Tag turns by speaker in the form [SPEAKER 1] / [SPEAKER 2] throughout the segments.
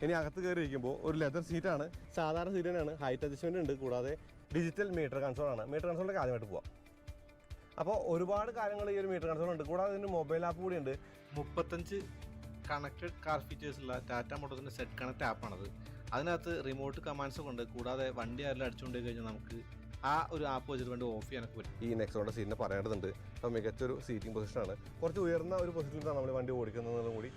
[SPEAKER 1] ഇനി അകത്ത് കയറി ഇരിക്കുമ്പോൾ ഒരു ലെതർ സീറ്റാണ്, സാധാരണ സീറ്റ് തന്നെയാണ്, ഹൈറ്റ് അഡ്ജസ്റ്റ്മെൻറ്റ് ഉണ്ട്, കൂടാതെ ഡിജിറ്റൽ മീറ്റർ കൺസോളാണ്. മീറ്റർ കൺസോളിലേക്ക് ആദ്യമായിട്ട് പോവാം. അപ്പോൾ ഒരുപാട് കാര്യങ്ങൾ ഈ ഒരു മീറ്റർ കൺസോൾ ഉണ്ട്, കൂടാതെ ഇതിന് മൊബൈൽ ആപ്പ് കൂടി ഉണ്ട്.
[SPEAKER 2] 35 കണക്റ്റഡ് കാർ ഫീച്ചേഴ്സുള്ള ടാറ്റ മോട്ടോഴ്സിൻ്റെ സെറ്റ് കണക്റ്റ് ആപ്പാണത്. അതിനകത്ത് റിമോട്ട് കമാൻഡ്സ് കൊണ്ട്, കൂടാതെ വണ്ടി ആരെല്ലാം അടിച്ചുകൊണ്ട് കഴിഞ്ഞാൽ നമുക്ക് ആ ഒരു ആപ്പ് വെച്ചിട്ട് വേണ്ടി ഓഫ് ചെയ്യാനൊക്കെ പറ്റും.
[SPEAKER 1] ഈ നെക്സോണിൻ്റെ സീറ്റിനെ പറയേണ്ടതുണ്ട്. അപ്പോൾ മികച്ചൊരു സീറ്റിംഗ് പൊസിഷനാണ്, കുറച്ച് ഉയർന്ന ഒരു പൊസിഷനിലാണ് നമ്മൾ വണ്ടി ഓടിക്കുന്നതും കൂടി.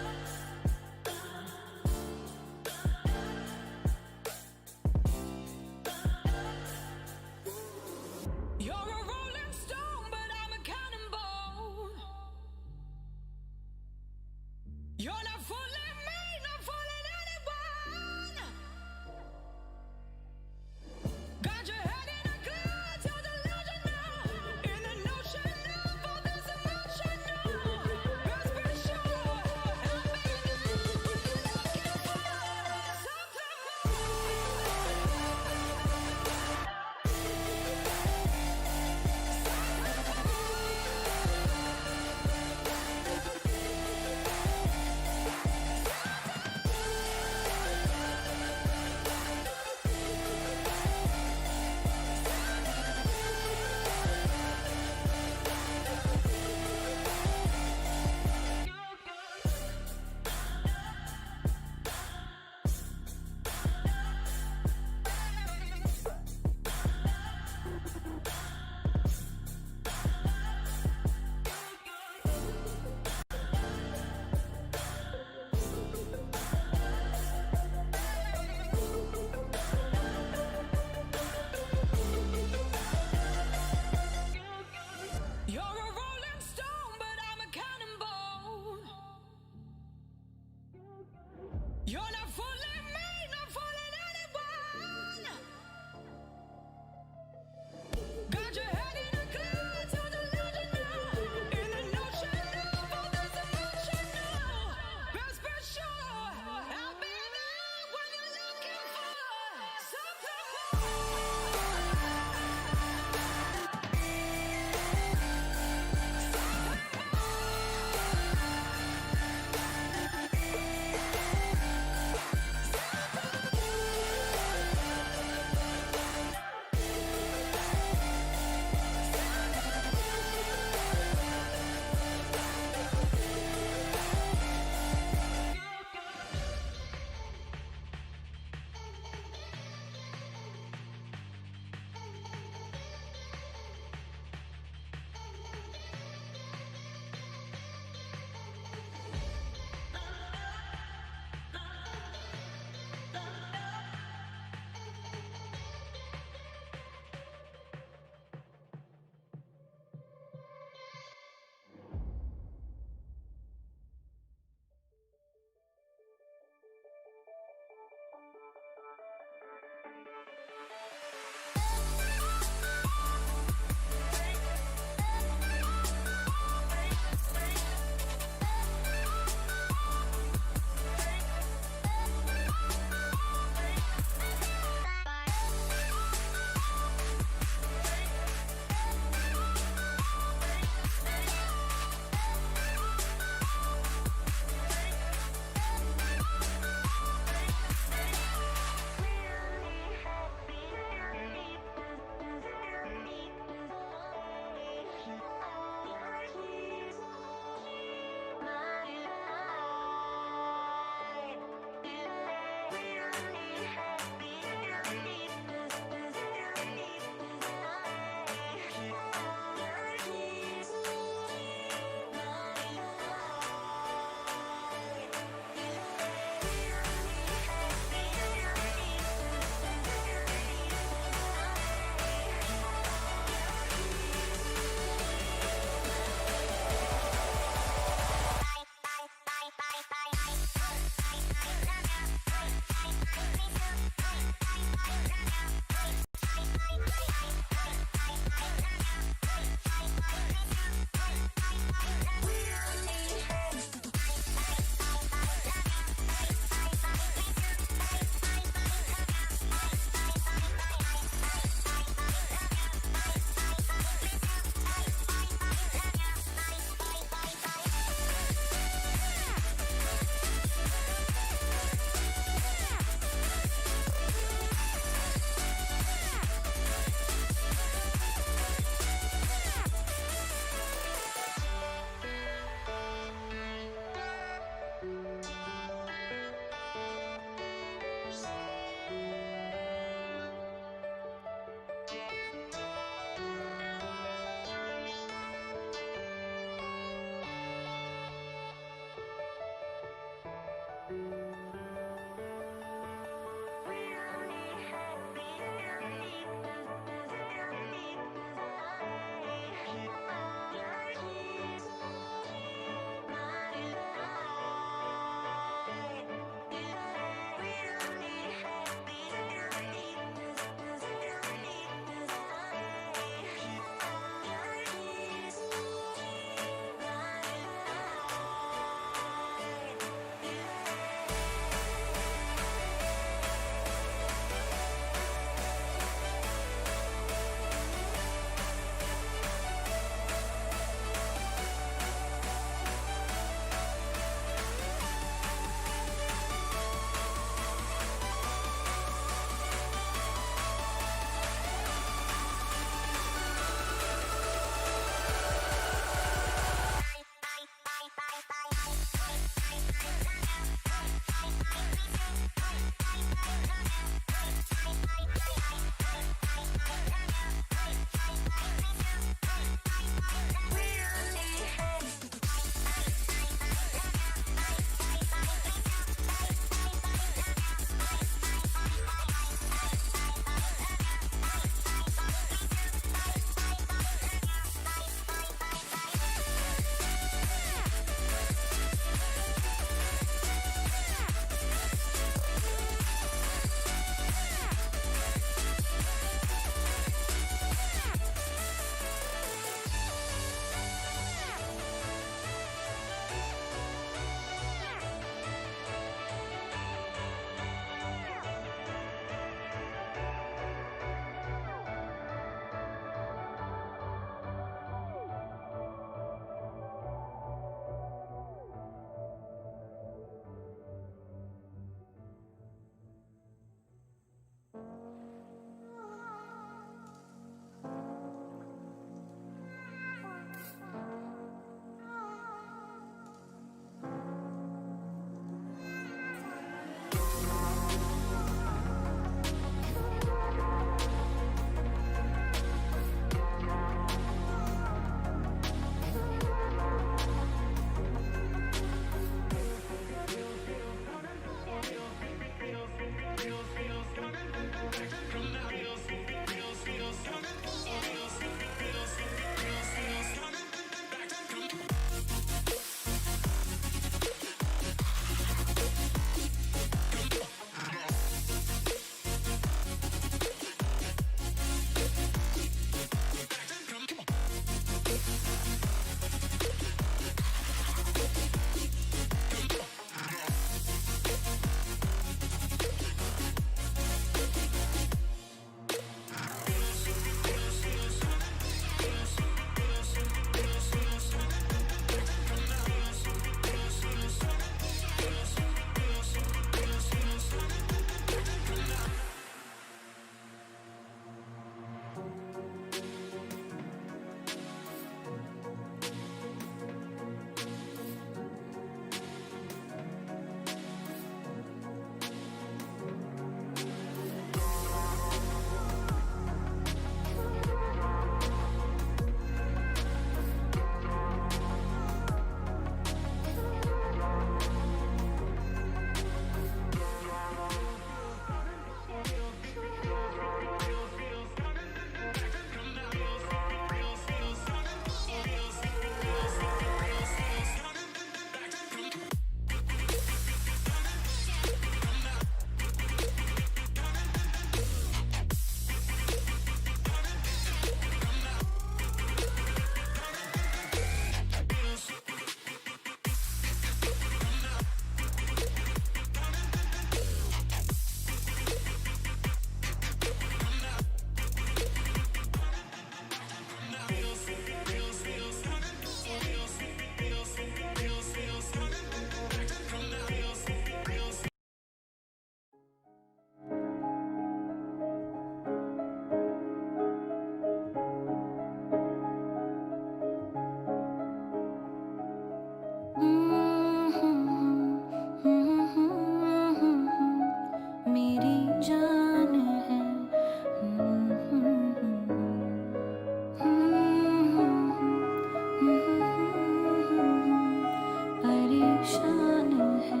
[SPEAKER 3] शान है।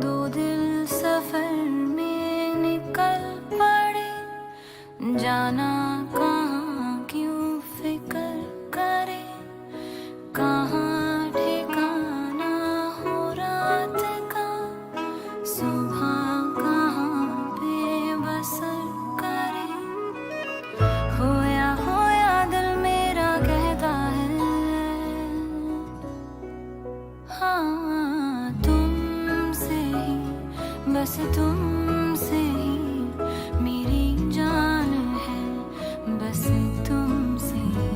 [SPEAKER 3] दो दिल सफर में निकल पड़े, जाना कहाँ क्यों फिक्र करे, कहाँ ठिकाना हो रात का, सुबह कहाँ पे बसर करे। होया दिल मेरा कहता है, हाँ तुमसे ही, बस तुमसे ही मेरी जान है, बस तुमसे ही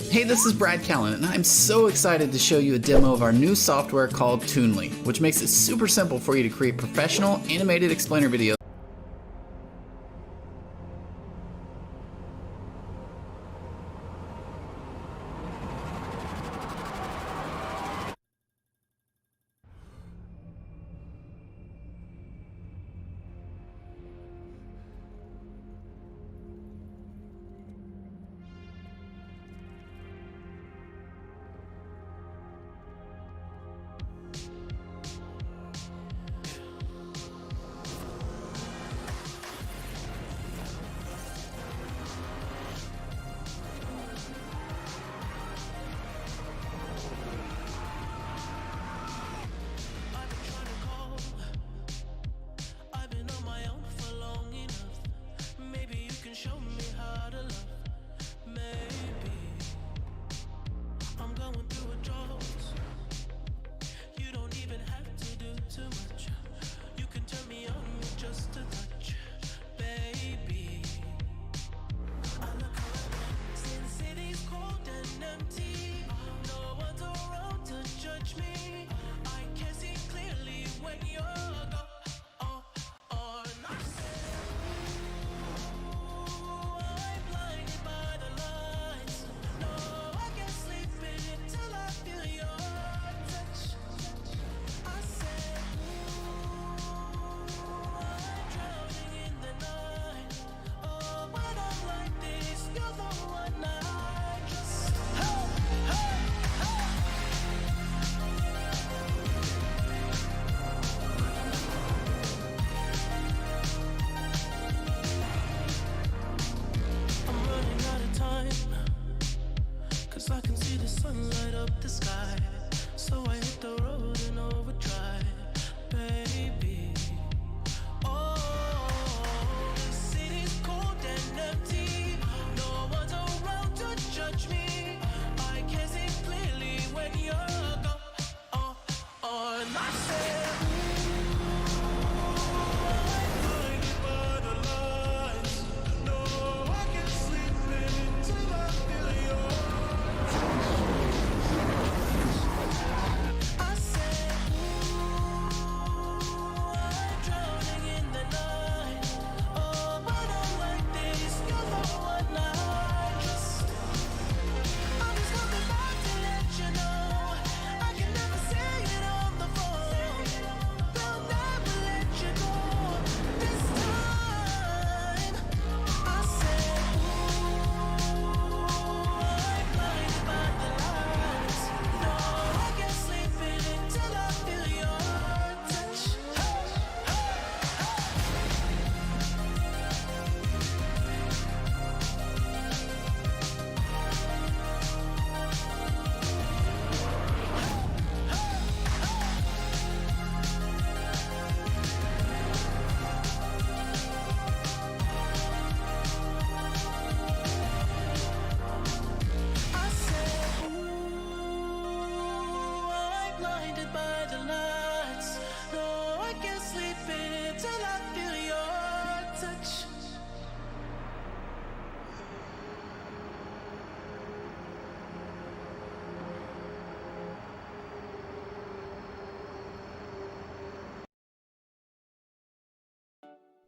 [SPEAKER 4] Hey, this is Brad Callen, and I'm so excited to show you a demo of our new software called Toonly, which makes it super simple for you to create professional animated explainer videos.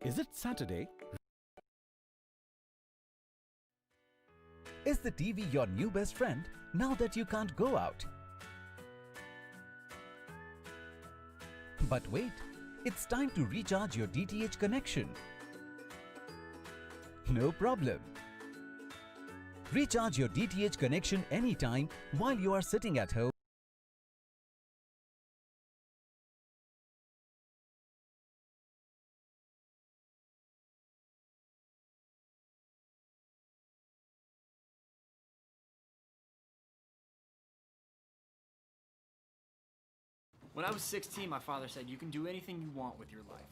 [SPEAKER 5] Is it Saturday? Is the TV your new best friend now that you can't go out? But wait, it's time to recharge your DTH connection. No problem. Recharge your DTH connection anytime while you are sitting at home.
[SPEAKER 6] When I was 16, my father said, you can do anything you want with your life.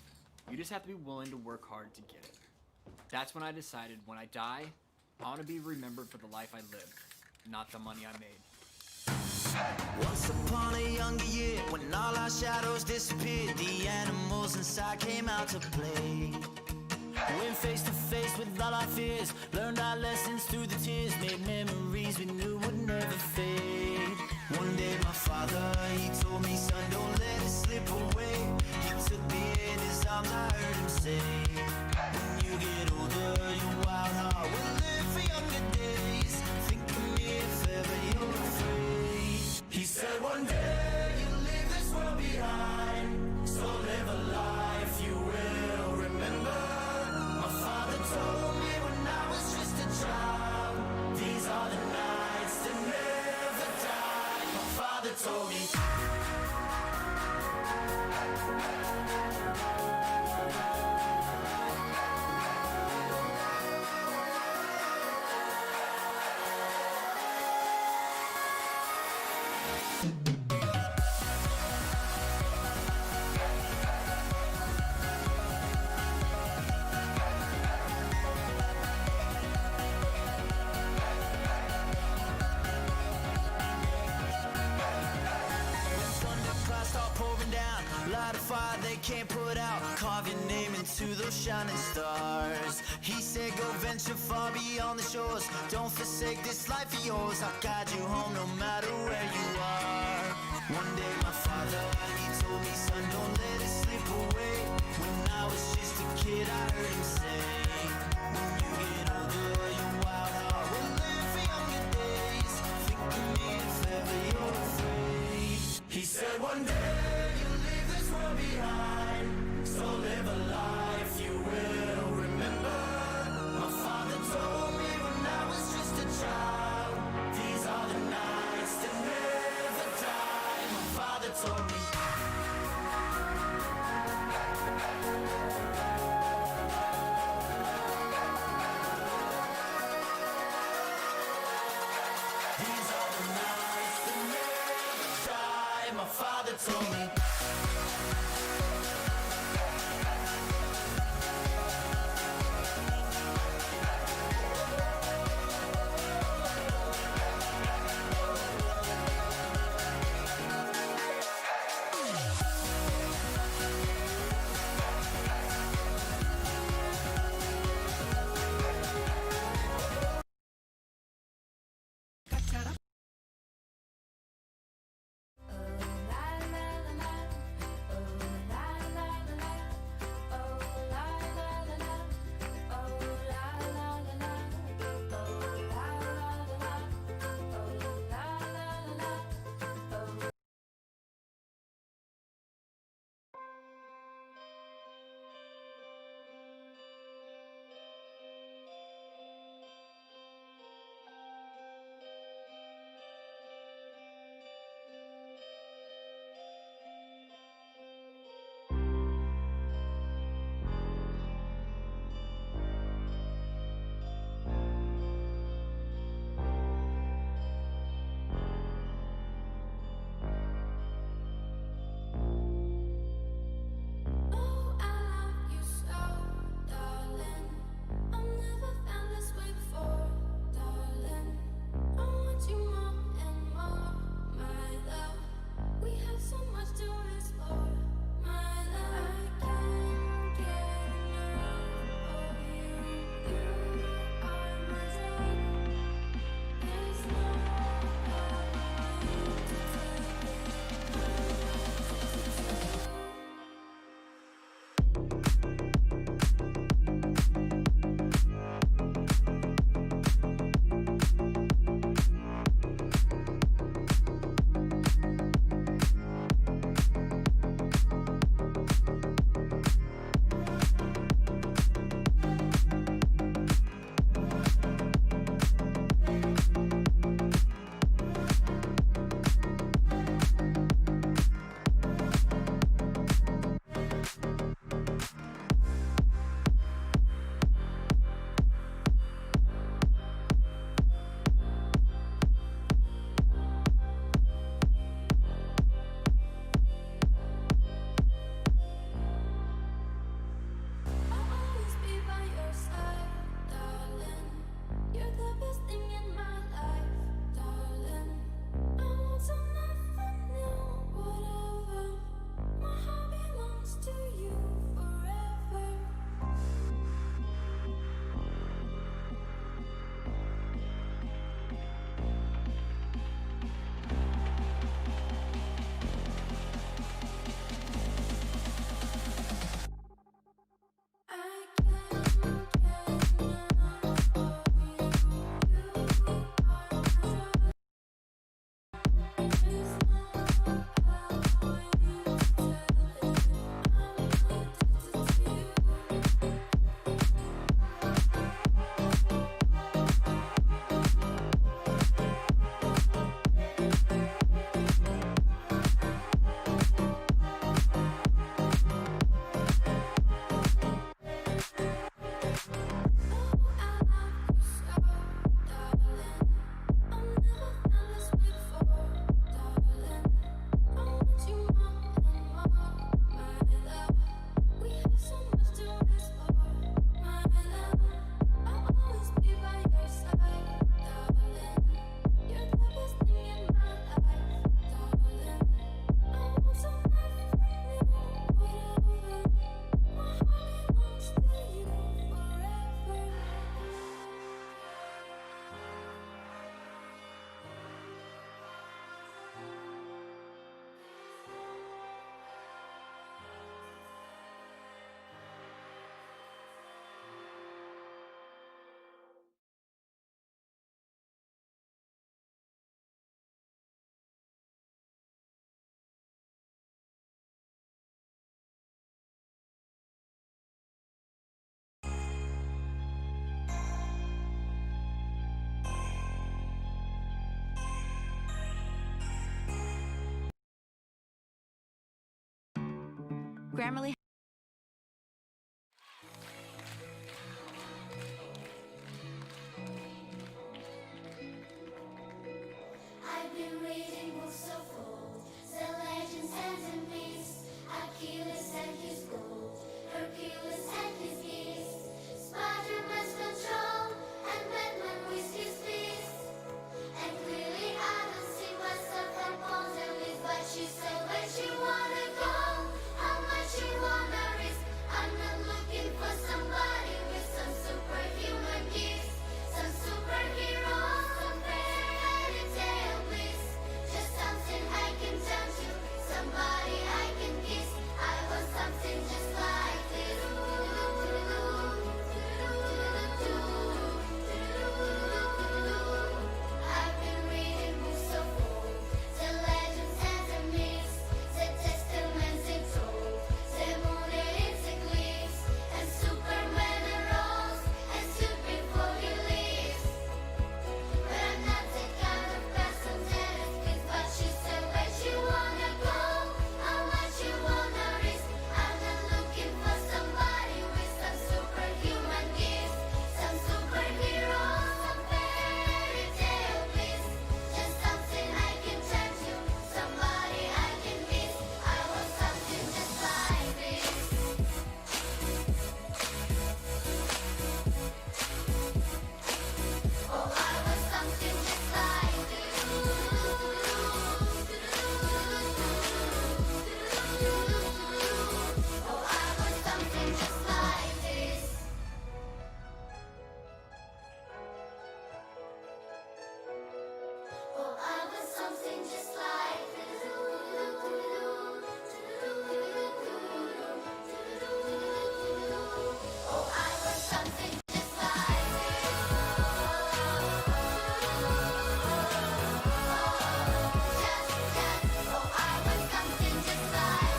[SPEAKER 6] You just have to be willing to work hard to get it. That's when I decided, when I die, I want to be remembered for the life I lived, not the money I made.
[SPEAKER 7] Once upon a younger year, when all our shadows disappeared, the animals inside came out to play. Went face to face with all our fears, learned our lessons through the tears, made memories we knew would never fade. One day my father, he told me, son, don't let it slip away. He took me in his arms, I heard him say, when you get older, your wild heart will live for younger days. Think of me if ever you're afraid. He said one day you'll leave this world behind, so live a life you will remember. My father told me when I was just a child, these are the nights that never die. My father told me. Light a fire they can't put out, carve your name into those shining stars. He said go venture far beyond the shores, don't forsake this life of yours. I'll guide you home no matter where you are. One day my father, he told me, son, don't let it slip away. When I was just a kid I heard him say, when you get older your wild heart will live for younger days. Think of me if ever you're afraid. He said one day behind, so live a life you will remember. My father told me when I was just a child, these are the nights that never die. My father told me. These are the nights that never die. My father told me.
[SPEAKER 3] La la la la Grammarly.
[SPEAKER 8] I've been reading books of old, the legends and the myths, Achilles and his gold, Hercules and his gifts, Spider-Man's control, and Batman with his fist. And clearly I don't see myself upon the list, but she said, where you wanna go, how much you wanna risk. I'm not looking for somebody with some superhuman gifts, some superhero, some fairy tale bliss. Just something I can turn to, somebody I can kiss. I want something just like this. I've been reading books of old, the legends and the myths, the testaments it told, the moon in its eclipse, and Superman arose and stood before he lives. But I'm not the kind of person that is pleased, but she said, where you wanna go, how much you wanna risk. I'm not looking for somebody with some superhuman gifts, some superhero, some fairy tale bliss. Just something I can turn to, somebody I can kiss. I want something just like this. Oh, I want something just like this. Oh, I want something just like this. Oh, I want something just like this. Oh, I want something just like this. Oh, I want something just like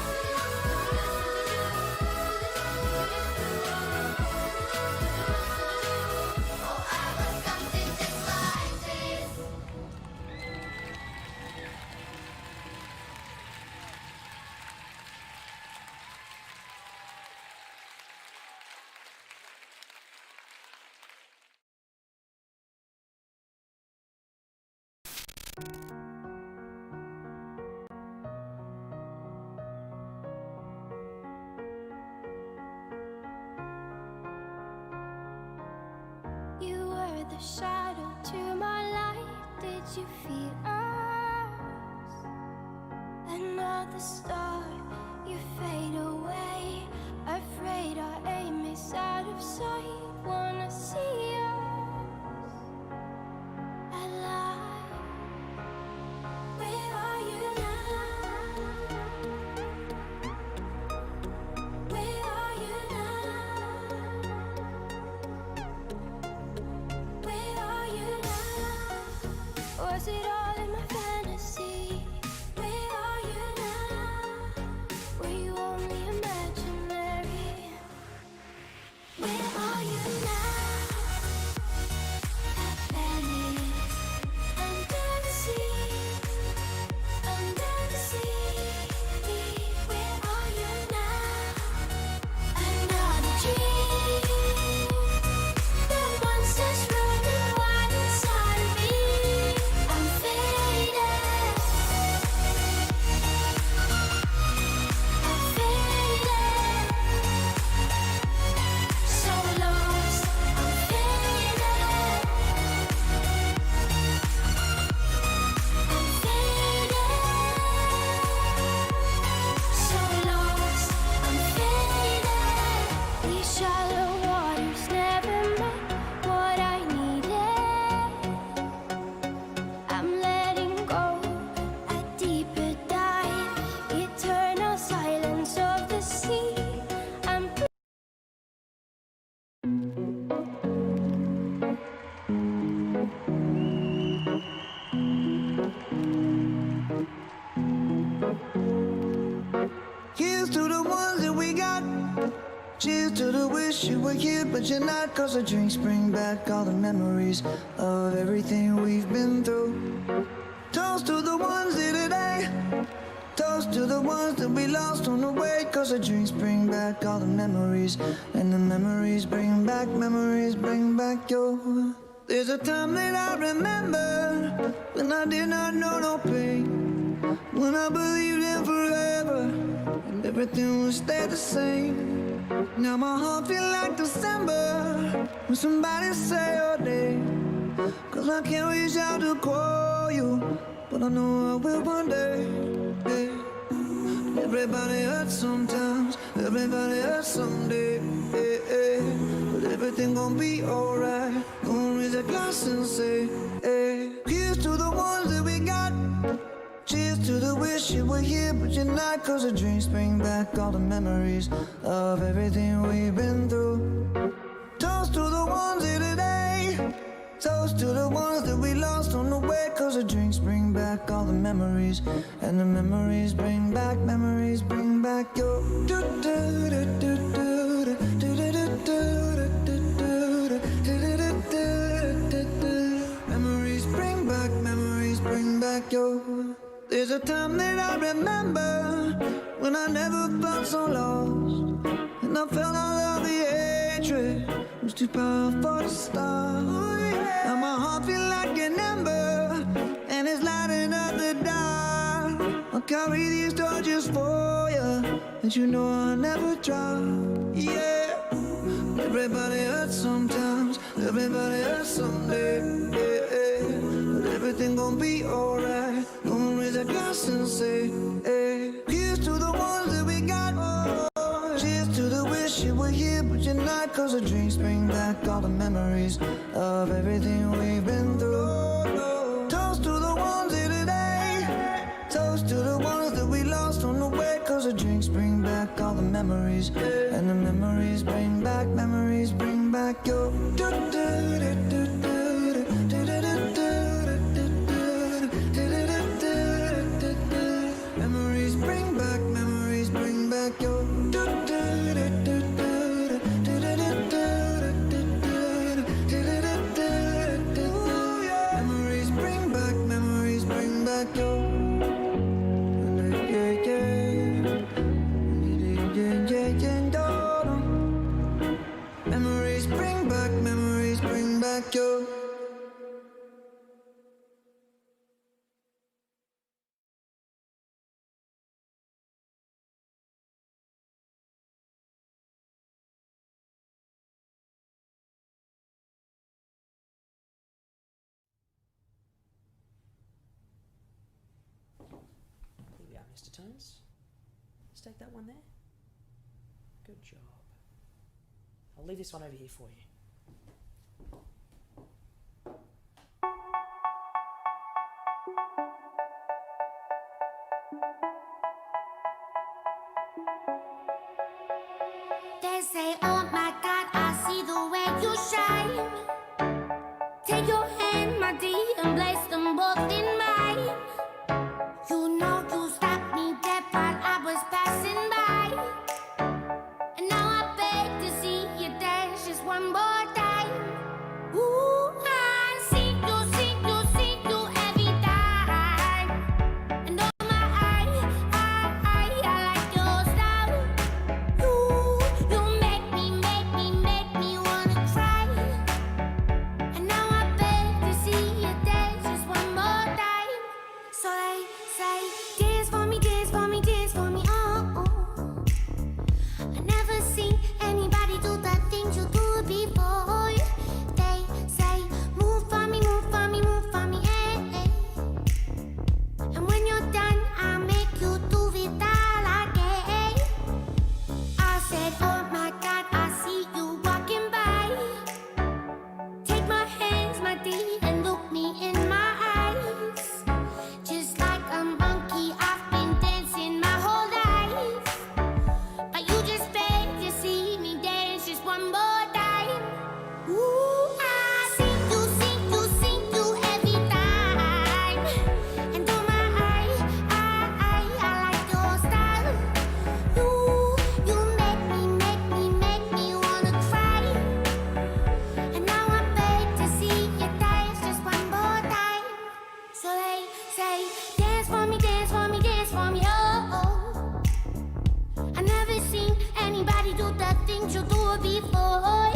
[SPEAKER 8] Oh, I want something just like this.
[SPEAKER 3] You were the shadow to my light. Did you feel us? Another star, you fade away. Afraid our aim is out of sight. Wanna see us alive. Where are you now? Where are you now? Where are you now? Was it all in my fantasy? Where are you now? Were you only imaginary? Where are you now? Venice, under the sea, under the sea. Where are you now? Another dream. The monsters running wild inside of me. I'm faded. I'm faded. So lost. I'm faded. I'm faded. So lost. I'm faded. These shallow waters never met what I needed. I'm letting go a deeper dive. Eternal silence of the sea. I'm
[SPEAKER 9] Here's to the ones that we got. Cheers to the wish you were here, but you're not. Cause the drinks bring back all the memories of everything we've been through. Toast to the ones here today. Toast to the ones that we lost on the way. Cause the drinks bring back all the memories. And the memories bring back your. There's a time that I remember when I did not know no pain. When I believed in forever and everything would stay the same. Now my heart feel like December when somebody say your name. Cause I can't reach out to call you, but I know I will one day. Hey. Everybody hurts sometimes, everybody hurts someday. Hey, hey. But everything gon' be alright. Gonna raise a glass and say, hey. Here's to the ones that we got. Cheers to the wish you were here, but you're not. Cause the drinks bring back all the memories of everything we've been through. Toast to the ones here today. Toast to the ones that we lost on the way. Cause the drinks bring back all the memories. And the memories bring back your. Memories bring back your. There's a time that I remember when I never felt so lost. And I felt all of the hatred was too powerful to stop. Now my heart feel like an ember and it's lighting up the dark. I'll carry these torches for you and you know I'll never drop. Yeah. Everybody hurts sometimes, everybody hurts someday. Yeah, yeah. But everything gon' be alright. Gonna raise a glass and say, hey. Here's to the ones that we got. Oh, cheers to the wish you were here, but you're not. Cause the drinks bring back all the memories of everything we've been through. Toast to the ones here today. Toast to the ones that we lost on the way. Cause the drinks bring back all the memories. And the memories bring back your. Memories bring back your. Memories bring back your. Memories bring back your.
[SPEAKER 10] Here we are, Mr. Tones. Let's take that one there. Good job. I'll leave this one over here for you.
[SPEAKER 8] They say, oh my God, I see the way you shine. Take your hand, my dear, and place them both in mine. You know you stopped me dead while I was passing by. And now I beg to see you dance just one more time. Ooh, I see you every time. And oh my, I like your style. You make me wanna cry. And now I beg to see you dance just one more time. So they say, dance for me, dance for me, dance for me, oh, oh. I never seen anybody do the things you do before. They say, move for me, move for me, move for me, eh, eh. And when you're done, I'll make you do it all again. I said, oh my God, I see you walking by. Take my hands, my dear, and look me in my eyes. Just like a monkey after
[SPEAKER 3] before.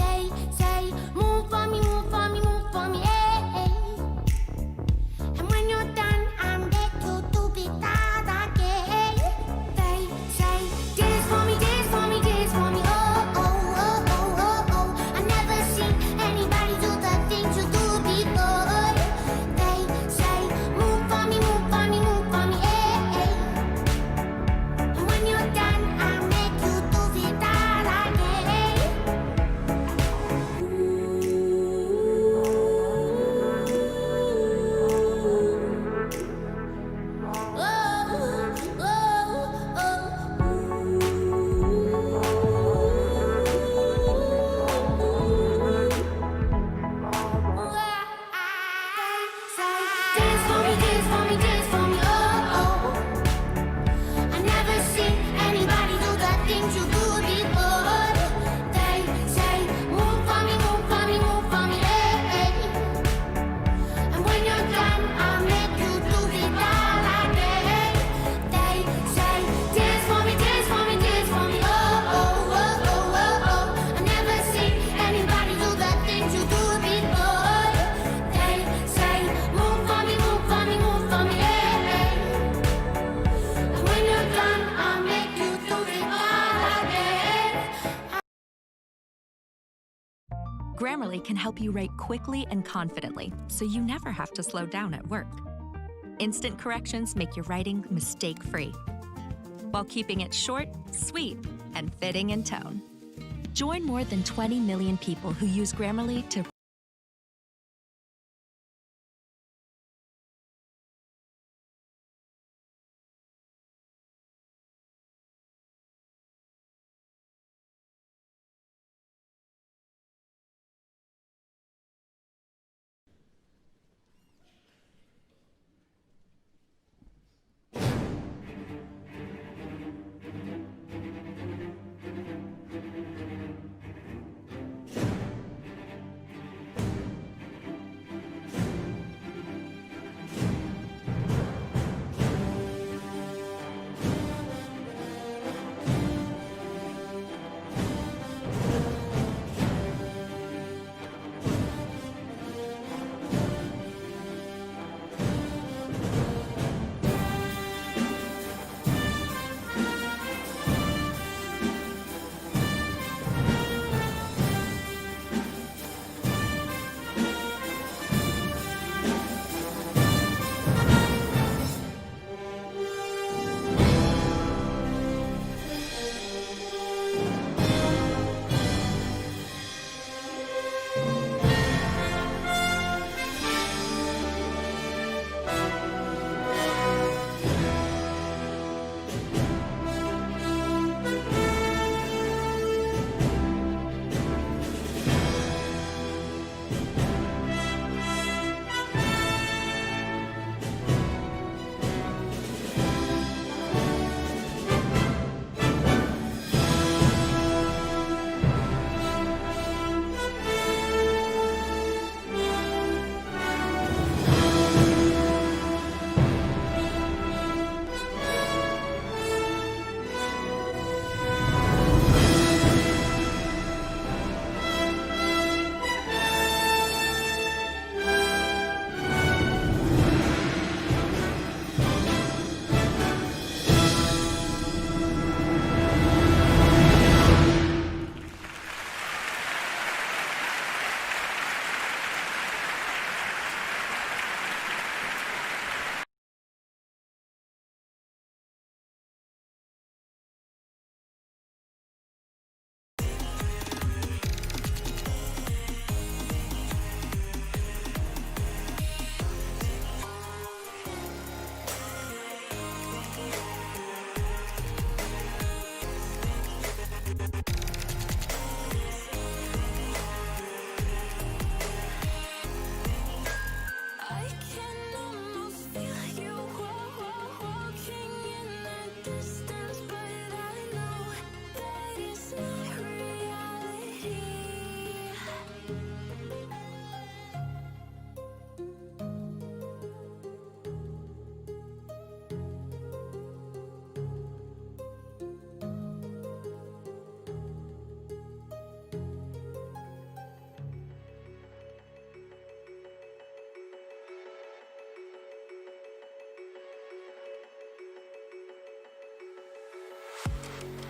[SPEAKER 3] They say, move for me, move for me, move for me, hey. And when you're done, I'm back to do it that again. They say, dance for me, dance for me, dance for me, oh, oh, oh, oh, oh, oh. I never seen anybody do the things you do before. They say, move for me, move for me, move for me, hey. And when you're done, I'll make you do it that again. Dance for me, dance for me, dance for me, oh, oh. I never seen anybody do the things you do before. They say, move for me, move for me, move for me, hey. And when you're done, I'll make you do it all again. They say, dance for me, dance for me, dance for me, oh, oh, oh, oh, oh, oh. I never seen anybody do the things you do before. They say, move for me, move for me, move for me, hey. And when you're done, I'll make you do it all again.
[SPEAKER 11] Grammarly can help you write quickly and confidently, so you never have to slow down at work. Instant corrections make your writing mistake-free, while keeping it short, sweet, and fitting in tone. Join more than 20 million people who use Grammarly to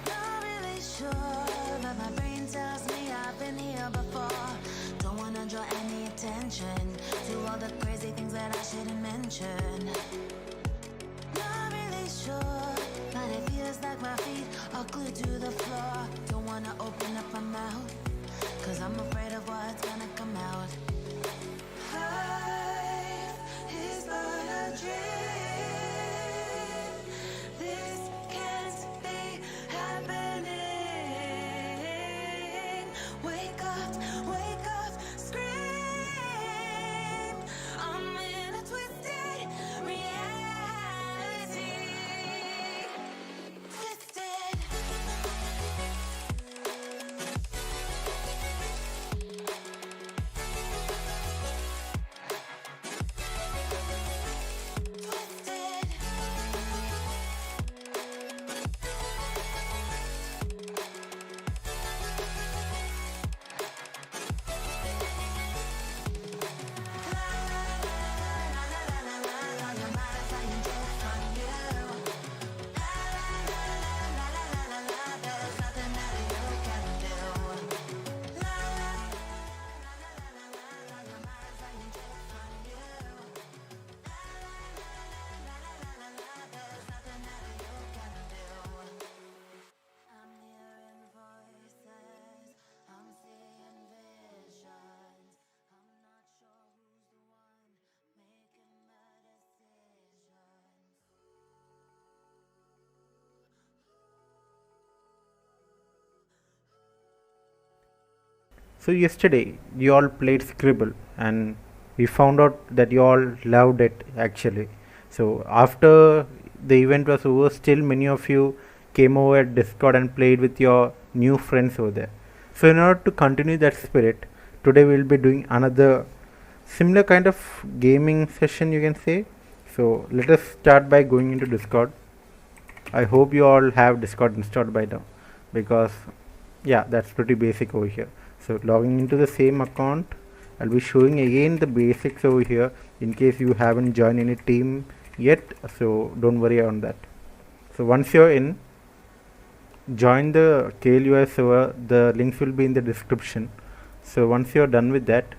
[SPEAKER 7] Not really sure, but my brain tells me I've been here before. Don't wanna draw any attention to all the crazy things that I shouldn't mention. Not really sure, but it feels like my feet are glued to the floor. Don't wanna open up my mouth, cause I'm afraid of what's gonna come out. Life is but a dream. This can't be happening. Wake up, scream. I'm in a twisted reality. Twisted.
[SPEAKER 12] So yesterday you all played Scribble and we found out that you all loved it actually. So after the event was over, still many of you came over at Discord and played with your new friends over there. So in order to continue that spirit, today we will be doing another similar kind of gaming session, you can say. So let us start by going into Discord. I hope you all have Discord installed by now, because yeah, that's pretty basic over here. So logging into the same account, I'll be showing again the basics over here in case you haven't joined any team yet, so don't worry on that. So once you're in, join the KLUI server. The links will be in the description. So once you're done with that,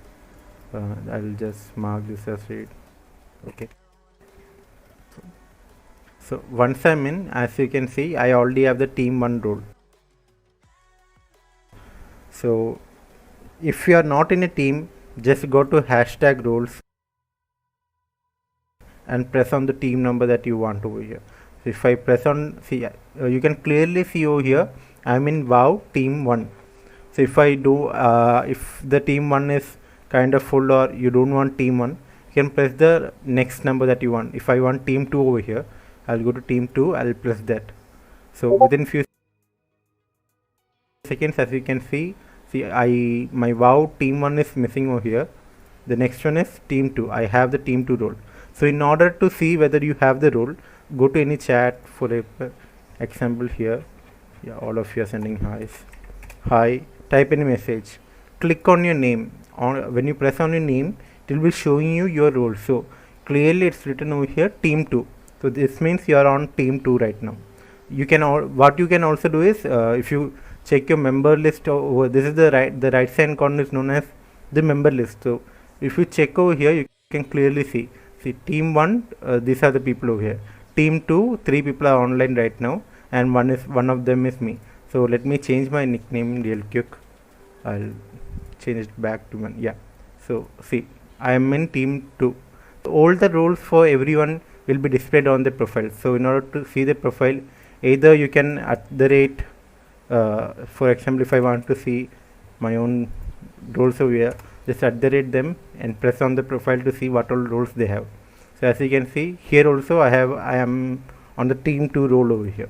[SPEAKER 12] I'll just mark this as read. Okay. So once I'm in, as you can see, I already have the team 1 role. So if you are not in a team, just go to hashtag roles and press on the team number that you want over here. So if I press on, see, you can clearly see over here, I'm in WoW team 1. So if I do, if the team 1 is kind of full or you don't want team 1, you can press the next number that you want. If I want team 2 over here, I'll go to team 2, I'll press that. So within few seconds, as you can see, my WoW team 1 is missing over here. The next one is team 2. I have the team 2 role. So in order to see whether you have the role, go to any chat. For example here, yeah, all of you are sending highs. Hi, type any message. Click on your name. When you press on your name, it will be showing you your role. So clearly it's written over here team 2. So this means you are on team 2 right now. You can what you can also do is, if you check your member list over, this is the right side corner is known as the member list. So if you check over here, you can clearly see team 1, these are the people over here. Team 2, 3 people are online right now, and one of them is me. So let me change my nickname real quick. I'll change it back to 1. Yeah. So see, I am in team 2. All the roles for everyone will be displayed on the profile. So in order to see the profile, either you can for example, if I want to see my own roles over here, just them and press on the profile to see what all roles they have. So as you can see here also, I am on the team 2 role over here.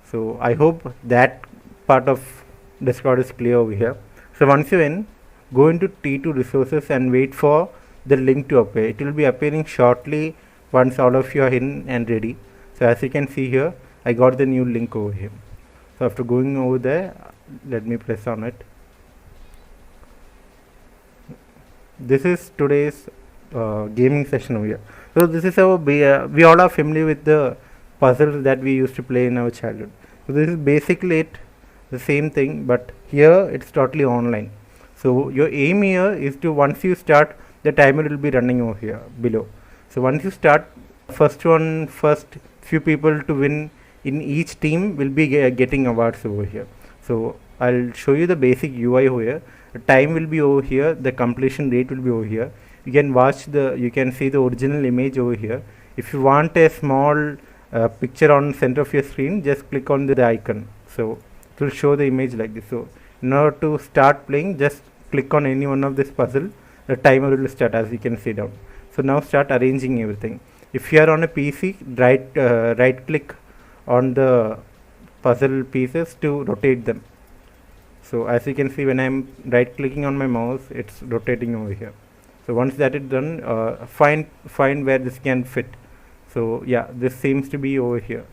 [SPEAKER 12] So I hope that part of Discord is clear over here. So once you're in, go into T2 resources and wait for the link to appear. It will be appearing shortly once all of you are in and ready. So as you can see here, I got the new link over here. So after going over there, let me press on it. This is today's gaming session over here. So this is our we all are familiar with the puzzles that we used to play in our childhood. So this is basically it, the same thing, but here it's totally online. So your aim here is to, once you start, the timer will be running over here below. So once you start, first few people to win in each team will be getting awards over here. So I'll show you the basic UI over here. The time will be over here, the completion rate will be over here. You can see the original image over here. If you want a small picture on center of your screen, just click on the icon. So it will show the image like this. So in order to start playing, just click on any one of this puzzle, the timer will start, as you can see down. So now start arranging everything. If you are on a PC, right click on the puzzle pieces to rotate them. So as you can see, when I'm right clicking on my mouse, it's rotating over here. So once that is done, find where this can fit. So yeah, this seems to be over here.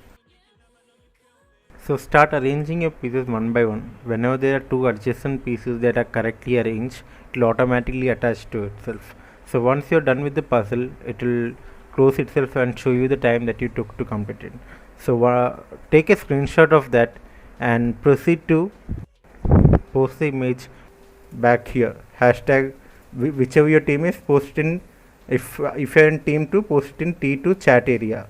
[SPEAKER 12] So start arranging your pieces one by one. Whenever there are two adjacent pieces that are correctly arranged, it will automatically attach to itself. So once you're done with the puzzle, it will close itself and show you the time that you took to complete it. So take a screenshot of that and proceed to post the image back here. Hashtag whichever your team is, post in, if you're in team 2, post in T2 chat area,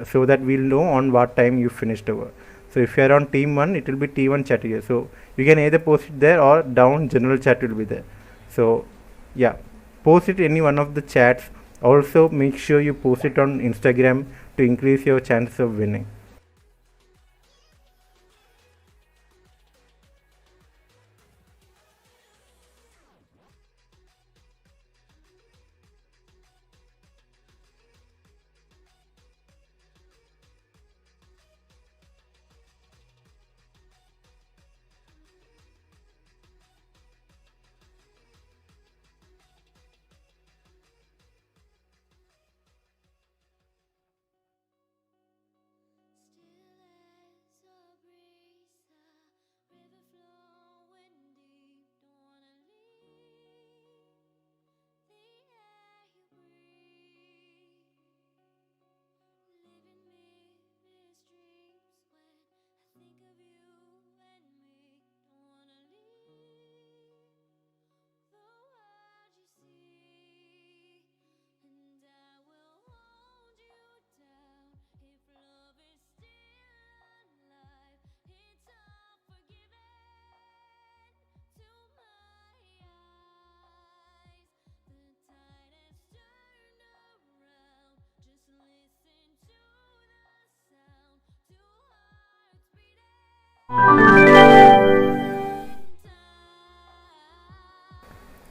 [SPEAKER 12] so that we'll know on what time you finished over. So if you are on team 1, it will be T1 chat area. So you can either post it there or down general chat will be there. So yeah, post it any one of the chats. Also make sure you post it on Instagram to increase your chances of winning.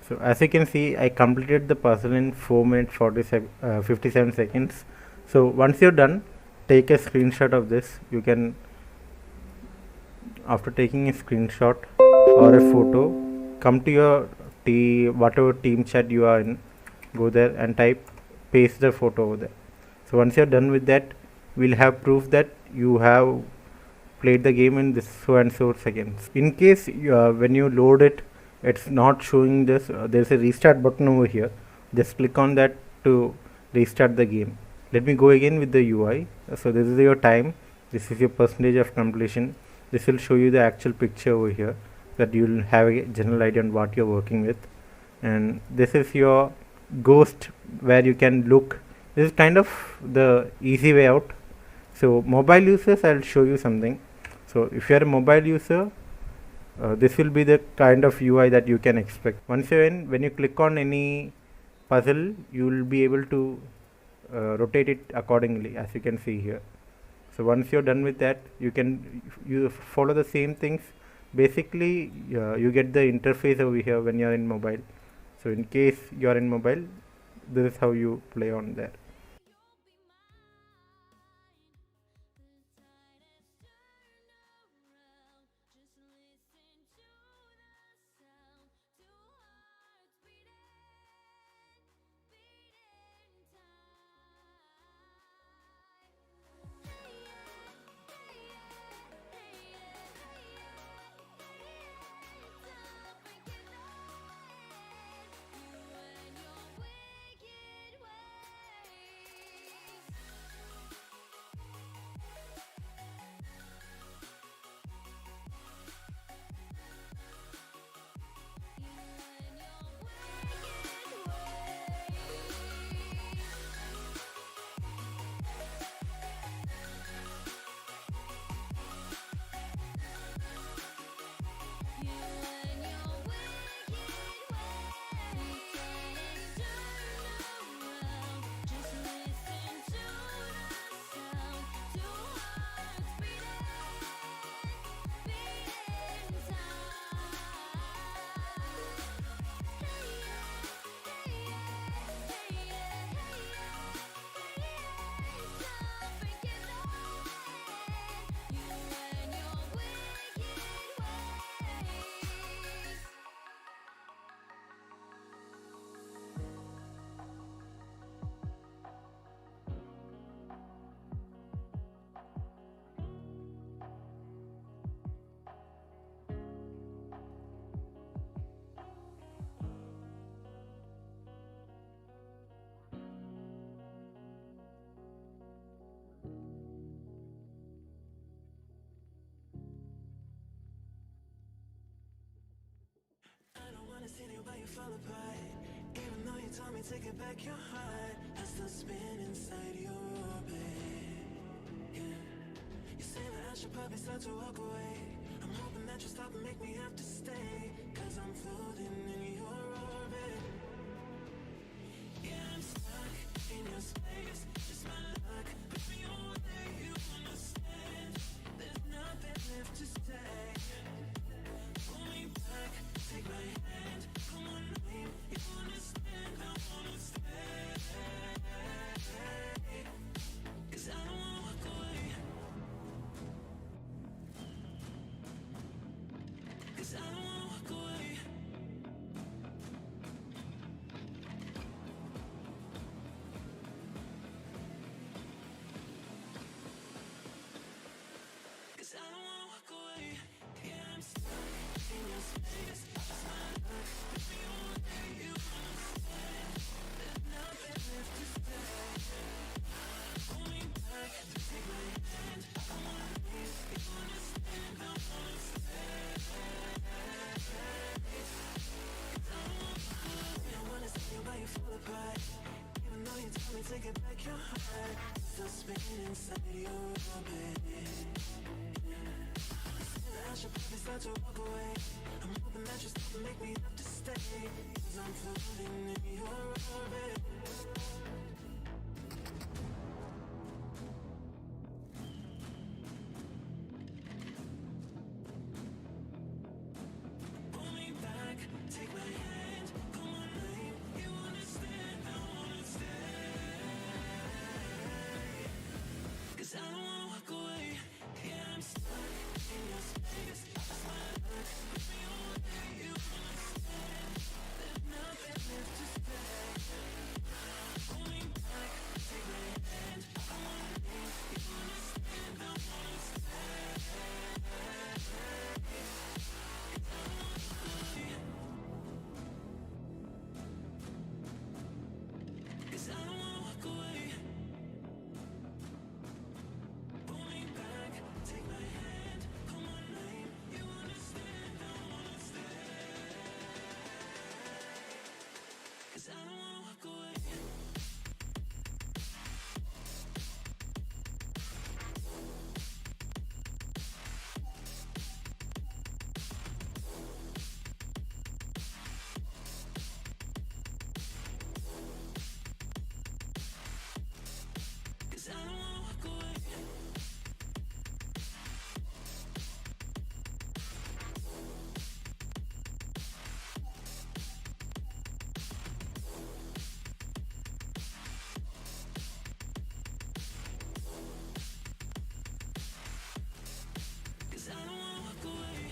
[SPEAKER 12] So as you can see, I completed the puzzle in 4 minutes 57 seconds. So once you're done, take a screenshot of this. You can, after taking a screenshot or a photo, come to your whatever team chat you are in, go there and paste the photo over there. So once you're done with that, we'll have proof that you have played the game in this so and so seconds. In case when you load it, it's not showing this, there's a restart button over here. Just click on that to restart the game. Let me go again with the UI. So this is your time, this is your percentage of completion. This will show you the actual picture over here, that you'll have a general idea on what you're working with. And this is your ghost, where you can look. This is kind of the easy way out. So mobile users, I'll show you something. So if you are a mobile user, this will be the kind of UI that you can expect. Once you're in, when you click on any puzzle, you will be able to rotate it accordingly, as you can see here. So once you're done with that, you follow the same things. Basically, you get the interface over here when you're in mobile. So in case you're in mobile, this is how you play on there.
[SPEAKER 7] tell me, take it back, your heart. I still spin inside your orbit. Yeah. You say that I should probably start to walk away. I'm hoping that you stop and make me have to stay. Cause I'm floating in your orbit. Yeah, I'm stuck in your space. Just my luck. Put me away, you understand. There's nothing left to say. Pull me back, take my hand. Come on, name, you understand. I wanna stay. Cause I don't wanna walk away. Cause I don't wanna walk away. Cause I don't wanna walk away. Yeah, I'm stuck in your space. Just my luck. Put me away, you understand. There's nothing left to say. Pull me back, take my hand. Come on, please, you understand. I wanna stay. Cause I don't wanna walk away. I wanna see you while you fall apart. Even though you tell me, take it back, your heart. Still spinning inside your orbit. I should probably start to walk away. I'm hoping that you stop and make me have to stay. Cause I'm floating in your orbit. Pull me back, take my hand. Come on, name, you understand. I wanna stay. Cause I don't wanna walk away. Yeah, I'm stuck in your space. Just my luck. Put me away, you understand. There's nothing left to say. Pull me back, take my hand. Come on, name, you understand. I wanna stay. Cause I don't wanna walk away. Pull me back, take my hand. Come on, name, you understand. I wanna stay. Cause I don't wanna walk away. Cause I don't wanna walk away. Cause I don't wanna walk away.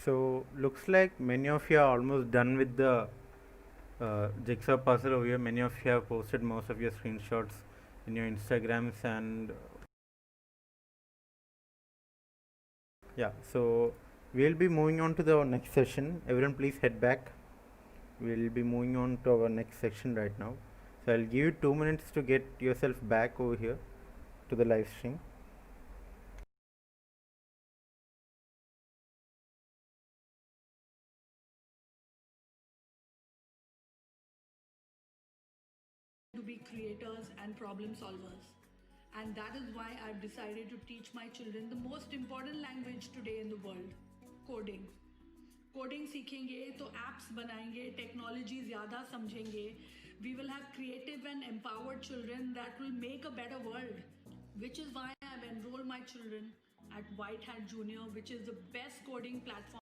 [SPEAKER 12] So looks like many of you are almost done with the jigsaw puzzle over here. Many of you have posted most of your screenshots in your Instagrams, and yeah, so We'll be moving on to the next session. Everyone, please head back. We'll be moving on to our next section right now. So I'll give you 2 minutes to get yourself back over here to the live stream.
[SPEAKER 13] To be creators and problem solvers. And that is why I've decided to teach my children the most important language today in the world, coding. Coding सीखेंगे तो apps बनाएंगे technology ज़्यादा समझेंगे we will have creative and empowered children that will make a better world which is why I have enrolled my children at White Hat Junior, which is the best coding platform.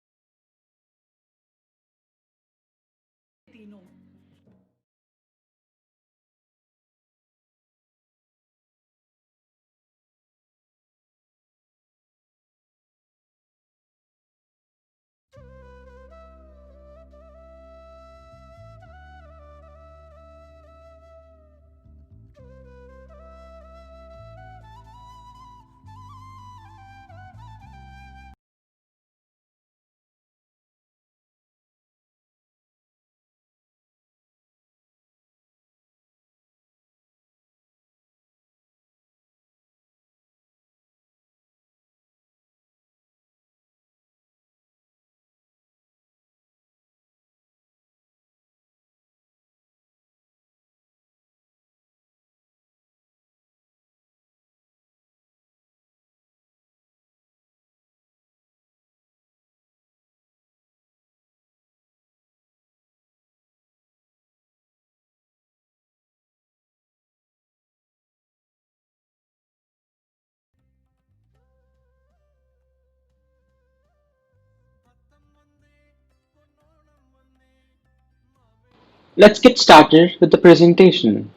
[SPEAKER 14] Let's get started with the presentation.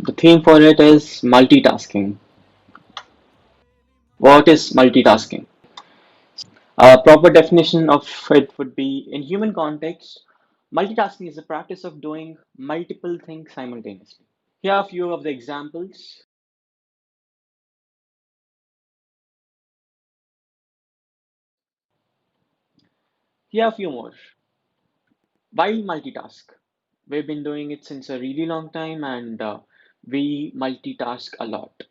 [SPEAKER 14] The theme for it is multitasking. What is multitasking? A proper definition of it would be in human context, multitasking is the practice of doing multiple things simultaneously. Here are a few of the examples. Here are a few more. Why multitask? We've been doing it since a really long time and we multitask a lot.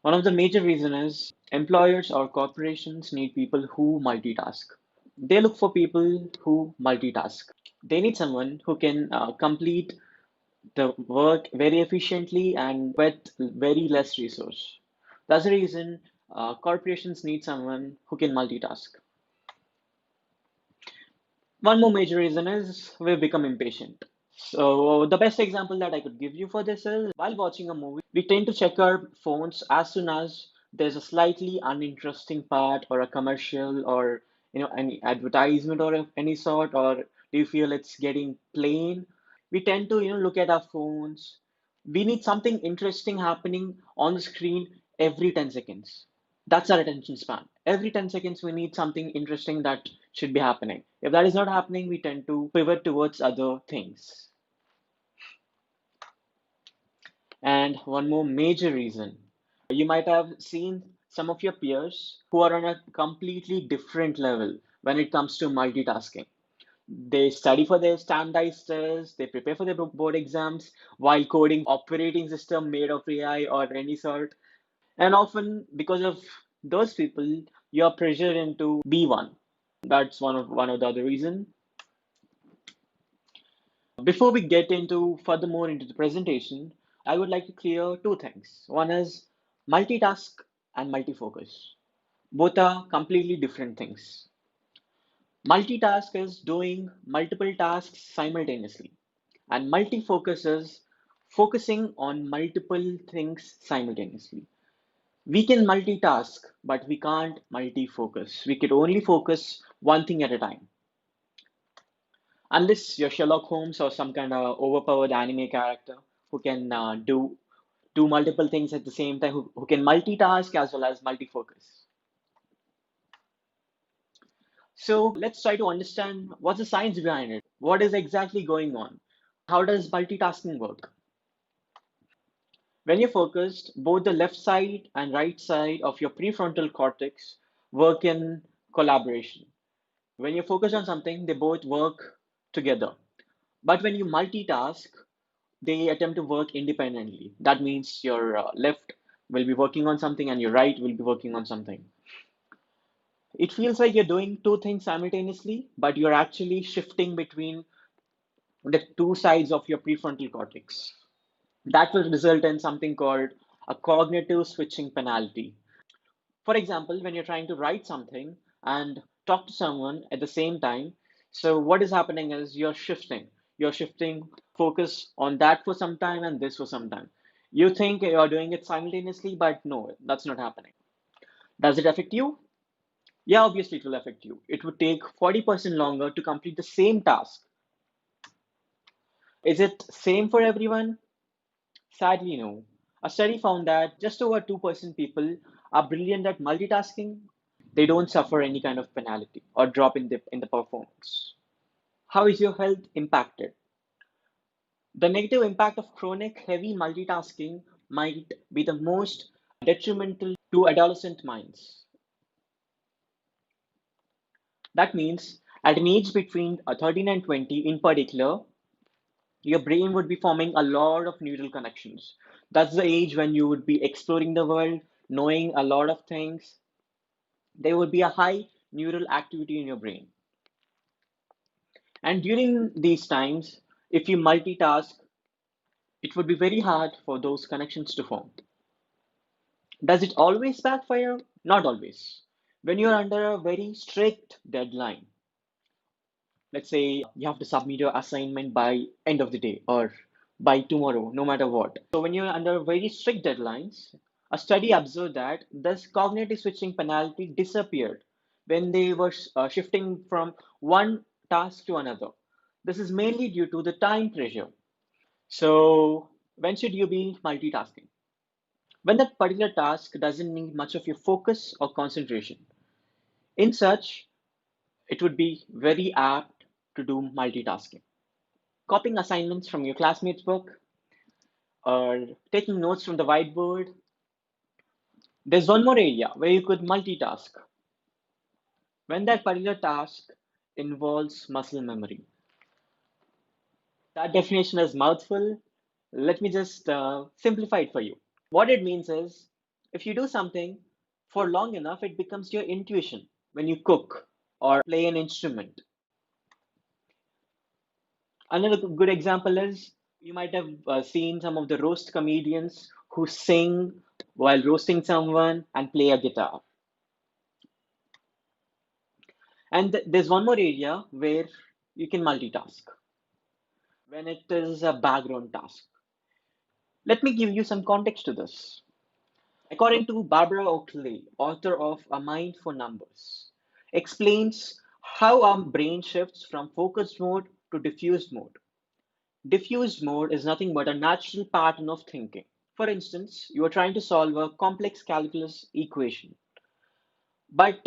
[SPEAKER 14] One of the major reasons is employers or corporations need people who multitask. They look for people who multitask. They need someone who can complete the work very efficiently and with very less resource. That's the reason corporations need someone who can multitask. One more major reason is we've become impatient. So the best example that I could give you for this is while watching a movie, we tend to check our phones as soon as there's a slightly uninteresting part or a commercial or any advertisement or of any sort, or do you feel it's getting plain? We tend to look at our phones. We need something interesting happening on the screen every 10 seconds. That's our attention span. Every 10 seconds, we need something interesting that should be happening. If that is not happening, we tend to pivot towards other things. And one more major reason, you might have seen some of your peers who are on a completely different level when it comes to multitasking. They study for their standardized tests, they prepare for their board exams while coding operating system made of AI or any sort. And often because of those people, you're pressured into B1. That's one of the other reason. Before we get into furthermore into the presentation, I would like to clear two things. One is multitask and multifocus. Both are completely different things. Multitask is doing multiple tasks simultaneously, and multifocus is focusing on multiple things simultaneously. We can multitask, but we can't multifocus. We could only focus one thing at a time. Unless you're Sherlock Holmes or some kind of overpowered anime character who can do multiple things at the same time, who can multitask as well as multifocus. So let's try to understand what's the science behind it. What is exactly going on? How does multitasking work? When you're focused, both the left side and right side of your prefrontal cortex work in collaboration. When you're focused on something, they both work together. But when you multitask, they attempt to work independently. That means your left will be working on something and your right will be working on something. It feels like you're doing two things simultaneously, but you're actually shifting between the two sides of your prefrontal cortex. That will result in something called a cognitive switching penalty. For example, when you're trying to write something and talk to someone at the same time, so what is happening is you're shifting. You're shifting focus on that for some time and this for some time. You think you're doing it simultaneously, but no, that's not happening. Does it affect you? Yeah, obviously it will affect you. It would take 40% longer to complete the same task. Is it same for everyone? Sadly, no. A study found that just over 2% people are brilliant at multitasking. They don't suffer any kind of penalty or drop in the performance. How is your health impacted? The negative impact of chronic heavy multitasking might be the most detrimental to adolescent minds. That means at an age between 13 and 20 in particular, your brain would be forming a lot of neural connections. That's the age when you would be exploring the world, knowing a lot of things. There would be a high neural activity in your brain. And during these times, if you multitask, it would be very hard for those connections to form. Does it always backfire? Not always. When you're under a very strict deadline, let's say you have to submit your assignment by end of the day or by tomorrow, no matter what. So when you're under very strict deadlines, a study observed that this cognitive switching penalty disappeared when they were shifting from one task to another. This is mainly due to the time pressure. So when should you be multitasking? When that particular task doesn't need much of your focus or concentration. In such, it would be very apt to do multitasking. Copying assignments from your classmates' book or taking notes from the whiteboard. There's one more area where you could multitask when that particular task involves muscle memory. That definition is mouthful. Let me just simplify it for you. What it means is if you do something for long enough, it becomes your intuition when you cook or play an instrument. Another good example is you might have seen some of the roast comedians who sing while roasting someone and play a guitar. And there's one more area where you can multitask when it is a background task. Let me give you some context to this. According to Barbara Oakley, author of A Mind for Numbers, explains how our brain shifts from focused mode to diffused mode. Diffused mode is nothing but a natural pattern of thinking. For instance, you are trying to solve a complex calculus equation, but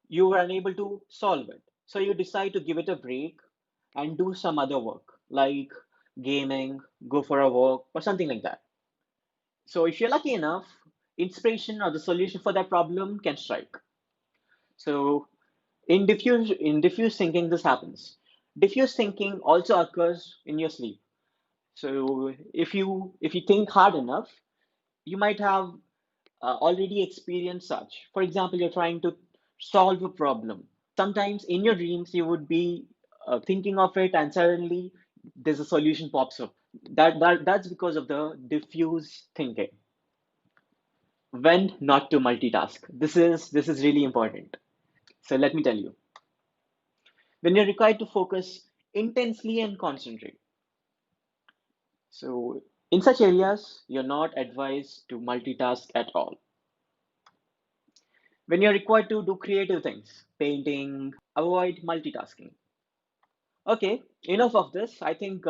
[SPEAKER 14] you were unable to solve it. So you decide to give it a break and do some other work, like gaming, go for a walk, or something like that. So if you're lucky enough, inspiration or the solution for that problem can strike. So in diffuse thinking, this happens. Diffuse thinking also occurs in your sleep. So if you think hard enough, you might have already experienced such. For example, you're trying to solve a problem. Sometimes in your dreams, you would be thinking of it, and suddenly there's a solution pops up. That's because of the diffuse thinking. When not to multitask. This is really important. So let me tell you. When you're required to focus intensely and concentrate. So in such areas, you're not advised to multitask at all. When you're required to do creative things, painting, avoid multitasking. Okay, enough of this. I think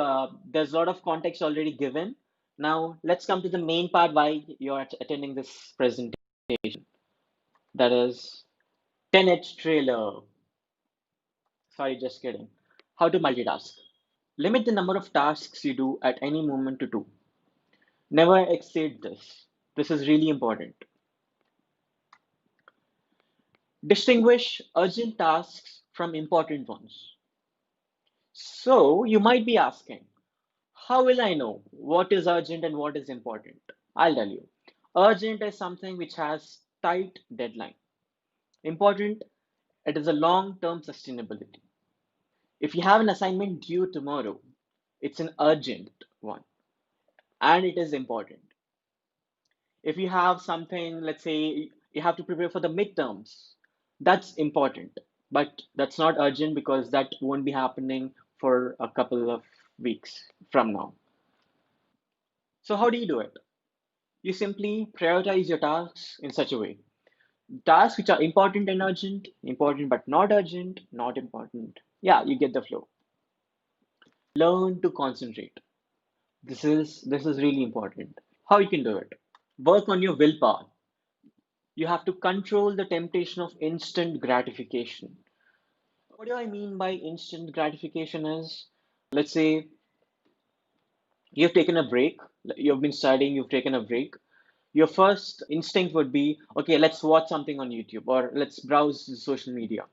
[SPEAKER 14] there's a lot of context already given. Now, let's come to the main part why you're attending this presentation. That is Tenet trailer. Sorry, just kidding. How to multitask. Limit the number of tasks you do at any moment to two. Never exceed this. This is really important. Distinguish urgent tasks from important ones. So you might be asking, how will I know what is urgent and what is important? I'll tell you. Urgent is something which has tight deadline. Important, it is a long-term sustainability. If you have an assignment due tomorrow, it's an urgent one and it is important. If you have something, let's say you have to prepare for the midterms, that's important, but that's not urgent because that won't be happening for a couple of weeks from now. So, how do you do it? You simply prioritize your tasks in such a way. Tasks which are important and urgent, important but not urgent, not important. Yeah, you get the flow. Learn to concentrate. This is really important. How you can do it? Work on your willpower. You have to control the temptation of instant gratification. What do I mean by instant gratification is, let's say you've taken a break, you've been studying, you've taken a break. Your first instinct would be, okay, let's watch something on YouTube or let's browse social media.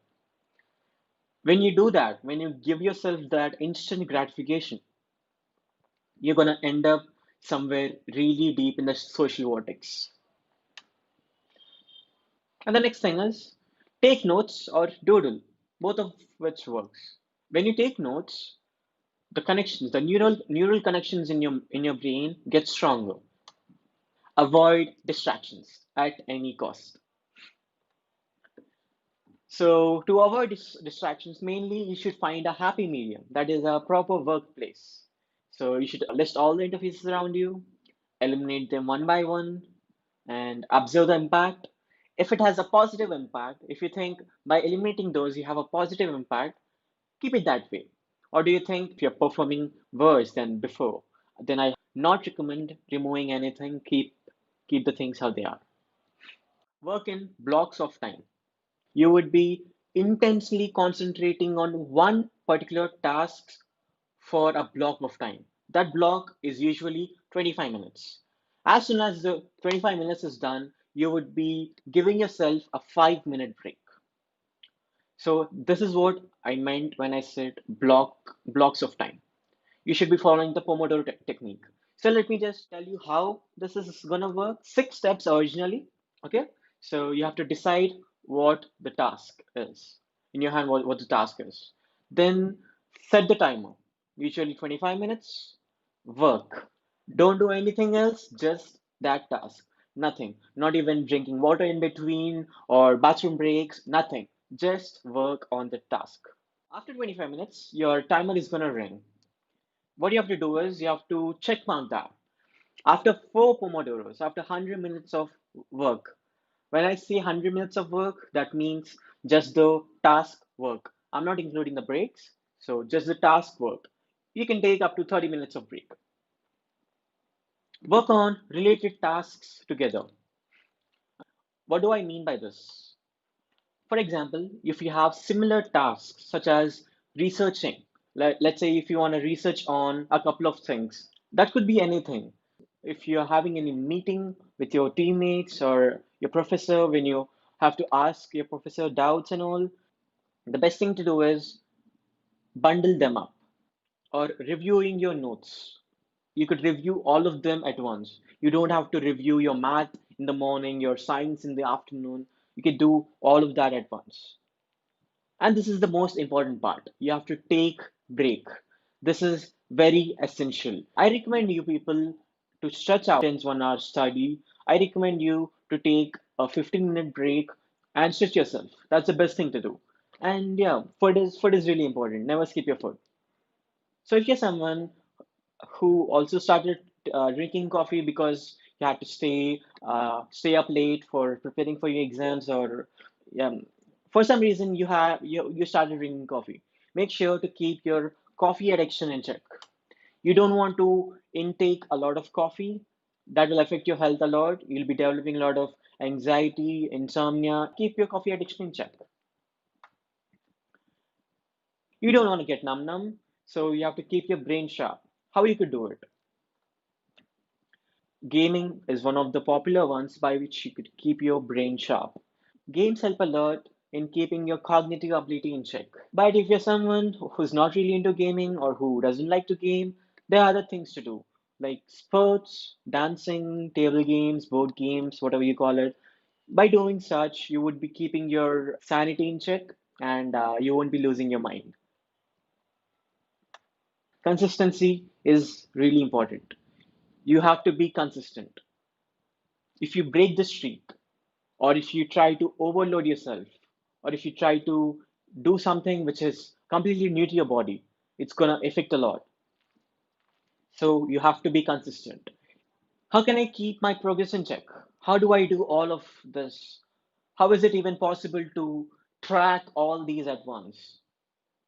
[SPEAKER 14] When you do that, when you give yourself that instant gratification, you're going to end up somewhere really deep in the social vortex. And the next thing is take notes or doodle, both of which works. When you take notes, the connections, the neural connections in your brain get stronger. Avoid distractions at any cost. So to avoid distractions, mainly you should find a happy medium, that is a proper workplace. So you should list all the interfaces around you, eliminate them one by one, and observe the impact. If it has a positive impact, if you think by eliminating those you have a positive impact, keep it that way. Or do you think if you're performing worse than before, then I not recommend removing anything. Keep the things how they are. Work in blocks of time. You would be intensely concentrating on one particular task for a block of time. That block is usually 25 minutes. As soon as the 25 minutes is done, you would be giving yourself a 5-minute break. So this is what I meant when I said blocks of time. You should be following the Pomodoro technique. So let me just tell you how this is gonna work. 6 steps originally. Okay. So you have to decide what the task is. In your hand, what the task is. Then set the timer. Usually 25 minutes. Work. Don't do anything else, just that task. Nothing. Not even drinking water in between or bathroom breaks, nothing. Just work on the task. After 25 minutes, your timer is gonna ring. What you have to do is you have to check mark that. After 4 Pomodoros, after 100 minutes of work, when I say 100 minutes of work, that means just the task work. I'm not including the breaks, so just the task work. You can take up to 30 minutes of break. Work on related tasks together. What do I mean by this? For example, if you have similar tasks such as researching, let's say if you want to research on a couple of things, that could be anything. If you're having any meeting with your teammates or your professor, when you have to ask your professor doubts and all, the best thing to do is bundle them up or reviewing your notes. You could review all of them at once. You don't have to review your math in the morning, your science in the afternoon. You can do all of that at once. And this is the most important part. You have to take break. This is very essential. I recommend you people to stretch out 1 hour study. I recommend you to take a 15-minute break and stretch yourself. That's the best thing to do. And yeah, food is really important. Never skip your food. So if you're someone who also started drinking coffee because you had to stay up late for preparing for your exams, or for some reason you started drinking coffee, make sure to keep your coffee addiction in check. You don't want to intake a lot of coffee. That will affect your health a lot. You'll be developing a lot of anxiety, insomnia. Keep your coffee addiction in check. You don't want to get numb, so you have to keep your brain sharp. How you could do it? Gaming is one of the popular ones by which you could keep your brain sharp. Games help a lot in keeping your cognitive ability in check. But if you're someone who's not really into gaming or who doesn't like to game, there are other things to do, like sports, dancing, table games, board games, whatever you call it. By doing such, you would be keeping your sanity in check and you won't be losing your mind. Consistency is really important. You have to be consistent. If you break the streak, or if you try to overload yourself, or if you try to do something which is completely new to your body, it's gonna affect a lot. So you have to be consistent. How can I keep my progress in check? How do I do all of this? How is it even possible to track all these at once?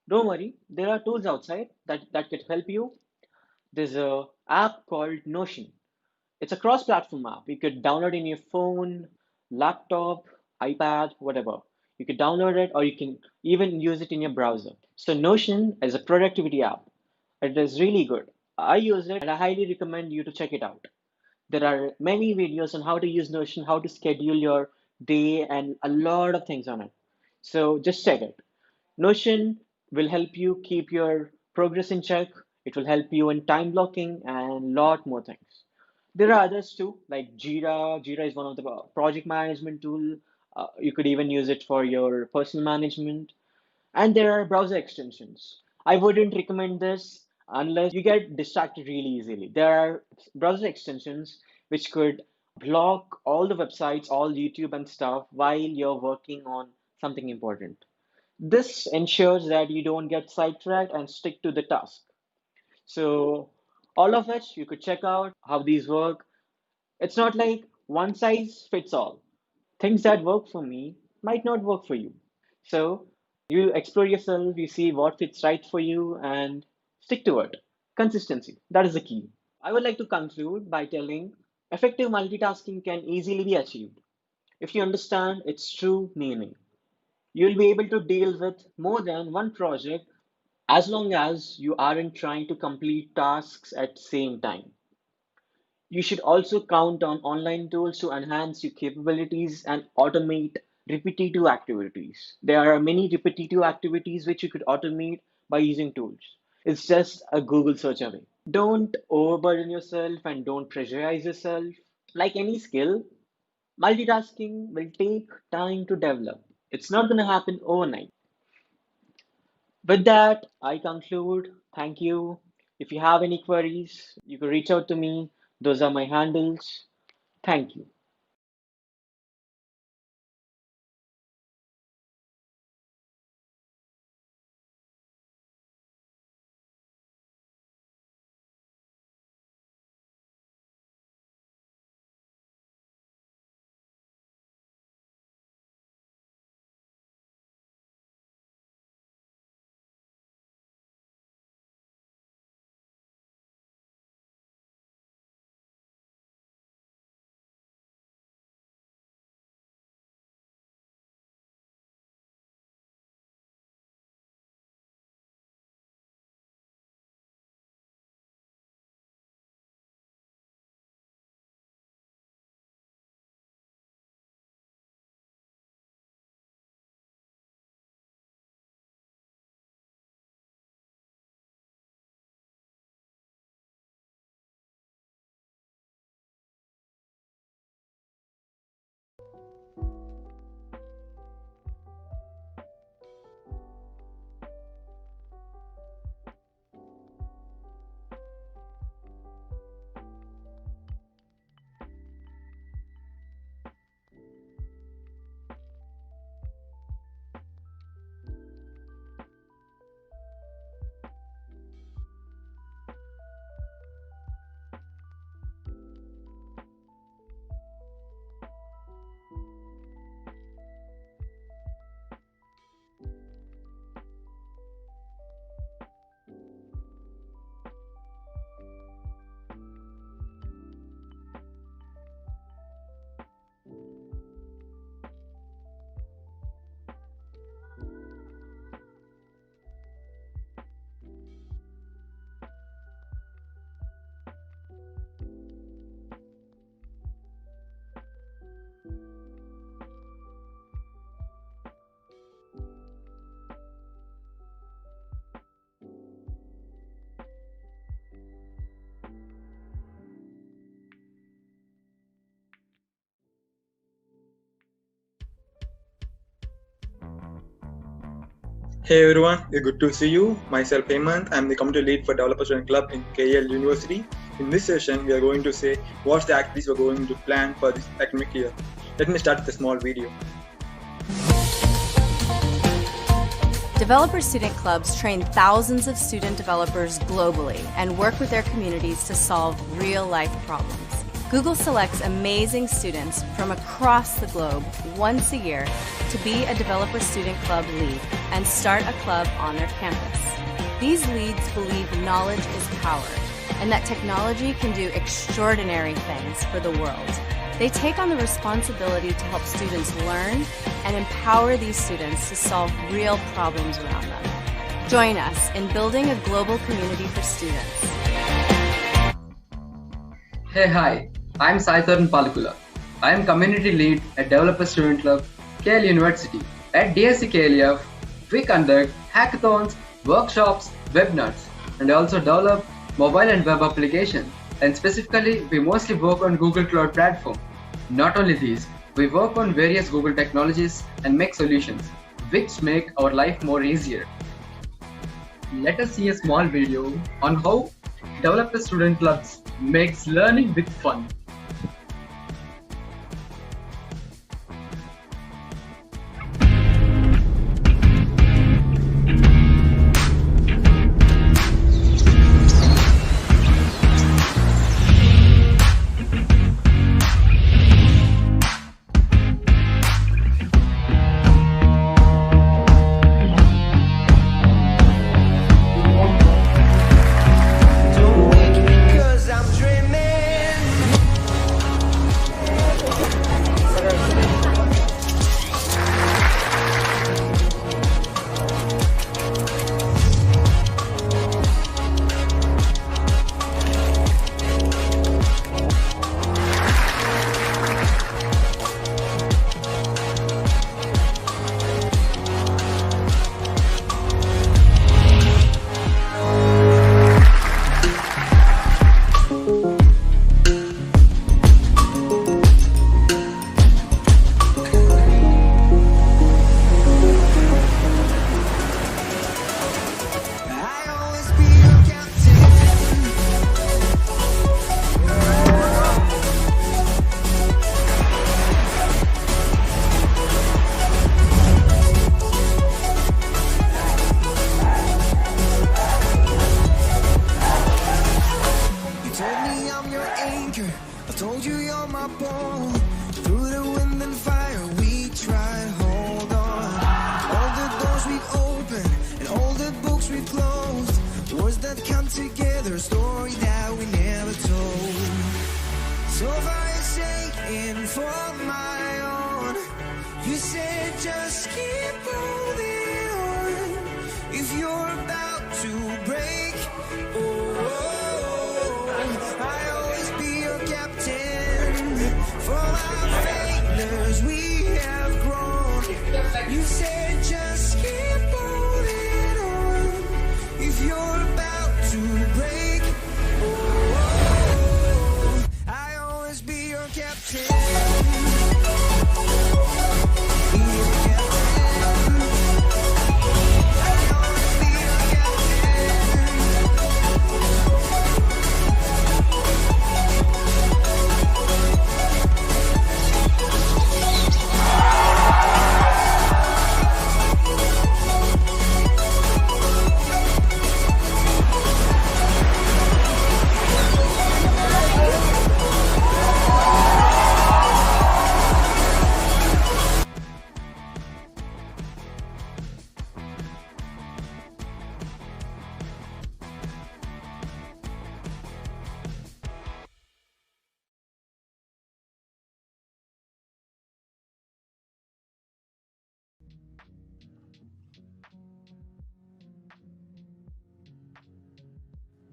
[SPEAKER 14] Don't worry, there are tools outside that could help you. There's a app called Notion. It's a cross-platform app. You could download in your phone, laptop, iPad, whatever. You could download it or you can even use it in your browser. So Notion is a productivity app. It is really good. I use it and I highly recommend you to check it out. There are many videos on how to use Notion, how to schedule your day, and a lot of things on it. So just check it. Notion will help you keep your progress in check. It will help you in time blocking and lot more things. There are others too, like Jira. Jira is one of the project management tool. You could even use it for your personal management. And there are browser extensions. I wouldn't recommend this unless you get distracted really easily. There are browser extensions which could block all the websites, all YouTube and stuff while you're working on something important. This ensures that you don't get sidetracked and stick to the task. So, all of it, you could check out how these work. It's not like one size fits all. Things that work for me might not work for you. So, you explore yourself, you see what fits right for you, and stick to it. Consistency, that is the key. I would like to conclude by telling effective multitasking can easily be achieved if you understand its true meaning. You'll be able to deal with more than one project as long as you aren't trying to complete tasks at the same time. You should also count on online tools to enhance your capabilities and automate repetitive activities. There are many repetitive activities which you could automate by using tools. It's just a Google search away. Don't overburden yourself and don't pressurize yourself. Like any skill, multitasking will take time to develop. It's not going to happen overnight. With that, I conclude. Thank you. If you have any queries, you can reach out to me. Those are my handles. Thank you.
[SPEAKER 15] Hey everyone, it's good to see you. Myself Hemant, I'm the community lead for Developer Student Club in KL University. In this session, we are going to say what's the activities we're going to plan for this academic year. Let me start with a small video.
[SPEAKER 16] Developer Student Clubs train thousands of student developers globally and work with their communities to solve real-life problems. Google selects amazing students from across the globe once a year to be a Developer Student Club lead and start a club on their campus. These leads believe knowledge is power and that technology can do extraordinary things for the world. They take on the responsibility to help students learn and empower these students to solve real problems around them. Join us in building a global community for students.
[SPEAKER 17] Hey, hi, I'm Saitharan Palakula. I am Community Lead at Developer Student Club, KL University. At DSC KLF, we conduct hackathons, workshops, webinars, and also develop mobile and web applications. And specifically, we mostly work on Google Cloud Platform. Not only these, we work on various Google technologies and make solutions, which make our life more easier. Let us see a small video on how Developer Student Clubs makes learning with fun.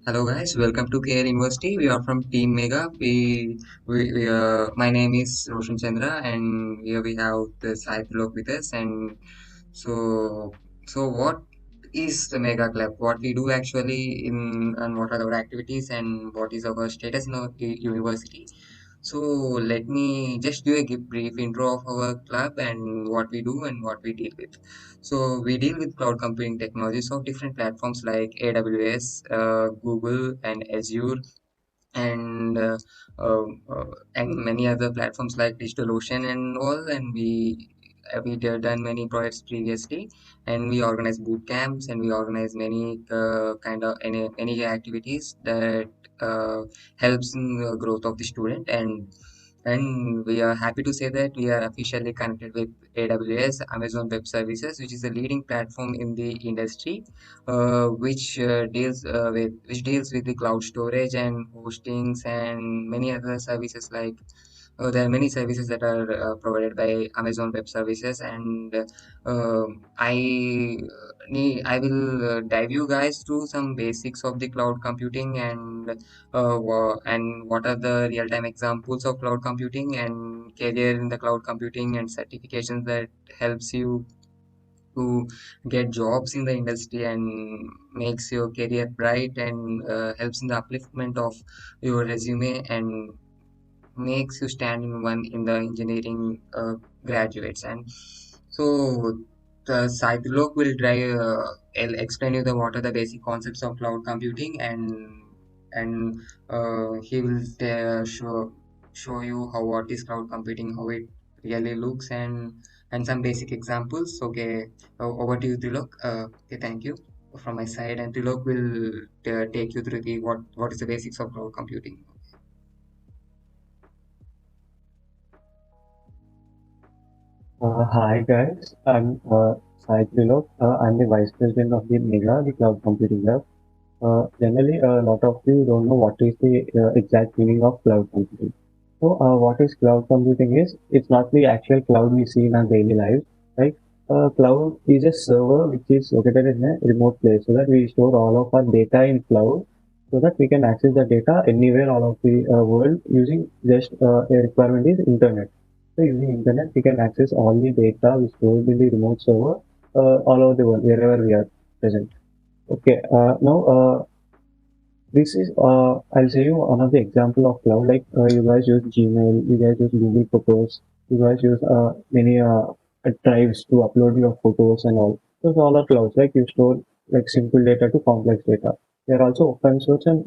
[SPEAKER 18] Hello guys, welcome to KL University. We are from Team Mega. My name is Roshan Chandra, and here we have the Sai Tilok with us. And so, what is the Mega Club? What we do actually in, and what are our activities, and what is our status in our university? So let me just do a brief intro of our club and what we do and what we deal with. So we deal with cloud computing technologies of different platforms like AWS, Google, and Azure, and and many other platforms like DigitalOcean and all. And we done many projects previously, and we organize boot camps, and we organize many kind of any activities that helps in the growth of the student. And we are happy to say that we are officially connected with AWS, Amazon Web Services, which is a leading platform in the industry, which deals with the cloud storage and hostings and many other services like there are many services that are provided by Amazon Web Services, and I will dive you guys through some basics of the cloud computing and what are the real-time examples of cloud computing and career in the cloud computing and certifications that helps you to get jobs in the industry and makes your career bright and helps in the upliftment of your resume and makes you stand in one in the engineering graduates. And so the Saitulok will explain you the what are the basic concepts of cloud computing, and he will show you how what is cloud computing, how it really looks, and some basic examples. Okay, over to you, Trilok. Okay, thank you from my side, and Trilok will take you through the what is the basics of cloud computing.
[SPEAKER 19] Hi guys, I'm Sai Trilok. I'm the Vice President of the MEGA, the Cloud Computing Lab. Generally, a lot of you don't know what is the exact meaning of cloud computing. So, what is cloud computing is, it's not the actual cloud we see in our daily lives, right? Cloud is a server which is located in a remote place so that we store all of our data in cloud so that we can access the data anywhere all of the world using just a requirement is internet. So using internet, we can access all the data we stored in the remote server all over the world, wherever we are present. Okay, now this is I'll show you another example of cloud. Like you guys use Gmail, you guys use Google Photos, you guys use many drives to upload your photos and all. Those all are clouds. Like you store like simple data to complex data. There are also open source and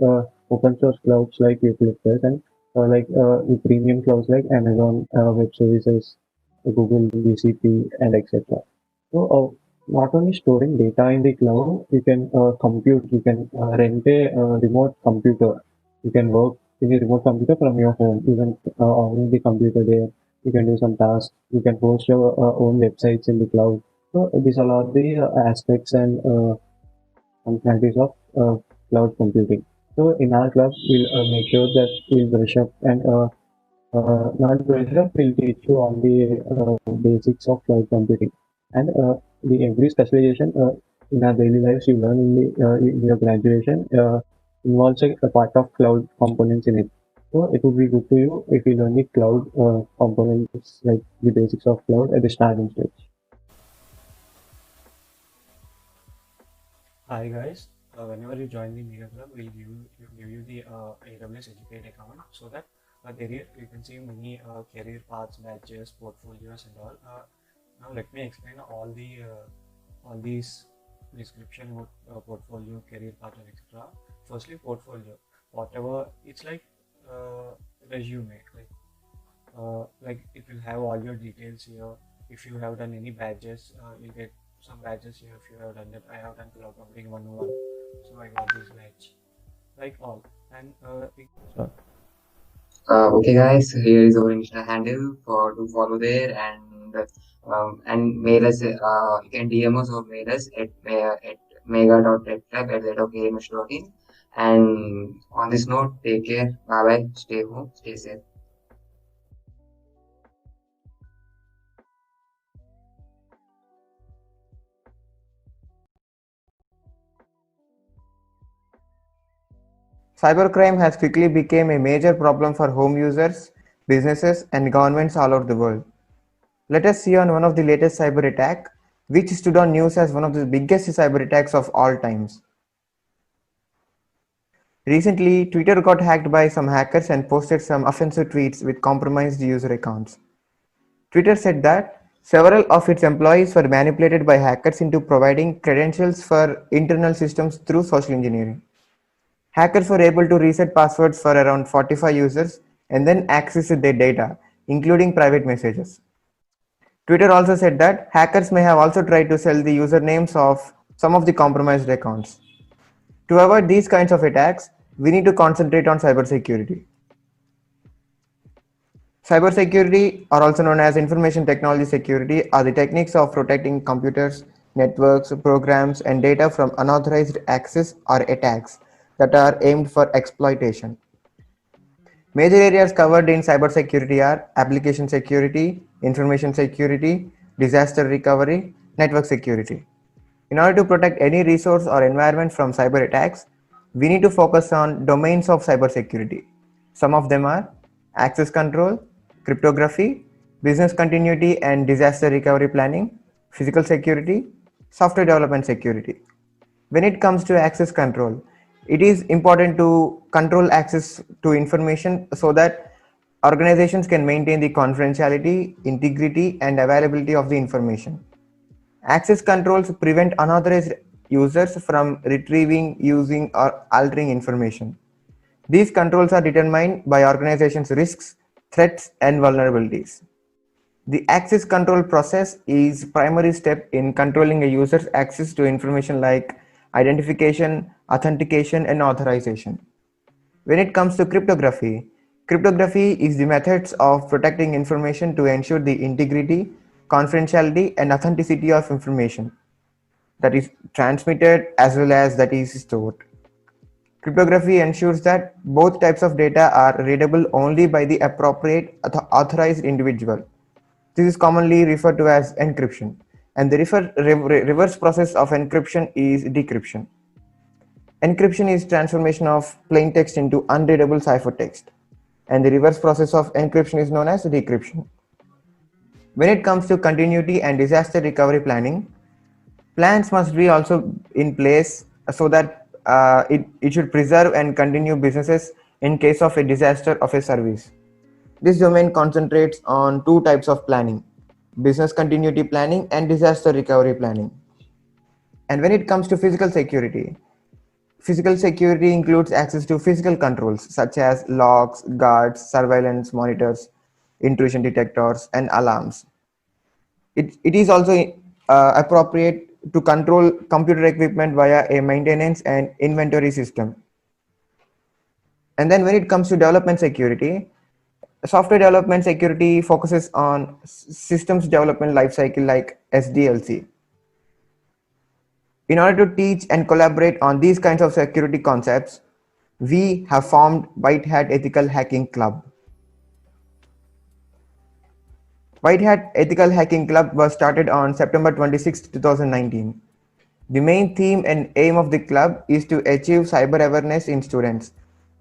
[SPEAKER 19] open source clouds like Eucalyptus and the premium clouds like Amazon Web Services, Google GCP, and etc. So not only storing data in the cloud, you can compute, you can rent a remote computer. You can work in a remote computer from your home, even owning the computer there. You can do some tasks. You can host your own websites in the cloud. So these are all the aspects and functionalities of cloud computing. So in our club, we'll make sure that we'll brush up and not brush up, we'll teach you on the basics of cloud computing. And the every specialization in our daily lives you learn in your graduation involves a part of cloud components in it. So it would be good to you if you learn the cloud components like the basics of cloud at the starting stage. Hi guys, whenever you join the Media Club, we'll give you the AWS Educate account so that you can see many career paths, badges, portfolios, and all. Now let me explain all these description about portfolio, career path, and etc. Firstly, portfolio, whatever it's like resume, like it will have all your details here. If you have done any badges, you'll get some badges here. If you have done that, I have done cloud computing 101, so I got this badge, like all. And
[SPEAKER 18] Okay, guys, here is our Insta handle for to follow there, and mail us. You can DM us or mail us at mega.redclub@in. And on this note, take care. Bye bye. Stay home. Stay safe.
[SPEAKER 20] Cybercrime has quickly become a major problem for home users, businesses, and governments all over the world. Let us see on one of the latest cyber attack, which stood on news as one of the biggest cyber attacks of all times. Recently, Twitter got hacked by some hackers and posted some offensive tweets with compromised user accounts. Twitter said that several of its employees were manipulated by hackers into providing credentials for internal systems through social engineering. Hackers were able to reset passwords for around 45 users and then access their data, including private messages. Twitter also said that hackers may have also tried to sell the usernames of some of the compromised accounts. To avoid these kinds of attacks, we need to concentrate on cybersecurity. Cybersecurity, or also known as information technology security, are the techniques of protecting computers, networks, programs, and data from unauthorized access or attacks that are aimed for exploitation. Major areas covered in cybersecurity are application security, information security, disaster recovery, network security. In order to protect any resource or environment from cyber attacks, we need to focus on domains of cybersecurity. Some of them are access control, cryptography, business continuity and disaster recovery planning, physical security, software development security. When it comes to access control, it is important to control access to information so that organizations can maintain the confidentiality, integrity, and availability of the information. Access controls prevent unauthorized users from retrieving, using, or altering information. These controls are determined by organizations' risks, threats, and vulnerabilities. The access control process is primary step in controlling a user's access to information like identification, authentication, and authorization. When it comes to cryptography, cryptography is the methods of protecting information to ensure the integrity, confidentiality, and authenticity of information that is transmitted as well as that is stored. Cryptography ensures that both types of data are readable only by the appropriate authorized individual. This is commonly referred to as encryption, and the reverse process of encryption is decryption. Encryption is transformation of plain text into unreadable ciphertext, and the reverse process of encryption is known as decryption. When it comes to continuity and disaster recovery planning, plans must be also in place so that it should preserve and continue businesses in case of a disaster of a service. This domain concentrates on two types of planning: business continuity planning and disaster recovery planning. And when it comes to physical security includes access to physical controls such as locks, guards, surveillance monitors, intrusion detectors, and alarms. It is also appropriate to control computer equipment via a maintenance and inventory system. And then when it comes to development security, software development security focuses on systems development lifecycle like SDLC. In order to teach and collaborate on these kinds of security concepts, we have formed White Hat Ethical Hacking Club. White Hat Ethical Hacking Club was started on September 26, 2019. The main theme and aim of the club is to achieve cyber awareness in students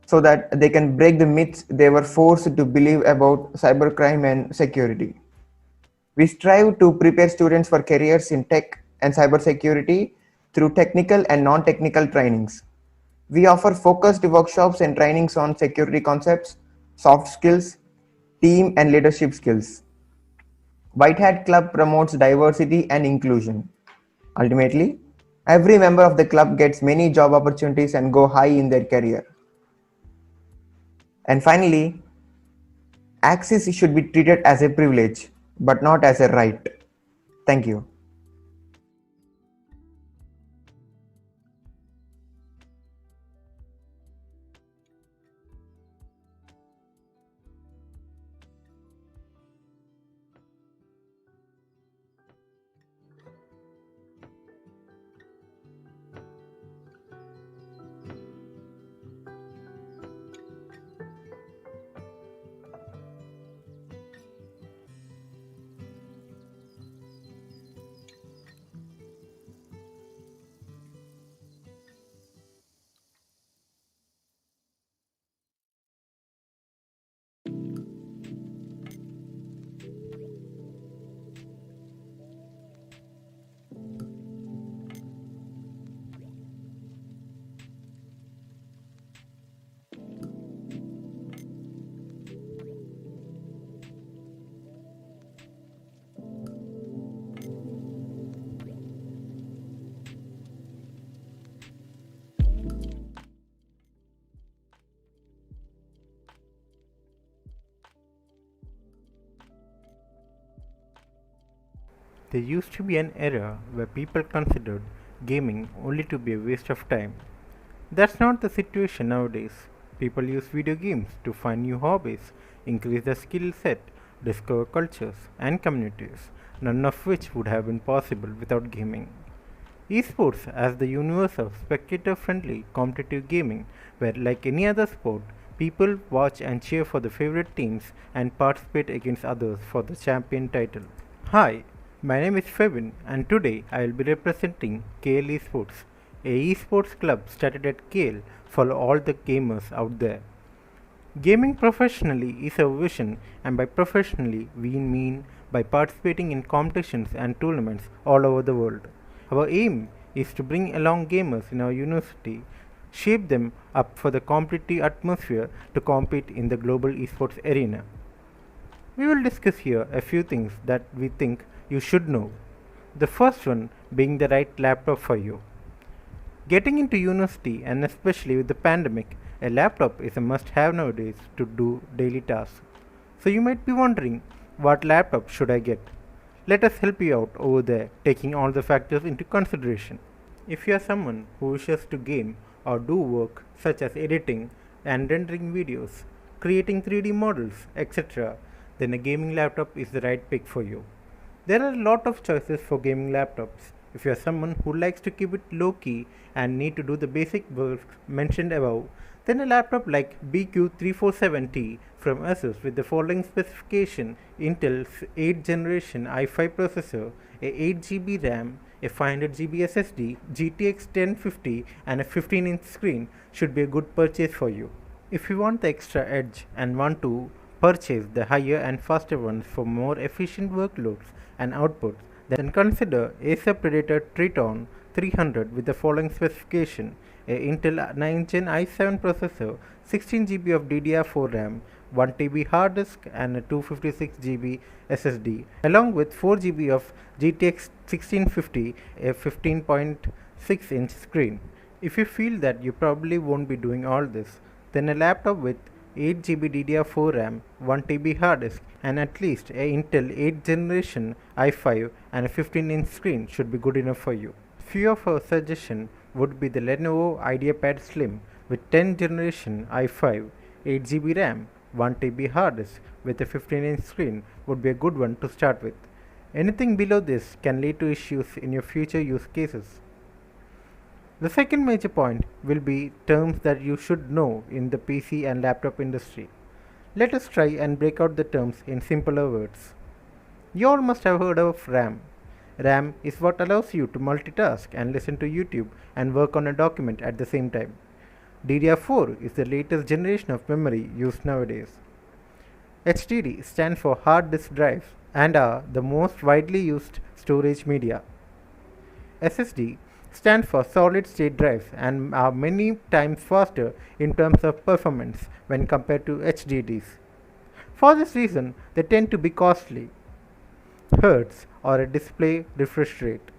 [SPEAKER 20] so that they can break the myths they were forced to believe about cybercrime and security. We strive to prepare students for careers in tech and cybersecurity through technical and non-technical trainings. We offer focused workshops and trainings on security concepts, soft skills, team and leadership skills. White Hat Club promotes diversity and inclusion. Ultimately, every member of the club gets many job opportunities and go high in their career. And finally, access should be treated as a privilege, but not as a right. Thank you.
[SPEAKER 12] There used to be an era where people considered gaming only to be a waste of time. That's not the situation nowadays. People use video games to find new hobbies, increase their skill set, discover cultures and communities, none of which would have been possible without gaming. Esports, as the universe of spectator friendly competitive gaming, where, like any other sport, people watch and cheer for the favorite teams and participate against others for the champion title. Hi, my name is Fevin, and today I will be representing KL Esports, a esports club started at KL for all the gamers out there. Gaming professionally is our vision, and by professionally we mean by participating in competitions and tournaments all over the world. Our aim is to bring along gamers in our university, shape them up for the competitive atmosphere to compete in the global esports arena. We will discuss here a few things that we think you should know. The first one being the right laptop for you. Getting into university, and especially with the pandemic, a laptop is a must have nowadays to do daily tasks. So you might be wondering, what laptop should I get? Let us help you out over there, taking all the factors into consideration. If you are someone who wishes to game or do work such as editing and rendering videos, creating 3D models, etc., then a gaming laptop is the right pick for you. There are a lot of choices for gaming laptops. If you are someone who likes to keep it low key and need to do the basic work mentioned above, then a laptop like BQ347T from Asus with the following specification: Intel's 8th generation i5 processor, a 8GB RAM, a 500GB SSD, GTX 1050 and a 15-inch screen should be a good purchase for you. If you want the extra edge and want to purchase the higher and faster ones for more efficient workloads and outputs, then consider Acer Predator Triton 300 with the following specification: a Intel 9th Gen i7 processor, 16GB of DDR4 RAM, 1TB hard disk and a 256GB SSD, along with 4GB of GTX 1650, a 15.6-inch screen. If you feel that you probably won't be doing all this, then a laptop with 8GB DDR4 RAM, 1TB hard disk and at least a Intel 8th generation i5 and a 15-inch screen should be good enough for you. Few of our suggestions would be the Lenovo IdeaPad Slim with 10th generation i5, 8GB RAM, 1TB hard disk with a 15-inch screen would be a good one to start with. Anything below this can lead to issues in your future use cases. The second major point will be terms that you should know in the PC and laptop industry. Let us try and break out the terms in simpler words. You all must have heard of RAM. RAM is what allows you to multitask and listen to YouTube and work on a document at the same time. DDR4 is the latest generation of memory used nowadays. HDD stands for hard disk drives and are the most widely used storage media. SSD stand for solid state drives and are many times faster in terms of performance when compared to HDDs. For this reason, they tend to be costly. Hertz, or a display refresh rate.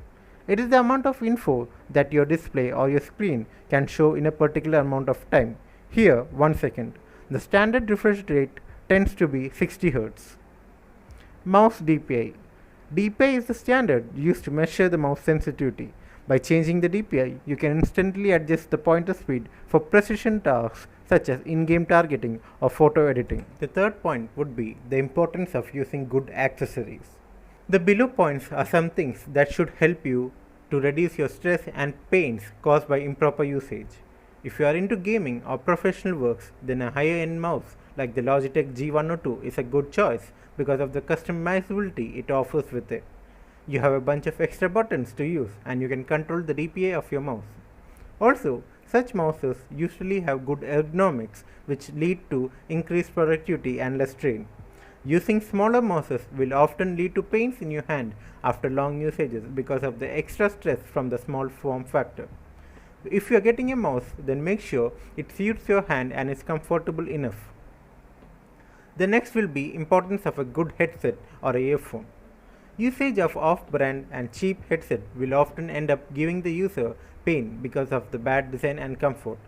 [SPEAKER 12] It is the amount of info that your display or your screen can show in a particular amount of time. Here, 1 second. The standard refresh rate tends to be 60 Hz. Mouse DPI. DPI is the standard used to measure the mouse sensitivity. By changing the DPI, you can instantly adjust the pointer speed for precision tasks such as in-game targeting or photo editing. The third point would be the importance of using good accessories. The below points are some things that should help you to reduce your stress and pains caused by improper usage. If you are into gaming or professional works, then a higher end mouse like the Logitech G102 is a good choice because of the customizability it offers with it. You have a bunch of extra buttons to use and you can control the DPI of your mouse. Also, such mouses usually have good ergonomics which lead to increased productivity and less strain. Using smaller mouses will often lead to pains in your hand after long usages because of the extra stress from the small form factor. If you are getting a mouse, then make sure it suits your hand and is comfortable enough. The next will be importance of a good headset or earphone. Usage of off-brand and cheap headset will often end up giving the user pain because of the bad design and comfort.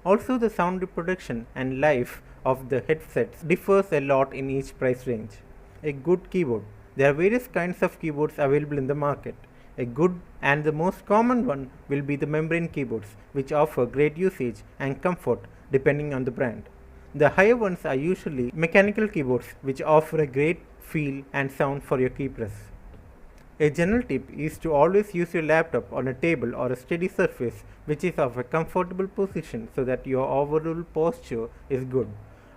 [SPEAKER 12] Also, the sound reproduction and life of the headsets differs a lot in each price range. A good keyboard, There are various kinds of keyboards available in the market. A good and the most common one will be the membrane keyboards, which offer great usage and comfort depending on the brand. The higher ones are usually mechanical keyboards, which offer a great feel and sound for your key press. A general tip is to always use your laptop on a table or a steady surface which is of a comfortable position so that your overall posture is good.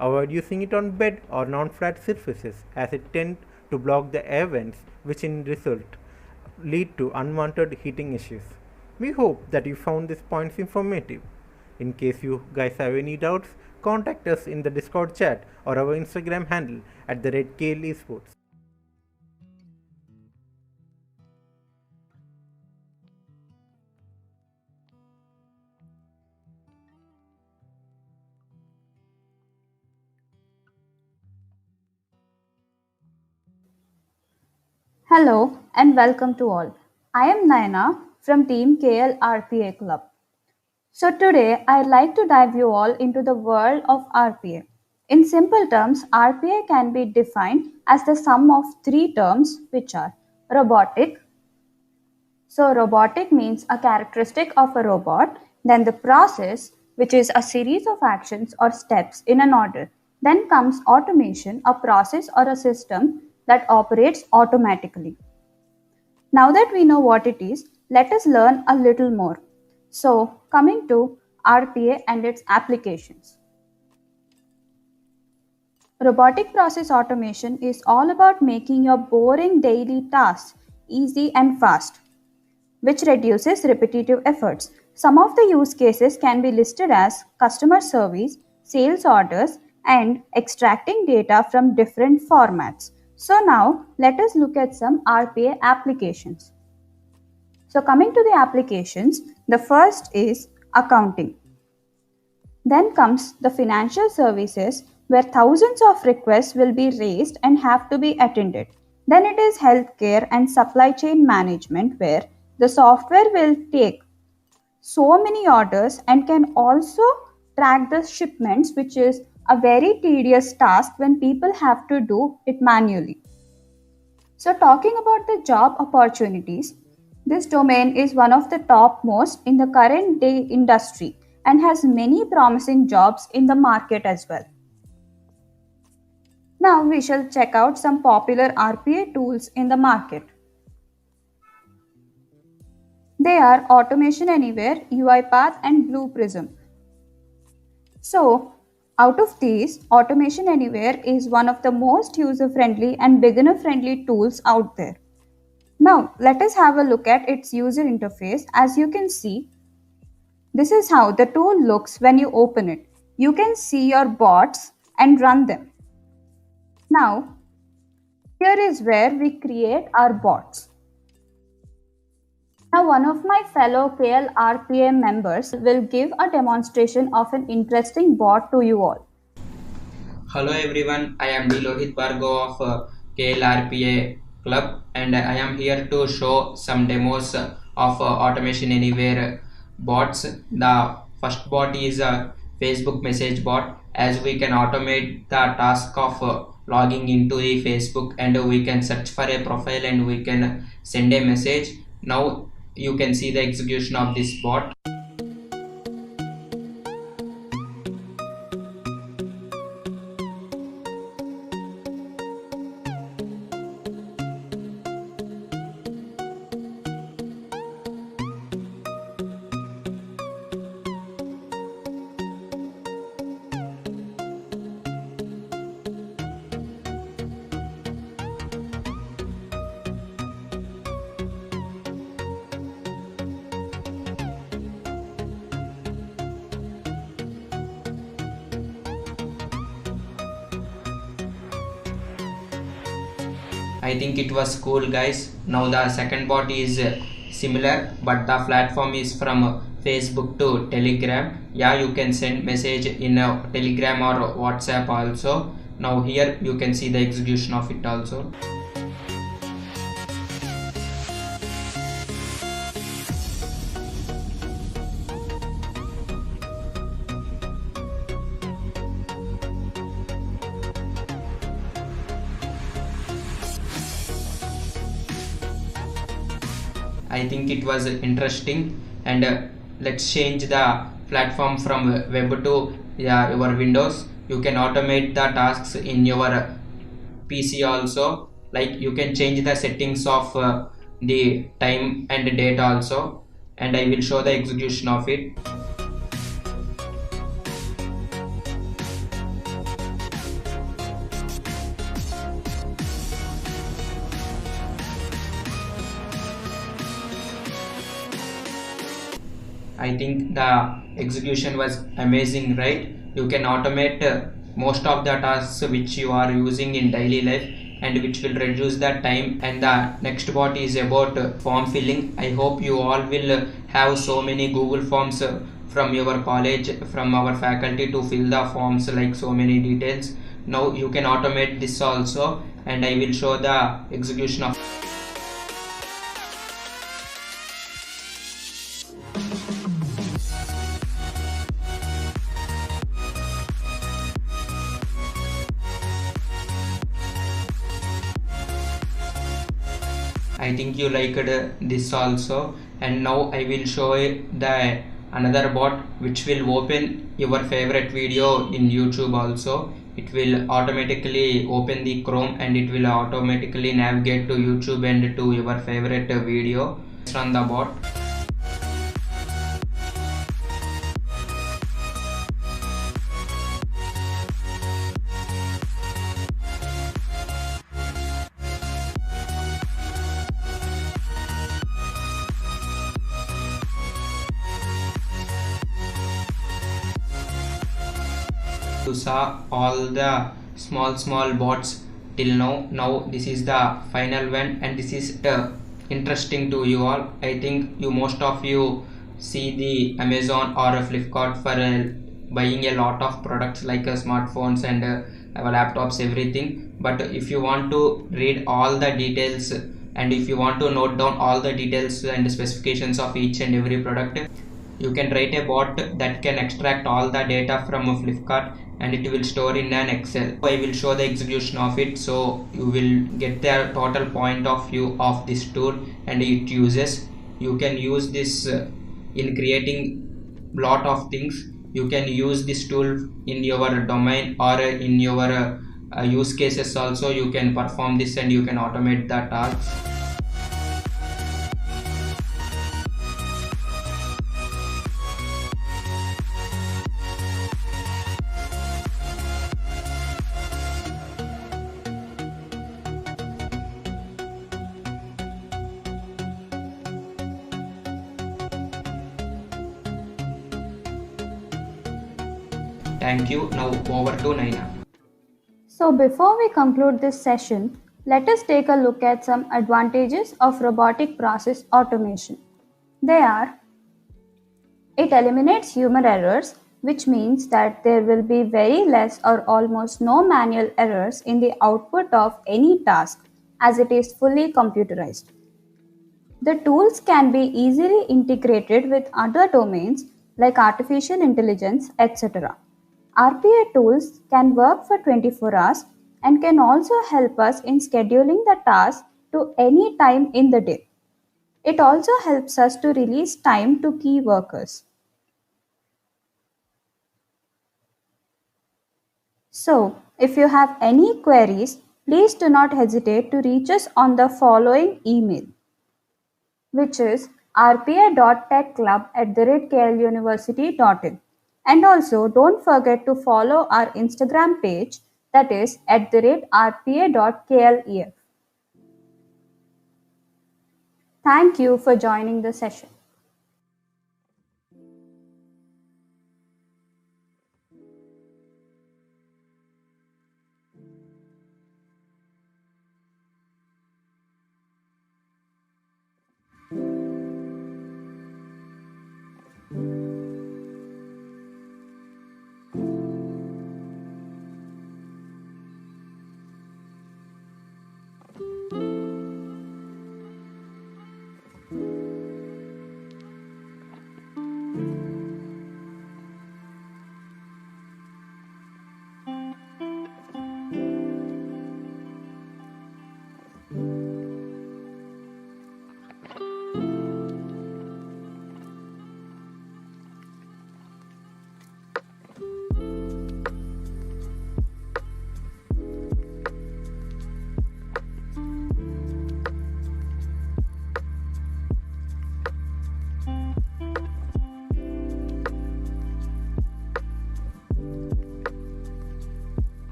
[SPEAKER 12] Avoid using it on bed or non-flat surfaces as it tends to block the air vents, which in result lead to unwanted heating issues. We hope that you found these points informative. In case you guys have any doubts, contact us in the Discord chat or our Instagram handle at @KLEsports.
[SPEAKER 21] Hello and welcome to all. I am Nayana from Team KL RPA Club. So today I'd like to dive you all into the world of RPA. In simple terms, RPA can be defined as the sum of three terms which are robotic. So robotic means a characteristic of a robot, then the process, which is a series of actions or steps in an order. Then comes automation, a process or a system that operates automatically. Now that we know what it is, let us learn a little more. So, coming to RPA and its applications. Robotic process automation is all about making your boring daily tasks easy and fast, which reduces repetitive efforts. Some of the use cases can be listed as customer service, sales orders, and extracting data from different formats. So now let us look at some RPA applications. So coming to the applications, the first is accounting. Then comes the financial services where thousands of requests will be raised and have to be attended. Then it is healthcare and supply chain management where the software will take so many orders and can also track the shipments, which is a very tedious task when people have to do it manually. So talking about the job opportunities, this domain is one of the topmost in the current day industry and has many promising jobs in the market as well. Now we shall check out some popular RPA tools in the market. They are Automation Anywhere, UiPath and Blue Prism. So, out of these, Automation Anywhere is one of the most user-friendly and beginner-friendly tools out there. Now, let us have a look at its user interface. As you can see, this is how the tool looks when you open it. You can see your bots and run them. Now, here is where we create our bots. Now, one of my fellow KL RPA members will give a demonstration of an interesting bot to you all.
[SPEAKER 22] Hello everyone, I am Lohit Bargo of KLRPA Club and I am here to show some demos of Automation Anywhere bots. The first bot is a Facebook message bot, as we can automate the task of logging into the Facebook and we can search for a profile and we can send a message. Now you can see the execution of this bot. I think it was cool, guys. Now the second bot is similar, but the platform is from Facebook to Telegram. Yeah, you can send message in Telegram or WhatsApp also. Now here you can see the execution of it also. I think it was interesting. And let's change the platform from web to your Windows. You can automate the tasks in your PC also. Like you can change the settings of the time and date also, and I will show the execution of it. I think the execution was amazing, right? You can automate most of the tasks which you are using in daily life, and which will reduce the time. And the next bot is about form filling. I hope you all will have so many Google Forms from your college, from our faculty, to fill the forms, like so many details. Now you can automate this also, and I will show the execution of. I think you liked this also, and now I will show the another bot which will open your favorite video in YouTube also. It will automatically open the Chrome, and it will automatically navigate to YouTube and to your favorite video. Let's run the bot. You saw all the small bots till now this is the final one, and this is interesting to you all. I think most of you see the Amazon or Flipkart for buying a lot of products like smartphones and laptops, everything. But if you want to read all the details, and if you want to note down all the details and specifications of each and every product, you can write a bot that can extract all the data from a Flipkart, and it will store in an Excel. I will show the execution of it, so you will get the total point of view of this tool and its uses. You can use this in creating lot of things. You can use this tool in your domain or in your use cases also. You can perform this and you can automate the tasks. Thank you. Now over to Naina.
[SPEAKER 21] So before we conclude this session, let us take a look at some advantages of robotic process automation. They are: it eliminates human errors, which means that there will be very less or almost no manual errors in the output of any task, as it is fully computerized. The tools can be easily integrated with other domains like artificial intelligence, etc. RPA tools can work for 24 hours and can also help us in scheduling the task to any time in the day. It also helps us to release time to key workers. So, if you have any queries, please do not hesitate to reach us on the following email, which is rpa.techclub@kluniversity.in. And also don't forget to follow our Instagram page, that is @rpa.klef. Thank you for joining the session.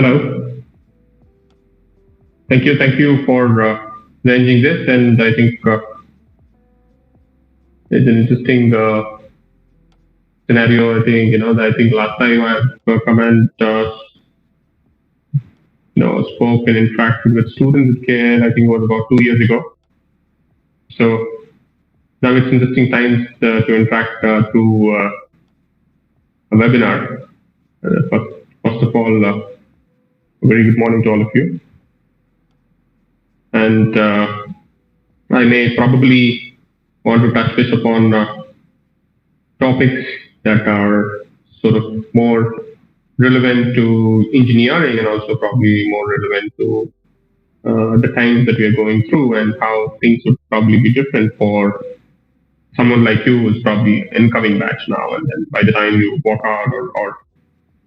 [SPEAKER 1] Hello. Thank you for arranging this, and I think it's an interesting scenario. I think I think last time I come and spoke and interacted with students with care. I think it was about 2 years ago. So now it's interesting times to interact through a webinar. First of all, a very good morning to all of you. And I may probably want to touch base upon topics that are sort of more relevant to engineering and also probably more relevant to the times that we are going through and how things would probably be different for someone like you who's probably incoming batch now, and then by the time you walk out or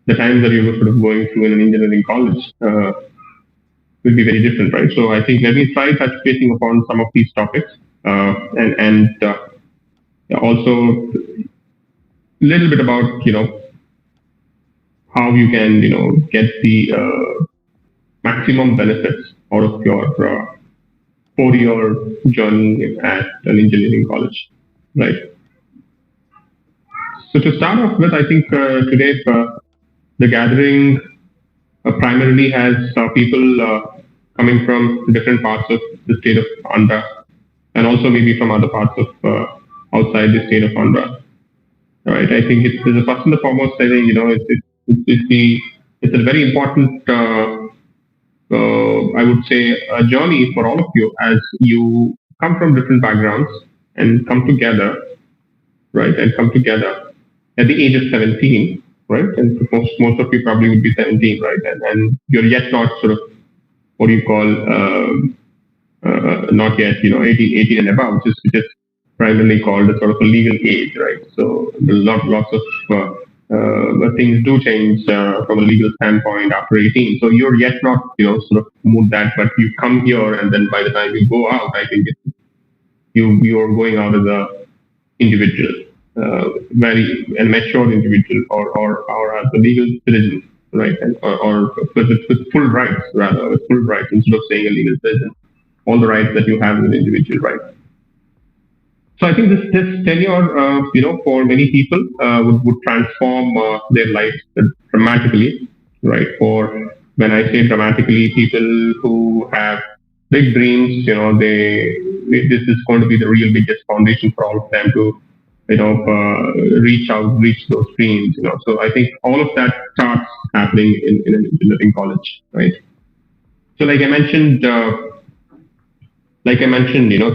[SPEAKER 1] the times that you were sort of going through in an engineering college will be very different, right? So I think let me try touch basing upon some of these topics and also a little bit about how you can get the maximum benefits out of your 4-year journey at an engineering college, right? So to start off with, I think today the gathering primarily has people coming from different parts of the state of Andhra and also maybe from other parts of outside the state of Andhra. Right? I think it's first and foremost. I think it's a very important. I would say a journey for all of you as you come from different backgrounds and come together, right? And come together at the age of 17, right? And most of you probably would be 17, right? And you're yet not sort of what do you call not yet 18 and above, which is primarily called a sort of a legal age, right? So lots of things do change from a legal standpoint after 18. So you're yet not sort of moved that, but you come here and then by the time you go out, I think you're going out as a individual, very a mature individual, or as a legal citizen, right? And or with full rights, rather, with full rights instead of saying a legal citizen, all the rights that you have as an individual, right? So I think this tenure, for many people would transform their lives dramatically, right? For when I say dramatically, people who have big dreams, this is going to be the real biggest foundation for all of them to, reach those dreams, So I think all of that starts happening in an engineering college, right? So like I mentioned,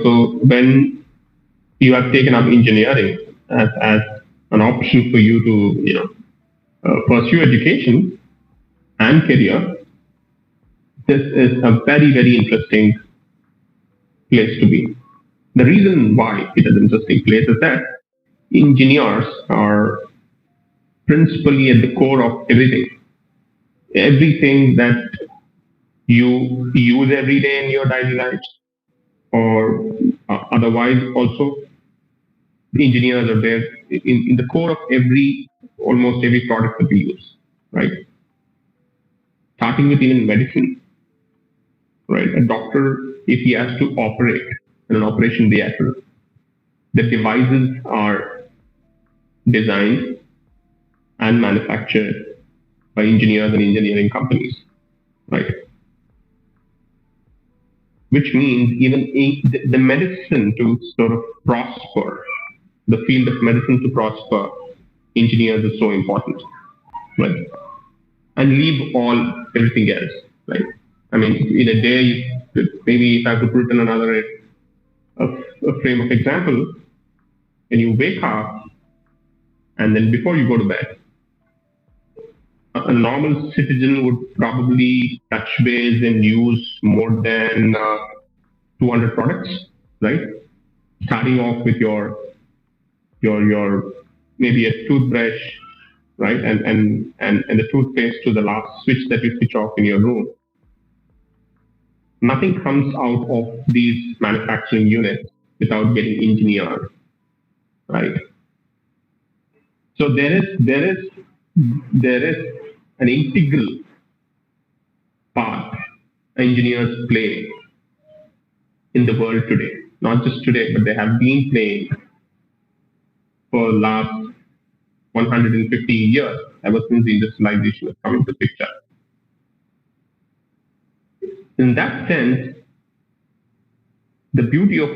[SPEAKER 1] so when you have taken up engineering as an option for you to, pursue education and career, this is a very, very interesting place to be. The reason why it is an interesting place is that engineers are principally at the core of everything. Everything that you use every day in your daily life or otherwise also, the engineers are there in the core of almost every product that we use, right? Starting with even medicine, right? A doctor, if he has to operate in an operation theater, the devices are designed and manufactured by engineers and engineering companies, right? Which means even the medicine to sort of prosper, the field of medicine to prosper, engineers is so important, right? And leave everything else, right? I mean, in a day, maybe if I could put in another a frame of example, when you wake up and then before you go to bed, a normal citizen would probably touch base and use more than 200 products, right? Starting off with your maybe a toothbrush, right? And the toothpaste to the last switch that you switch off in your room. Nothing comes out of these manufacturing units without getting engineered, right? So there is an integral part engineers play in the world today. Not just today, but they have been playing for last 150 years, ever since industrialization has come into picture. In that sense, the beauty of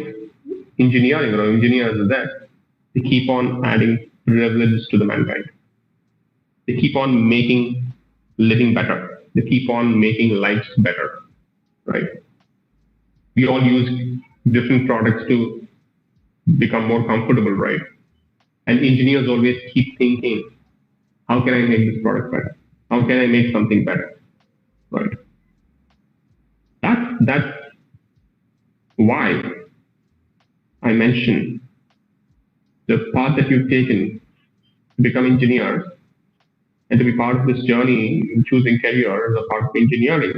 [SPEAKER 1] engineering or engineers is that they keep on adding privileges to the mankind. They keep on making living better. They keep on making lives better, right? We all use different products to become more comfortable, right? And engineers always keep thinking, how can I make this product better? How can I make something better, right? That's why I mentioned the path that you've taken to become engineers and to be part of this journey in choosing career as a part of engineering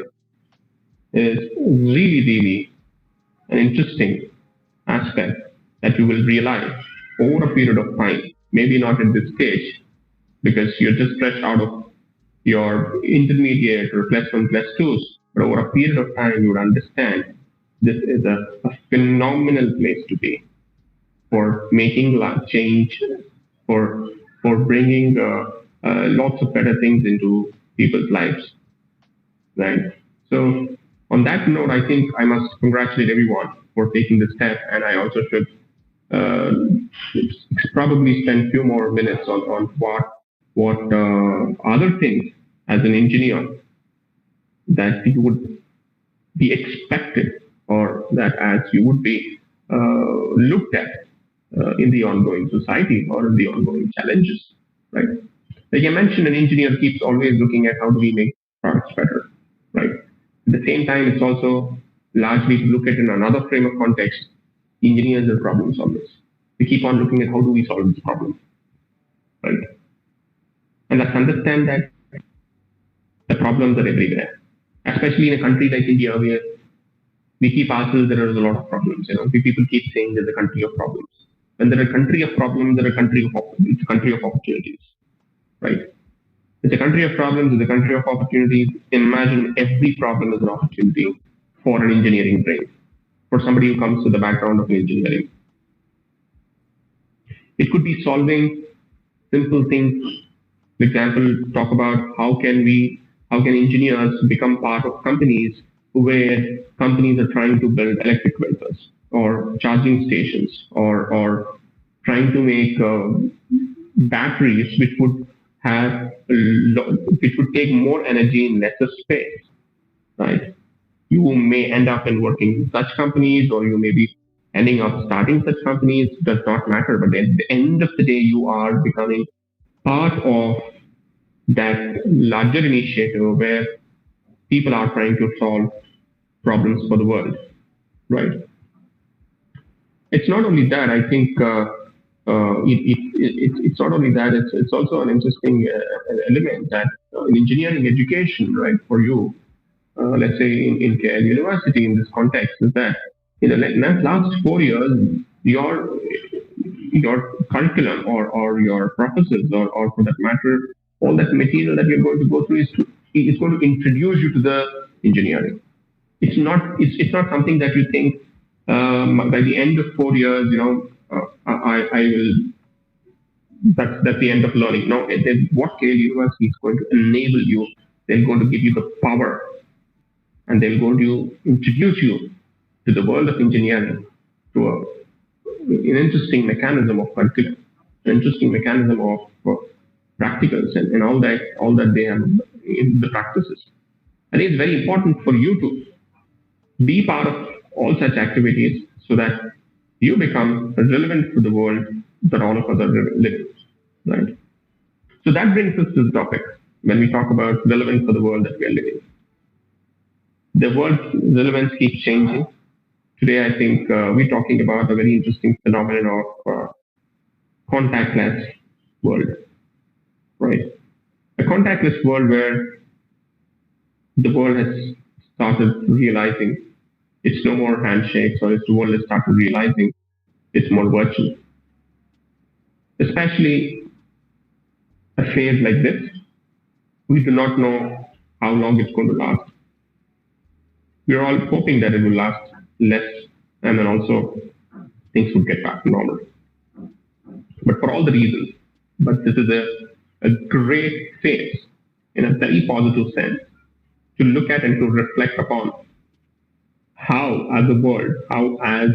[SPEAKER 1] is really an interesting aspect that you will realize over a period of time. Maybe not at this stage because you're just fresh out of your intermediate or plus one, plus twos, but over a period of time you would understand this is a phenomenal place to be for making change, for bringing lots of better things into people's lives, right? So on that note, I think I must congratulate everyone for taking the step, and I also should uh, probably spend a few more minutes on what other things as an engineer that you would be expected or that as you would be looked at in the ongoing society or in the ongoing challenges, right? Like I mentioned, an engineer keeps always looking at how do we make products better, right? At the same time, it's also largely to look at in another frame of context, engineers are problem solvers. We keep on looking at how do we solve this problem, right? And let's understand that the problems are everywhere, especially in a country like India where we keep ourselves there is a lot of problems. People keep saying there's a country of problems. When there are a country of problems, there are a country of it's a country of opportunities, right? It's a country of problems, it's a country of opportunities. Imagine every problem is an opportunity for an engineering brain, for somebody who comes to the background of engineering. It could be solving simple things. For example, talk about how can engineers become part of companies where companies are trying to build electric vehicles or charging stations or trying to make batteries which would which would take more energy in lesser space, right? You may end up in working in such companies, or you may be ending up starting such companies. Does not matter. But at the end of the day, you are becoming part of that larger initiative where people are trying to solve problems for the world, right? It's not only that. I think it's not only that. It's also an interesting element that in engineering education, right, for you, let's say in KL University in this context, is that in the last 4 years, your curriculum or your professors or for that matter, all that material that you're going to go through is going to introduce you to the engineering. It's not something that you think by the end of 4 years, I will. That's the end of learning. No, what KL University is going to enable you. They're going to give you the power, and they're going to introduce you to the world of engineering through an interesting mechanism of curriculum, an interesting mechanism of practicals and all that they have in the practices. I think it's very important for you to be part of all such activities so that you become relevant to the world that all of us are living, right? So that brings us to the topic when we talk about relevance for the world that we are living. The world's relevance keeps changing. Today, I think we're talking about a very interesting phenomenon of contactless world, right? A contactless world where the world has started realizing it's no more handshakes, or the world has started realizing it's more virtual. Especially a phase like this, we do not know how long it's going to last. We're all hoping that it will last less, and then also things would get back to normal. But for all the reasons, but this is a great phase in a very positive sense to look at and to reflect upon how as a world, how as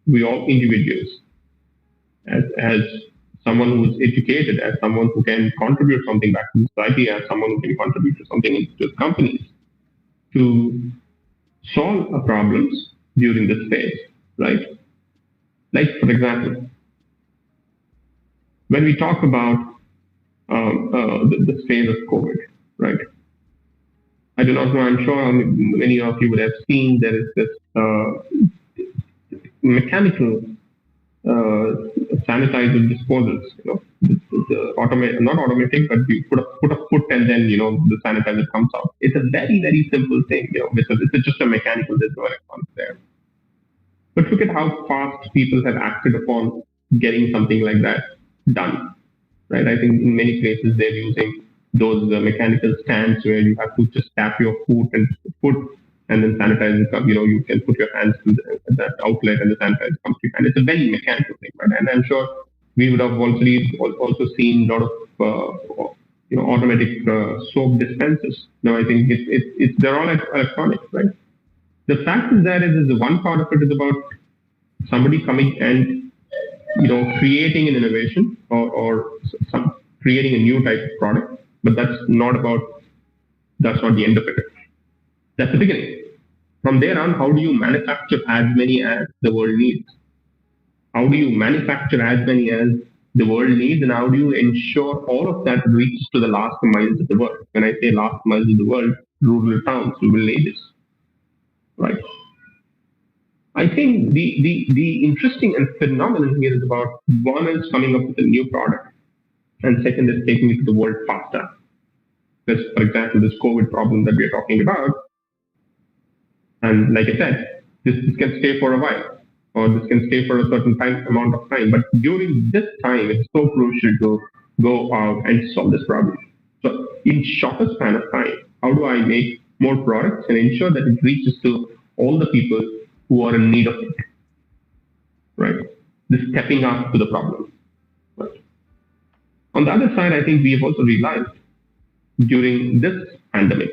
[SPEAKER 1] we all individuals, as someone who's educated, as someone who can contribute something back to society, as someone who can contribute to something to companies, to solve problems during this phase, right? Like, for example, when we talk about this phase of COVID, right? I do not know, I'm sure many of you would have seen there is this mechanical sanitizer disposals, not automatic, but you put a foot and then, the sanitizer comes out. It's a very, very simple thing, because it's just a mechanical, there's no electronics there. But look at how fast people have acted upon getting something like that done, right? I think in many places they're using those mechanical stands where you have to just tap your foot and then sanitizer comes. You can put your hands to that outlet and the sanitizer comes to you. And it's a very mechanical thing, right? And I'm sure we would have also seen a lot of automatic soap dispensers. No, I think they're all electronic, right? The fact is that is one part of it is about somebody coming and creating an innovation or creating a new type of product, but that's not the end of it. That's the beginning. From there on, how do you manufacture as many as the world needs? How do you manufacture as many as the world needs, and how do you ensure all of that reaches to the last miles of the world? When I say last miles of the world, rural towns, rural villages, right? I think the interesting and phenomenon here is about one is coming up with a new product, and second is taking it to the world faster. Because, for example, this COVID problem that we are talking about, and like I said, this can stay for a while, or this can stay for a certain amount of time. But during this time, it's so crucial to go out and solve this problem. So, in shorter span of time, how do I make more products and ensure that it reaches to all the people who are in need of it, right? This stepping up to the problem. Right? On the other side, I think we have also realized during this pandemic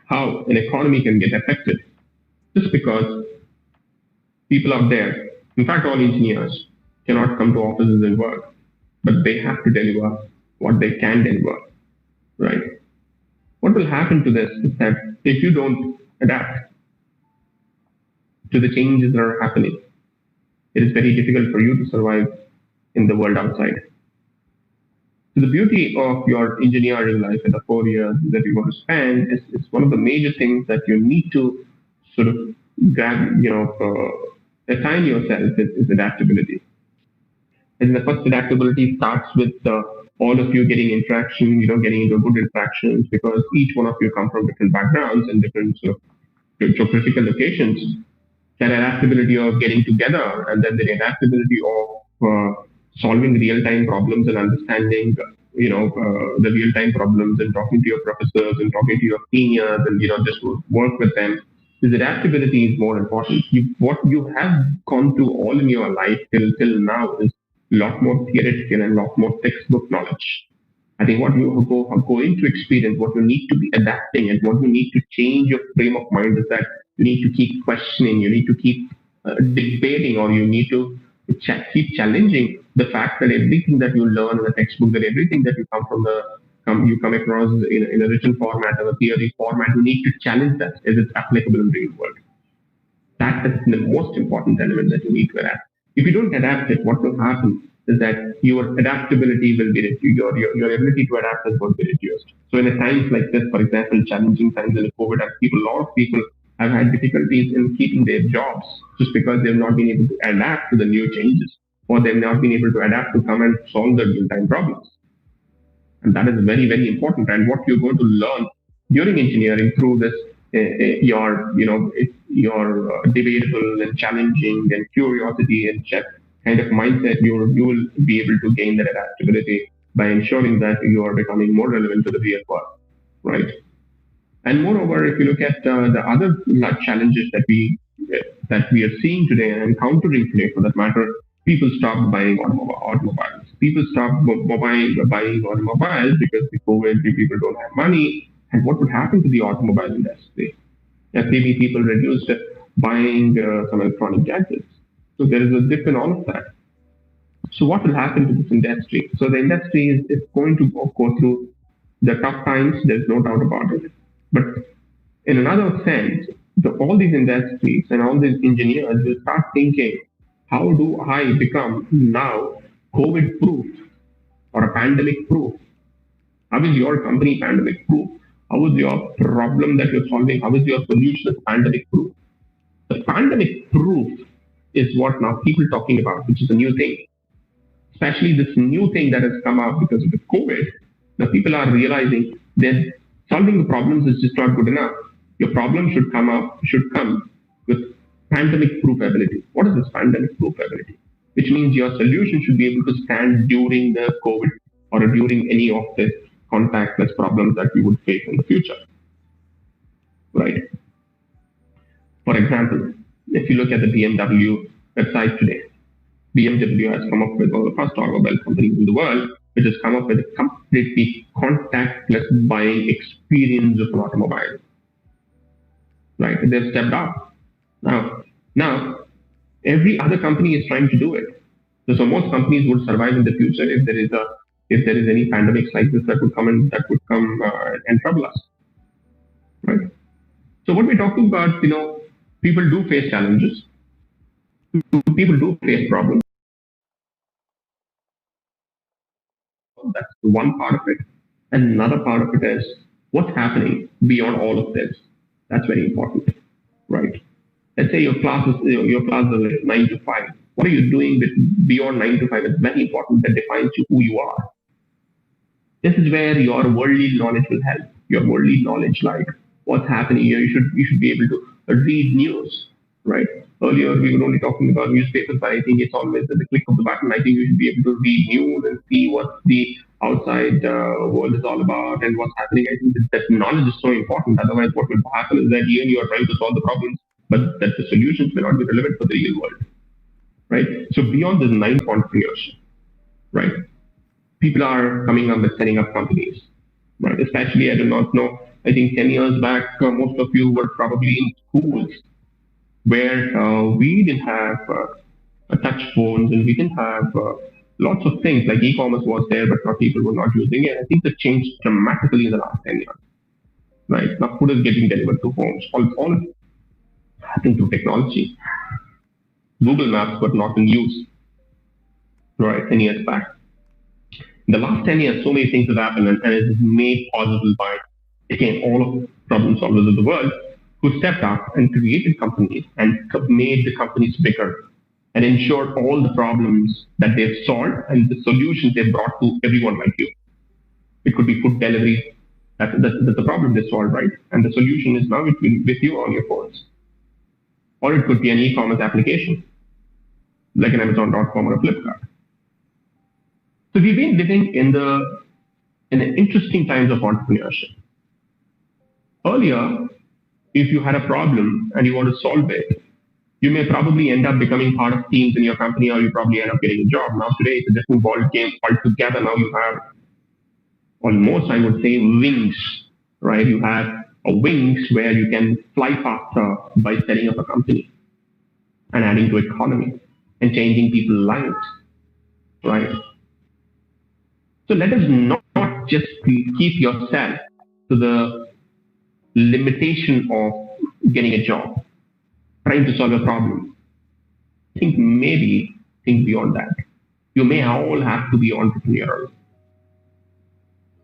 [SPEAKER 1] how an economy can get affected just because people out there, in fact, all engineers cannot come to offices and work, but they have to deliver what they can deliver, right? What will happen to this is that if you don't adapt to the changes that are happening, it is very difficult for you to survive in the world outside. So the beauty of your engineering life in the 4 years that you're going to spend is one of the major things that you need to sort of assign yourself is adaptability. And the first adaptability starts with all of you getting interaction, getting into good interactions, because each one of you come from different backgrounds and different sort of geographical locations. That adaptability of getting together, and then the adaptability of solving real-time problems and understanding, the real-time problems and talking to your professors and talking to your seniors and, just work with them. This adaptability is more important. What you have gone through all in your life till now is a lot more theoretical and a lot more textbook knowledge. I think what you are going to experience, what you need to be adapting and what you need to change your frame of mind is that you need to keep questioning, you need to keep debating, or you need to keep challenging the fact that everything that you learn in a textbook, that everything that you you come across in a written format or a theory format, you need to challenge that as it's applicable in the real world. That is the most important element that you need to adapt. If you don't adapt it, what will happen is that your adaptability will be reduced, your ability to adapt is going to be reduced. So in a times like this, for example, challenging times in COVID, a lot of people have had difficulties in keeping their jobs just because they've not been able to adapt to the new changes, or they've not been able to adapt to come and solve the real-time problems. And that is very, very important. And what you're going to learn during engineering through this, your debatable and challenging and curiosity and kind of mindset, you will be able to gain that adaptability by ensuring that you are becoming more relevant to the real world, right? And moreover, if you look at the other large challenges that we are seeing today and encountering today, for that matter, people stopped buying automobiles. People stopped buying automobiles because the COVID, people don't have money. And what would happen to the automobile industry? That maybe people reduced buying some electronic gadgets. So there is a dip in all of that. So what will happen to this industry? So the industry is going to go through the tough times. There's no doubt about it. But in another sense, all these industries and all these engineers will start thinking, how do I become now COVID proof or a pandemic proof? How is your company pandemic proof? How is your problem that you're solving? How is your solution pandemic proof? The pandemic proof is what now people talking about, which is a new thing. Especially this new thing that has come up because of the COVID. Now people are realizing that solving the problems is just not good enough. Your problem should come with pandemic proof ability. What is this pandemic proof ability? Which means your solution should be able to stand during the COVID or during any of the contactless problems that we would face in the future. Right? For example, if you look at the BMW website today, BMW has come up with one of the first automobile companies in the world, which has come up with a completely contactless buying experience of an automobile. Right? They've stepped up. Now, every other company is trying to do it. So most companies would survive in the future if there is any pandemics like this that would come and trouble us. Right? So what we're talking about, people do face challenges. People do face problems. That's one part of it. And another part of it is what's happening beyond all of this. That's very important, right? Let's say your class is 9 to 5. What are you doing beyond 9 to 5? It's very important. That defines who you are. This is where your worldly knowledge will help. Your worldly knowledge, like what's happening here. You should be able to read news, right? Earlier we were only talking about newspapers, but I think it's always at the click of the button. I think you should be able to read news and see what the outside world is all about and what's happening. I think that knowledge is so important. Otherwise, what will happen is that you are trying to solve the problems, but that the solutions may not be relevant for the real world, right? So beyond this 9 entrepreneurship, right? People are coming up with setting up companies, right? Especially, I do not know. I think 10 years back, most of you were probably in schools where we didn't have touch phones and we didn't have lots of things like e-commerce was there, but not people were not using it. I think that changed dramatically in the last 10 years. Right now, food is getting delivered to homes. All happening through technology. Google Maps were not in use, right? 10 years back. In the last 10 years, so many things have happened, and it is made possible by, again, all of the problem solvers of the world who stepped up and created companies and made the companies bigger and ensured all the problems that they've solved and the solutions they brought to everyone like you. It could be food delivery. That's the problem they solved, right? And the solution is now with you on your phones. Or it could be an e-commerce application, like an Amazon.com or a Flipkart. So we've been living in the interesting times of entrepreneurship. Earlier, if you had a problem and you want to solve it, you may probably end up becoming part of teams in your company, or you probably end up getting a job. Now today, it's a different ball game altogether. Now you have almost, I would say, wings, right? You have a wings where you can fly faster by setting up a company and adding to economy and changing people's lives, right? So let us not just keep yourself to the limitation of getting a job, trying to solve a problem. Think beyond that. You may all have to be entrepreneurial.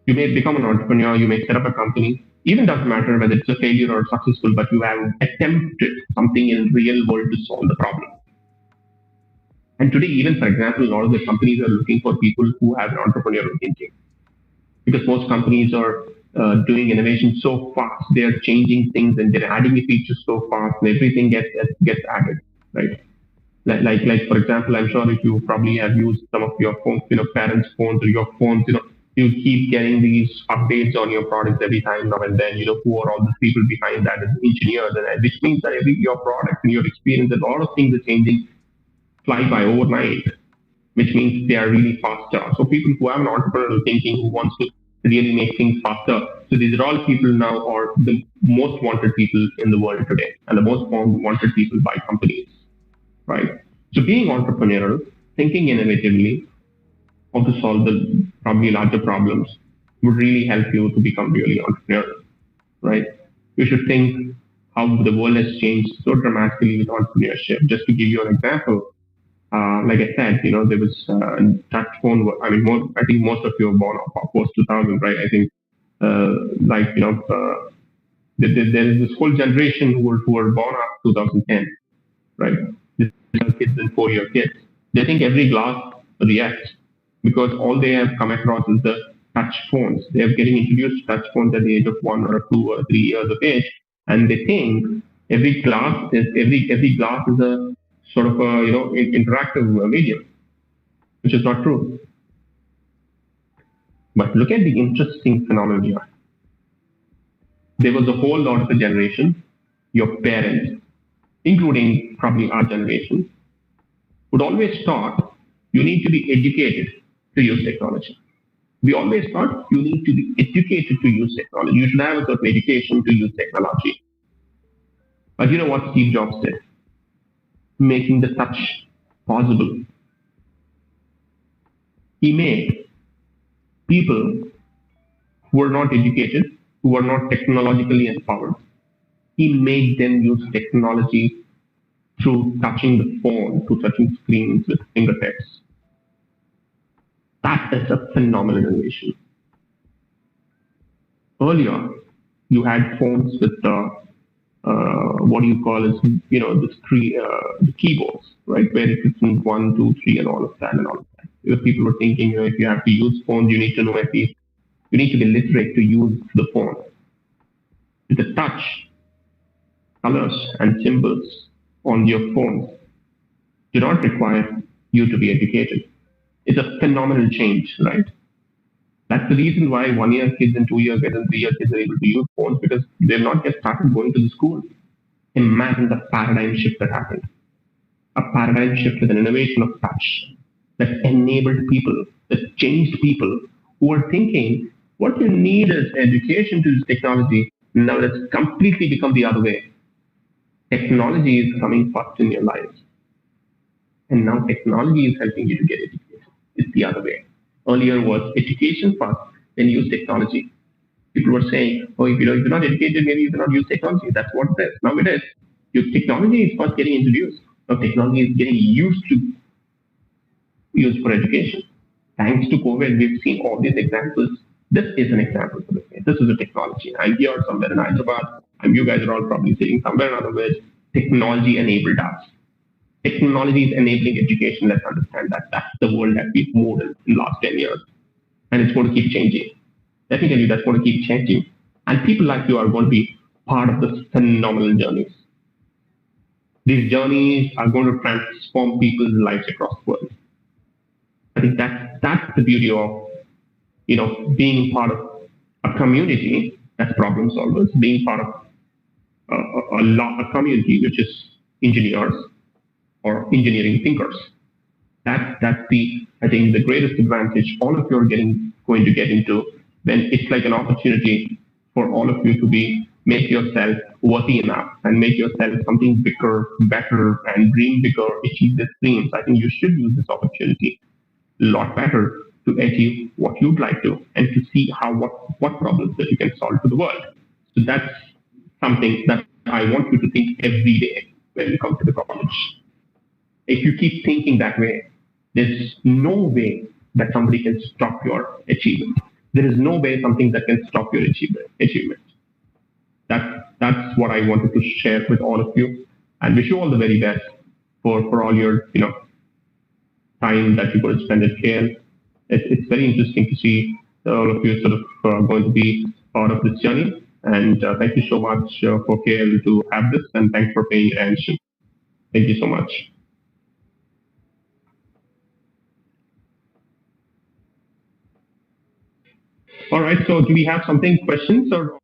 [SPEAKER 1] You may become an entrepreneur, you may set up a company. Even doesn't matter whether it's a failure or successful, but you have attempted something in real world to solve the problem. And today, even for example, a lot of the companies are looking for people who have an entrepreneurial thinking. Because most companies are doing innovation so fast, they are changing things and they're adding the features so fast, and everything gets added, right? Like for example, I'm sure if you probably have used some of your phones, parents' phones or your phones, You keep getting these updates on your products every time now and then. Who are all the people behind that as engineers, and which means that every your product and your experience, a lot of things are changing fly by overnight, which means they are really faster. So people who have an entrepreneurial thinking, who wants to really make things faster. So these are all people now are the most wanted people in the world today, and the most wanted people by companies, right? So being entrepreneurial, thinking innovatively, how to solve the probably larger problems would really help you to become really entrepreneurial, right? You should think how the world has changed so dramatically with entrepreneurship. Just to give you an example, like I said, there was touch phone. I mean, I think most of you were born post 2000, right? I think, like there is this whole generation who were born after 2010, right? These are kids and 4-year kids. They think every glass reacts because all they have come across is the touch phones. They are getting introduced to touch phones at the age of 1 or 2 or 3 years of age, and they think every glass is a sort of a interactive medium, which is not true. But look at the interesting phenomenon here. There was a whole lot of a generation, your parents, including probably our generation, would always thought you need to be educated to use technology. We always thought you need to be educated to use technology. You should have a certain education to use technology. But you know what Steve Jobs did? Making the touch possible. He made people who were not educated, who were not technologically empowered, he made them use technology through touching the phone, through touching screens with fingertips. That is a phenomenal innovation. Earlier, you had phones with what do you call as the keyboards, right, where it is 1, 2, 3, and all of that and all of that. People were thinking, if you have to use phones, you need to know at least you need to be literate to use the phone. With the touch, colors, and symbols on your phone do not require you to be educated. It's a phenomenal change, right? That's the reason why 1-year kids and 2-year kids and 3-year kids are able to use phones because they've not yet started going to the school. Imagine the paradigm shift that happened. A paradigm shift with an innovation of touch that enabled people, that changed people who were thinking what you need is education to use technology. Now it's completely become the other way. Technology is coming first in your life. And now technology is helping you to get educated. It's the other way. Earlier was education first, then use technology. People were saying, oh, if you're not educated, maybe you cannot use technology. That's what it is. Now it is. Your technology is first getting introduced. Now technology is getting used for education. Thanks to COVID, we've seen all these examples. This is an example for this. This is a technology. I'm here somewhere in Hyderabad, and you guys are all probably sitting somewhere in other ways. Technology enabled us. Technology is enabling education. Let's understand that. That's the world that we've moved in the last 10 years. And it's going to keep changing. Let me tell you, that's going to keep changing. And people like you are going to be part of this phenomenal journeys. These journeys are going to transform people's lives across the world. I think that's the beauty of being part of a community that's problem solvers, being part of a community which is engineers or engineering thinkers. That's I think the greatest advantage all of you are going to get into when it's like an opportunity for all of you to make yourself worthy enough and make yourself something bigger, better, and dream bigger, achieve these dreams. I think you should use this opportunity a lot better to achieve what you'd like to and to see what problems that you can solve for the world. So that's something that I want you to think every day when you come to the college. If you keep thinking that way, there's no way that somebody can stop your achievement. There is no way something that can stop your achievement. That's what I wanted to share with all of you, and wish you all the very best for all your time that you're going to spend at KL. It's very interesting to see all of you sort of going to be part of this journey. And thank you so much for KL to have this, and thanks for paying attention. Thank you so much. All right. So do we have something questions or?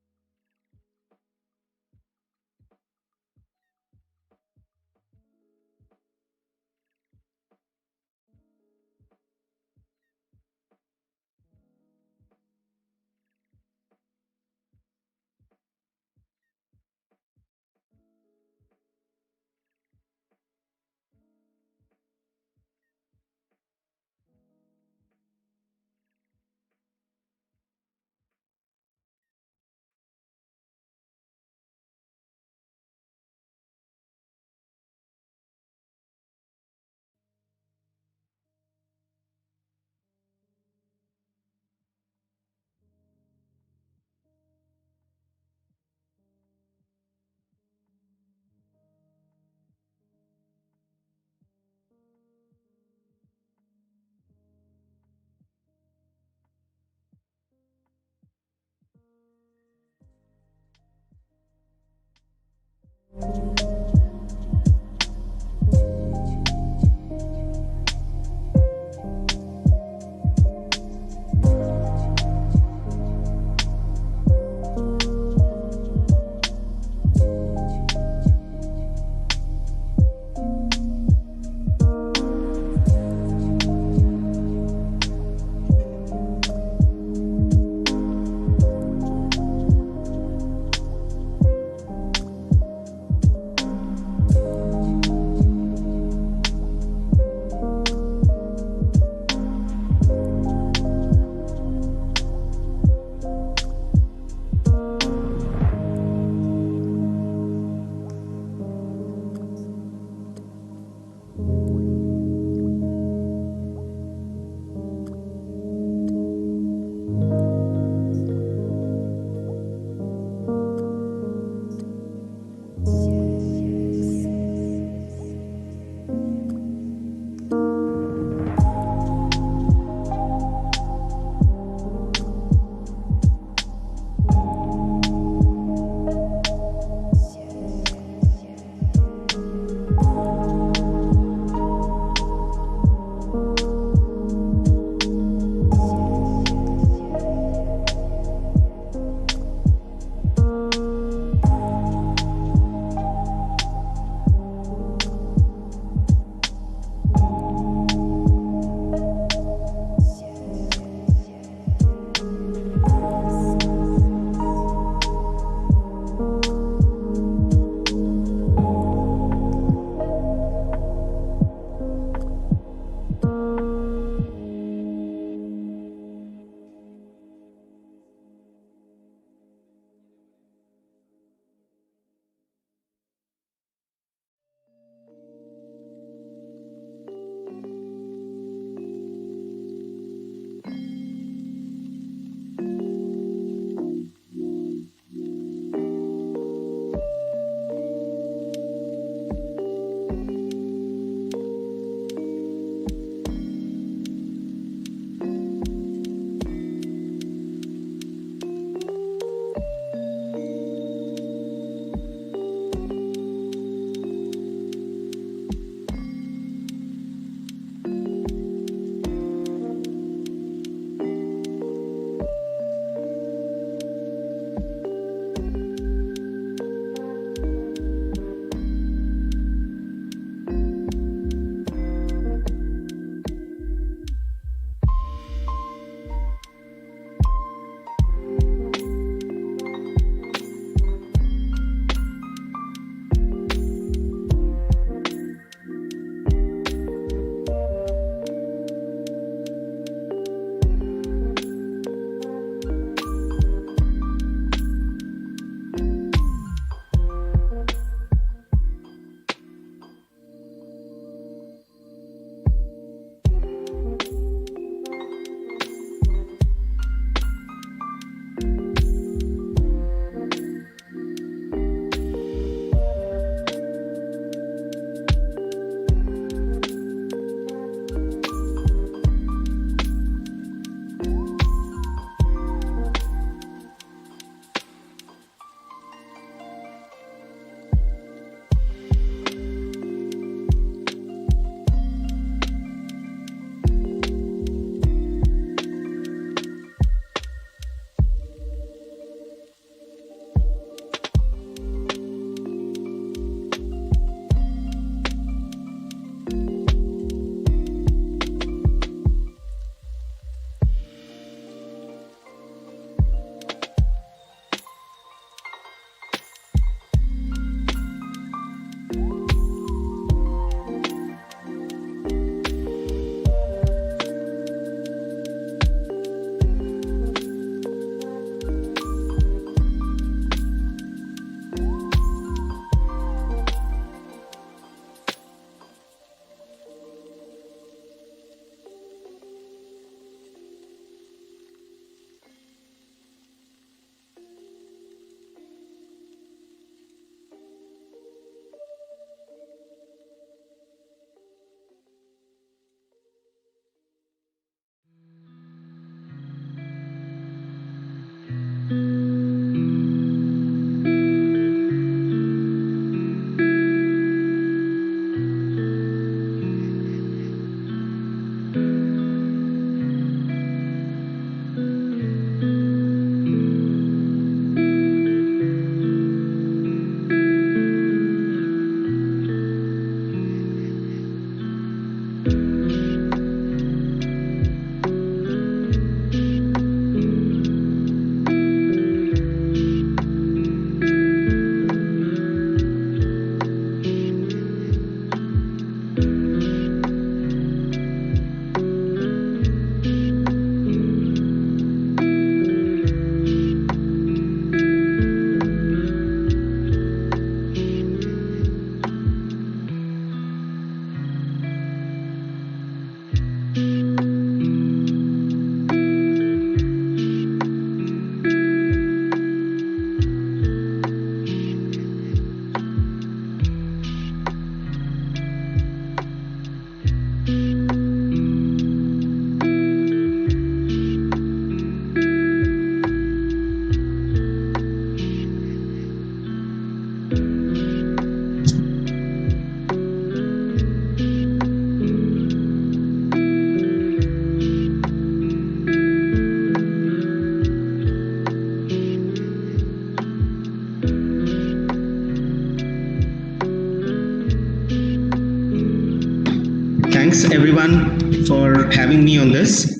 [SPEAKER 2] everyone for having me on this.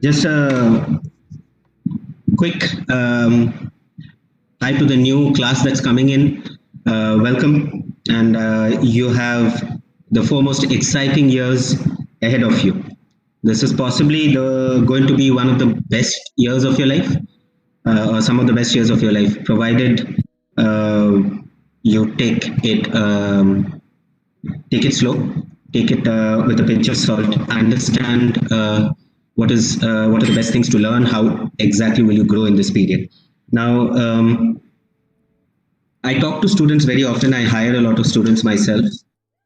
[SPEAKER 2] Just a quick hi to the new class that's coming in. Welcome, and you have the four most exciting years ahead of you. This is possibly going to be one of the best years of your life, or some of the best years of your life, provided you take it slow, take it with a pinch of salt, understand what are the best things to learn, how exactly will you grow in this period. Now, I talk to students very often. I hire a lot of students myself,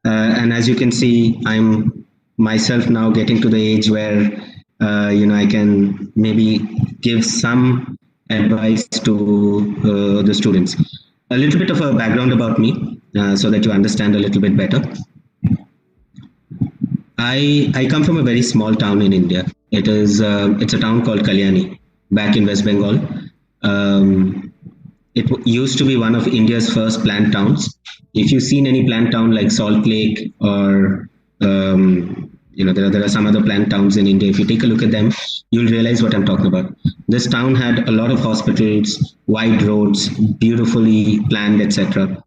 [SPEAKER 2] and as you can see, I'm myself now getting to the age where I can maybe give some advice to the students. A little bit of a background about me, so that you understand a little bit better. I come from a very small town in India. It's a town called Kalyani, back in West Bengal. It used to be one of India's first planned towns. If you've seen any planned town like Salt Lake, or there are some other planned towns in India. If you take a look at them, you'll realize what I'm talking about. This town had a lot of hospitals, wide roads, beautifully planned, etc.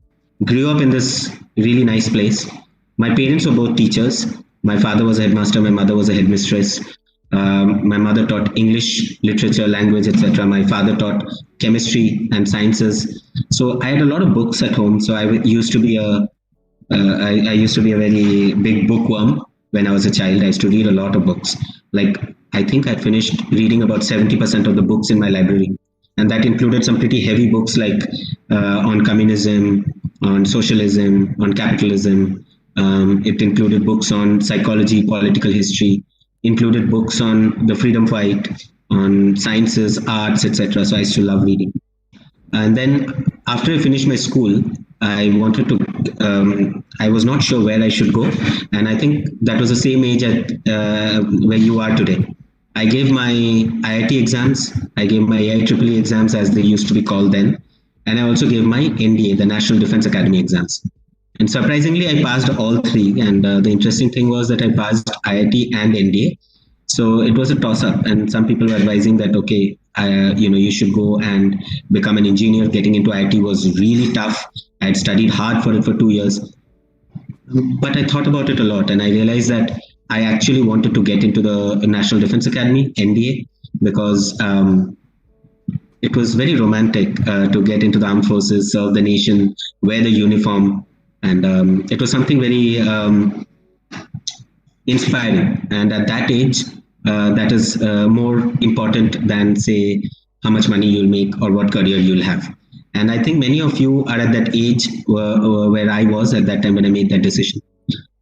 [SPEAKER 2] Grew up in this really nice place. My parents were both teachers. My father was a headmaster. My mother was a headmistress. My mother taught English, literature, language, etc. My father taught chemistry and sciences. So I had a lot of books at home. So I used to be a very big bookworm when I was a child. I used to read a lot of books. Like, I think I finished reading about 70% of the books in my library. And that included some pretty heavy books like on communism, on socialism, on capitalism. It included books on psychology, political history, included books on the freedom fight, on sciences, arts, etc. So I used to love reading. And then after I finished my school, I was not sure where I should go. And I think that was the same age at where you are today. I gave my IIT exams, I gave my IEEE exams, as they used to be called then. And I also gave my NDA, the National Defense Academy exams. And surprisingly, I passed all three. And the interesting thing was that I passed IIT and NDA. So it was a toss-up. And some people were advising that, okay, you should go and become an engineer. Getting into IIT was really tough. I had studied hard for it for 2 years. But I thought about it a lot. And I realized that I actually wanted to get into the National Defense Academy, NDA, because it was very romantic to get into the armed forces, serve the nation, wear the uniform. And it was something very inspiring. And at that age, that is more important than, say, how much money you'll make or what career you'll have. And I think many of you are at that age where I was at that time when I made that decision.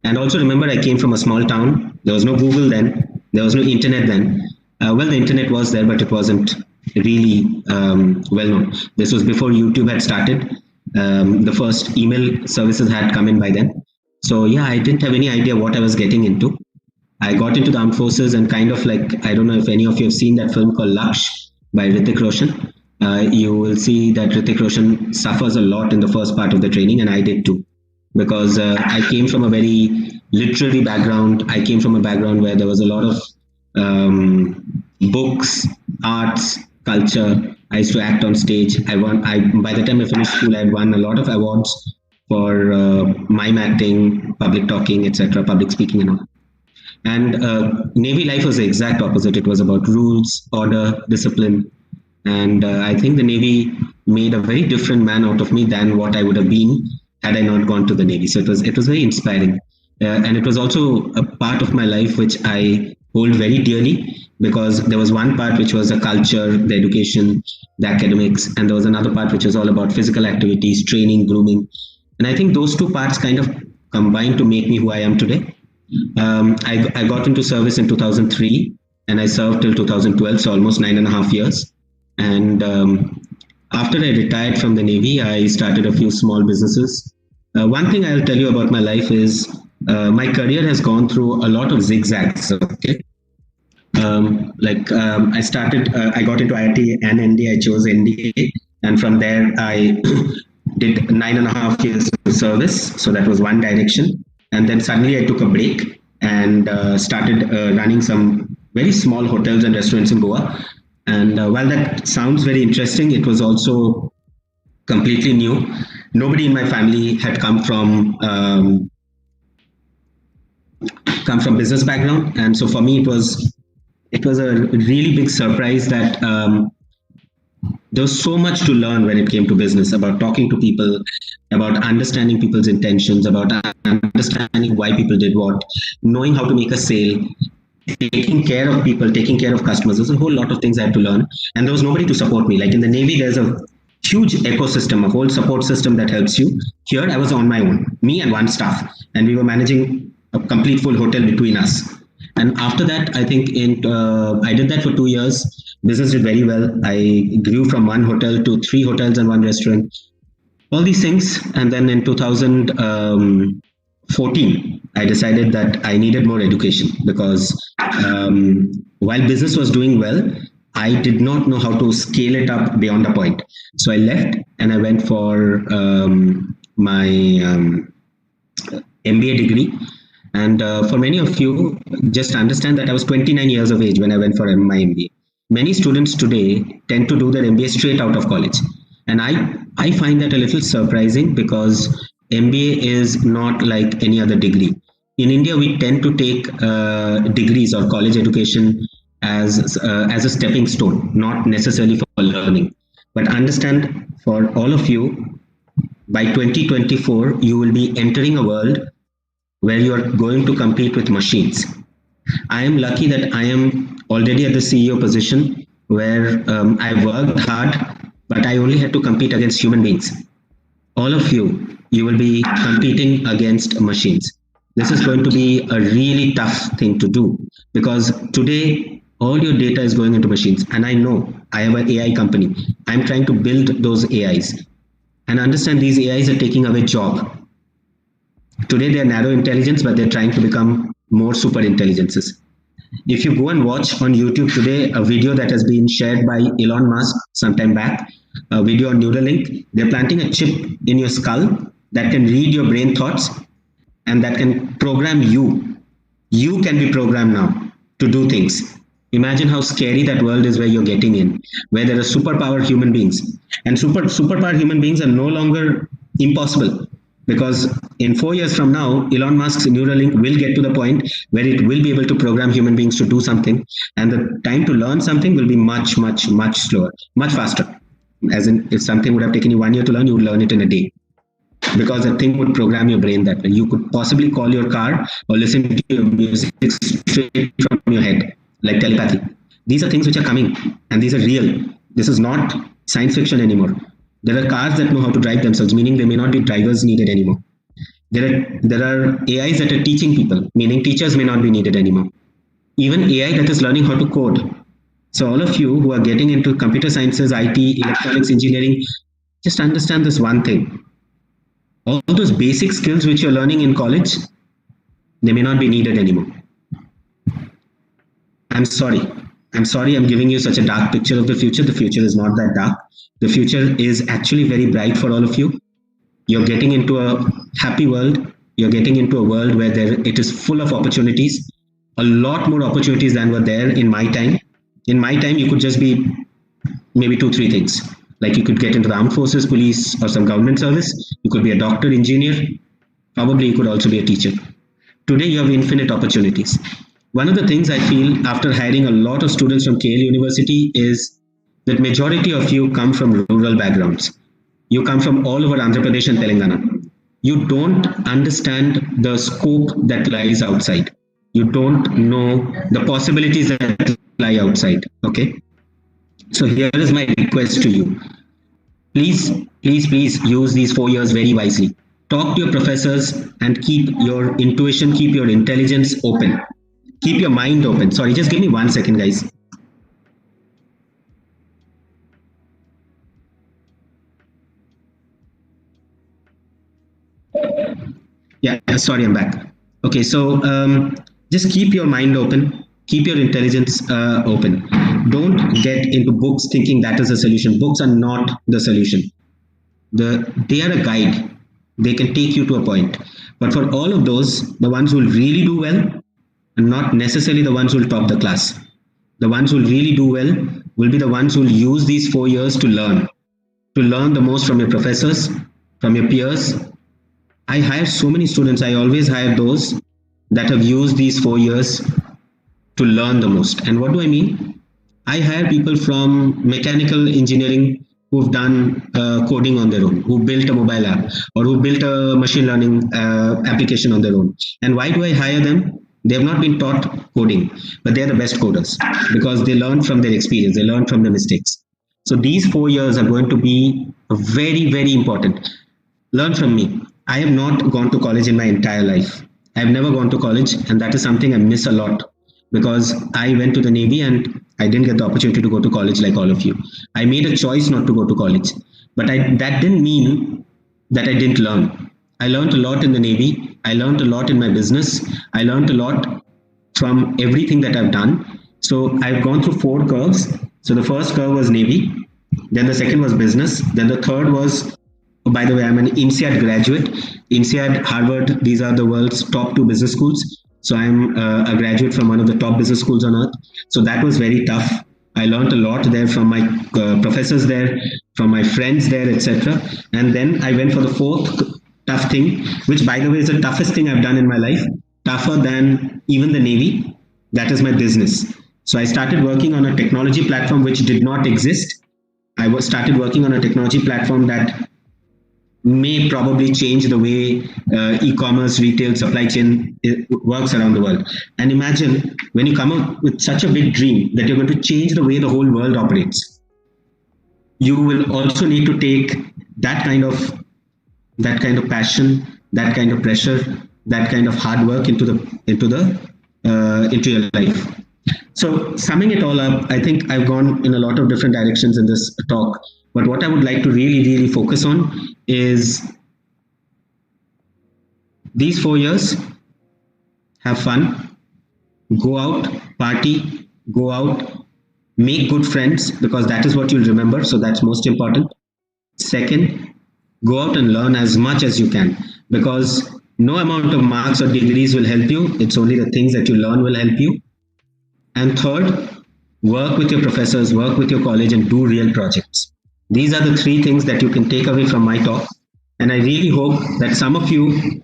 [SPEAKER 2] And also remember, I came from a small town. There was no Google then. There was no internet then. The internet was there, but it wasn't really well known. This was before YouTube had started. The first email services had come in by then. So yeah, I didn't have any idea what I was getting into. I got into the armed forces and kind of like, I don't know if any of you have seen that film called Laksh by Hrithik Roshan. You will see that Hrithik Roshan suffers a lot in the first part of the training, and I did too. Because I came from a very literary background. I came from a background where there was a lot of books, arts, culture. I used to act on stage. By the time I finished school, I had won a lot of awards for mime acting, public talking, etc., public speaking and all. And Navy life was the exact opposite. It was about rules, order, discipline. And I think the Navy made a very different man out of me than what I would have been had I not gone to the Navy. So it was very inspiring. And it was also a part of my life which I hold very dearly, because there was one part which was the culture, the education, the academics, and there was another part which was all about physical activities, training, grooming. And I think those two parts kind of combined to make me who I am today. I got into service in 2003 and I served till 2012, so almost 9.5 years. And after I retired from the Navy, I started a few small businesses. One thing I'll tell you about my life is my career has gone through a lot of zigzags. Okay, I got into IIT and NDA. I chose NDA, and from there I did 9.5 years of service. So that was one direction, and then suddenly I took a break and started running some very small hotels and restaurants in Goa. And while that sounds very interesting, it was also completely new. Nobody in my family had come from business background, and so for me it was a really big surprise that there was so much to learn when it came to business, about talking to people, about understanding people's intentions, about understanding why people did what, knowing how to make a sale, taking care of people, taking care of customers. There's a whole lot of things I had to learn, and there was nobody to support me. Like in the Navy, there's a huge ecosystem, a whole support system that helps you. Here, I was on my own, me and one staff, and we were managing a complete full hotel between us. And after that, I think I did that for 2 years. Business did very well. I grew from one hotel to 3 hotels and one restaurant. All these things, and then in 2014, I decided that I needed more education because while business was doing well, I did not know how to scale it up beyond a point. So I left and I went for my MBA degree. And for many of you, just understand that I was 29 years of age when I went for my MBA. Many students today tend to do their MBA straight out of college. And I find that a little surprising because MBA is not like any other degree. In India, we tend to take degrees or college education as a stepping stone, not necessarily for learning. But understand, for all of you, by 2024, you will be entering a world where you are going to compete with machines. I am lucky that I am already at the CEO position where I worked hard, but I only had to compete against human beings. All of you will be competing against machines. This is going to be a really tough thing to do because today all your data is going into machines. And I know I have an AI company. I'm trying to build those AIs and understand these AIs are taking away job. Today they are narrow intelligence, but they're trying to become more super intelligences. If you go and watch on YouTube today a video that has been shared by Elon Musk sometime back, a video on Neuralink, they're planting a chip in your skull that can read your brain thoughts and that can program you. You can be programmed now to do things. Imagine how scary that world is where you're getting in, where there are superpower human beings. And superpower human beings are no longer impossible. Because in 4 years from now, Elon Musk's Neuralink will get to the point where it will be able to program human beings to do something. And the time to learn something will be much, much, much slower, much faster. As in, if something would have taken you 1 year to learn, you would learn it in a day. Because the thing would program your brain that way. You could possibly call your car or listen to your music straight from your head, like telepathy. These are things which are coming, and these are real. This is not science fiction anymore. There are cars that know how to drive themselves, meaning there may not be drivers needed anymore. There are AIs that are teaching people, meaning teachers may not be needed anymore. Even AI that is learning how to code. So all of you who are getting into computer sciences, IT, electronics, engineering, just understand this one thing. All those basic skills which you're learning in college, they may not be needed anymore. I'm sorry I'm giving you such a dark picture of the future. The future is not that dark. The future is actually very bright for all of you. You're getting into a happy world. You're getting into a world where it is full of opportunities, a lot more opportunities than were there in my time. In my time, you could just be maybe 2-3 things. Like you could get into the armed forces, police, or some government service. You could be a doctor, engineer. Probably you could also be a teacher. Today, you have infinite opportunities. One of the things I feel after hiring a lot of students from KL University is that majority of you come from rural backgrounds. You come from all over Andhra Pradesh and Telangana. You don't understand the scope that lies outside. You don't know the possibilities that lie outside. Okay. So here is my request to you. Please use these 4 years very wisely. Talk to your professors and keep your intuition, keep your intelligence open. Keep your mind open. Sorry, just give me 1 second, guys. Yeah, sorry, I'm back. Okay, so just keep your mind open. Keep your intelligence open. Don't get into books thinking that is the solution. Books are not the solution. They are a guide. They can take you to a point. But for all of those, the ones who will really do well, and not necessarily the ones who will top the class. The ones who will really do well will be the ones who will use these 4 years to learn the most from your professors, from your peers. I hire so many students. I always hire those that have used these 4 years to learn the most. And what do I mean? I hire people from mechanical engineering who've done coding on their own, who built a mobile app or who built a machine learning application on their own. And why do I hire them? They have not been taught coding, but they're the best coders because they learn from their experience, they learn from their mistakes. So these 4 years are going to be very, very important. Learn from me. I have not gone to college in my entire life. I have never gone to college, and that is something I miss a lot because I went to the Navy and I didn't get the opportunity to go to college like all of you. I made a choice not to go to college, but that didn't mean that I didn't learn. I learned a lot in the Navy. I learned a lot in my business. I learned a lot from everything that I've done. So I've gone through 4 curves. So the first curve was Navy, then the second was business, then the third was, by the way, I'm an INSEAD graduate. INSEAD, Harvard, these are the world's top 2 business schools. So I'm a graduate from one of the top business schools on earth. So that was very tough. I learned a lot there from my professors there, from my friends there, etc. And then I went for the 4th tough thing, which by the way is the toughest thing I've done in my life, tougher than even the Navy. That is my business. So I started working on a technology platform which did not exist. I started working on a technology platform that may probably change the way e-commerce, retail, supply chain works around the world. And imagine when you come up with such a big dream that you're going to change the way the whole world operates. You will also need to take that kind of passion, that kind of pressure, that kind of hard work into your life. So summing it all up, I think I've gone in a lot of different directions in this talk. But what I would like to really, really focus on is these 4 years, have fun, go out, party, go out, make good friends, because that is what you'll remember. So that's most important. Second, go out and learn as much as you can, because no amount of marks or degrees will help you. It's only the things that you learn will help you. And third, work with your professors, work with your college, and do real projects. These are the 3 things that you can take away from my talk. And I really hope that some of you,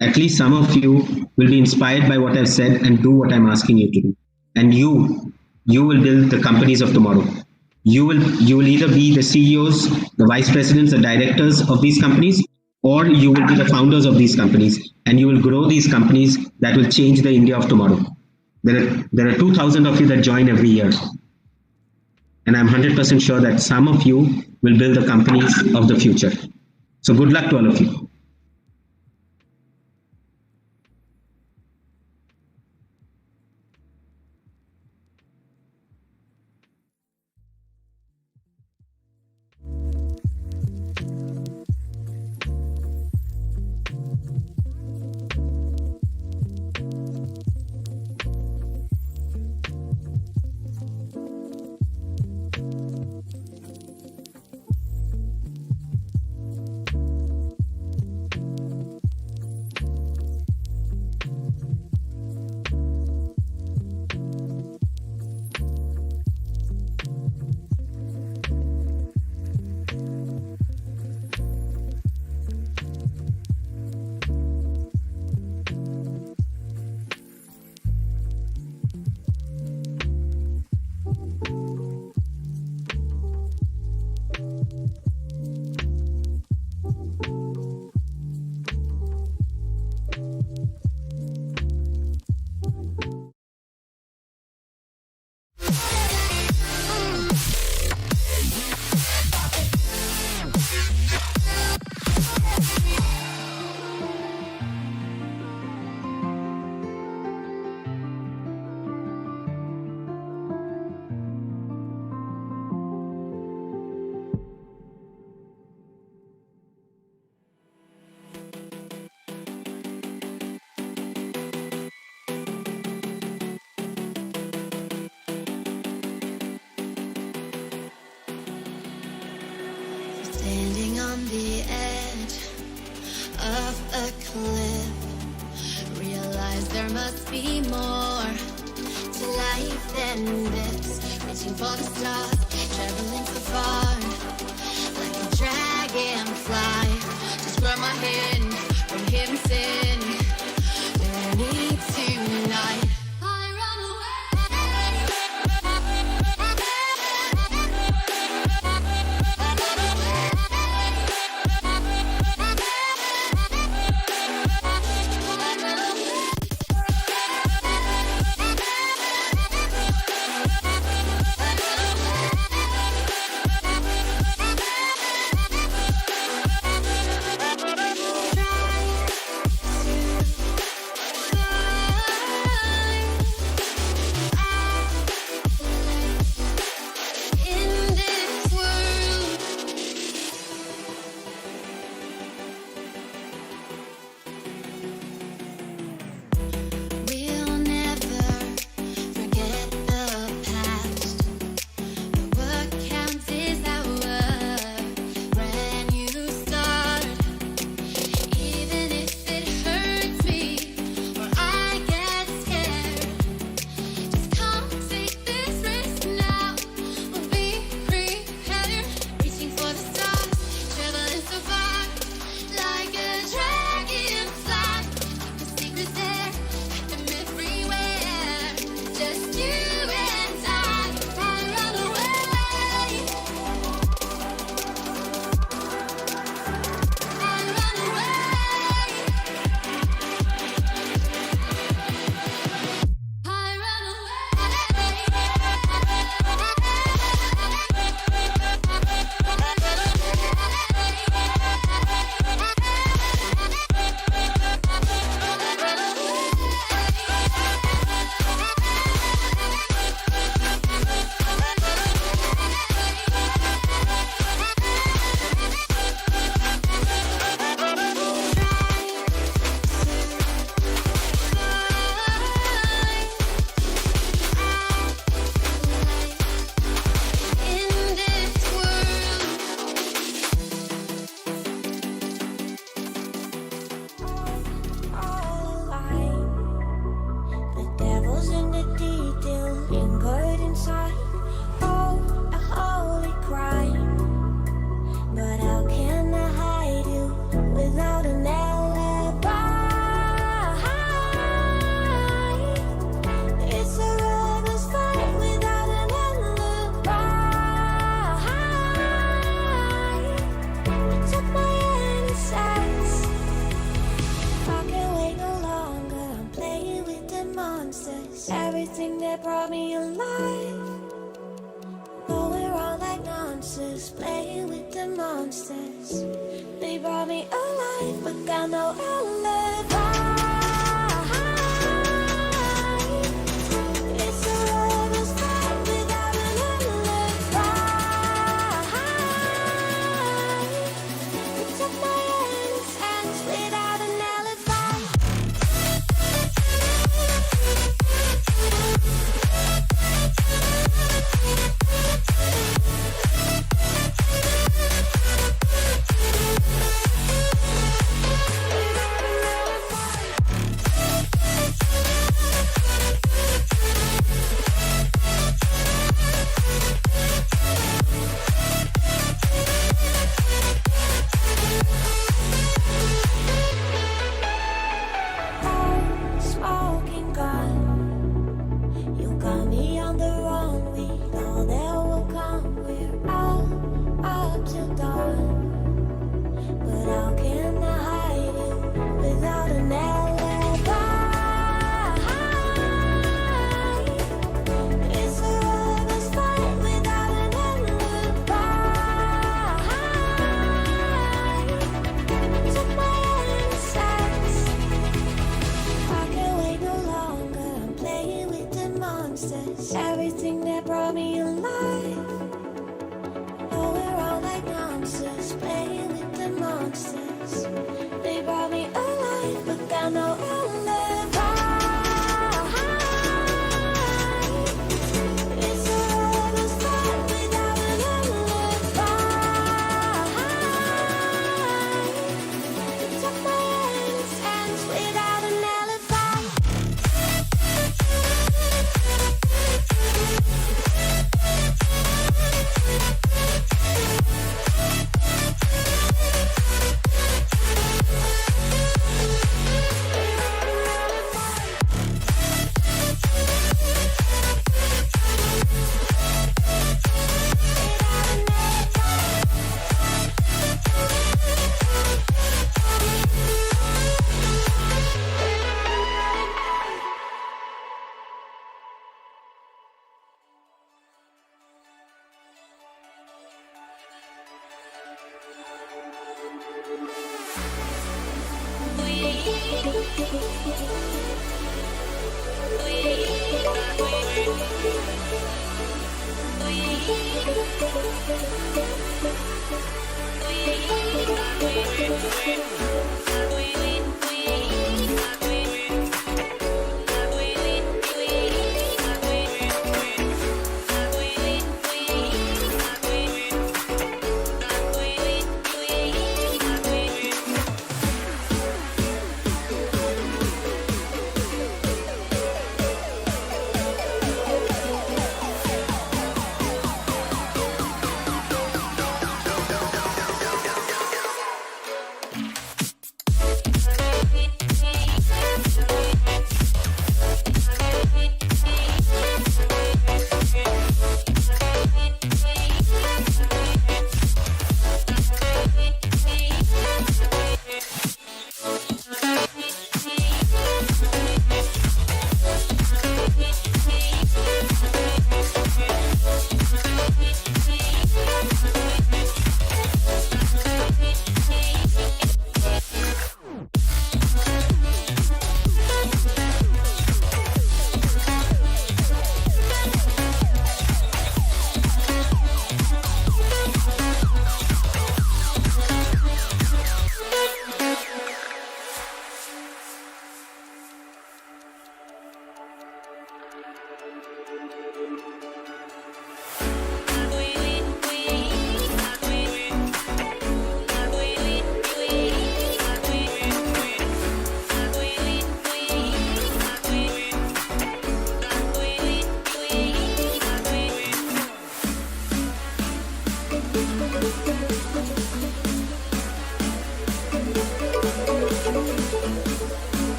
[SPEAKER 2] at least some of you, will be inspired by what I've said and do what I'm asking you to do. And you will build the companies of tomorrow. You will either be the CEOs, the vice presidents, the directors of these companies, or you will be the founders of these companies, and you will grow these companies that will change the India of tomorrow. There are 2,000 of you that join every year. And I'm 100% sure that some of you will build the companies of the future. So good luck to all of you.
[SPEAKER 8] Standing on the edge of a cliff, realize there must be more to life than this. Reaching for the stars, traveling so far, like a dragonfly. Just grab my hand from him, sin. Journey tonight. I run in this world. We'll never forget the past. What counts is our brand new start. Even if it hurts me or I get scared, just come take this risk now. We'll be prepared, reaching for the stars, traveling so far, like a dragonfly. The secret's there, hide them everywhere. Just you and I run away. I run away. I run in this world. All alive. The devil's in the detail, lingered inside. Oh, a holy crime. But how can I hide you without an alibi? It's a rebel's fight without an alibi. Took my innocence. I can't wait no longer. I'm playing with the monsters. Everything that brought me alive. Going wrong like nonsense. Playing with the monsters. They brought me alive, but got no alibi. It's a rebel's fight without an alibi. Took my innocence without an alibi.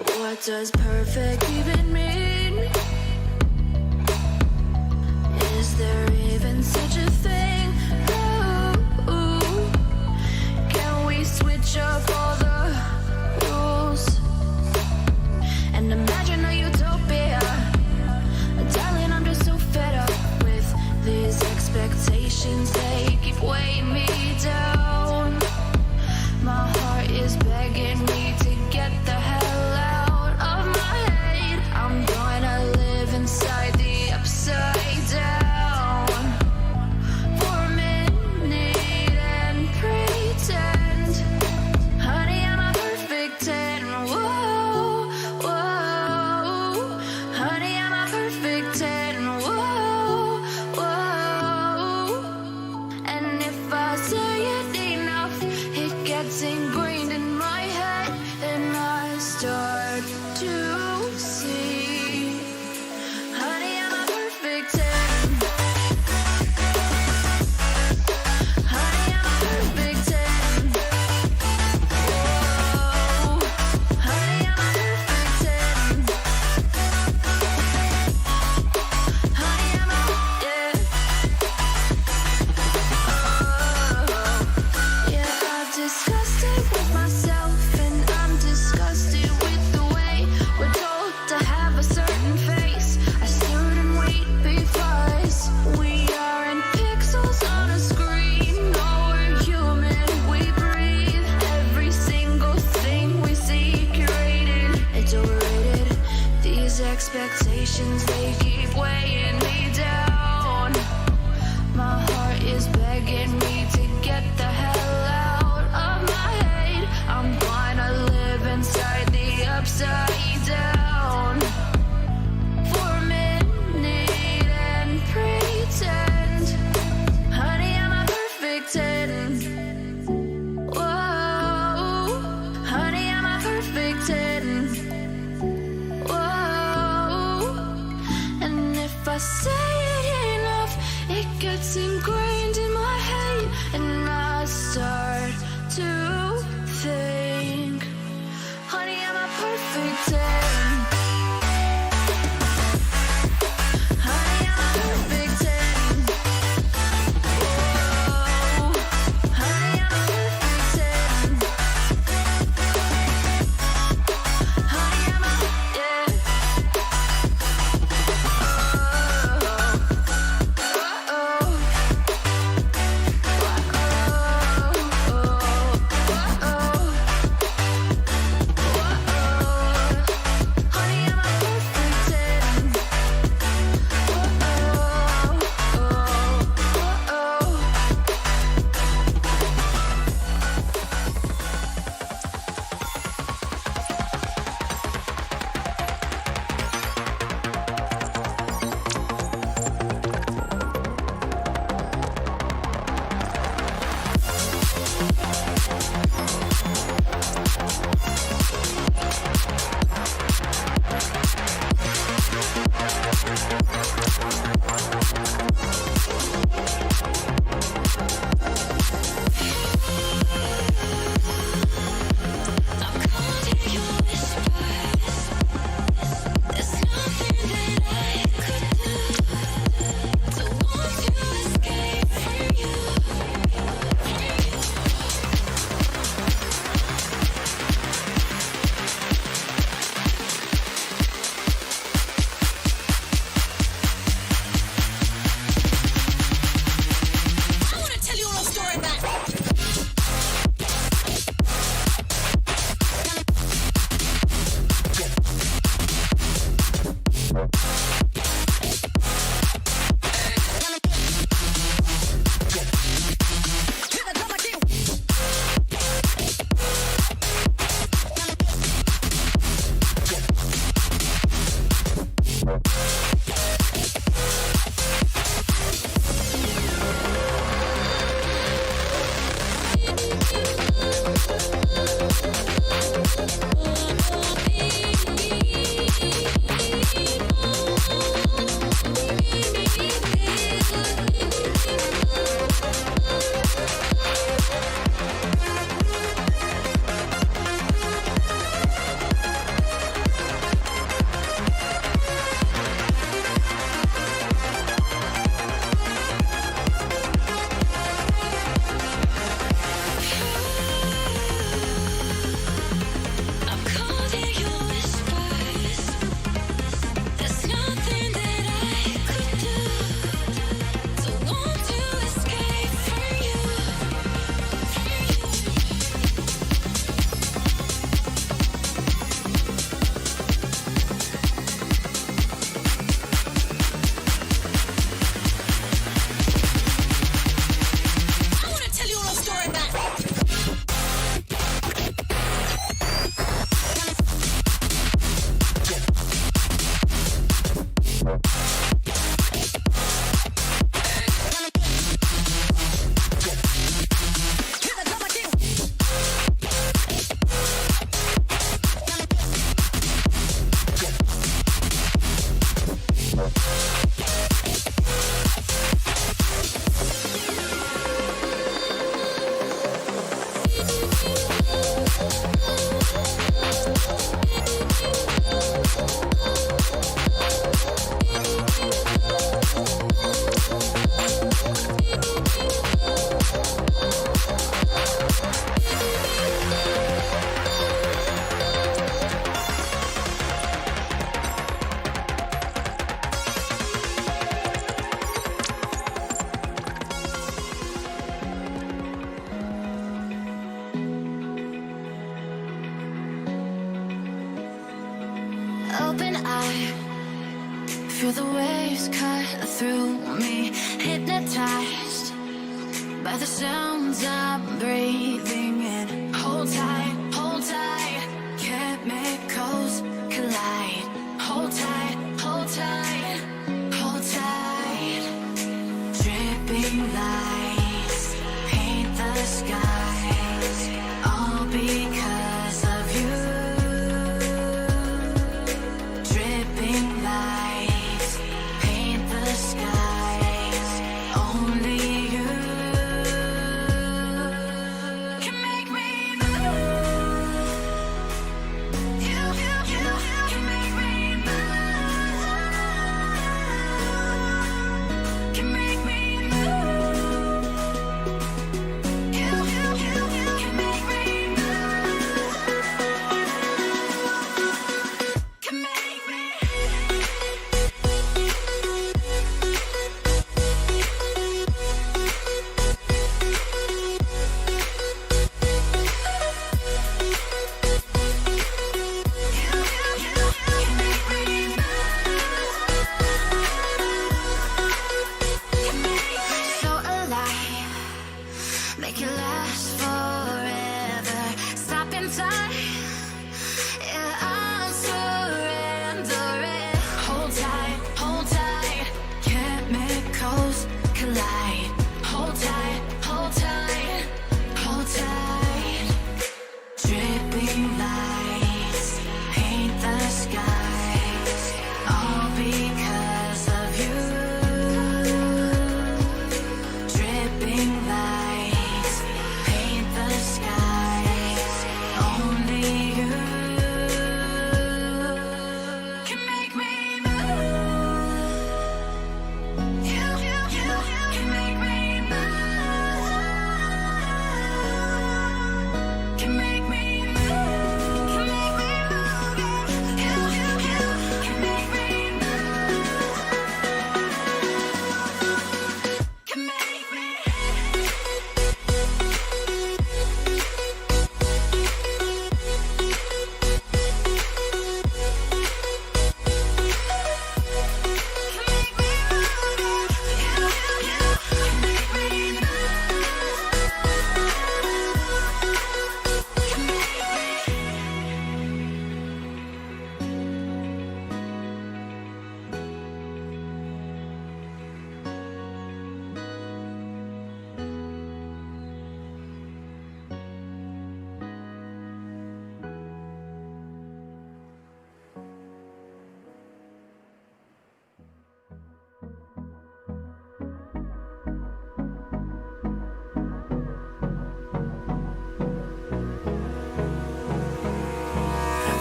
[SPEAKER 8] What does perfect even mean? Is there even such a thing? Ooh, can we switch up all the rules and imagine a utopia? Darling, I'm just so fed up with these expectations. They keep weighing me down. My heart is begging me to get the hell out of my head. I'm gonna live inside the upside down for a minute and pretend, honey, I'm a perfect 10. Whoa, whoa, honey, I'm a perfect 10. Whoa, whoa, and if I say it enough, it gets ingrained in my head, and I start to see, honey, I'm a perfect 10. Honey, I'm a perfect 10. Whoa, honey, I'm a perfect 10. Honey, I'm a, yeah. Yeah, I've discussed it with myself, and I'm disgusted with the way we're told to have a certain face, a certain weight, because we aren't pixels on a screen. No, we're human, we breathe. Every single thing we see curated, it's overrated. These expectations, they keep weighing me down. My heart is begging me to get the hell out of my head. I'm gonna live inside the upside down for a minute and pretend, honey, I'm a perfect 10. Whoa, honey, I'm a perfect 10. Whoa, and if I say it enough, it gets ingrained in my head, and I start to think, honey, I'm a perfect open eye, feel the waves cut through me, hypnotized by the sounds I'm breathing in. Hold tight, chemicals collide. Hold tight, hold tight, hold tight. Dripping lights paint the skies, all because of you. Dripping lights paint the skies, only you can make me move. You can make me move. Can make me move. You can make me move. Can make me. So alive, make it last forever. Stop in time, yeah, I'm surrendering. Hold tight, chemicals collide. Hold tight, hold tight, hold tight. Dripping lights paint the skies, all because of you. Dripping lights paint the skies, only you can make me move. You can make me move. Can make me move. Can make me move. You can make me move. Can make me.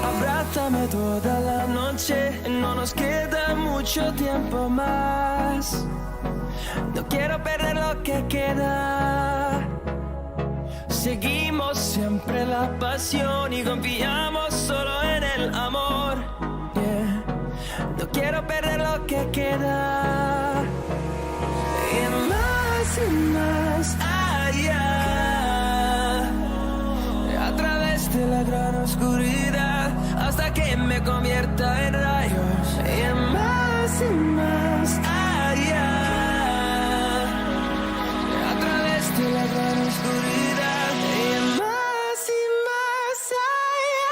[SPEAKER 4] Abrázame toda la noche, no nos queda mucho tiempo más. No quiero perder lo que queda. Seguimos siempre la pasión y confiamos solo en el amor. Yeah. No quiero perder lo que queda. Y más allá, a través de la gran oscuridad, hasta que me convierta en rayos. Y más allá, a través de la gran oscuridad. Y más allá.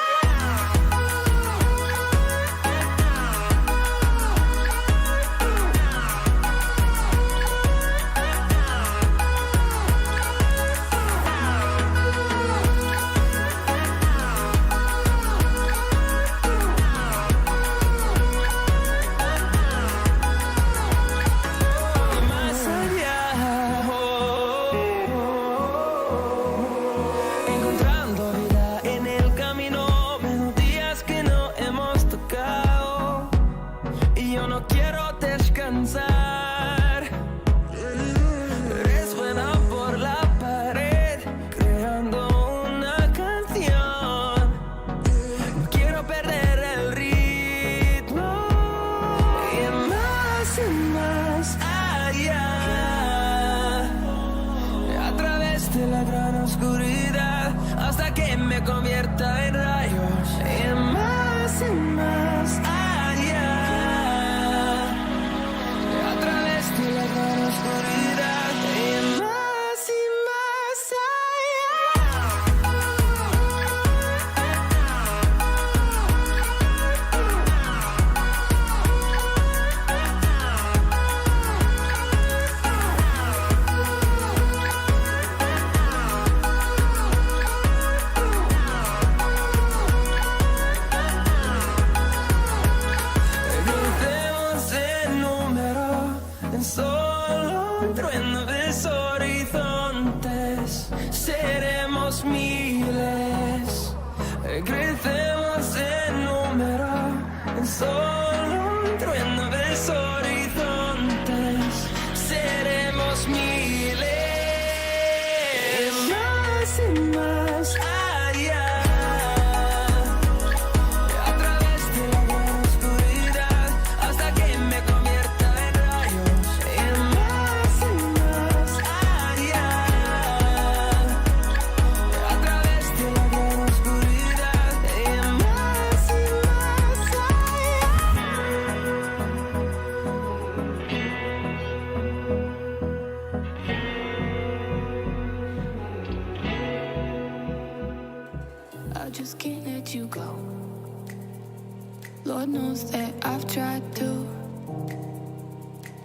[SPEAKER 4] vencemos el número en solo un trueno de horizontes. Seremos miles, más y más allá. A través de la gran oscuridad, hasta que me convierta en rayos. Y más allá. A través de la gran oscuridad, y más
[SPEAKER 5] I just can't let you go. Lord knows that I've tried to.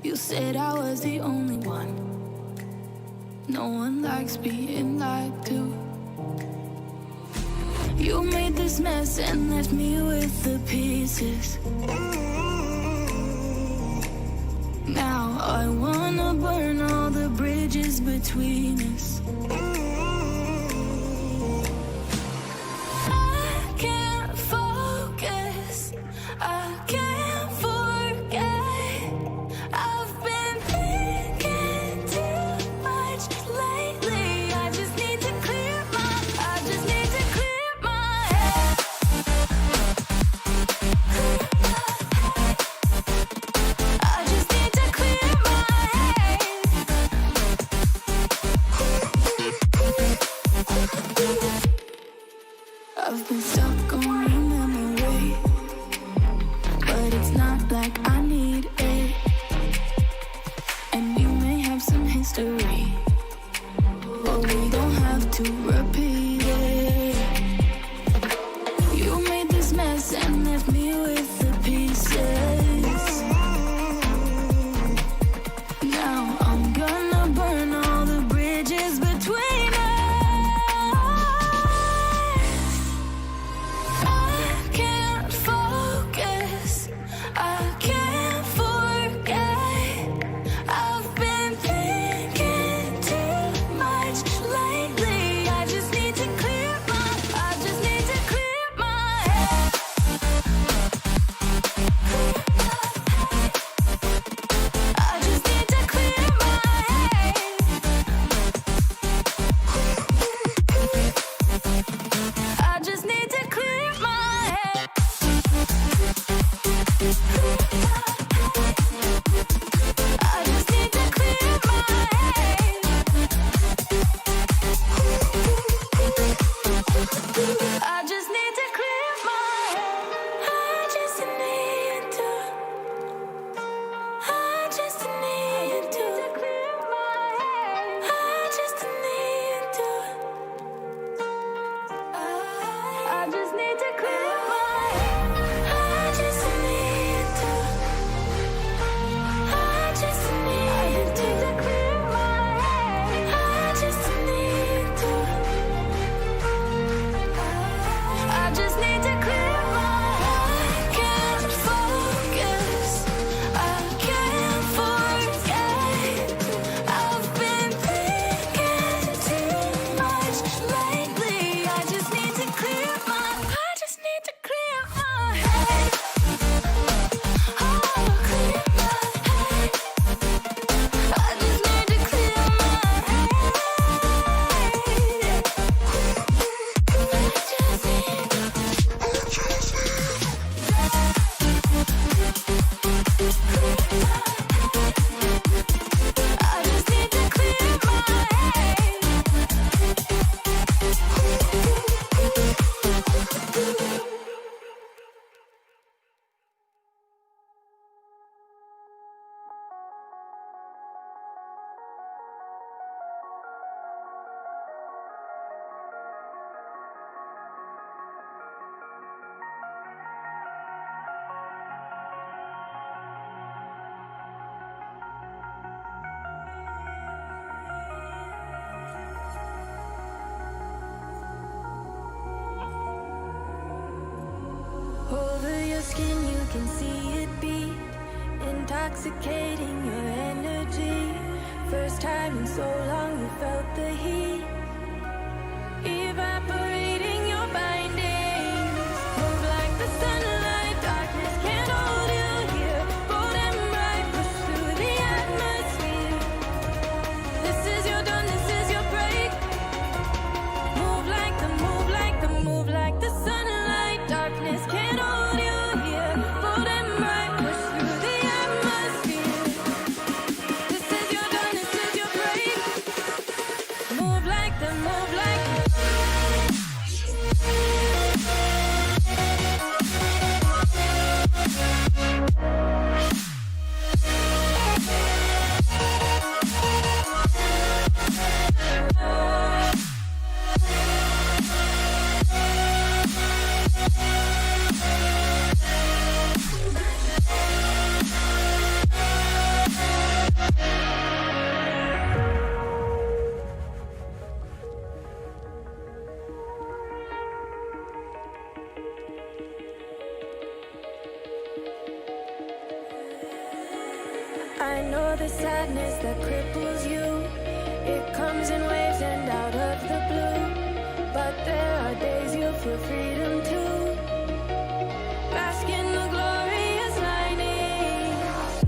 [SPEAKER 5] You said I was the only one. No one likes being lied to. You made this mess and left me with the pieces. Now I wanna burn all the bridges between us. I can't focus, I can't forget. I've been thinking too much lately. I just need to clear my head. I just need to clear my head. I've been stuck on your memory, but it's not like I need it. And we may have some history, but we don't have to repeat it. You made this mess and left me with the pieces. Now I'm gonna burn all the bridges between us. I can't focus, I can't forget. I've been thinking too much lately. I just need to clear my head. I just need to clear my head. I just need to clear my head. I just need to clear my head. I just need to clear my head. I just need to. I just need to clear my head. I just need to. I just need to clear my head. I just need to. I just need to clear my head. I just need to. I just need to clear my head. I can't focus, I can't forget. I've been thinking too much lately. I just need to clear my. I just need to clear my head. Oh, clear my head. I just need to clear my head. I just need to clear my head. Over your skin you can see it beat, intoxicating your energy. First time in so long you felt the heat, evaporating your binding. I know the sadness that cripples you. It comes in waves and out of the blue. But there are days you feel freedom too. Bask in the glorious lightning.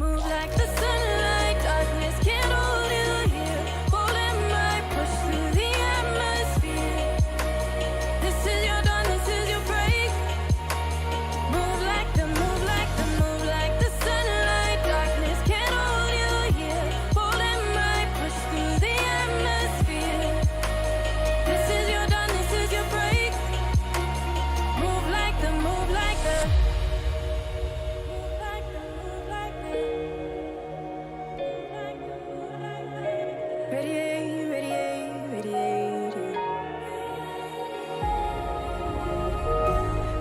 [SPEAKER 5] Move like the sunlight, darkness can't hold you here. Golden light, push through the atmosphere. This is your dawn, this is your break. Move like the, move like the, move like the sunlight, darkness can't hold you here. Golden light, push through the atmosphere. This is your dawn, this is your break. Move like the, move like the. Radiate, radiate, radiate.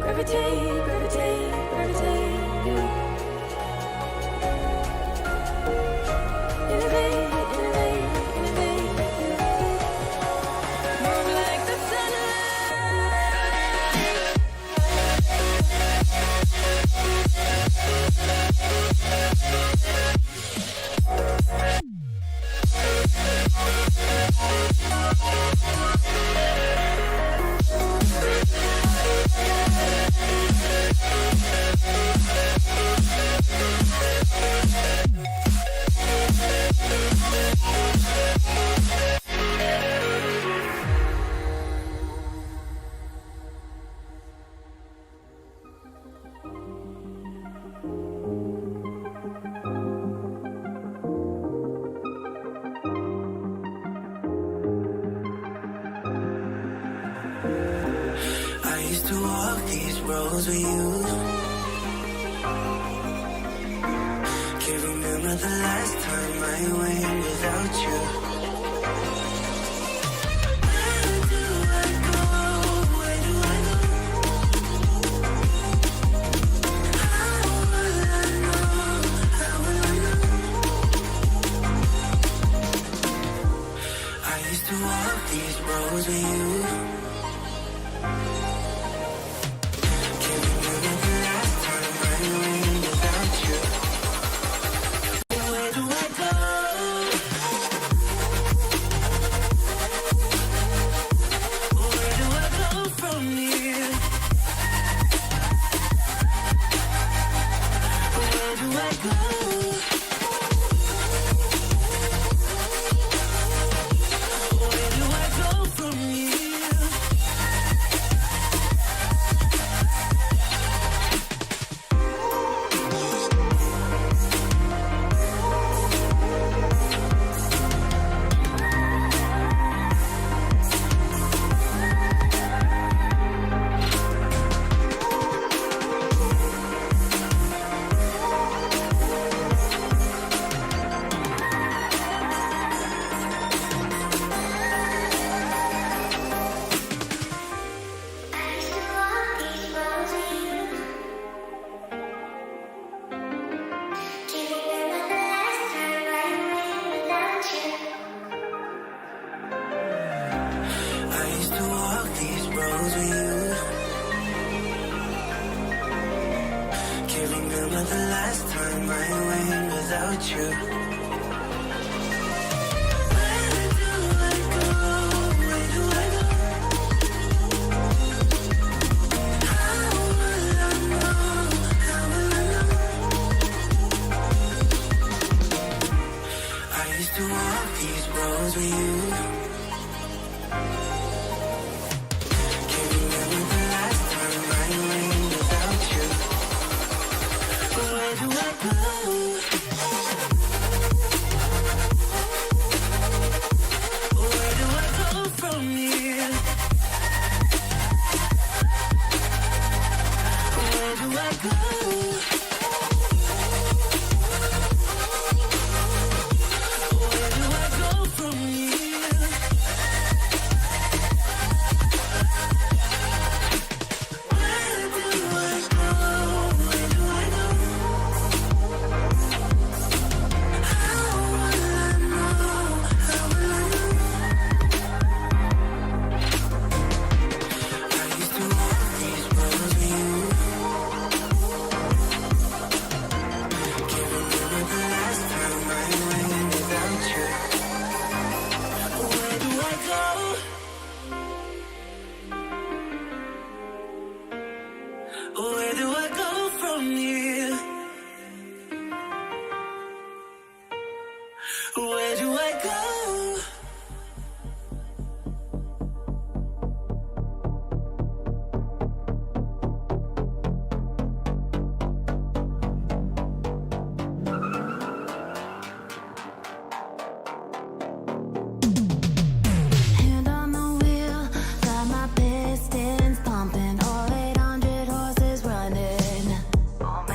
[SPEAKER 5] Gravitate, gravitate, gravitate. Innovate, innovate, innovate. Move like the
[SPEAKER 7] I used to walk these roads with you. Can't remember the last time I went without you. Where do I go? Where do I go? How will I know? How will I know? I used to walk these roads with you. Where do I go from here? Where do I go?
[SPEAKER 8] Hand on the wheel, got my pistons pumping, all 800 horses running. Oh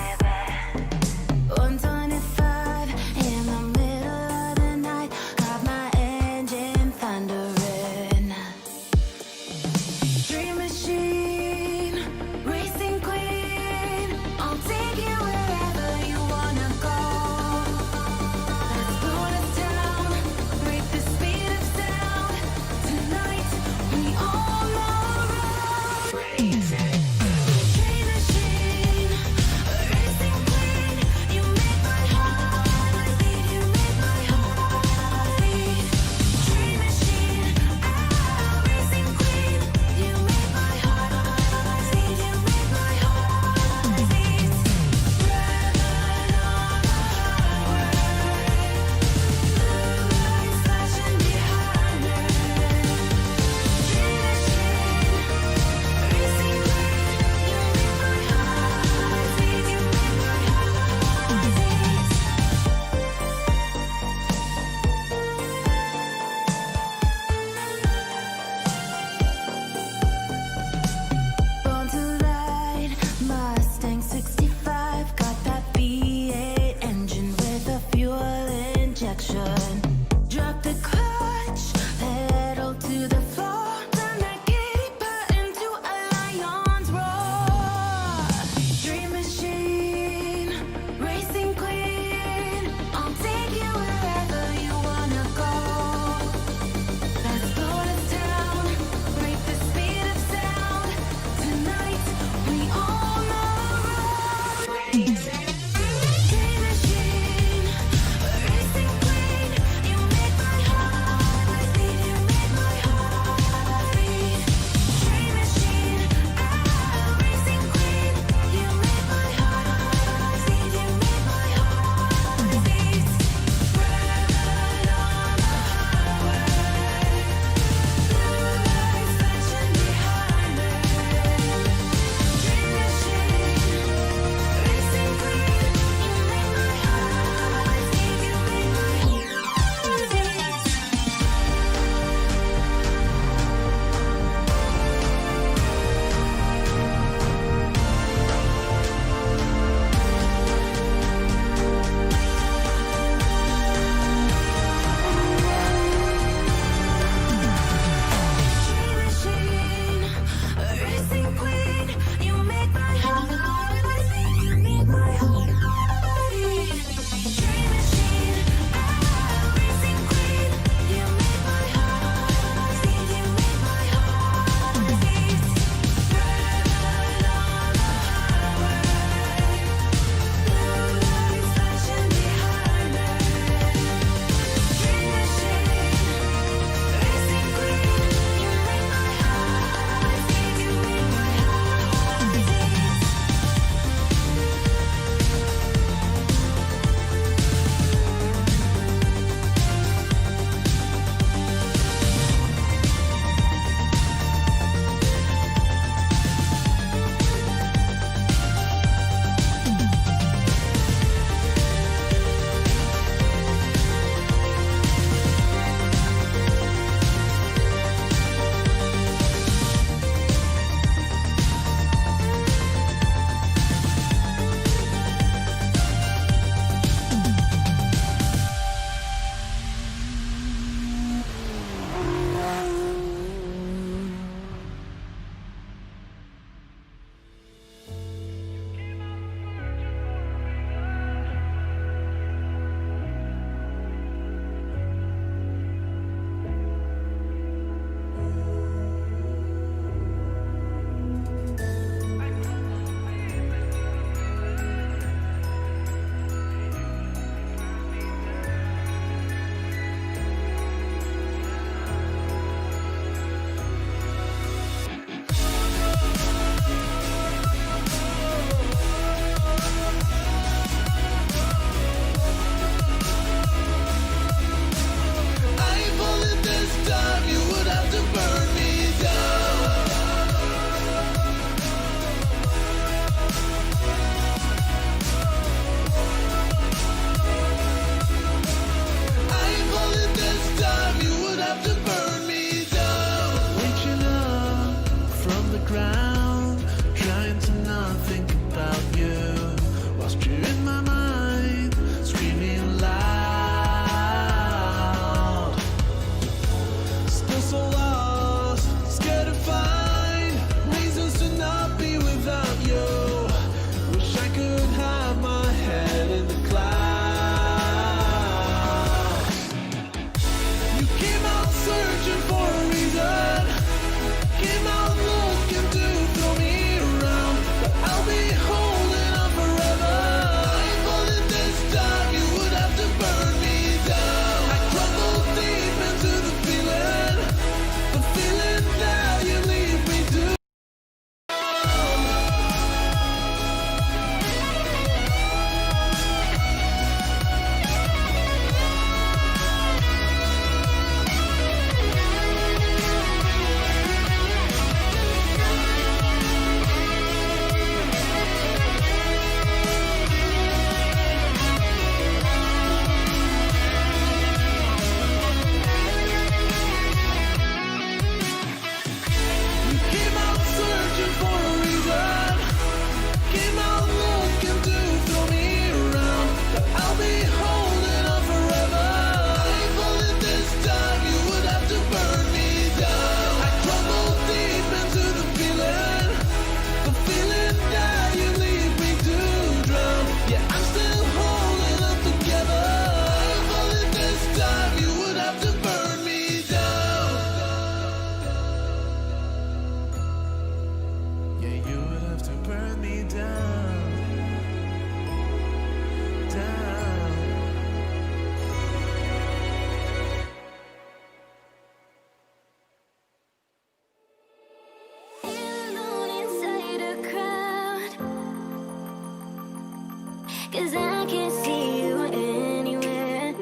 [SPEAKER 8] 'cause I can't see you anywhere.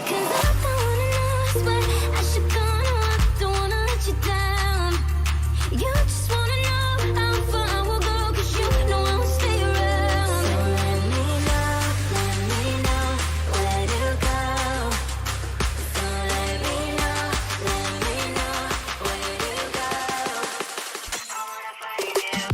[SPEAKER 8] 'Cause I don't wanna know where I should go, no, I don't wanna let you down. You just wanna know how far I will go, 'cause you know I will stay around. So let me know where to go. So let me know where to go. I wanna find you.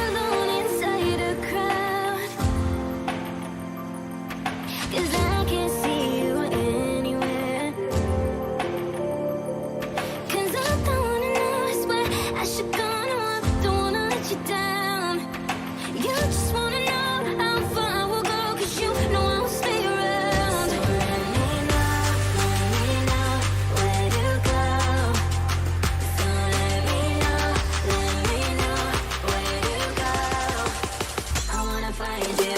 [SPEAKER 8] Alone inside a crowd, 'cause I can't see you anywhere. 'Cause I don't wanna know where I should go, no, I don't wanna let you down. You just wanna know how far I will go, 'cause you know I will stay around. So let me know where to go. So let me know where to go. I wanna find you.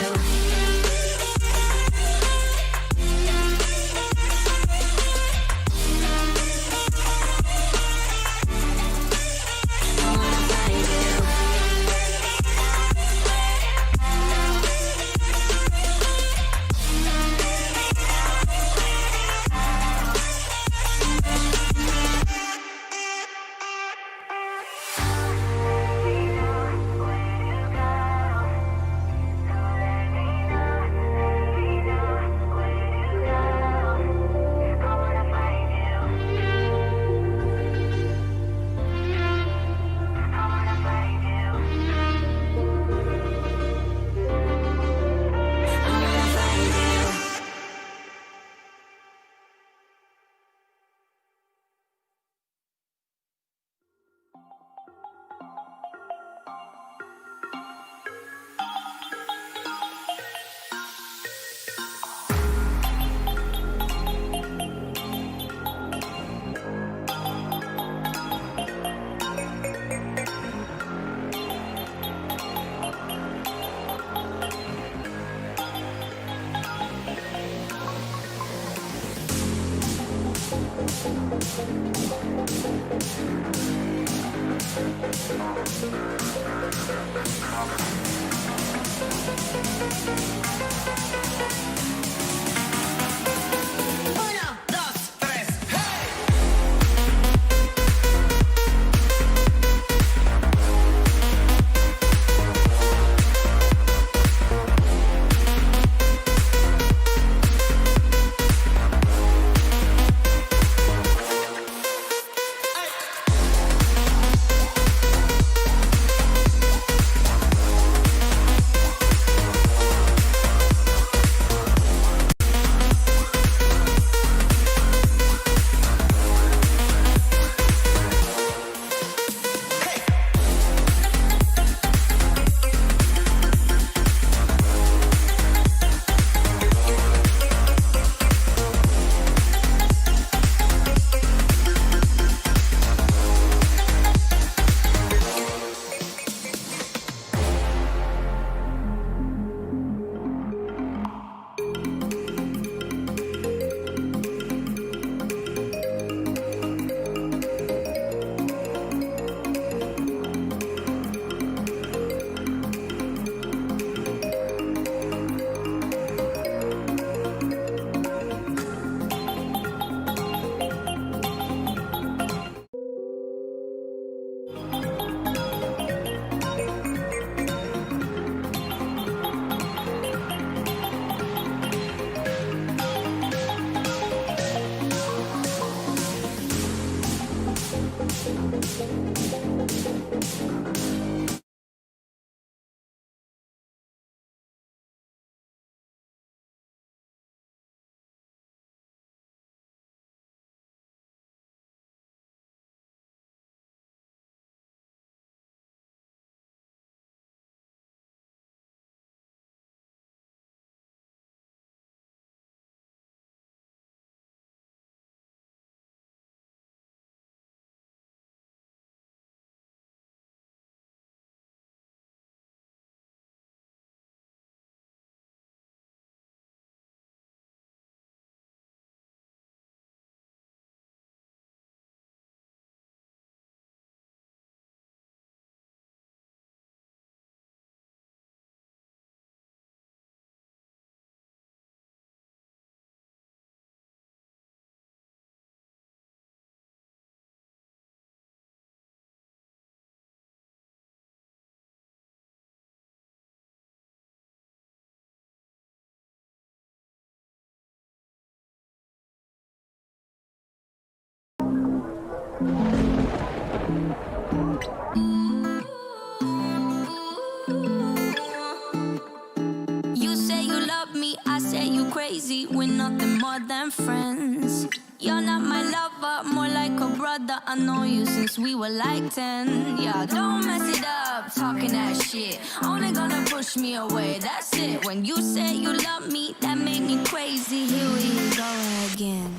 [SPEAKER 5] crazy, we're nothing more than friends. You're not my lover, more like a brother. I know you since we were like 10. Yeah, don't mess it up, talking that shit. Only gonna push me away, that's it. When you say you love me, that made me crazy. Here we go again.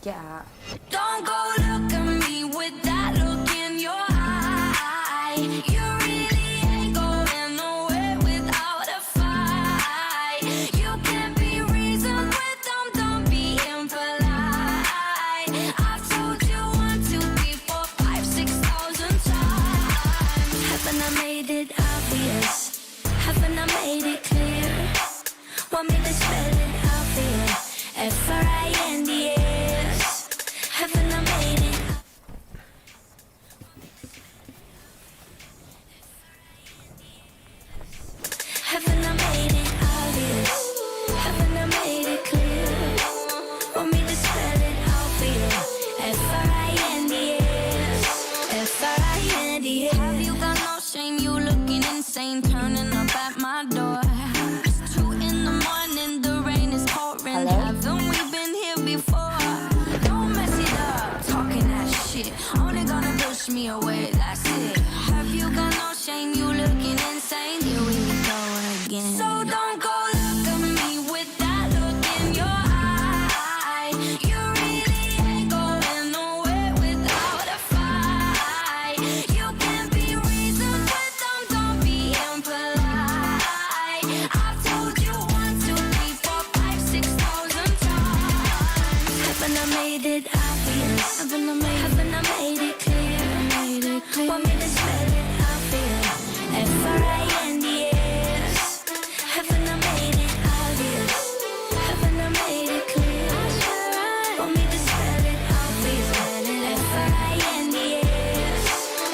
[SPEAKER 16] Yeah.
[SPEAKER 5] Don't go look at me with that look in your eye. You really ain't going nowhere without a fight. You can't be reasoned with them, don't be impolite. I've told you 1, 2, 3, 4, 5, 6,000 times. Haven't I made it obvious? Haven't I made it clear? Want me to spell it out for you? F-R-I-N-D-S. Haven't I made it? Haven't I made it obvious? Haven't I made it clear? Want me to spell it out for you? F-R-I-N-D-S. F-R-I-N-D-S. Have you got no shame? You looking insane, turning up at my door. It's 2 in the morning, the rain is pouring.
[SPEAKER 16] Hello?
[SPEAKER 5] Haven't we been here before? Don't mess it up, talking that shit. Only gonna push me away, that's it. Have you got no shame? You looking insane. Here we go again. So don't go look at me with that look in your eye. You really ain't going nowhere without a fight. You can't be reasoned with them, don't be impolite. I've told you 1, 2, 3, 4, 5, 6,000 times. Haven't I made it obvious? Haven't I made it clear? Want me to spell it out for you? F-R-I-N-D-S. Haven't I made it obvious? Haven't I made it clear? Want me to spell it out for you? F-R-I-N-D-S.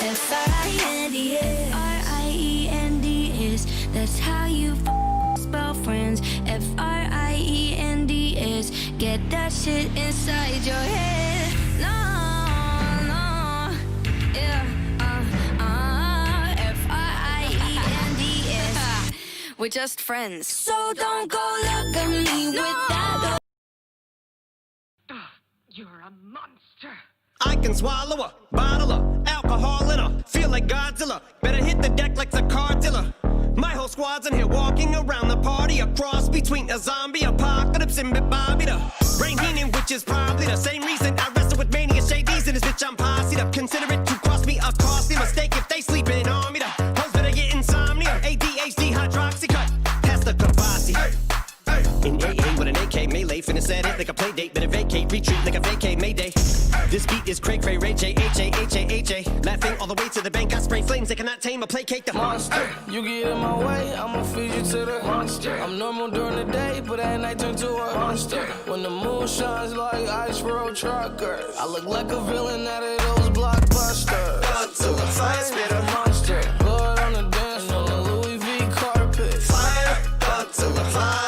[SPEAKER 5] F-R-I-N-D-S. R-I-E-N-D-S. That's how you spell friends. F-R-I-E-N-D-S. Get that shit inside your head. No, yeah, F-R-I-E-N-D-S. We're just friends. So don't go look at me with that.
[SPEAKER 6] You're a monster. I can swallow a bottle of alcohol in her. Feel like Godzilla. Better hit the deck like the car dealer. My whole squad's in here walking around the party. A cross between a zombie apocalypse and Bobby the Brain Heenan, which is probably the same reason I wrestle with mania shades in this bitch. I'm posse up. Consider it to cost me a costly mistake if they sleeping on me. The hoes better get insomnia. ADHD hydroxy cut. Pass the Kavasi. In AA with an AK melee, finna set it like a play date. Better vacate, retreat like a vacay Mayday. This beat is cray cray, Ray J, H-A, laughing all the way to the bank. I spray flames, they cannot tame or placate the monster.
[SPEAKER 4] You get in my way, I'ma feed you to the monster. I'm normal during the day, but at night turn to a monster. When the moon shines like ice road truckers, I look like a villain out of those blockbusters.
[SPEAKER 6] Blood to the fire, spit a
[SPEAKER 4] monster. Blood on the dance floor, the Louis V carpet.
[SPEAKER 6] Fire, blood to the fire.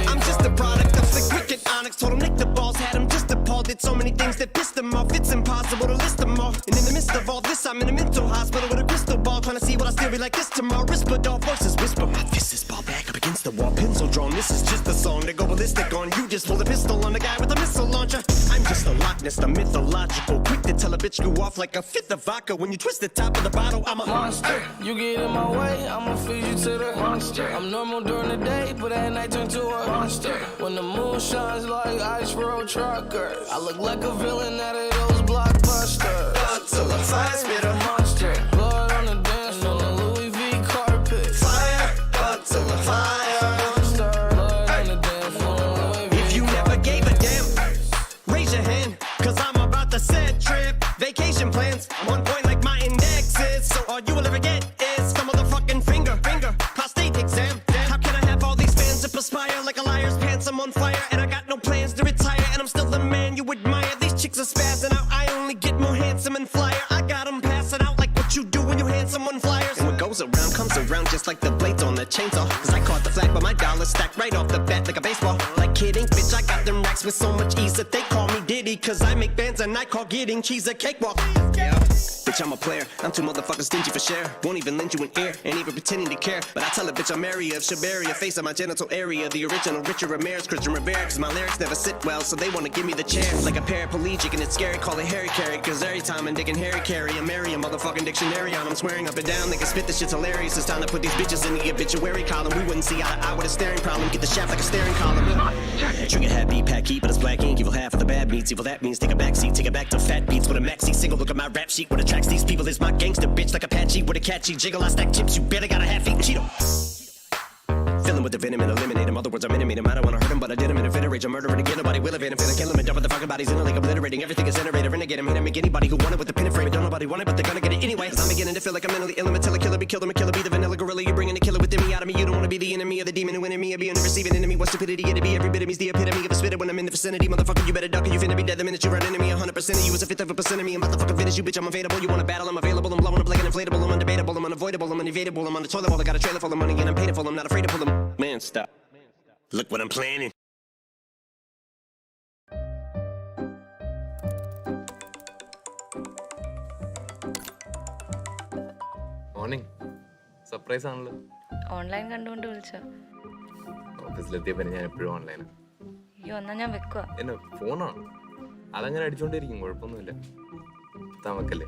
[SPEAKER 6] I'm just a product of the wicked onyx. Told him nick the balls, had him just appalled. Did so many things that pissed him off. It's impossible to list them all. And in the midst of all this, I'm in a mental hospital with a crystal ball, trying to see what I still be like this tomorrow. Whisper, dog voices whisper. My fist is ball back up against the wall, pencil drawn. This is just a song to go ballistic on. You just pull a pistol on the guy with a missile launcher. I'm just a Loch Ness, the mythological. Quick to tell a bitch go off like a fifth of vodka. When you twist the top of the bottle, I'm a
[SPEAKER 4] monster. You get in my way, I'ma feed you to the monster. I'm normal during the day, but at night turn to a monster. When the moon shines like ice road truckers, I look like a villain out of those blockbusters.
[SPEAKER 6] Blood to the fire, spit a
[SPEAKER 4] monster. Blood on the dance floor, the Louis V carpet.
[SPEAKER 6] Fire, blood to the fire.
[SPEAKER 4] Monster. Blood on the dance floor, Louis V.
[SPEAKER 6] If you never gave a damn, raise your hand, cause I'm about to set trip. Vacation plans, I'm on point like my index is. So all you will ever get is some motherfucking finger. Prostate exam. How can I have all these fans that perspire like a liar's pants? I'm on fire and I got no plans to retire. And I'm still the man you admire. These chicks are spazzing out. I only get more handsome and flyer. I got them passing out like what you do when you hand someone flyers. And what goes around comes around just like the blades on the chainsaw. Cause I caught the flag, but my dollar stacked right off the bat like a baseball. Like kidding, bitch, I got them racks with so much ease that they call me Diddy. Cause I make bands and I call getting cheese a cakewalk. Yeah. Bitch, I'm a player. I'm too motherfucking stingy for share. Won't even lend you an ear, ain't even pretending to care. But I tell a bitch I'm area of Shabaria, face on my genital area. The original Richard Ramirez, Christian Rivera. Cause my lyrics never sit well, so they wanna give me the chair. Like a paraplegic and it's scary, call it Harry Carry. Cause every time I'm digging Harry Carry, I'm marry a motherfucking dictionary on. I'm swearing up and down, they can spit this shit's hilarious. It's time to put these bitches in the obituary column. We wouldn't see eye to eye with a staring problem. Get the shaft like a staring column. Trigger happy, pack heat, but it's black ink. Evil half of the bad meats. Evil that means take a back seat, take it back to fat beats with a maxi single. Look at my rap sheet. What attracts these people is my gangster bitch like Apache with a catchy jiggle. I stack chips, you better got a half-eaten Cheeto. Fill him with the venom and eliminate him. Other words, I'm intimate him. I don't wanna hurt him, but I did him in a fit of rage. I'm murdering again, nobody will evade him. Finna kill him and dump the fucking bodies in a lake, obliterating everything is iterator. Renegade him, hit him, make anybody who want it with the pin and frame. Don't nobody want it, but they're gonna get it anyway. Cause I'm beginning to feel like I'm mentally ill. I'm a killer, be killed, I'm a killer, be the vanilla gorilla. You're bringing the killer within me out of me. You don't wanna be the enemy of the demon who in me. I'll be on the receiving enemy. What stupidity it'd be. Every bit of me's the epitome of a spitter when I'm in the vicinity. Motherfucker, you better duck or you finna be dead the minute you run into me. 100% of you is a fifth of a percent of me. I'm about to fucking finish you, bitch. I'm available. You wanna battle? I'm available. I'm blowing up like an inflatable. I'm undebatable. I'm unavoidable. I'm unevadable. I'm on the toilet bowl. I got a trailer full of money and I'm paid for. I'm not afraid to pull them. Man, stop. Look what I'm planning.
[SPEAKER 9] Morning surprise ആണല്ലോ.
[SPEAKER 10] Online കണ്ടുകൊണ്ട് വിളിച്ച
[SPEAKER 9] ഓഫീസിലെത്തിയപ്പോൾ ഞാൻ എപ്പോഴും ഓൺലൈനാണ്.
[SPEAKER 10] അയ്യോ എന്നാ ഞാൻ വെക്കുക.
[SPEAKER 9] എന്നെ ഫോണാണ്, അതങ്ങനെ അടിച്ചോണ്ടിരിക്കും, കുഴപ്പമൊന്നുമില്ല. താൻ വെക്കല്ലേ.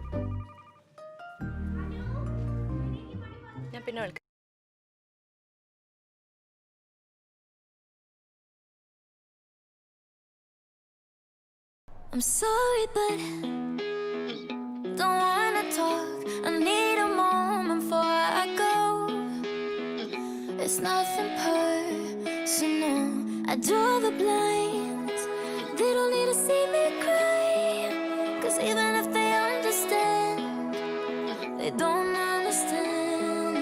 [SPEAKER 10] ഞാൻ പിന്നെ വിളിക്കാം.
[SPEAKER 3] I'm sorry, but don't wanna talk. I need a moment before I go. It's nothing personal. I draw the blinds. They don't need to see me cry. Cause even if they understand, they don't understand.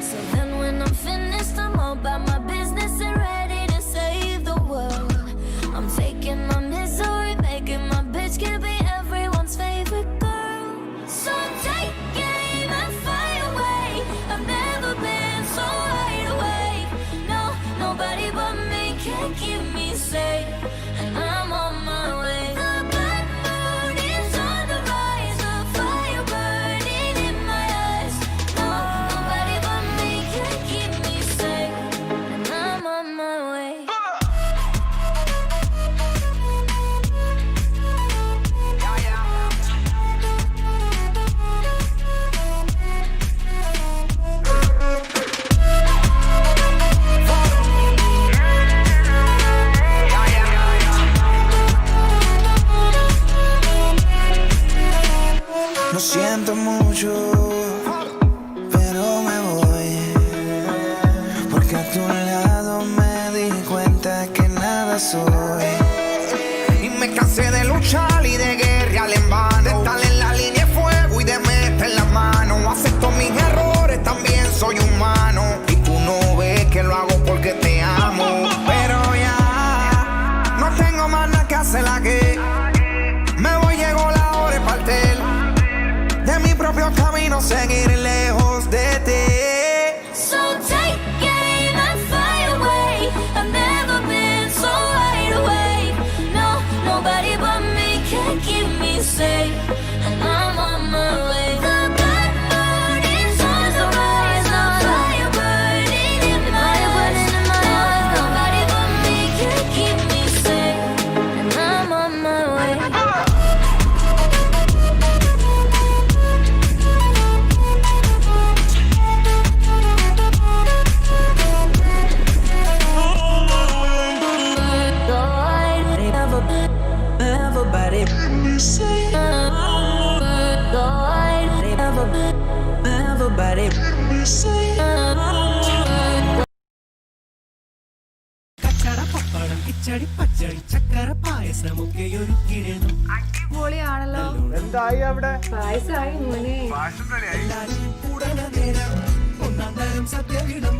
[SPEAKER 3] So then when I'm finished, I'm all about my business and ready to save the world. I'm taking my misery, making my bitch can be everyone's favorite girl. So take aim and fly away. I've never been so wide awake. No, nobody but me can keep me safe. And I'm on my way. The blood moon is on the rise, the fire burning in my eyes. No, nobody but me can keep me safe. And I'm on my way.
[SPEAKER 7] Lo siento mucho, pero me voy. Porque a tu lado me di cuenta que nada soy. Y me cansé de luchar y de guerrear en vano. De estar en la línea de fuego y de meter la mano. Acepto mis errores, también soy humano. Y tú no ves que lo hago porque te amo. Pero ya, no tengo más nada que hacer la que. Me voy, llegó la hora de partir. De mi propio camino seguir lejos de ti.
[SPEAKER 3] So take aim and fly away. I've never been so wide awake. No, nobody but me can keep me safe. And I'm on my way. The blood moon is on the rise, the fire burning in my eyes. No, nobody but me can keep me safe. And I'm on my way.
[SPEAKER 7] കിച്ചടി പച്ചടി ചക്കര പായസമൊക്കെ ഒരുക്കിടുന്നു.
[SPEAKER 23] പൊളിയാണല്ലോ.
[SPEAKER 12] എന്തായി അവിടെ?
[SPEAKER 23] പായസമായി മോനെ.
[SPEAKER 7] കൂടല നേരം ഒന്നാം തരം സത്യവിടം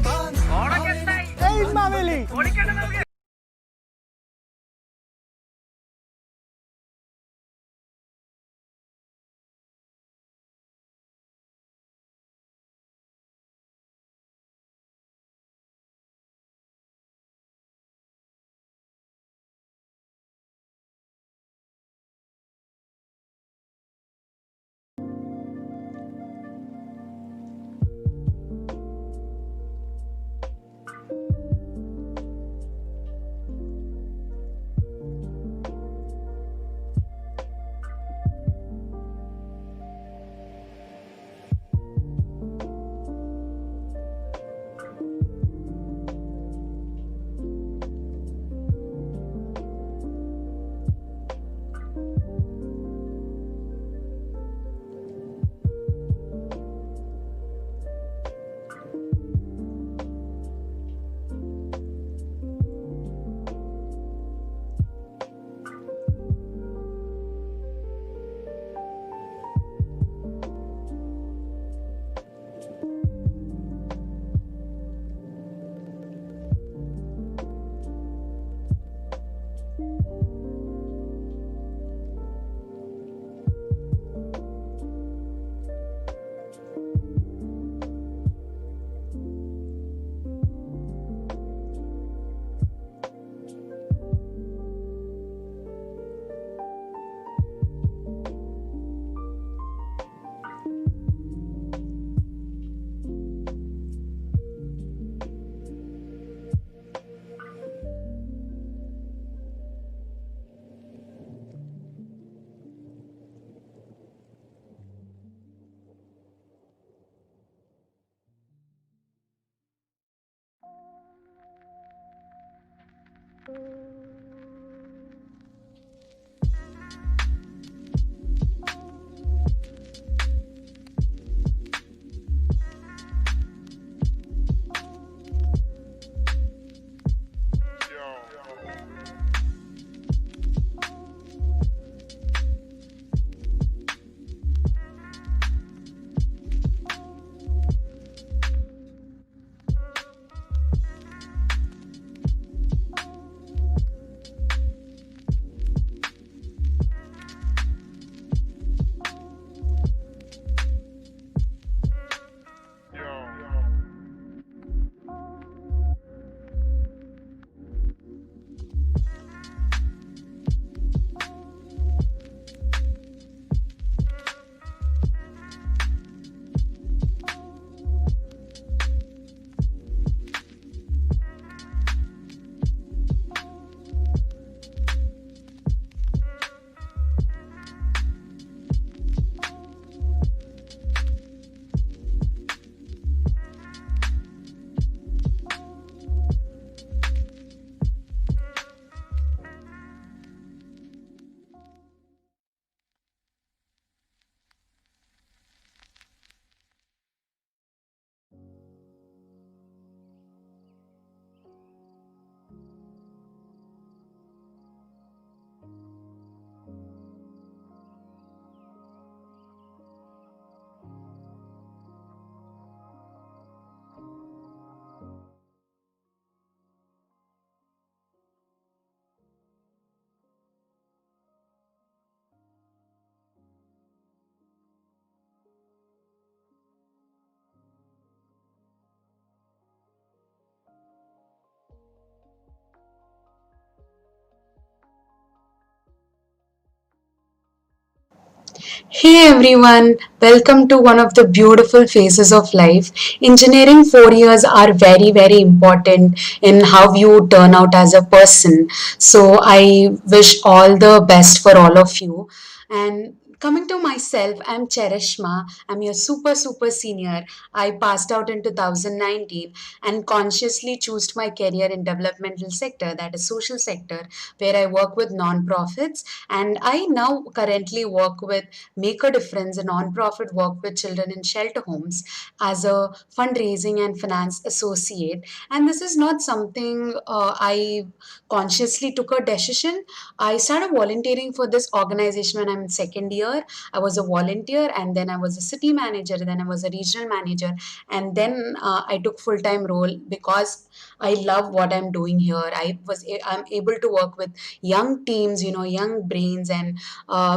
[SPEAKER 11] Hey everyone, welcome to one of the beautiful phases of life. Engineering 4 years are very, very important in how you turn out as a person. So I wish all the best for all of you. And coming to myself, I'm Cherishma. I'm your super, super senior. I passed out in 2019 and consciously chose my career in developmental sector, that is social sector, where I work with non-profits. And I now currently work with Make a Difference, a non-profit work with children in shelter homes as a fundraising and finance associate. And this is not something I consciously took a decision. I started volunteering for this organization when I'm in second year. I was a volunteer, and then I was a city manager, then I was a regional manager, and then I took full-time role because I love what I'm doing here. I'm able to work with young teams, young brains, and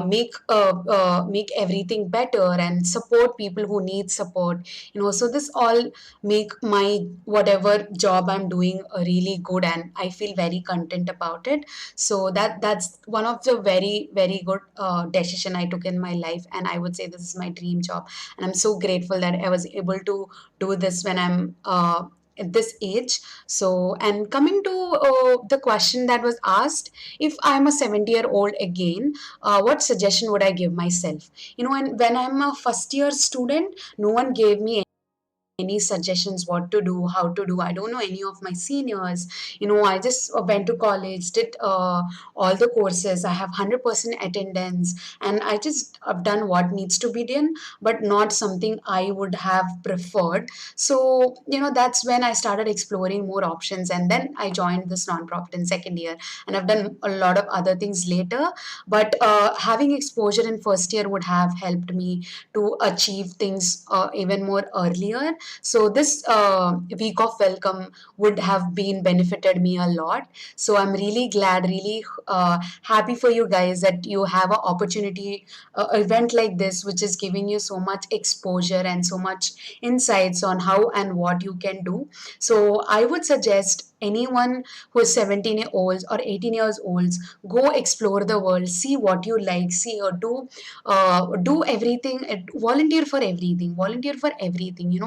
[SPEAKER 11] make everything better and support people who need support. So this all make my whatever job I'm doing really good, and I feel very content about it. So that's one of the very, very good decision I took in my life, and I would say this is my dream job, and I'm so grateful that I was able to do this when I'm at this age. So, and coming to the question that was asked, if I'm a 70-year-old again, what suggestion would I give myself? And when I'm a first year student, no one gave me any suggestions what to do, how to do. I don't know any of my seniors. I just went to college, did all the courses. I have 100% attendance, and I just have done what needs to be done, but not something I would have preferred. So that's when I started exploring more options, and then I joined this nonprofit in second year, and I've done a lot of other things later. But having exposure in first year would have helped me to achieve things even more earlier. So this week of welcome would have been benefited me a lot. So I'm really glad, really happy for you guys that you have an opportunity, event like this, which is giving you so much exposure and so much insights on how and what you can do. So I would suggest anyone who is 17 years old or 18 years old, go explore the world, see what you like, see or do everything, volunteer for everything,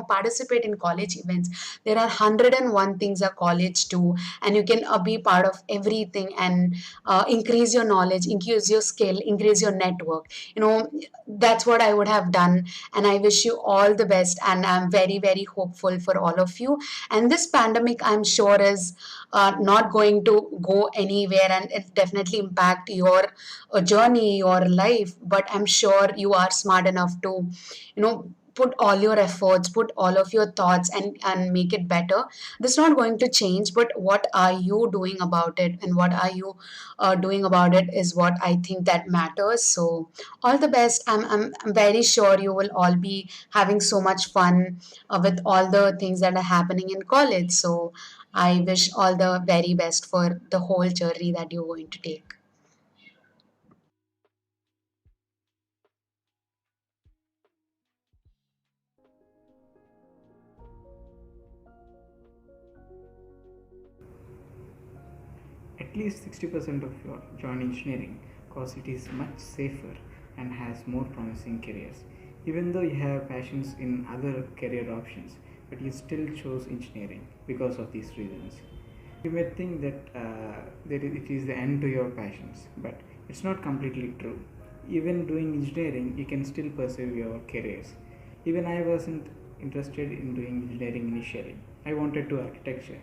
[SPEAKER 11] participate in college events. There are 101 things a college do, and you can be part of everything and increase your knowledge, increase your skill, increase your network. That's what I would have done, and I wish you all the best, and I'm very, very hopeful for all of you. And this pandemic, I'm sure, is not going to go anywhere, and it definitely impact your journey, your life. But I'm sure you are smart enough to, put all your efforts, put all of your thoughts, and make it better. This is not going to change, but what are you doing about it, and what are you doing about it is what I think that matters. So all the best. I'm very sure you will all be having so much fun with all the things that are happening in college. So I wish all the very best for the whole journey that you're going to take.
[SPEAKER 12] At least 60% of you join engineering because it is much safer and has more promising careers. Even though you have passions in other career options, but you still chose engineering because of these reasons. You may think that it is the end to your passions, but it's not completely true. Even doing engineering, you can still pursue your careers. Even I wasn't interested in doing engineering initially. I wanted to architecture,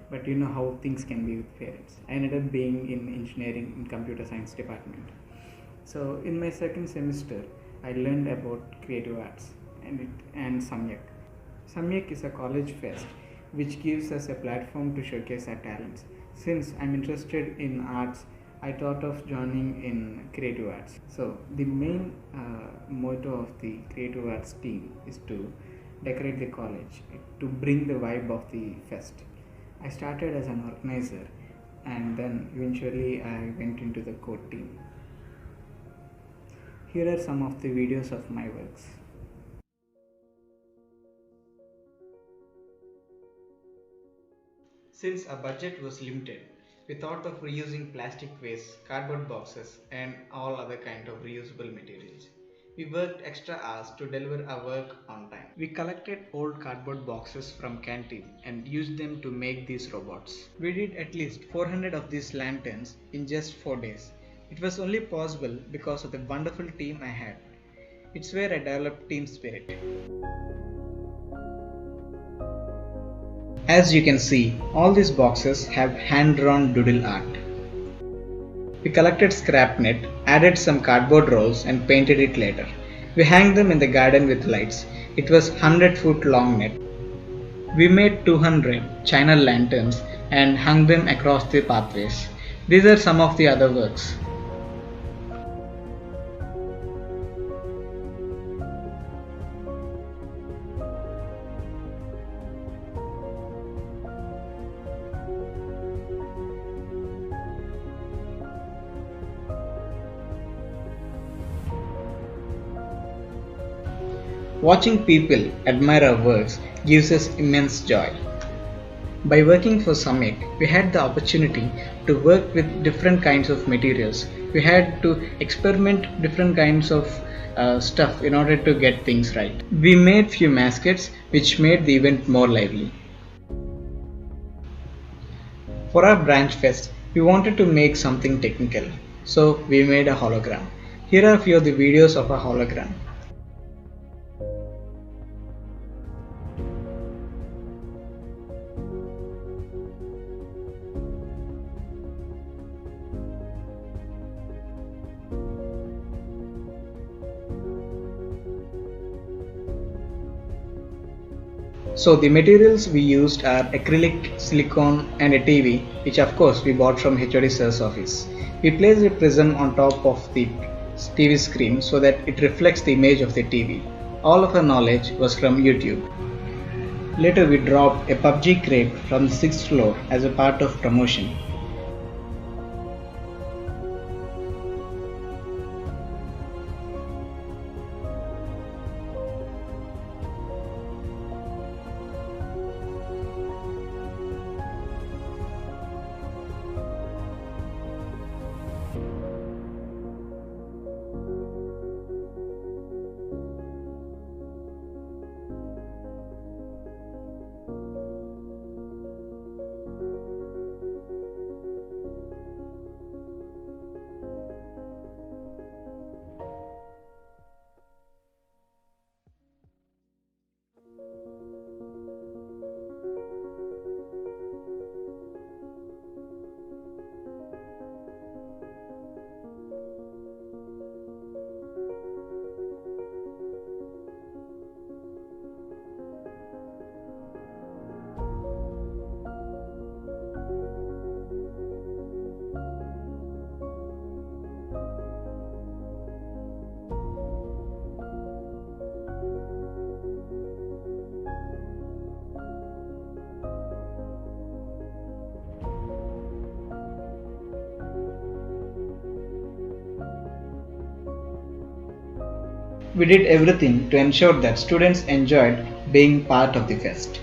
[SPEAKER 12] but you know how things can be with parents. I ended up being in engineering in computer science department. So in my second semester, I learned about creative arts and Samyak. Samyak is a college fest which gives us a platform to showcase our talents. Since I'm interested in arts, I thought of joining in creative arts. So the main motto of the creative arts team is to decorate the college, to bring the vibe of the fest. I started as an organizer, and then eventually I went into the core team. Here are some of the videos of my works. Since our budget was limited, we thought of reusing plastic waste, cardboard boxes, and all other kind of reusable materials. We worked extra hours to deliver our work on time. We collected old cardboard boxes from canteen and used them to make these robots. We did at least 400 of these lanterns in just 4 days. It was only possible because of the wonderful team I had. It's where I developed team spirit. As you can see, all these boxes have hand-drawn doodle art. We collected scrap net, added some cardboard rolls and painted it later. We hanged them in the garden with lights. It was 100-foot long net. We made 200 China lanterns and hung them across the pathways. These are some of the other works. Watching people admire our works gives us immense joy. By working for Samyak, we had the opportunity to work with different kinds of materials. We had to experiment different kinds of stuff in order to get things right. We made few mascots which made the event more lively. For our branch fest, we wanted to make something technical, so we made a hologram. Here are a few of the videos of a hologram. So the materials we used are acrylic, silicone and a TV, which of course we bought from HOD sir's office. We placed a prism on top of the TV screen so that it reflects the image of the TV. All of our knowledge was from YouTube.
[SPEAKER 13] Later, we dropped a PUBG crate from the 6th floor as a part of promotion. We did everything to ensure that students enjoyed being part of the fest.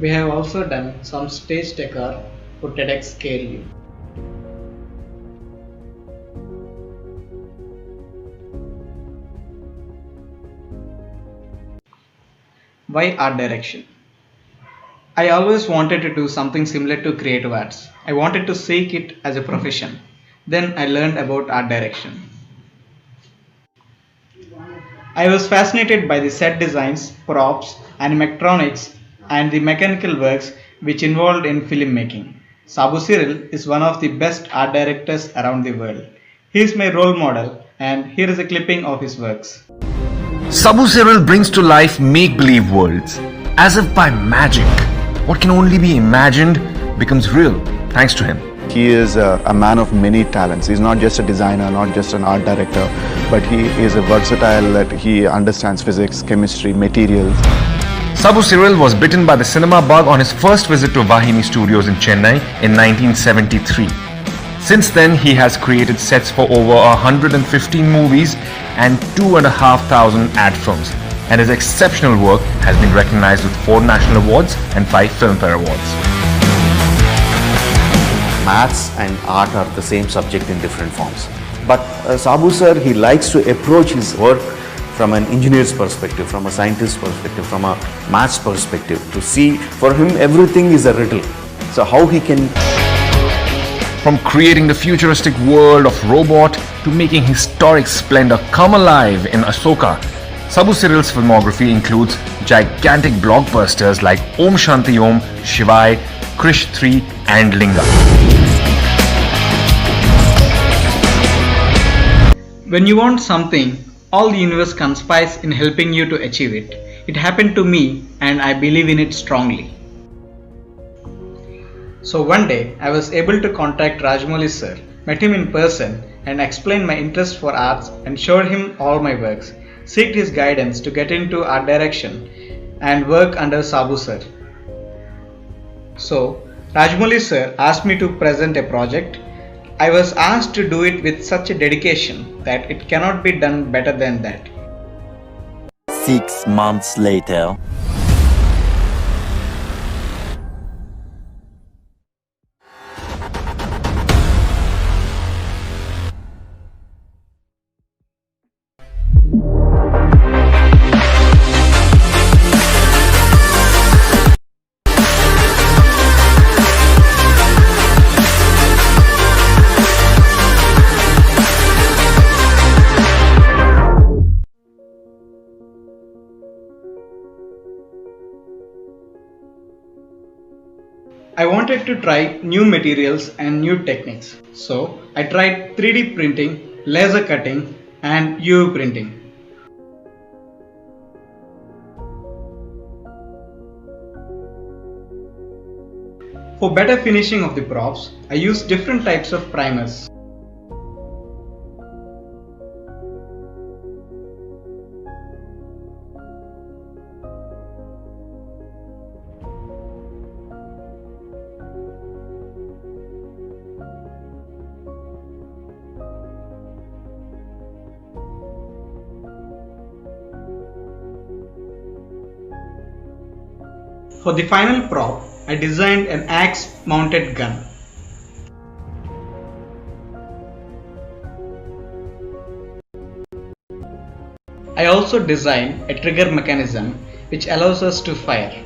[SPEAKER 13] We have also done some stage decor for TEDx KLU. Why art direction? I always wanted to do something similar to creative arts. I wanted to seek it as a profession. Then I learned about art direction. I was fascinated by the set designs, props, animatronics, and the mechanical works which involved in filmmaking. Sabu Cyril is one of the best art directors around the world. He is my role model, and here is a clipping of his works.
[SPEAKER 14] Sabu Cyril brings to life make-believe worlds, as if by magic. What can only be imagined becomes real, thanks to him.
[SPEAKER 15] He is a man of many talents. He's not just a designer, not just an art director, but he is a versatile that he understands physics, chemistry, materials.
[SPEAKER 14] Sabu Cyril was bitten by the cinema bug on his first visit to Vahini Studios in Chennai in 1973. Since then, he has created sets for over 115 movies and 2,500 ad films, and his exceptional work has been recognized with 4 national awards and 5 Filmfare Awards.
[SPEAKER 24] Maths and art are the same subject in different forms. But Sabu sir, he likes to approach his work from an engineer's perspective, from a scientist's perspective, from a maths perspective, to see for him everything is a riddle. So how he can...
[SPEAKER 14] From creating the futuristic world of robot to making historic splendor come alive in Ahsoka, Sabu Cyril's filmography includes gigantic blockbusters like Om Shanti Om, Shivai, Krish 3 and Linga.
[SPEAKER 13] When you want something, all the universe conspires in helping you to achieve it. It happened to me and I believe in it strongly. So one day I was able to contact Rajmouli sir, met him in person and explained my interest for arts and showed him all my works, seeked his guidance to get into art direction and work under Sabu sir. So Rajmouli sir asked me to present a project. I was asked to do it with such a dedication that it cannot be done better than that.
[SPEAKER 25] 6 months later.
[SPEAKER 13] I wanted to try new materials and new techniques. So I tried 3D printing, laser cutting, and UV printing. For better finishing of the props, I used different types of primers. For the final prop, I designed an axe-mounted gun. I also designed a trigger mechanism which allows us to fire.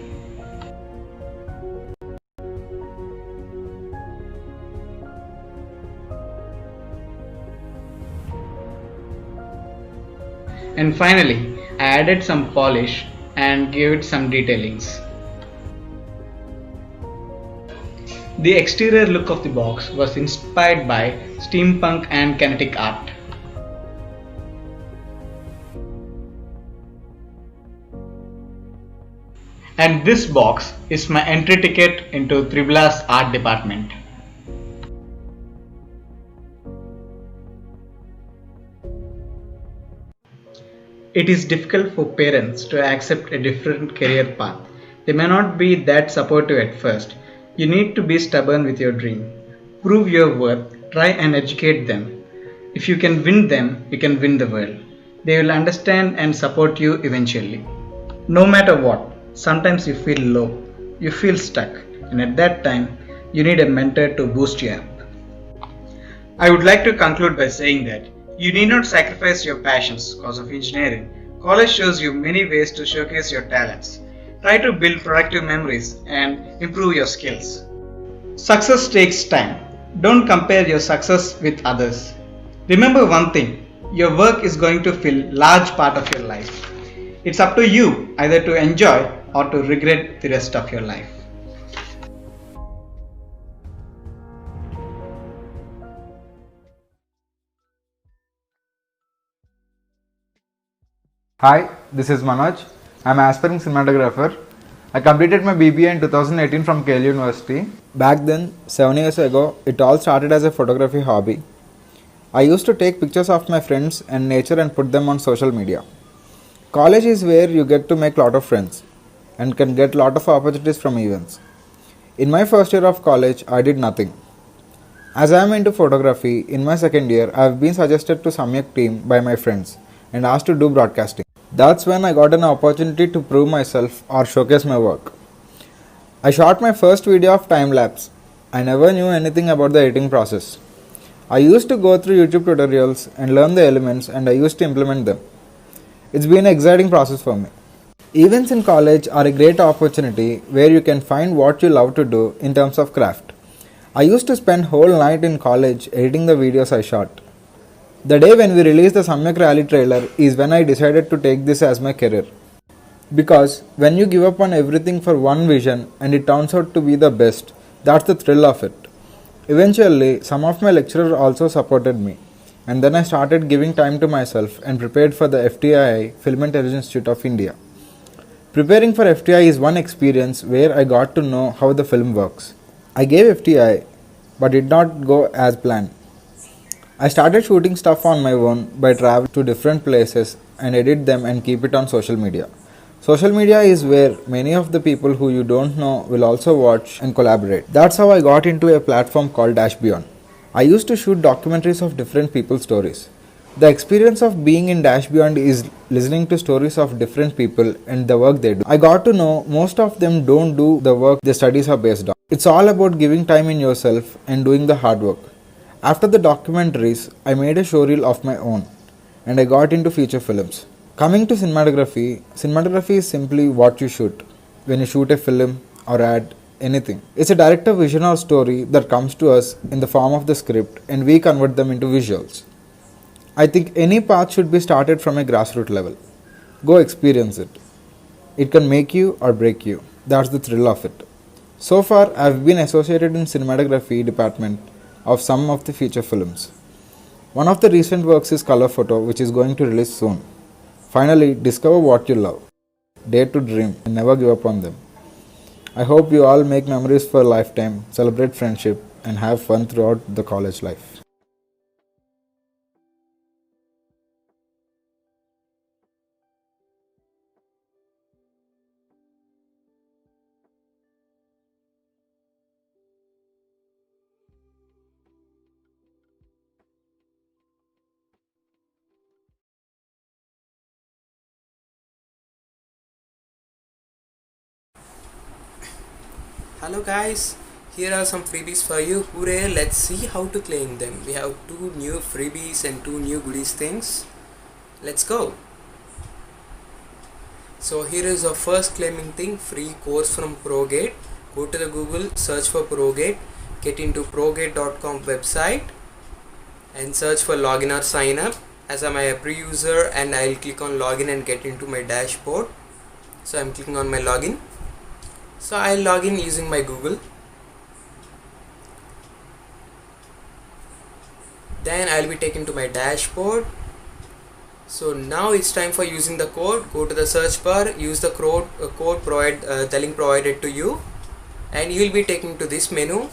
[SPEAKER 13] And finally, I added some polish and gave it some detailings. The exterior look of the box was inspired by steampunk and kinetic art. And this box is my entry ticket into Tribula's art department. It is difficult for parents to accept a different career path. They may not be that supportive at first. You need to be stubborn with your dream. Prove your worth, try and educate them. If you can win them, you can win the world. They will understand and support you eventually. No matter what, sometimes you feel low, you feel stuck, and at that time, you need a mentor to boost you up. I would like to conclude by saying that you need not sacrifice your passions because of engineering. College shows you many ways to showcase your talents. Try to build productive memories and improve your skills. Success takes time. Don't compare your success with others. Remember one thing, your work is going to fill large part of your life. It's up to you either to enjoy or to regret the rest of your life.
[SPEAKER 17] Hi, this is Manoj. I'm an aspiring cinematographer. I completed my BBA in 2018 from KL University. Back then, 7 years ago, it all started as a photography hobby. I used to take pictures of my friends and nature and put them on social media. College is where you get to make lot of friends and can get lot of opportunities from events. In my first year of college, I did nothing. As I am into photography, in my second year, I have been suggested to Samyak team by my friends and asked to do broadcasting. That's when I got an opportunity to prove myself or showcase my work. I shot my first video of time lapse. I never knew anything about the editing process. I used to go through YouTube tutorials and learn the elements, and I used to implement them. It's been an exciting process for me. Events in college are a great opportunity where you can find what you love to do in terms of craft. I used to spend whole night in college editing the videos I shot. The day when we released the Samyak Rally trailer is when I decided to take this as my career. Because when you give up on everything for one vision and it turns out to be the best, that's the thrill of it. Eventually, some of my lecturers also supported me, and then I started giving time to myself and prepared for the FTI Film and Television Institute of India. Preparing for FTI is one experience where I got to know how the film works. I gave FTI but did not go as planned. I started shooting stuff on my own by traveling to different places and edit them and keep it on social media. Social media is where many of the people who you don't know will also watch and collaborate. That's how I got into a platform called Dash Beyond. I used to shoot documentaries of different people's stories. The experience of being in Dash Beyond is listening to stories of different people and the work they do. I got to know most of them don't do the work their studies are based on. It's all about giving time in yourself and doing the hard work. After the documentaries, I made a showreel of my own and I got into feature films. Coming to cinematography, cinematography is simply what you shoot when you shoot a film or ad, anything. It's a director vision or story that comes to us in the form of the script and we convert them into visuals. I think any path should be started from a grassroots level. Go experience it. It can make you or break you. That's the thrill of it. So far, I've been associated in cinematography department of some of the feature films. One of the recent works is Color Photo, which is going to release soon. Finally, discover what you love, dare to dream, and never give up on them. I hope you all make memories for a lifetime, celebrate friendship, and have fun throughout the college life.
[SPEAKER 18] Hello guys, here are some freebies for you. Hooray, let's see how to claim them. We have 2 new freebies and 2 new goodies things. Let's go. So here is our first claiming thing, free course from ProGate. Go to the Google, search for ProGate, get into progate.com website and search for login or sign up. As I'm a pre-user and I'll click on login and get into my dashboard. So I'm clicking on my login. So I'll log in using my Google. Then I'll be taken to my dashboard. So now it's time for using the code. Go to the search bar, use the code the link provided to you, and you will be taken to this menu.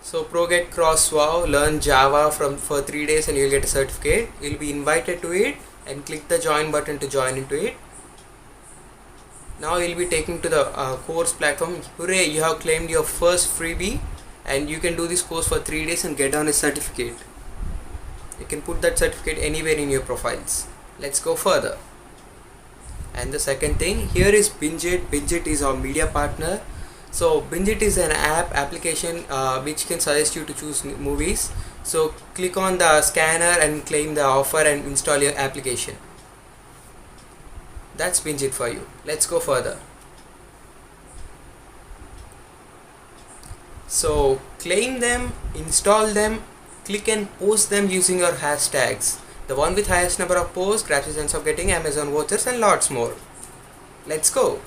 [SPEAKER 18] So ProGet Cross WoW, learn Java for 3 days and you'll get a certificate. You'll be invited to it and click the join button to join into it. Now you'll be taken to the course platform. Hooray, you have claimed your first freebie and you can do this course for 3 days and get on a certificate. You can put that certificate anywhere in your profiles. Let's go further. And the second thing, here is Binge.it. Binge.it is our media partner. So Binge.it is an application which can suggest you to choose movies. So click on the scanner and claim the offer and install your application. That's Binge.it for you. Let's go further. So claim them, install them, click and post them using your hashtags. The one with highest number of posts grabs your chance of getting Amazon vouchers and lots more. Let's go.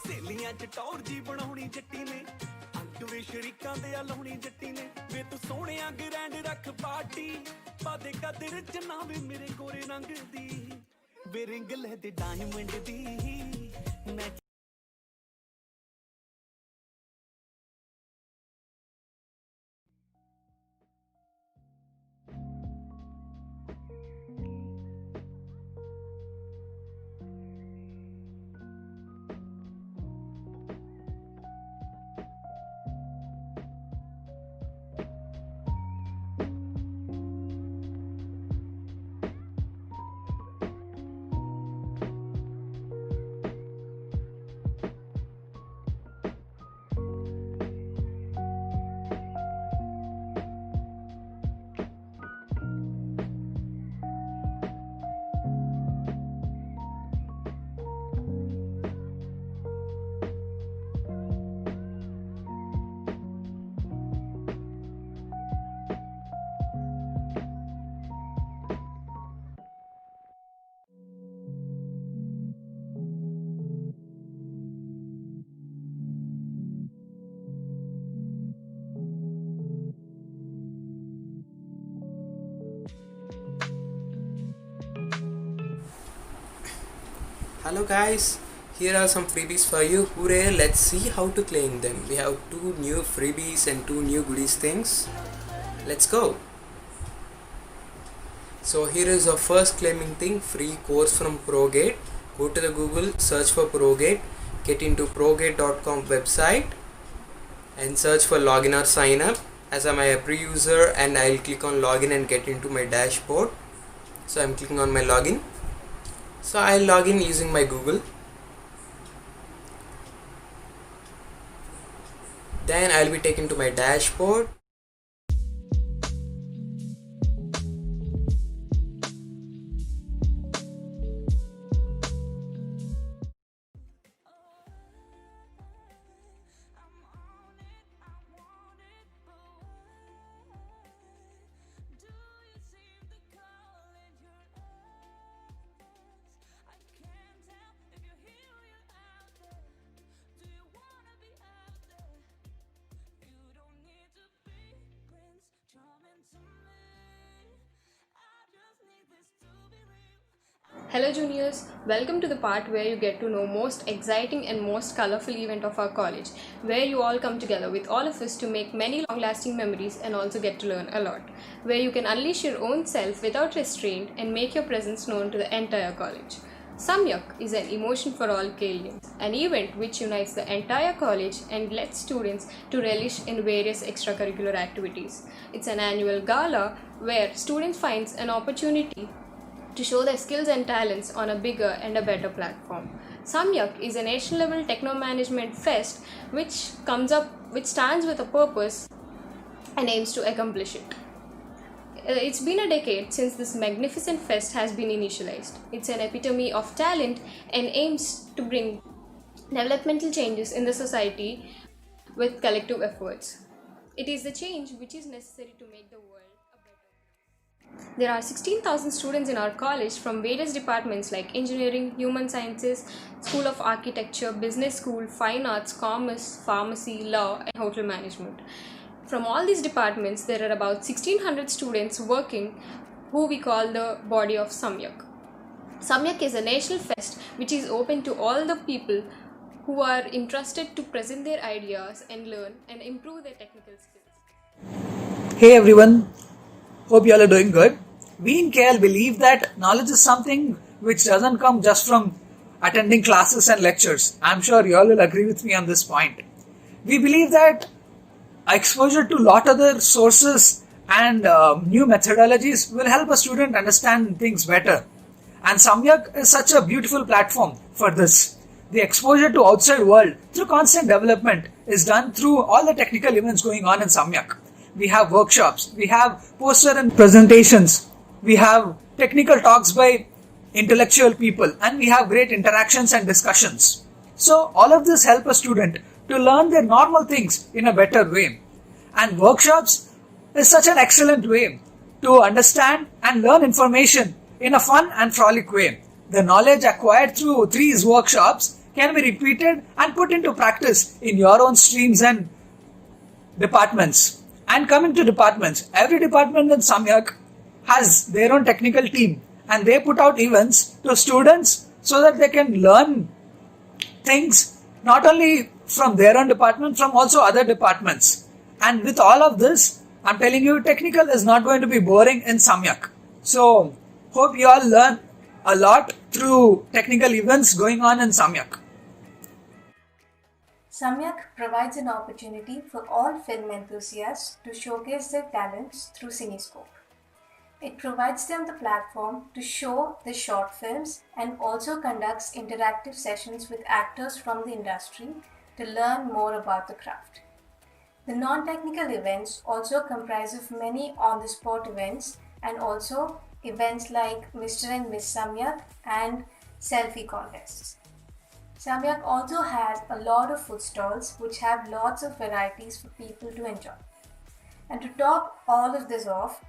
[SPEAKER 1] ਸੇਲੀਆਂ ਚ ਟੌਰ ਜੀ ਬਣਾਉਣੀ ਜੱਟੀ ਨੇ ਅੰਕ ਵੇ ਸ਼ਰੀਕਾਂ ਦੇ ਆ ਲਾਉਣੀ ਜੱਟੀ ਨੇ ਵੇ ਤੂੰ ਸੋਹਣਿਆ ਗਰੈਂਡ ਰੱਖ ਪਾਰਟੀ ਪਾਦੇ ਕਦਰ ਚ ਨਾ ਵੇ ਮੇਰੇ ਗੋਰੇ ਰੰਗ ਦੀ ਵੇ ਰਿੰਗ ਲੈ ਤੇ ਡਾਇਮੰਡ ਦੀ ਮੈਂ
[SPEAKER 18] Hello guys, here are some freebies for you. Hooray, let's see how to claim them. We have 2 new freebies and 2 new goodies things. Let's go. So here is our first claiming thing, free course from ProGate. Go to the Google, search for ProGate, get into progate.com website and search for login or sign up. As I'm a pre-user and I'll click on login and get into my dashboard. So I'm clicking on my login. So I'll log in using my Google. Then I'll be taken to my dashboard.
[SPEAKER 19] Hello juniors, welcome to the part where you get to know most exciting and most colorful event of our college, where you all come together with all of us to make many long-lasting memories and also get to learn a lot, where you can unleash your own self without restraint and make your presence known to the entire college. Samyak is an emotion for all Kalians, an event which unites the entire college and lets students to relish in various extracurricular activities. It's an annual gala where students finds an opportunity to show their skills and talents on a bigger and a better platform. Samyak is a national level techno management fest which stands with a purpose and aims to accomplish it. It's been a decade since this magnificent fest has been initialized. It's an epitome of talent and aims to bring developmental changes in the society with collective efforts. It is the change which is necessary to make the world. There are 16,000 students in our college from various departments like engineering, human sciences, School of Architecture, business school, fine arts, commerce, pharmacy, law, and hotel management. From all these departments, there are about 1,600 students working who we call the body of Samyak. Samyak is a national fest which is open to all the people who are interested to present their ideas and learn and improve their technical skills.
[SPEAKER 20] Hey everyone. Hope you all are doing good. We in KL believe that knowledge is something which doesn't come just from attending classes and lectures. I'm sure you all will agree with me on this point. We believe that exposure to lot other sources and new methodologies will help a student understand things better. And Samyak is such a beautiful platform for this. The exposure to outside world through constant development is done through all the technical events going on in Samyak. We have workshops, we have poster and presentations, we have technical talks by intellectual people, and we have great interactions and discussions. So all of this help a student to learn their normal things in a better way. And workshops is such an excellent way to understand and learn information in a fun and frolic way. The knowledge acquired through these workshops can be repeated and put into practice in your own streams and departments. And coming to departments, every department in Samyak has their own technical team, and they put out events to students so that they can learn things not only from their own department, from also other departments. And with all of this, I'm telling you, technical is not going to be boring in Samyak. So, hope you all learn a lot through technical events going on in Samyak.
[SPEAKER 2] Samyak provides an opportunity for all film enthusiasts to showcase their talents through Cinescope. It provides them the platform to show the short films and also conducts interactive sessions with actors from the industry to learn more about the craft. The non-technical events also comprise of many on-the-spot events and also events like Mr. and Miss Samyak and selfie contests. Samyak also has a lot of food stalls which have lots of varieties for people to enjoy. And to top all of this off,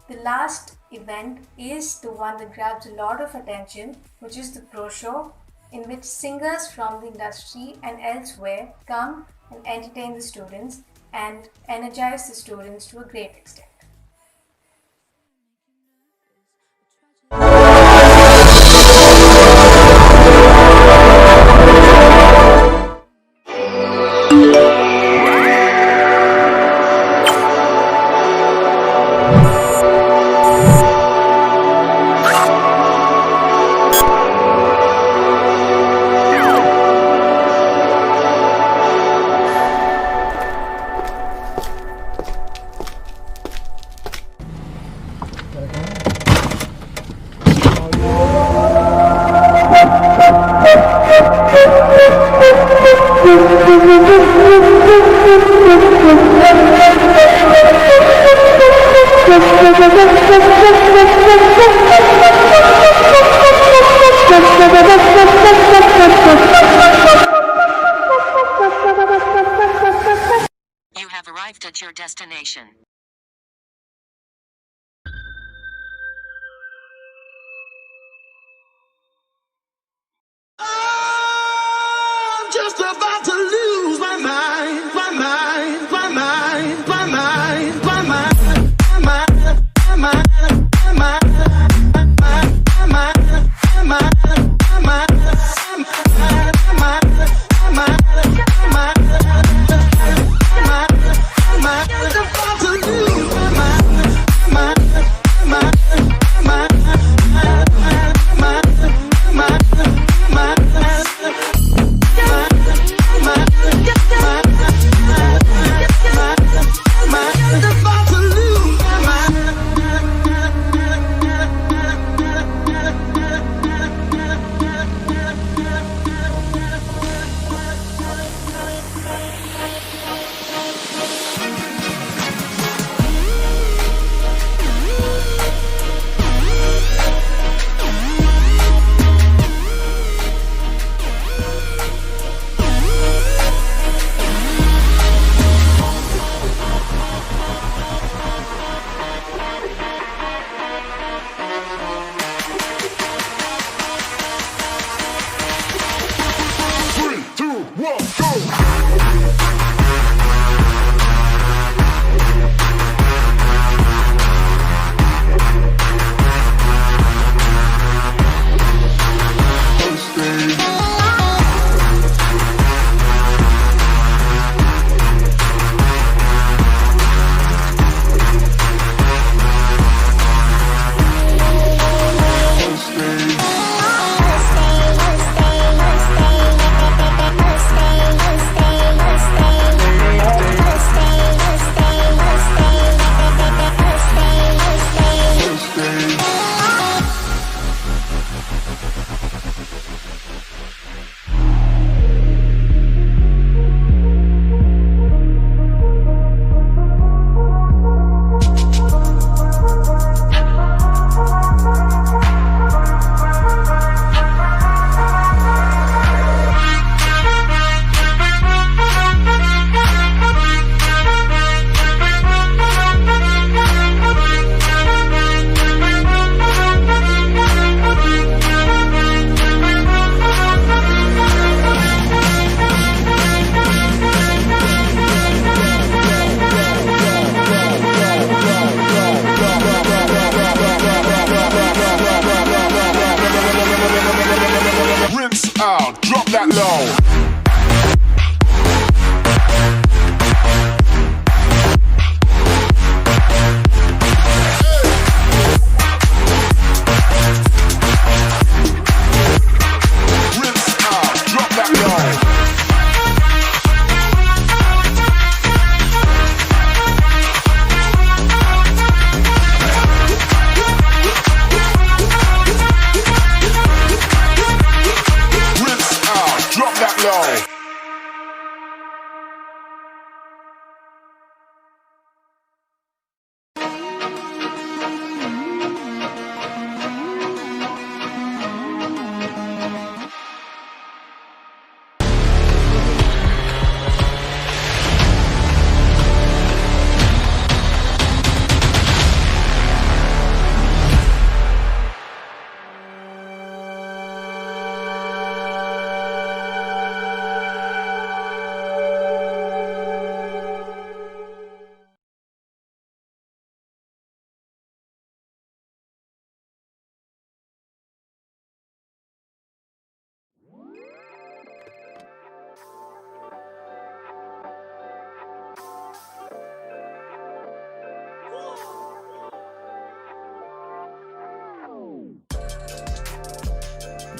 [SPEAKER 2] the last event is the one that grabs a lot of attention, which is the Pro Show, in which singers from the industry and elsewhere come and entertain the students and energize the students to a great extent.
[SPEAKER 8] You have arrived at your destination.
[SPEAKER 7] I'm just about to lose my mind, my mind, my mind, my mind, my mind, my mind, my mind, my mind, my mind, my mind, my mind.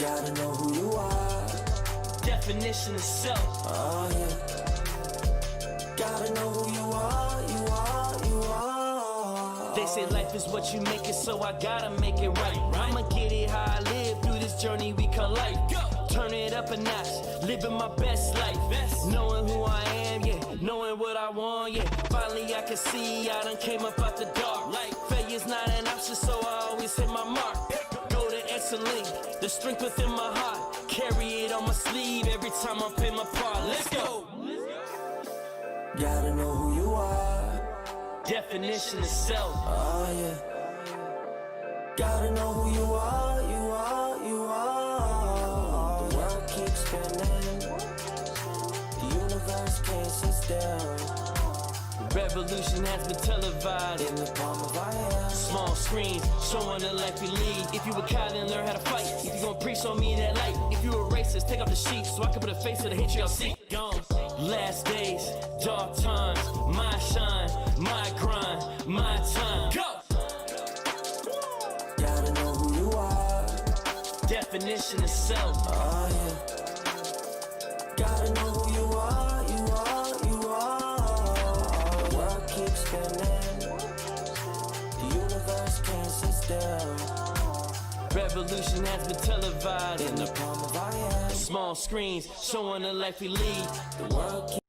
[SPEAKER 7] Gotta know who you are. Definition of self. Oh yeah. Gotta know who you are, you are, you are. They say life is what you make it, so I gotta make it right. I'ma get it how I live through this journey we call life. Turn it up a notch, living my best life. Knowing who I am, yeah, knowing what I want, yeah. Finally I can see I done came up out the dark. Failure's not an option, so I always hit my mark. Go to excellence, the strength within my heart. Carry it on my sleeve every time I play my part. Let's go. Gotta know who you are. Definition of self. Oh yeah. Gotta know who you are, you are, you are. The world keeps spinning. The universe can't sit still. The revolution has been televised in the palm of our hand. Small screens showing the life we lead. If you a coward, then learn how to fight. If you gon' preach on me that light. If you a racist, take off the sheets so I can put a face to the hate y'all see. Gone. Last days, dark times, my shine, my grind, my time. Go! Gotta know who you are. Definition of self. Oh yeah. Gotta know who you are, you are, you are. The world keeps spinning. The universe can't sit still. Revolution has been televised in the palm of our hand. Small screens showing the life we lead. The world keeps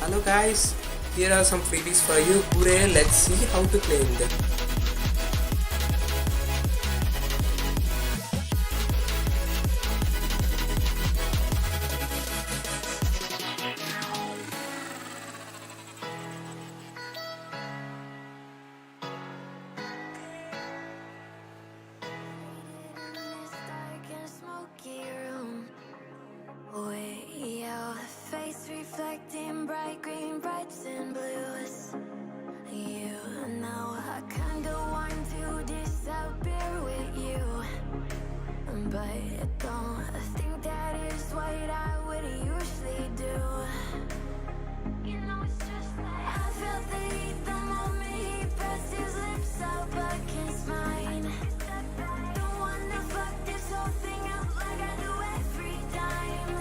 [SPEAKER 7] Hello guys, here are some freebies for you. Hooray, let's see how to claim them.
[SPEAKER 3] Reflecting bright green, brights and blues. You know I kinda want to disappear with you, but don't think that is what I would usually do. You know it's just like I felt the heat the moment he pressed his lips up against mine. Don't wanna fuck this whole thing up like I do every time.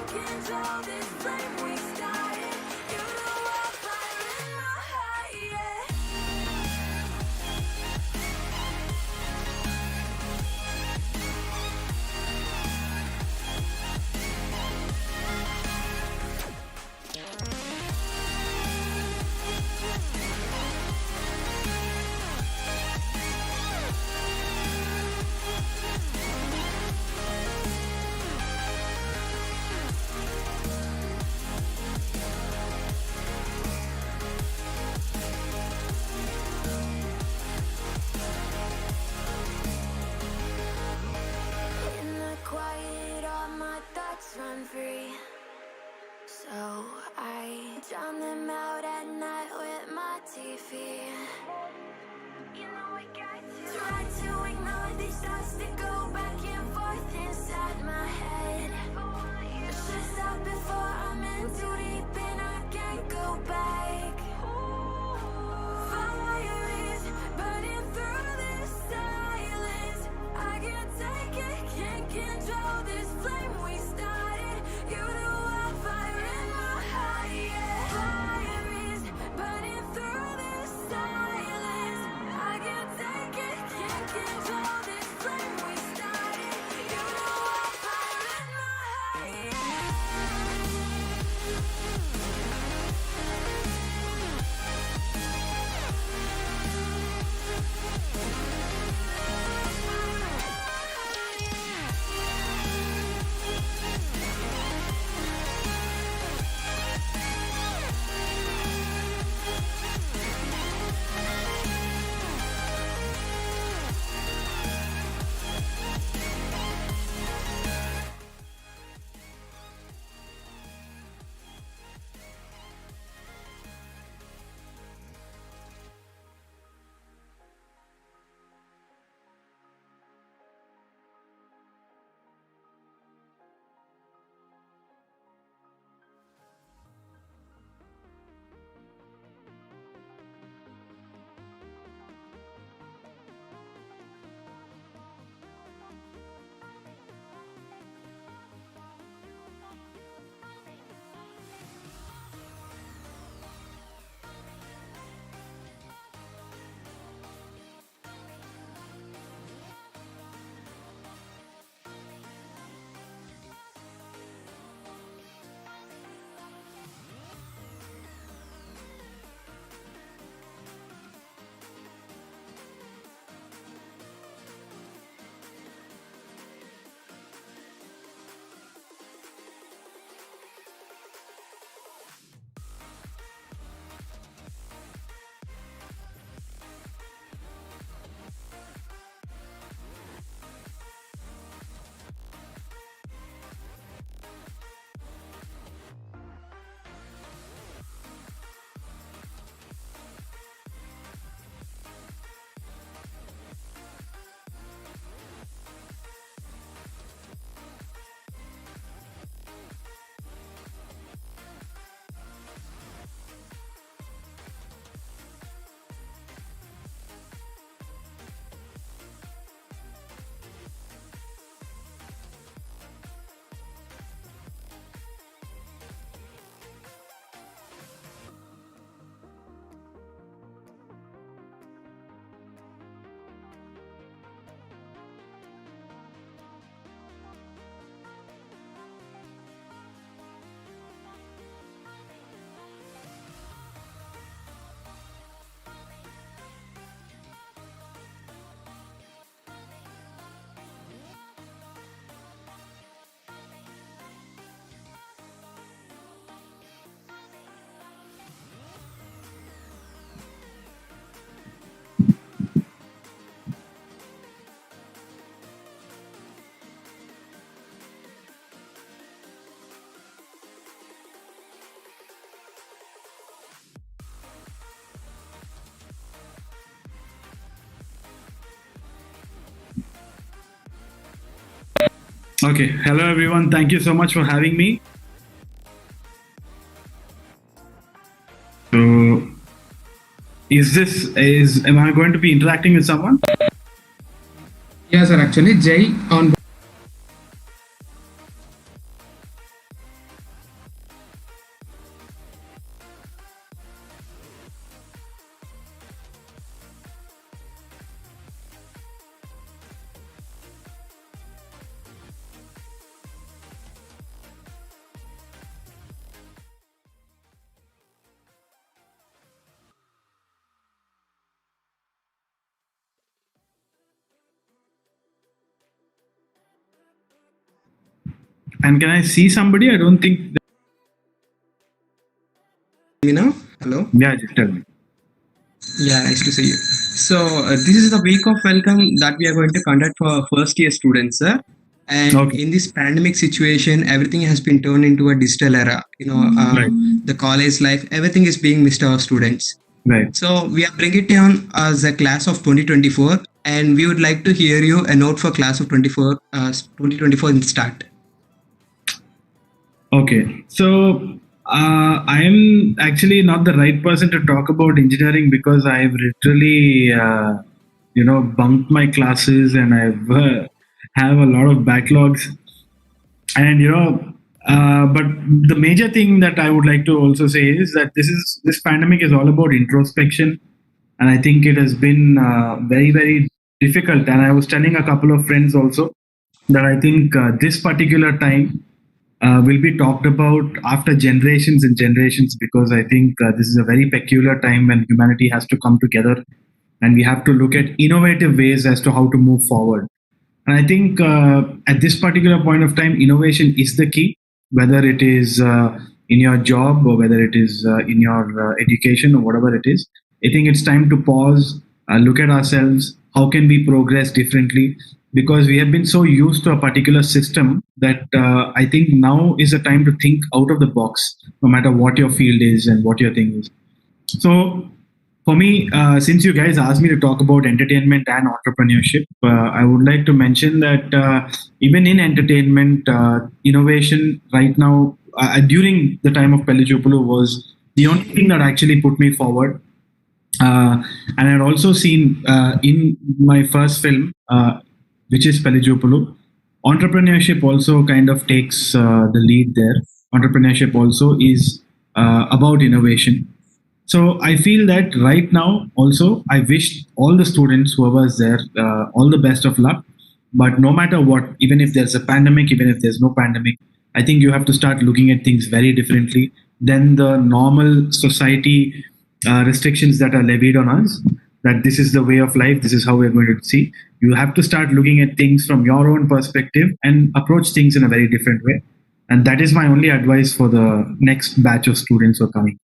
[SPEAKER 3] Control this flame we started. You know I'll fire in my heart, yeah. Run free, so I drown them out at night with my TV. You know I got to try to ignore these thoughts that go back and forth inside my head. Just stop before I'm in too deep and I can't go back. Fire is burning through this silence. I can't take it, can't control this flame we started. You know I'll fire in my heart, yeah. Fire
[SPEAKER 4] Okay. Hello, everyone. Thank you so much for having me. So, am I going to be interacting with someone?
[SPEAKER 5] Yeah, sir. Actually, Jay on.
[SPEAKER 4] And can I see somebody? I don't think.
[SPEAKER 16] Me now? Hello?
[SPEAKER 4] Yeah, just tell me.
[SPEAKER 16] Yeah, nice to see you. So, this is the week of welcome that we are going to conduct for our first year students, sir. And in this pandemic situation, everything has been turned into a digital era. The college life, everything is being missed our students.
[SPEAKER 4] Right.
[SPEAKER 16] So, we are bringing it down as a class of 2024, and we would like to hear you a note for class of 2024 in start.
[SPEAKER 4] Okay, so I am actually not the right person to talk about engineering because I've literally, bunked my classes and I've have a lot of backlogs. And but the major thing that I would like to also say is that this pandemic is all about introspection, and I think it has been very very difficult. And I was telling a couple of friends also that I think this particular time will be talked about after generations and generations, because I think this is a very peculiar time when humanity has to come together and we have to look at innovative ways as to how to move forward. And I think at this particular point of time, innovation is the key, whether it is in your job or whether it is in your education or whatever it is. I think it's time to pause, look at ourselves. How can we progress differently? Because we have been so used to a particular system that I think now is the time to think out of the box, no matter what your field is and what your thing is. So, for me, since you guys asked me to talk about entertainment and entrepreneurship, I would like to mention that even in entertainment, innovation right now, during the time of Pellijupulu, was the only thing that actually put me forward. And I'd also seen in my first film, which is Pellijupulu, entrepreneurship also kind of takes the lead there. Entrepreneurship also is about innovation. So I feel that right now also I wish all the students, whoever's there, all the best of luck. But no matter what, even if there's a pandemic, even if there's no pandemic, I think you have to start looking at things very differently than the normal society restrictions that are levied on us. That this is the way of life, this is how we're going to see. You have to start looking at things from your own perspective and approach things in a very different way. And that is my only advice for the next batch of students who are coming.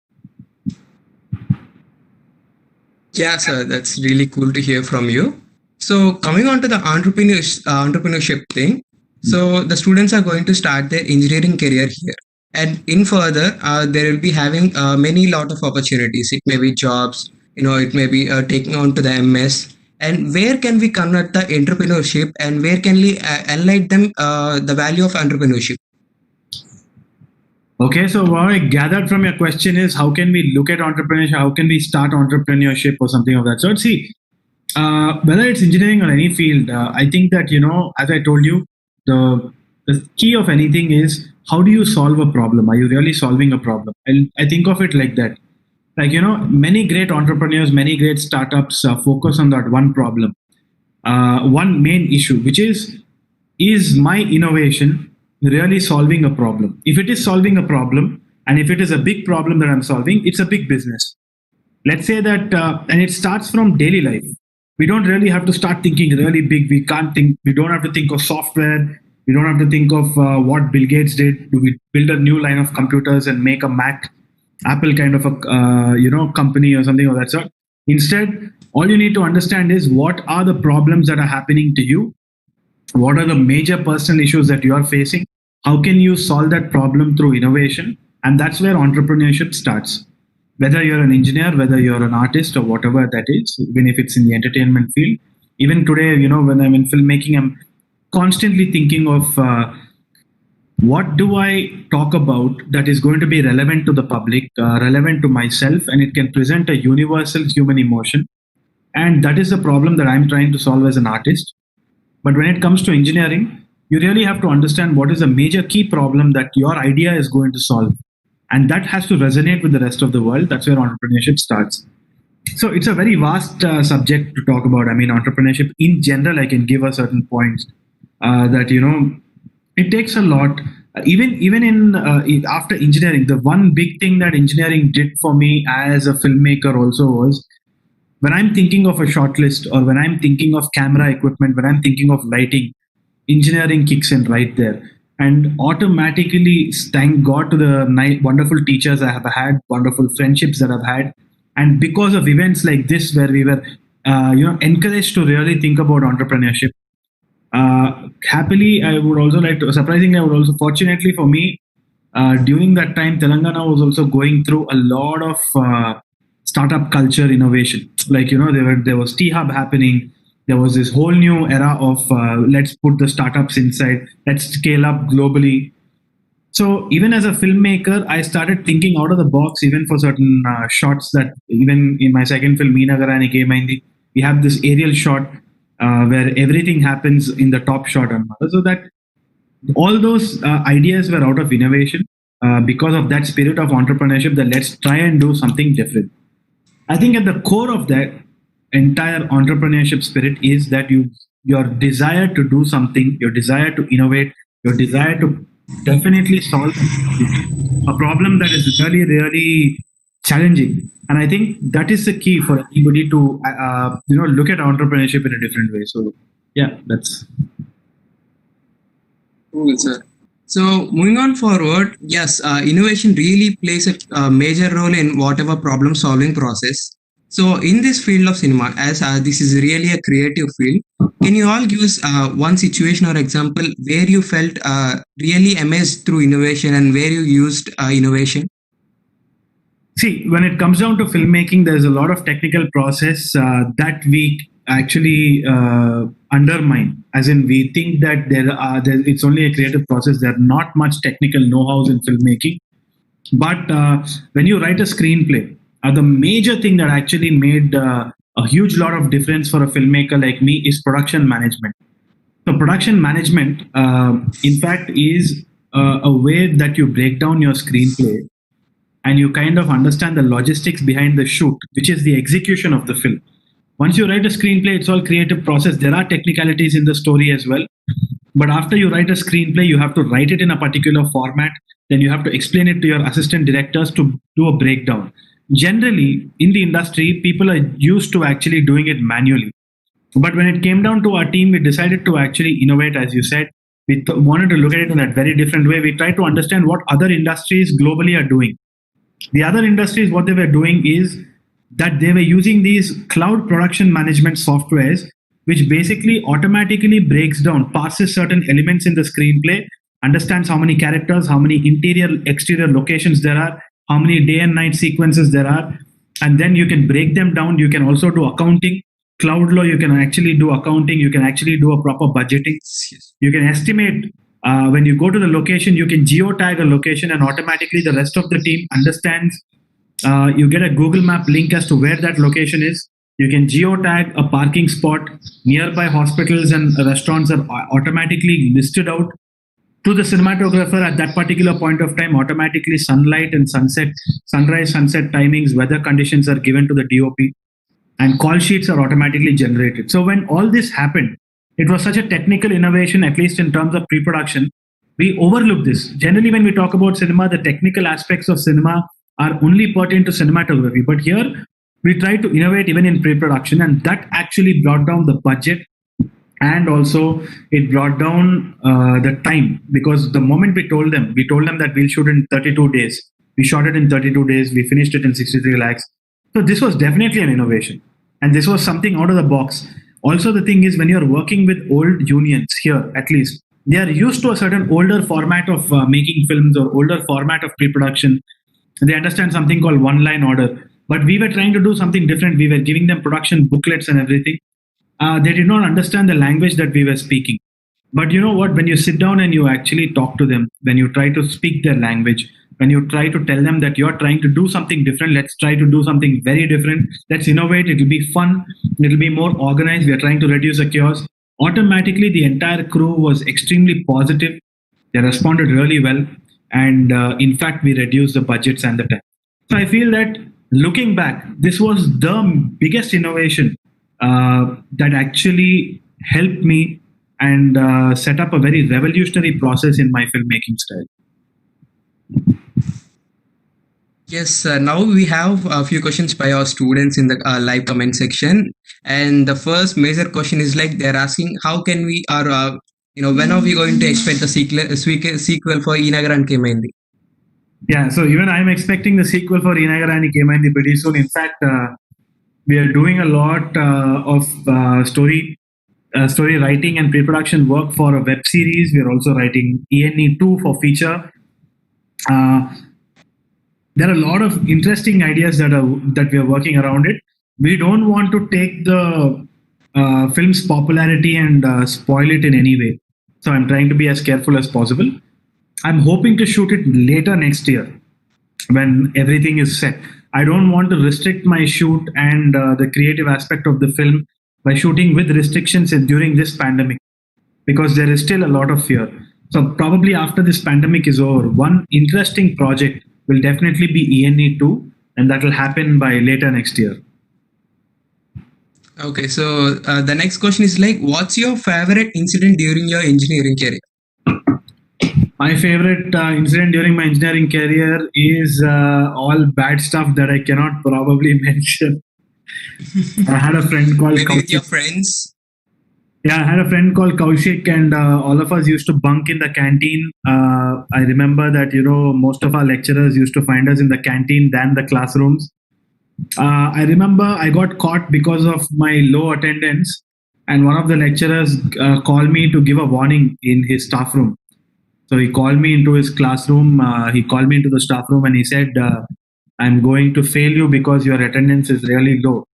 [SPEAKER 16] Yeah, sir, that's really cool to hear from you. So coming on to the entrepreneurship thing, so the students are going to start their engineering career here, and in further, they will be having many lot of opportunities. It may be jobs, it may be taking on to the MS. And where can we convert the entrepreneurship, and where can we enlighten them the value of entrepreneurship?
[SPEAKER 4] Okay, so what I gathered from your question is how can we look at entrepreneurship? How can we start entrepreneurship or something of that sort? See, whether it's engineering or any field, I think that, as I told you, the key of anything is how do you solve a problem? Are you really solving a problem? And I think of it like that. Like, many great entrepreneurs, many great startups focus on that one problem, one main issue, which is my innovation really solving a problem? If it is solving a problem, and if it is a big problem that I'm solving, it's a big business. Let's say that, and it starts from daily life. We don't really have to start thinking really big. We don't have to think of software. We don't have to think of what Bill Gates did. Do we build a new line of computers and make a Mac, Apple kind of a company or something of that sort? Instead, all you need to understand is what are the problems that are happening to you, what are the major personal issues that you are facing, how can you solve that problem through innovation, and that's where entrepreneurship starts. Whether you're an engineer, whether you're an artist, or whatever that is, even if it's in the entertainment field. Even today, when I'm in filmmaking, I'm constantly thinking of what do I talk about that is going to be relevant to the public, relevant to myself, and it can present a universal human emotion. And that is the problem that I'm trying to solve as an artist. But when it comes to engineering, you really have to understand what is a major key problem that your idea is going to solve. And that has to resonate with the rest of the world. That's where entrepreneurship starts. So it's a very vast subject to talk about. I mean, entrepreneurship in general, I can give a certain points that, it takes a lot. Even after engineering, the one big thing that engineering did for me as a filmmaker also was when I'm thinking of a short list or when I'm thinking of camera equipment, when I'm thinking of lighting, engineering kicks in right there. And automatically, thank God to the wonderful teachers I have had, wonderful friendships that I've had. And because of events like this, where we were, encouraged to really think about entrepreneurship, happily, I would also like to, surprisingly, I would also, fortunately for me, during that time, Telangana was also going through a lot of startup culture innovation. Like, there was T Hub happening. There was this whole new era of let's put the startups inside, let's scale up globally. So even as a filmmaker, I started thinking out of the box, even for certain shots that even in my second film, Meenagarani Game Aindi, we have this aerial shot where everything happens in the top shot. So that all those ideas were out of innovation because of that spirit of entrepreneurship that let's try and do something different. I think at the core of that entire entrepreneurship spirit is that your desire to do something, your desire to innovate, your desire to definitely solve a problem that is really, really challenging. And I think that is the key for anybody to look at entrepreneurship in a different way. So yeah, that's
[SPEAKER 16] Cool, sir. So moving on forward, yes, innovation really plays a major role in whatever problem solving process. So in this field of cinema, as this is really a creative field, can you all give us one situation or example where you felt really amazed through innovation and where you used innovation?
[SPEAKER 4] See, when it comes down to filmmaking, there's a lot of technical process that we actually undermine. As in, we think that it's only a creative process. There are not much technical know-hows in filmmaking. But when you write a screenplay, the major thing that actually made a huge lot of difference for a filmmaker like me is production management. So production management, in fact, is a way that you break down your screenplay and you kind of understand the logistics behind the shoot, which is the execution of the film. Once you write a screenplay, it's all creative process. There are technicalities in the story as well. But after you write a screenplay, you have to write it in a particular format. Then you have to explain it to your assistant directors to do a breakdown. Generally, in the industry, people are used to actually doing it manually. But when it came down to our team, we decided to actually innovate, as you said. We wanted to look at it in a very different way. We tried to understand what other industries globally are doing. The other industries, what they were doing is that they were using these cloud production management softwares, which basically automatically breaks down, parses certain elements in the screenplay, understands how many characters, how many interior, exterior locations there are, how many day and night sequences there are, and then you can break them down. You can also do accounting. Cloudflow, you can actually do accounting. You can actually do a proper budgeting. You can estimate when you go to the location, you can geotag a location and automatically the rest of the team understands. You get a Google Map link as to where that location is. You can geotag a parking spot. Nearby hospitals and restaurants are automatically listed out to the cinematographer at that particular point of time. Automatically sunlight and sunrise, sunset timings, weather conditions are given to the DOP, and call sheets are automatically generated. So when all this happened, it was such a technical innovation, at least in terms of pre-production. We overlook this. Generally, when we talk about cinema, the technical aspects of cinema are only pertinent to cinematography. But here, we try to innovate even in pre-production, and that actually brought down the budget, and also it brought down the time, because the moment we told them that we'll shoot in 32 days. We shot it in 32 days. We finished it in 63 lakhs. So this was definitely an innovation, and this was something out of the box. Also, the thing is, when you're working with old unions here, at least, they are used to a certain older format of making films or older format of pre-production. They understand something called one-line order. But we were trying to do something different. We were giving them production booklets and everything. They did not understand the language that we were speaking. But you know what? When you sit down and you actually talk to them, when you try to speak their language, when you try to tell them that you're trying to do something different, let's try to do something very different, let's innovate, it'll be fun, it'll be more organized, we are trying to reduce the chaos. Automatically, the entire crew was extremely positive. They responded really well. And in fact, we reduced the budgets and the time. So I feel that looking back, this was the biggest innovation that actually helped me and set up a very revolutionary process in my filmmaking style.
[SPEAKER 16] Yes, now we have a few questions by our students in the live comment section. And the first major question is like they're asking, how can we, or when are we going to expect the sequel for Inagaran Kemendi?
[SPEAKER 4] Yeah, so even I'm expecting the sequel for Inagarani Kemendi pretty soon. In fact, we are doing a lot of story writing and pre-production work for a web series. We are also writing ENE2 for feature. There are a lot of interesting ideas that we are working around it. We don't want to take the film's popularity and spoil it in any way. So I'm trying to be as careful as possible. I'm hoping to shoot it later next year when everything is set. I don't want to restrict my shoot and the creative aspect of the film by shooting with restrictions during this pandemic, because there is still a lot of fear. So probably after this pandemic is over, one interesting project will definitely be ENE2, and that will happen by later next year.
[SPEAKER 16] Okay, so the next question is like, what's your favorite incident during your engineering career?
[SPEAKER 4] My favorite incident during my engineering career is all bad stuff that I cannot probably mention. I had a friend called
[SPEAKER 16] Maybe with your friends?
[SPEAKER 4] Yeah, I had a friend called Kaushik, and all of us used to bunk in the canteen. I remember that, most of our lecturers used to find us in the canteen than the classrooms. I remember I got caught because of my low attendance, and one of the lecturers called me to give a warning in his staff room. So he called me into his classroom. He called me into the staff room and he said, I'm going to fail you because your attendance is really low.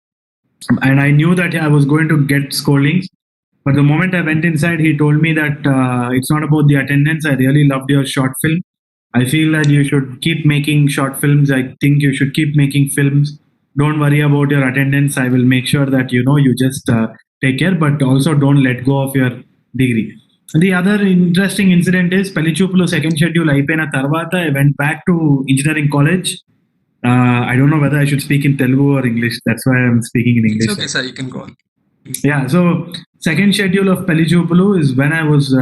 [SPEAKER 4] And I knew that I was going to get scoldings. But the moment I went inside, he told me that it's not about the attendance. I really loved your short film. I feel that you should keep making short films. I think you should keep making films. Don't worry about your attendance. I will make sure that, you just take care, but also don't let go of your degree. The other interesting incident is Pellichupulu second schedule అయిపోయిన తర్వాత I went back to engineering college. I don't know whether I should speak in Telugu or English. That's why I'm speaking in English.
[SPEAKER 16] It's okay, sir. You can go on.
[SPEAKER 4] Yeah, so second schedule of Pellichupulu is when I was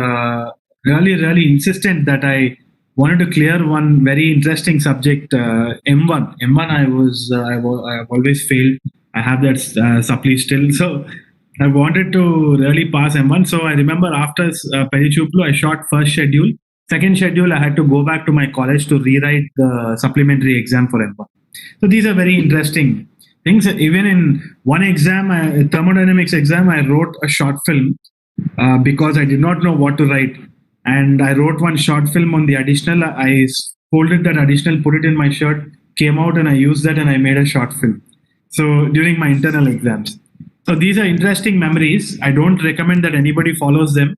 [SPEAKER 4] really insistent that I wanted to clear one very interesting subject, M1. M1 I've always failed. I have that supply still. So I wanted to really pass M1. So I remember after Pellichupulu, I shot first schedule. Second schedule, I had to go back to my college to rewrite the supplementary exam for M1. So these are very interesting things. Even in one exam, thermodynamics exam, I wrote a short film because I did not know what to write. And I wrote one short film on the additional. I folded that additional, put it in my shirt, came out and I used that and I made a short film. So during my internal exams. So these are interesting memories. I don't recommend that anybody follows them,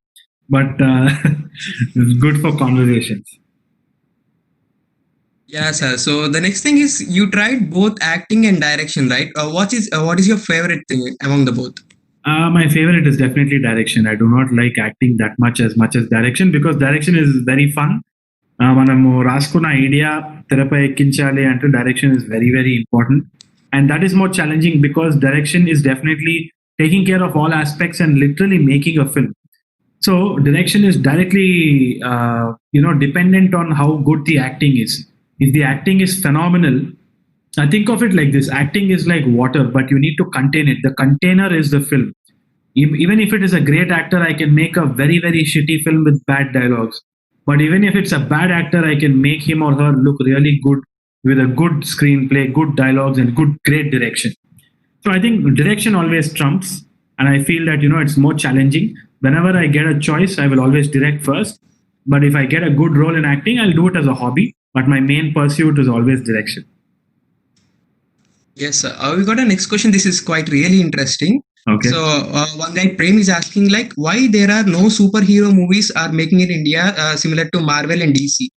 [SPEAKER 4] but it's good for conversations.
[SPEAKER 16] Yeah, sir. So the next thing is you tried both acting and direction, right? What is your favorite thing among the both?
[SPEAKER 4] My favorite is definitely direction. I do not like acting that much as direction, because direction is very fun. మనము రాసుకున్న idea తెరపై ఎక్కించాలి అంటే direction is very, very important. And that is more challenging because direction is definitely taking care of all aspects and literally making a film. So direction is directly, dependent on how good the acting is. If the acting is phenomenal, I think of it like this: acting is like water, but you need to contain it. The container is the film. Even if it is a great actor, I can make a very, very shitty film with bad dialogues. But even if it's a bad actor, I can make him or her look really good with a good screenplay, good dialogues, and great direction. So I think direction always trumps, and I feel that it's more challenging. Whenever I get a choice, I will always direct first. But if I get a good role in acting, I'll do it as a hobby. But my main pursuit is always direction.
[SPEAKER 16] Yes, sir. We got a next question. This is quite really interesting.
[SPEAKER 4] Okay.
[SPEAKER 16] So one guy Prem is asking like why there are no superhero movies are making in India similar to Marvel and DC.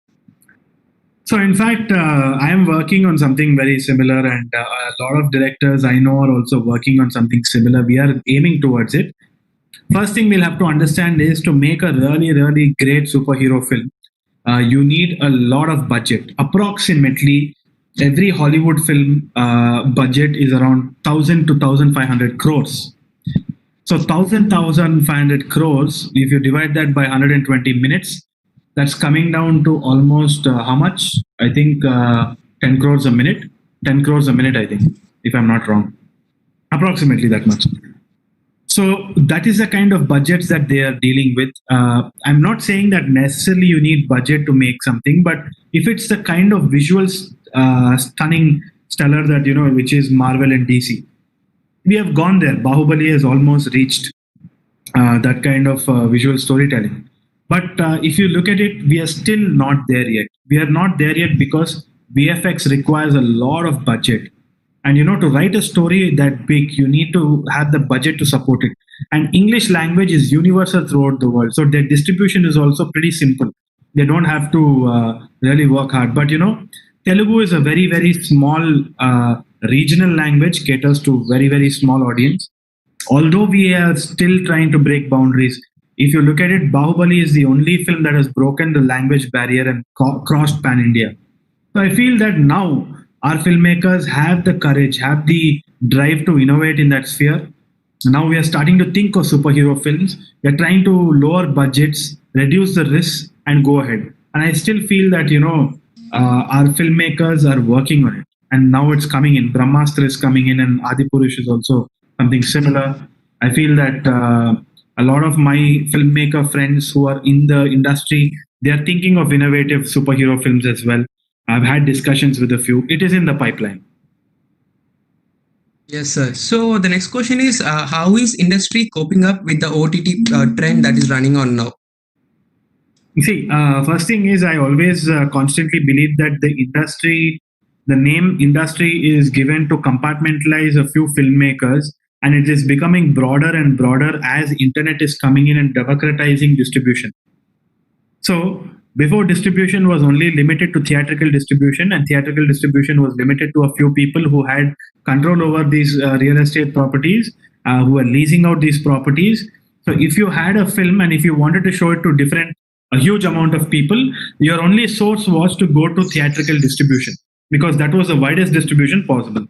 [SPEAKER 4] So, in fact, I am working on something very similar, and a lot of directors I know are also working on something similar. We are aiming towards it. First thing we'll have to understand is to make a really, really great superhero film, you need a lot of budget. Approximately, every Hollywood film budget is around 1,000 to 1,500 crores. So 1,500 crores, if you divide that by 120 minutes, that's coming down to almost how much? I think 10 crores a minute. 10 crores a minute, I think, if I'm not wrong. Approximately that much. So that is the kind of budgets that they are dealing with. I'm not saying that necessarily you need budget to make something, but if it's the kind of visuals stunning, stellar that which is Marvel and DC, we have gone there. Bahubali has almost reached that kind of visual storytelling. But if you look at it, we are still not there yet. We are not there yet because VFX requires a lot of budget. And to write a story that big, you need to have the budget to support it. And English language is universal throughout the world. So their distribution is also pretty simple. They don't have to really work hard. But Telugu is a very, very small regional language, caters to very, very small audience. Although we are still trying to break boundaries, if you look at it, Bahubali is the only film that has broken the language barrier and crossed pan India. So I feel that now our filmmakers have the courage, have the drive to innovate in that sphere. Now we are starting to think of superhero films. We are trying to lower budgets, reduce the risks, and go ahead. And I still feel that our filmmakers are working on it, and now it's coming in. Brahmastra is coming in, and Adipurush is also something similar. I feel that a lot of my filmmaker friends who are in the industry, they are thinking of innovative superhero films as well. I've had discussions with a few. It is in the pipeline.
[SPEAKER 16] Yes, sir. So the next question is, how is industry coping up with the OTT trend that is running on now?
[SPEAKER 4] You see, first thing is I always constantly believe that the name industry is given to compartmentalize a few filmmakers, and it is becoming broader and broader as internet is coming in and democratizing distribution. So before, distribution was only limited to theatrical distribution, and theatrical distribution was limited to a few people who had control over these real estate properties, who were leasing out these properties. So if you had a film and if you wanted to show it to a huge amount of people, your only source was to go to theatrical distribution because that was the widest distribution possible.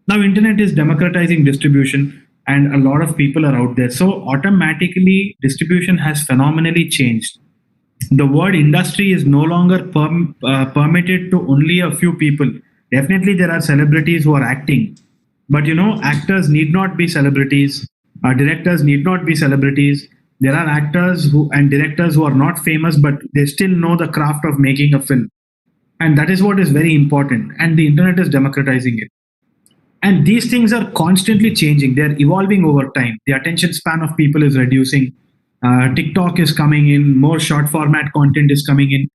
[SPEAKER 4] Now internet is democratizing distribution and a lot of people are out there. So automatically distribution has phenomenally changed. The word industry is no longer permitted to only a few people. Definitely there are celebrities who are acting, but actors need not be celebrities. Directors need not be celebrities. There are actors and directors who are not famous, but they still know the craft of making a film. And that is what is very important. And the internet is democratizing it. And these things are constantly changing. They're evolving over time. The attention span of people is reducing. TikTok is coming in, more short format content is coming in.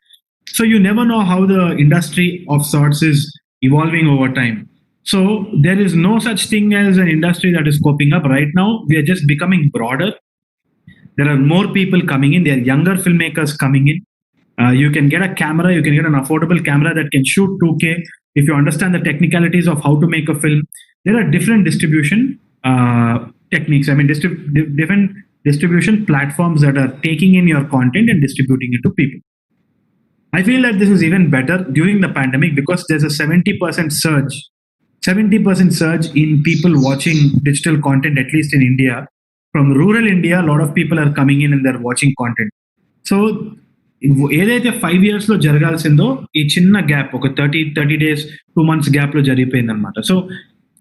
[SPEAKER 4] So you never know how the industry of sorts is evolving over time. So there is no such thing as an industry that is coping up right now. We are just becoming broader. There are more people coming in. There are younger filmmakers coming in. You can get a camera, you can get an affordable camera that can shoot 2K. If you understand the technicalities of how to make a film, there are different distribution techniques. I mean, different distribution platforms that are taking in your content and distributing it to people. I feel that this is even better during the pandemic because there's a 70% surge in people watching digital content, at least in India. From rural India, a lot of people are coming in and they're watching content. So ఏదైతే 5 years లో జరగాల్సిందో ఈ చిన్న gap ఒక 30 days 2 months gap లో జరిగిపోయింది అనమాట. So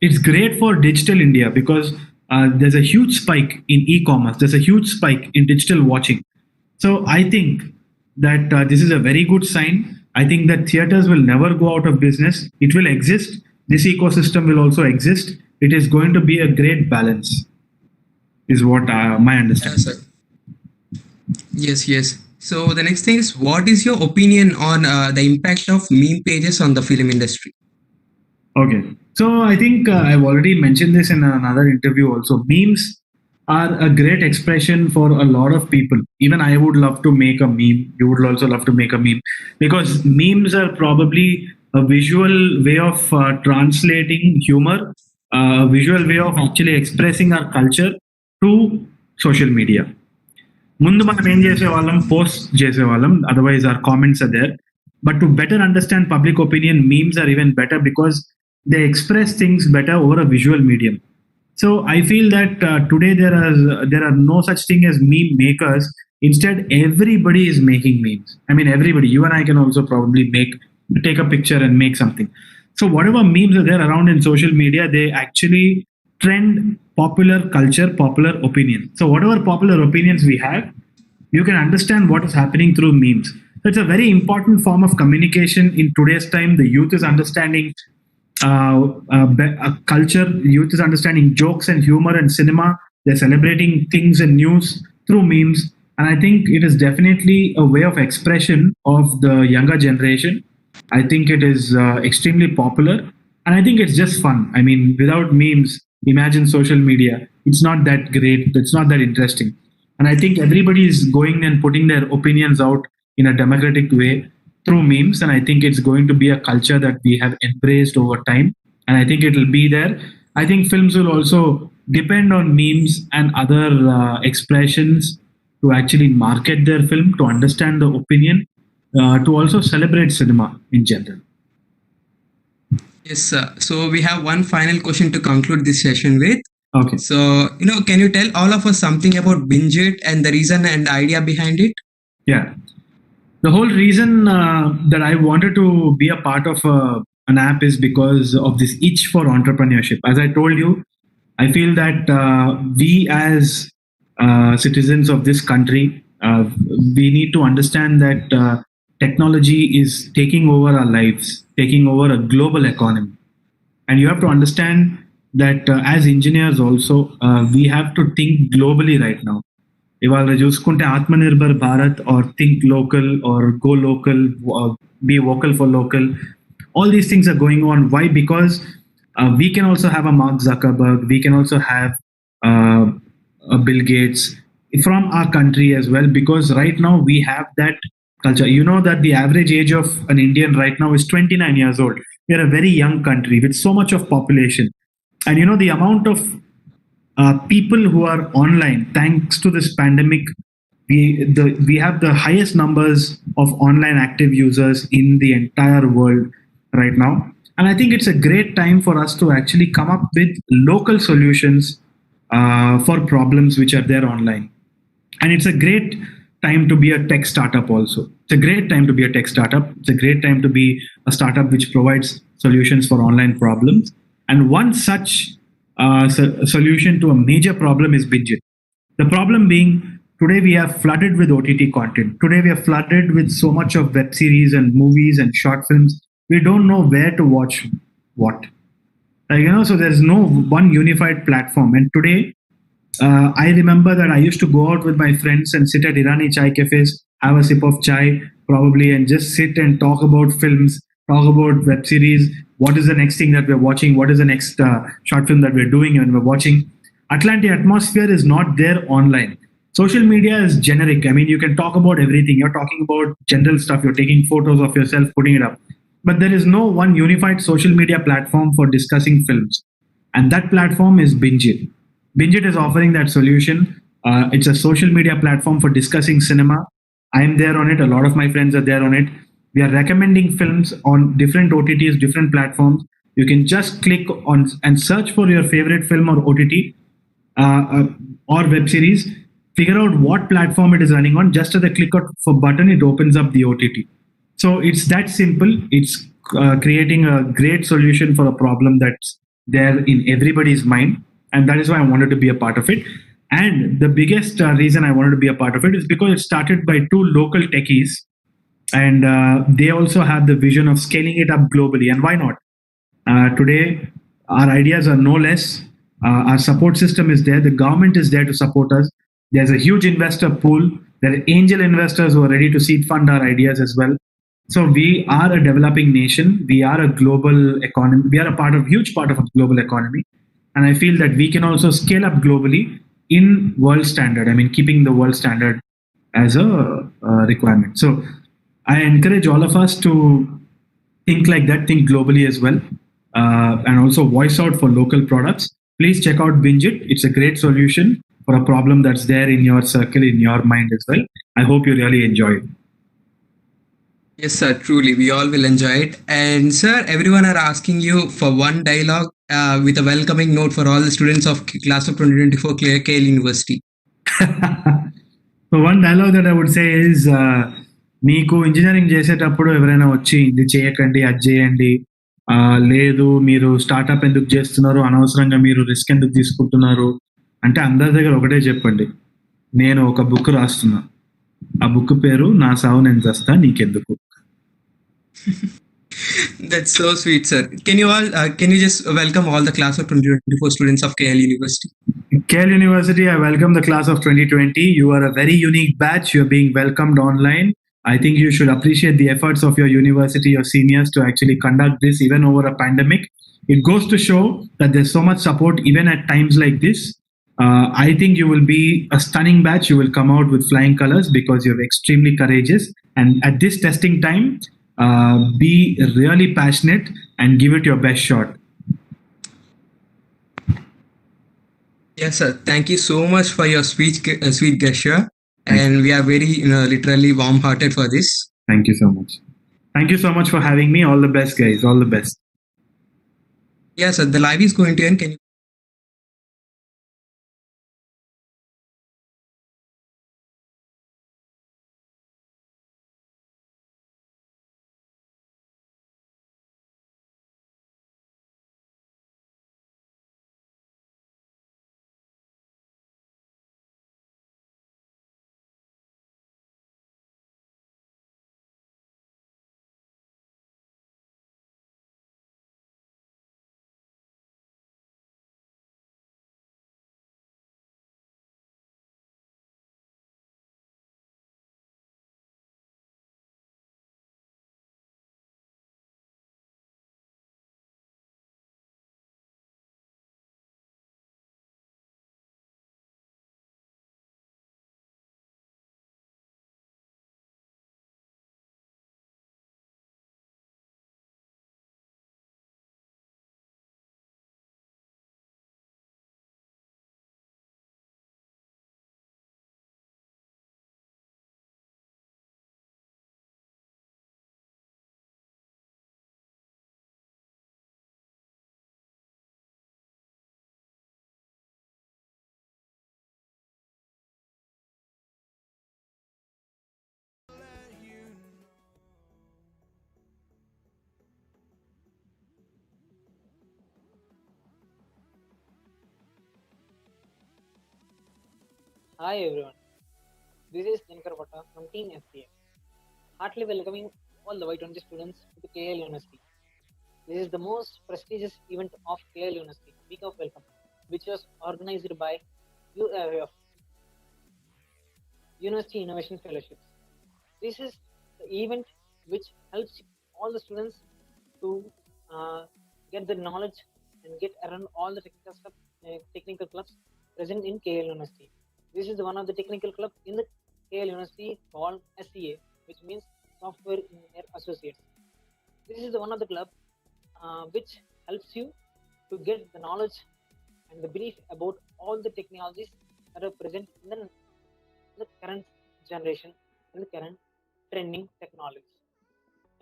[SPEAKER 4] it's great for digital India because there's a huge spike in e-commerce, there's a huge spike in digital watching. So I think that this is a very good sign. I think that theaters will never go out of business. It will exist. This ecosystem will also exist. It is going to be a great balance is what my understanding.
[SPEAKER 16] Yes. So the next thing is, what is your opinion on the impact of meme pages on the film industry?
[SPEAKER 4] Okay. So I think I've already mentioned this in another interview also. Memes are a great expression for a lot of people. Even I would love to make a meme. You would also love to make a meme, because memes are probably a visual way of translating humor, a visual way of actually expressing our culture to social media. ముందు మనం ఏం చేసేవాళ్ళం, post చేసేవాళ్ళం, otherwise or comments are there. But to better understand public opinion, memes are even better because they express things better over a visual medium. So I feel that today there are no such thing as meme makers. Instead, everybody is making memes. I mean, everybody. You and I can also probably take a picture and make something. So whatever memes are there around in social media, they actually trend popular culture, popular opinion. So whatever popular opinions we have, you can understand what is happening through memes. So it's a very important form of communication in today's time. The youth is understanding culture. Youth is understanding jokes and humor and cinema. They're celebrating things and news through memes, and I think it is definitely a way of expression of the younger generation. I think it is extremely popular, and I think it's just fun. I mean, without memes, imagine social media. It's not that great. It's not that interesting. And I think everybody is going and putting their opinions out in a democratic way through memes. And I think it's going to be a culture that we have embraced over time. And I think it will be there. I think films will also depend on memes and other expressions to actually market their film, to understand the opinion, to also celebrate cinema in general.
[SPEAKER 16] Yes, sir. So we have one final question to conclude this session with.
[SPEAKER 4] Okay.
[SPEAKER 16] So, can you tell all of us something about Binge It and the reason and idea behind it?
[SPEAKER 4] Yeah. The whole reason that I wanted to be a part of an app is because of this itch for entrepreneurship. As I told you, I feel that we as citizens of this country, we need to understand that technology is taking over our lives, taking over a global economy. And you have to understand that as engineers also, we have to think globally right now. ఇవాళ చూసుకుంటే Atmanirbhar Bharat or think local or go local, be vocal for local, all these things are going on. Why? Because we can also have a Mark Zuckerberg, we can also have a Bill Gates from our country as well, because right now we have that culture. You know that the average age of an Indian right now is 29 years old. We are a very young country with so much of population. And the amount of people who are online, thanks to this pandemic, we have the highest numbers of online active users in the entire world right now. And I think it's a great time for us to actually come up with local solutions for problems which are there online. And it's a great time to be a tech startup also. It's a great time to be a tech startup. It's a great time to be a startup which provides solutions for online problems. And one such solution to a major problem is Binge It. The problem being, today we are flooded with OTT content. Today we are flooded with so much of web series and movies and short films. We don't know where to watch what. So there's no one unified platform. And today, I remember that I used to go out with my friends and sit at Irani chai cafes, have a sip of chai probably, and just sit and talk about films, talk about web series. What is the next thing that we're watching? What is the next short film that we're doing and we're watching? Atlantic atmosphere is not there online. Social media is generic. I mean, you can talk about everything. You're talking about general stuff. You're taking photos of yourself, putting it up. But there is no one unified social media platform for discussing films. And that platform is Binge It. Binge It is offering that solution. It's a social media platform for discussing cinema. I'm there on it. A lot of my friends are there on it. We are recommending films on different OTTs, different platforms. You can just click on and search for your favorite film or OTT or web series. Figure out what platform it is running on. Just at the click of a button, it opens up the OTT. So it's that simple. It's creating a great solution for a problem that's there in everybody's mind. And that is why I wanted to be a part of it. And the biggest reason I wanted to be a part of it is because it started by two local techies. And they also have the vision of scaling it up globally. And why not? Today, our ideas are no less. Our support system is there. The government is there to support us. There's a huge investor pool. There are angel investors who are ready to seed fund our ideas as well. So we are a developing nation. We are a global economy. We are a huge part of a global economy. And I feel that we can also scale up globally in world standard. I mean, keeping the world standard as a requirement. So I encourage all of us to think like that, think globally as well, and also voice out for local products. Please check out Binge It. It's a great solution for a problem that's there in your circle, in your mind as well. I hope you really enjoy it.
[SPEAKER 16] Yes, sir. Truly, we all will enjoy it. And sir, everyone are asking you for one dialogue with a welcoming note for all the students of class of 2024 KL University.
[SPEAKER 4] So one dialogue that I would say is మీకు engineering చేసేటప్పుడు ఎవరైనా వచ్చి ఇది చేయకండి అది చేయండి లేదు మీరు స్టార్టప్ ఎందుకు చేస్తున్నారు అనవసరంగా మీరు రిస్క్ ఎందుకు తీసుకుంటున్నారు అంటే అందరి దగ్గర ఒకటే చెప్పండి నేను ఒక బుక్ రాస్తున్నా ఆ బుక్ పేరు నా సావు నేను చస్తా నీకెందుకు.
[SPEAKER 16] That's so sweet, sir. Can you just welcome all the class of 2024 students of KL University?
[SPEAKER 4] KL University, I welcome the class of 2020. You are a very unique batch. You're being welcomed online. I think you should appreciate the efforts of your university, your seniors, to actually conduct this even over a pandemic. It goes to show that there's so much support even at times like this. I think you will be a stunning batch. You will come out with flying colors because you're extremely courageous. And at this testing time, be really passionate and give it your best shot.
[SPEAKER 16] Yes, sir. Thank you so much for your sweet gesture. And we are very, literally warm-hearted for this.
[SPEAKER 4] Thank you so much. Thank you so much for having me. All the best, guys. All the best.
[SPEAKER 16] Yes, sir. The live is going to end. Can you?
[SPEAKER 6] Hi everyone, this is Dinkar Bhatta from Team FCA. Heartily welcoming all the Y20 students to KL University. This is the most prestigious event of KL University, Week of Welcome, which was organized by UAF, University Innovation Fellowships. This is the event which helps all the students to get the knowledge and get around all the technical clubs present in KL University. This is one of the technical club in the KL University called SEA, which means Software Engineer Associates. This is one of the club which helps you to get the knowledge and the belief about all the technologies that are present in the current generation and the current trending technologies.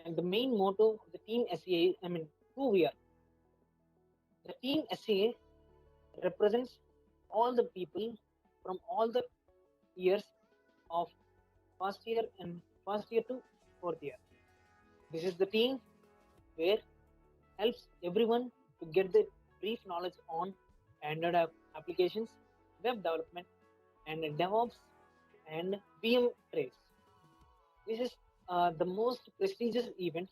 [SPEAKER 6] And the main motto of the Team SEA, who we are. The Team SEA represents all the people from all the years of first year to fourth year. This is the team where helps everyone to get the brief knowledge on Android applications, web development, and DevOps and VM trades. This is the most prestigious event.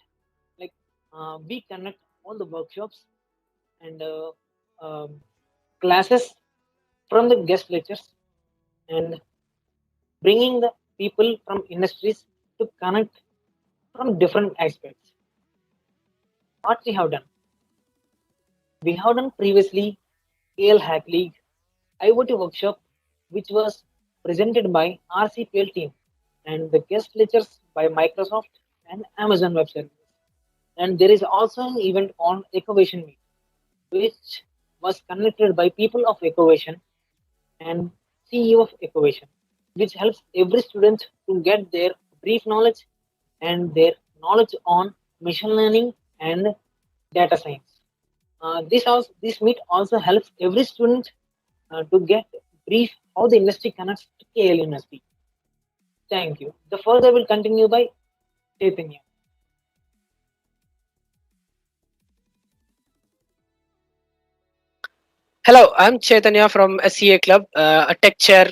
[SPEAKER 6] Like we conduct all the workshops and classes from the guest lectures and bringing the people from industries to connect from different aspects. What we have done? We have done previously KL Hack League, IoT workshop, which was presented by RCPL team, and the guest lectures by Microsoft and Amazon Web Services. And there is also an event on Ecovation Meet, which was conducted by people of Ecovation and CEO of Ecovation, which helps every student to get their brief knowledge and their knowledge on machine learning and data science. This meet also helps every student to get brief how the industry connects to KL University. Thank you. The further will continue by Chaitanya.
[SPEAKER 9] Hello, I'm Chaitanya from SCA Club, a tech chair,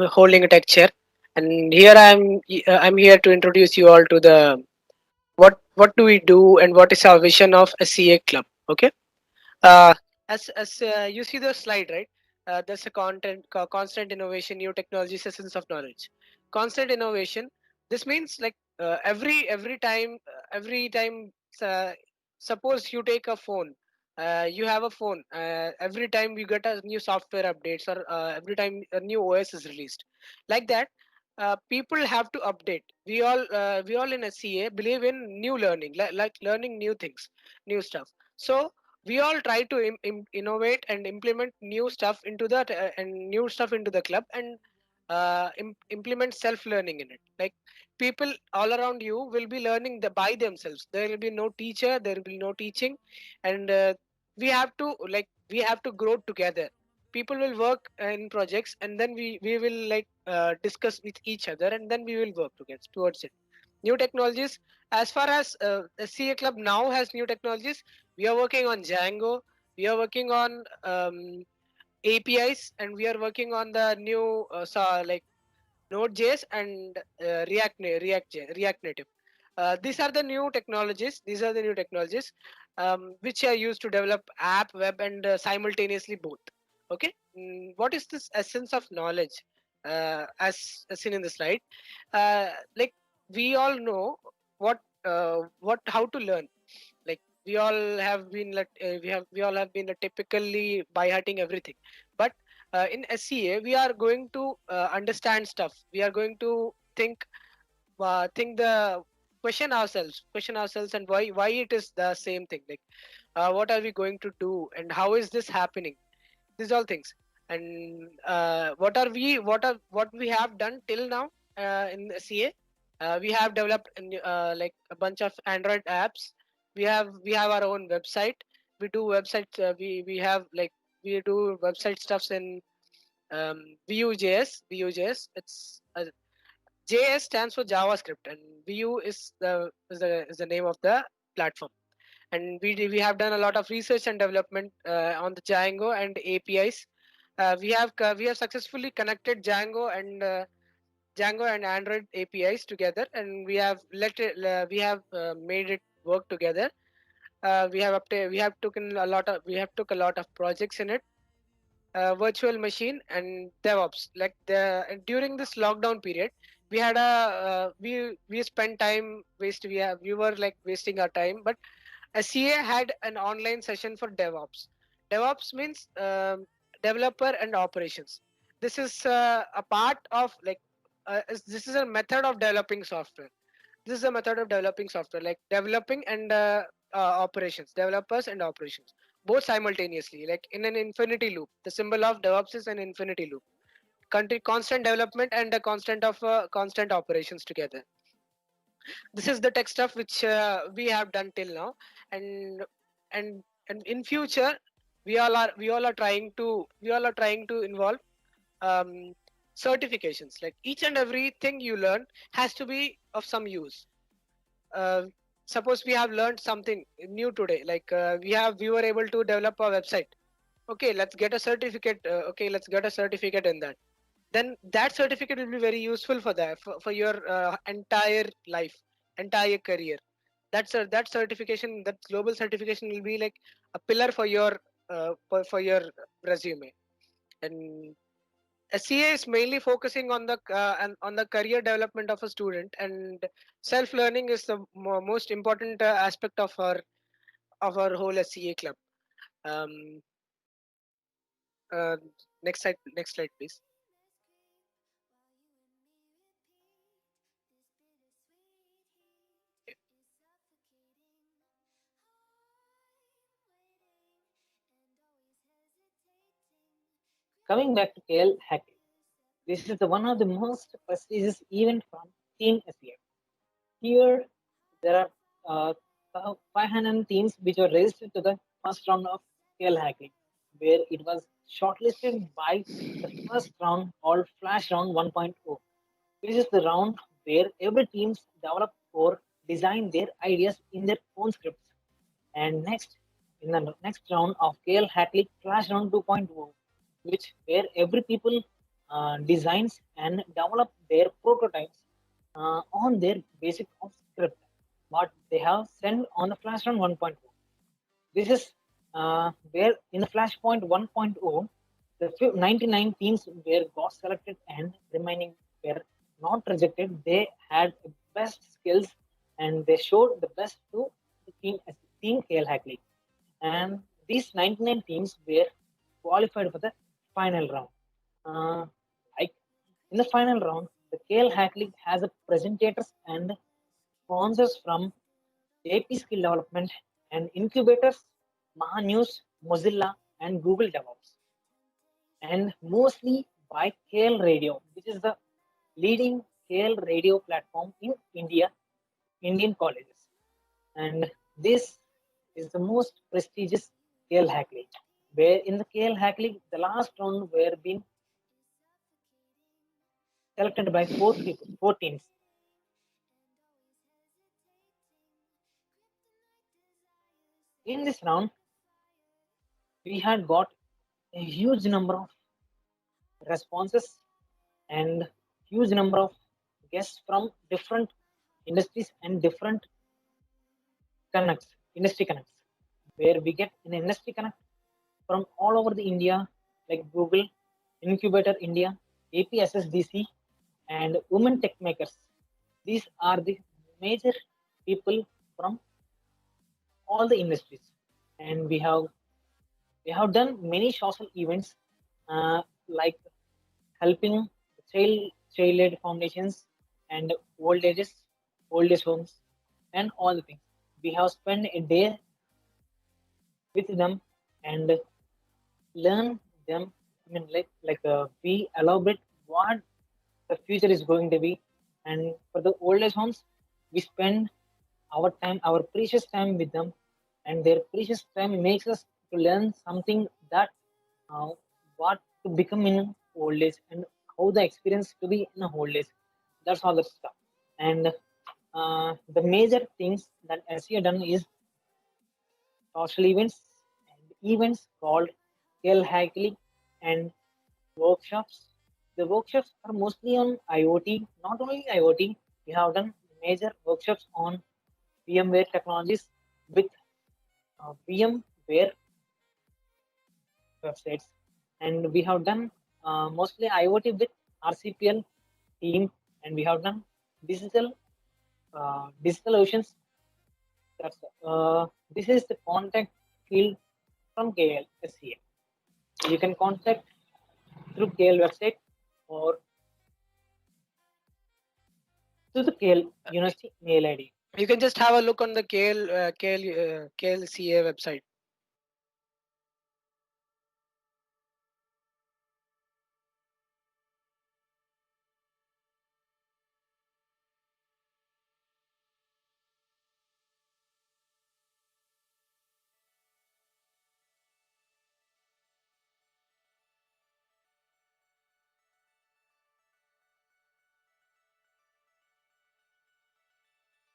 [SPEAKER 9] holding a tech chair, and here I'm here to introduce you all to the what do we do and what is our vision of SCA Club. Okay, uh, as you see the slide, right? There's a constant innovation, new technologies, essence of knowledge, constant innovation. This means like every time uh, suppose you take a phone, you have a phone, every time you get a new software updates or every time a new OS is released, like that, people have to update. We all in SCA believe in new learning, like learning new things, new stuff. So we all try to innovate and implement new stuff into that and new stuff into the club, and implement self learning in it. Like, people all around you will be learning by themselves. There will be no teacher, there will be no teaching, and we have to grow together. People will work in projects, and then we will discuss with each other, and then we will work together towards it. New technologies, as far as the CA club now has new technologies. We are working on Django, we are working on APIs, and we are working on the new Node.js and React Native. These are the new technologies. These are the new technologies which are used to develop app, web, and simultaneously both. Okay. What is this essence of knowledge? As seen in the slide, like, we all know how to learn. Like, we all have been typically by hearting everything, but in SCA we are going to understand stuff. We are going to think the question ourselves and why it is the same thing. Like, what are we going to do and how is this happening? These all things. And what we have done till now in CA. We have developed like a bunch of Android apps. We have our own website. We do websites. We do website stuffs in Vue.js. It's JS stands for JavaScript, and Vue is the name of the platform. And we have done a lot of research and development on the Django and APIs. We have successfully connected Django and Android APIs together, and made it work together. We have took a lot of projects in it. Virtual machine and DevOps. Like, during this lockdown period, we had a we spent time waste. We were like wasting our time, but SCA had an online session for DevOps. DevOps means developer and operations. This is a part of this is a method of developing software. This is a method of developing software, like developing and operations, developers and operations, both simultaneously, like in an infinity loop. The symbol of DevOps is an infinity loop. Constant development and a constant operations together. This is the tech stuff which we have done till now, and and in future we all are trying to involve um, certifications. Like, each and everything you learn has to be of some use. uh, Suppose we have learned something new today, like we were able to develop a website. Okay, let's get a certificate. Let's get a certificate in that. Then that certificate will be very useful for your entire life, entire career. That certification, that global certification, will be like a pillar for your resume. And SCA is mainly focusing on the career development of a student, and self learning is the most important aspect of our whole SCA club. Um, uh, next slide, please.
[SPEAKER 6] Coming back to KL Hacking, this is the one of the most prestigious event from Team SEA. Here, there are 500 teams which were registered to the first round of KL Hacking, where it was shortlisted by the first round called Flash Round 1.0. This is the round where every teams develop or design their ideas in their own scripts. And next, in the next round of KL Hackley Flash Round 2.0, which where every people designs and develop their prototypes on their basic of script, what they have sent on the Flash Round 1.0. This is where in the Flashpoint 1.0, the 99 teams were got selected and remaining were not rejected. They had the best skills and they showed the best to the team KL Hackley. And these 99 teams were qualified for the final round. Like in the final round, the KL Hackley has a presentators and sponsors from AP Skill Development and incubators, Maha News, Mozilla, and Google DevOps. And mostly by KL Radio, which is the leading KL radio platform in India, Indian colleges. And this is the most prestigious KL Hack League, where in the KL Hack League, the last round were being selected by four teams. In this round, we had got a huge number of responses and huge number of guests from different industries and different industry connects, where we get an industry connect from all over the India, like Google, Incubator India, APSSDC, and Women Tech Makers. These are the major people from all the industries, and we have done many social events like helping child aid foundations and old age homes and all the things. We have spent a day with them and learn them. I mean, we elaborate what the future is going to be, and for the old age homes, we spend our time, our precious time with them, and their precious time makes us to learn something that what to become in old age and how the experience to be in a old age. That's all the stuff. And the major things that SEA done is social events and events called Kel Hackley and workshops. The workshops are mostly on IoT. Not only IoT, we have done major workshops on VMware technologies with VMware websites, and we have done mostly IoT with RCPL team, and we have done digital digital oceans. That's this is the contact field from KL SCA. You can contact through KL website or through the KL University mail ID.
[SPEAKER 9] You can just have a look on the KLCA website.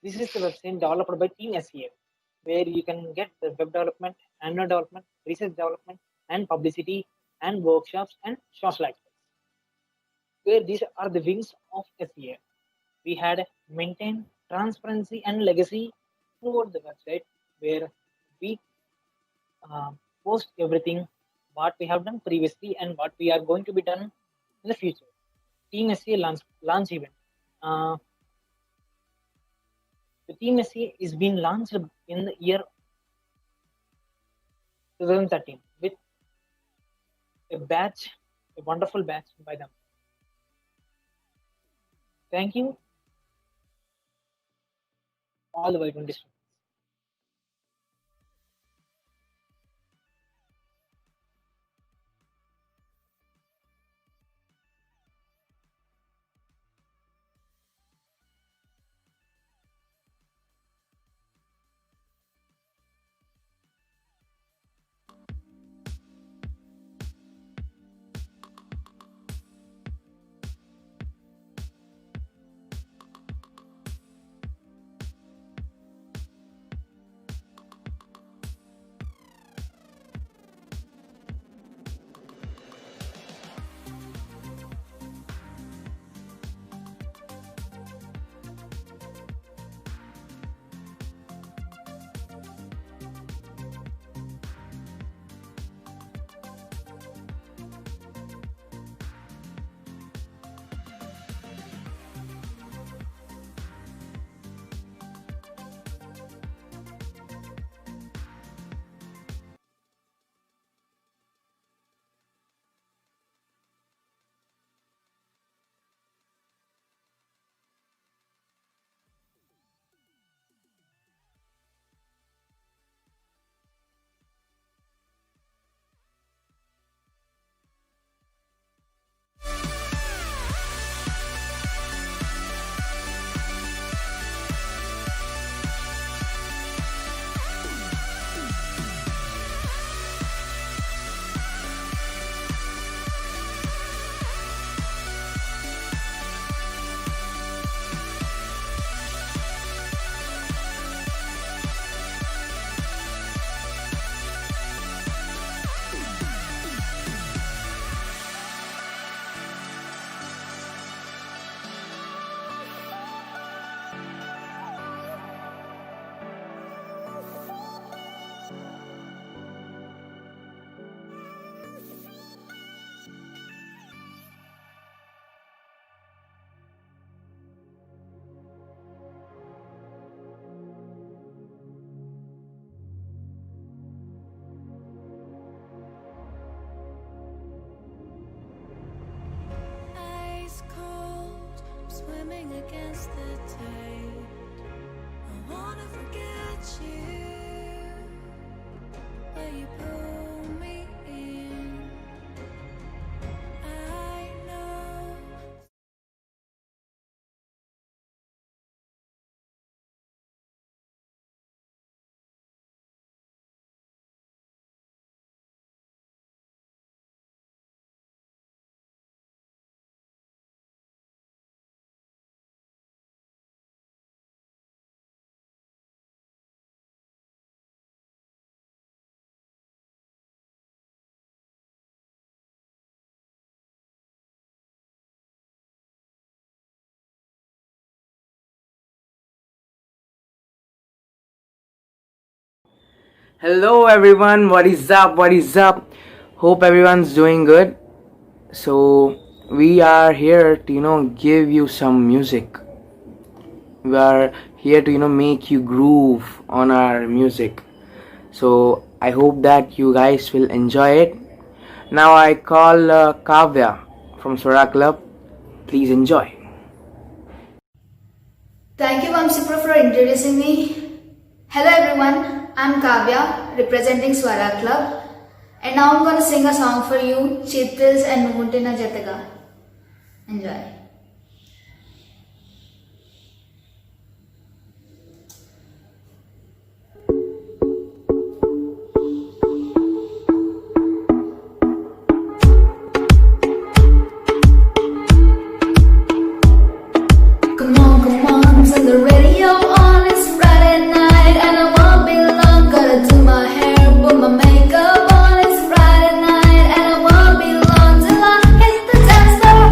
[SPEAKER 6] This is the website developed by Team SEA, where you can get the web development, Android development, research development, and publicity, and workshops and social aspects. Where these are the wings of SEA. We had maintained transparency and legacy throughout the website, where we post everything what we have done previously and what we are going to be done in the future. Team SEA launch event. The Team SEA is being launched in the year 2013 with a batch, a wonderful batch by them. Thank you, all the way to this.
[SPEAKER 3] swimming against the tide. I wanna forget you, but you pull me in. I know.
[SPEAKER 10] Hello everyone, what is up? What is up? Hope everyone's doing good. So we are here to give you some music. We are here to make you groove on our music. So I hope that you guys will enjoy it. Now I call Kavya from Swara Club. Please enjoy.
[SPEAKER 11] Thank you, Vamsipro, for introducing me. Hello everyone, I'm Kavya, representing Swara Club. And now I'm going to sing a song for you, Chitris and Nuguntina Jataga. Enjoy. Come on, turn the radio on, it's Friday night and I won't be long. Gotta do my hair, put my makeup on, it's Friday night and I won't be long till I hit the dance floor,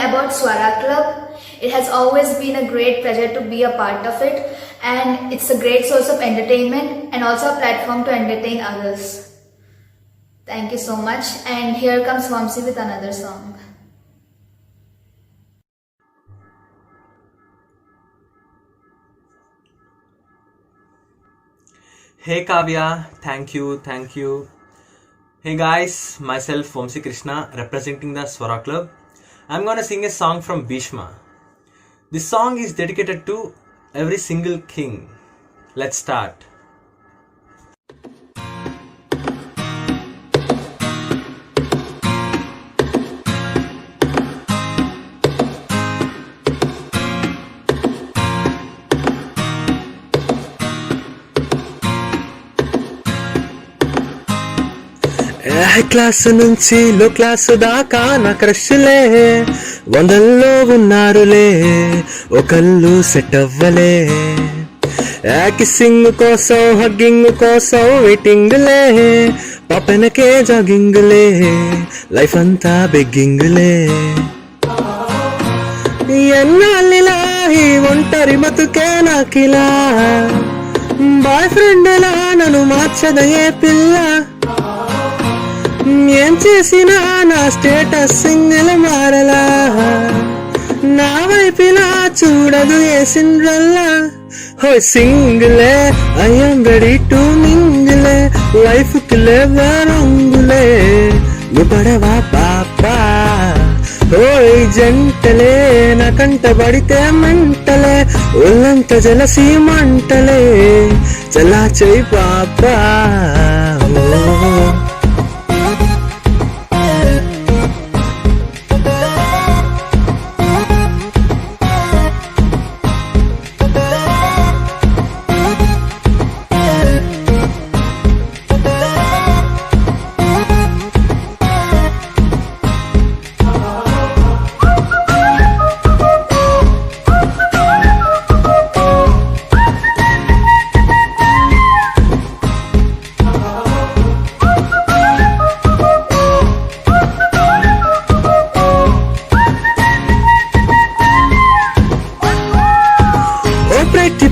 [SPEAKER 11] about Swara Club. It has always been a great pleasure to be a part of it, and it's a great source of entertainment and also a platform to entertain others. Thank you so much, and here comes Vamsi with another song.
[SPEAKER 12] Hey Kavya, thank you, thank you. Hey guys, myself Vamsi Krishna representing the Swara Club. I'm gonna sing a song from Bhishma. This song is dedicated to every single king. Let's start.
[SPEAKER 15] High class నుంచి లో class దాకా నా క్రష్లే వందల్లో ఉన్నారులే ఒకళ్ళు set అవ్వలే kissing కోసం hugging కోసం వెయిటింగ్లే పాపనకే జాగింగ్లే life అంతా బెగ్గింగ్లే ఎన్నాళ్ళిలా ఈ ఒంటరి మతుకే నాకిలా బాయ్ ఫ్రెండ్ లా నన్ను మార్చదయే పిల్ల ఏం చేసినా నా స్టేటస్ సింగిల్ మారలా నా వైపులా చూడదు ఏ సిండ్రల్లా హోయ్ సింగిలే ఐఎమ్ రెడీ టు మింగిలే లైఫ్ కి లేవే రంగులే నువ్వు పడవా పాపా హోయ్ జంటలే నా కంట పడితే మంటలే ఒళ్ళంత జలసి మంటలే చలా చెయ్యి పాపా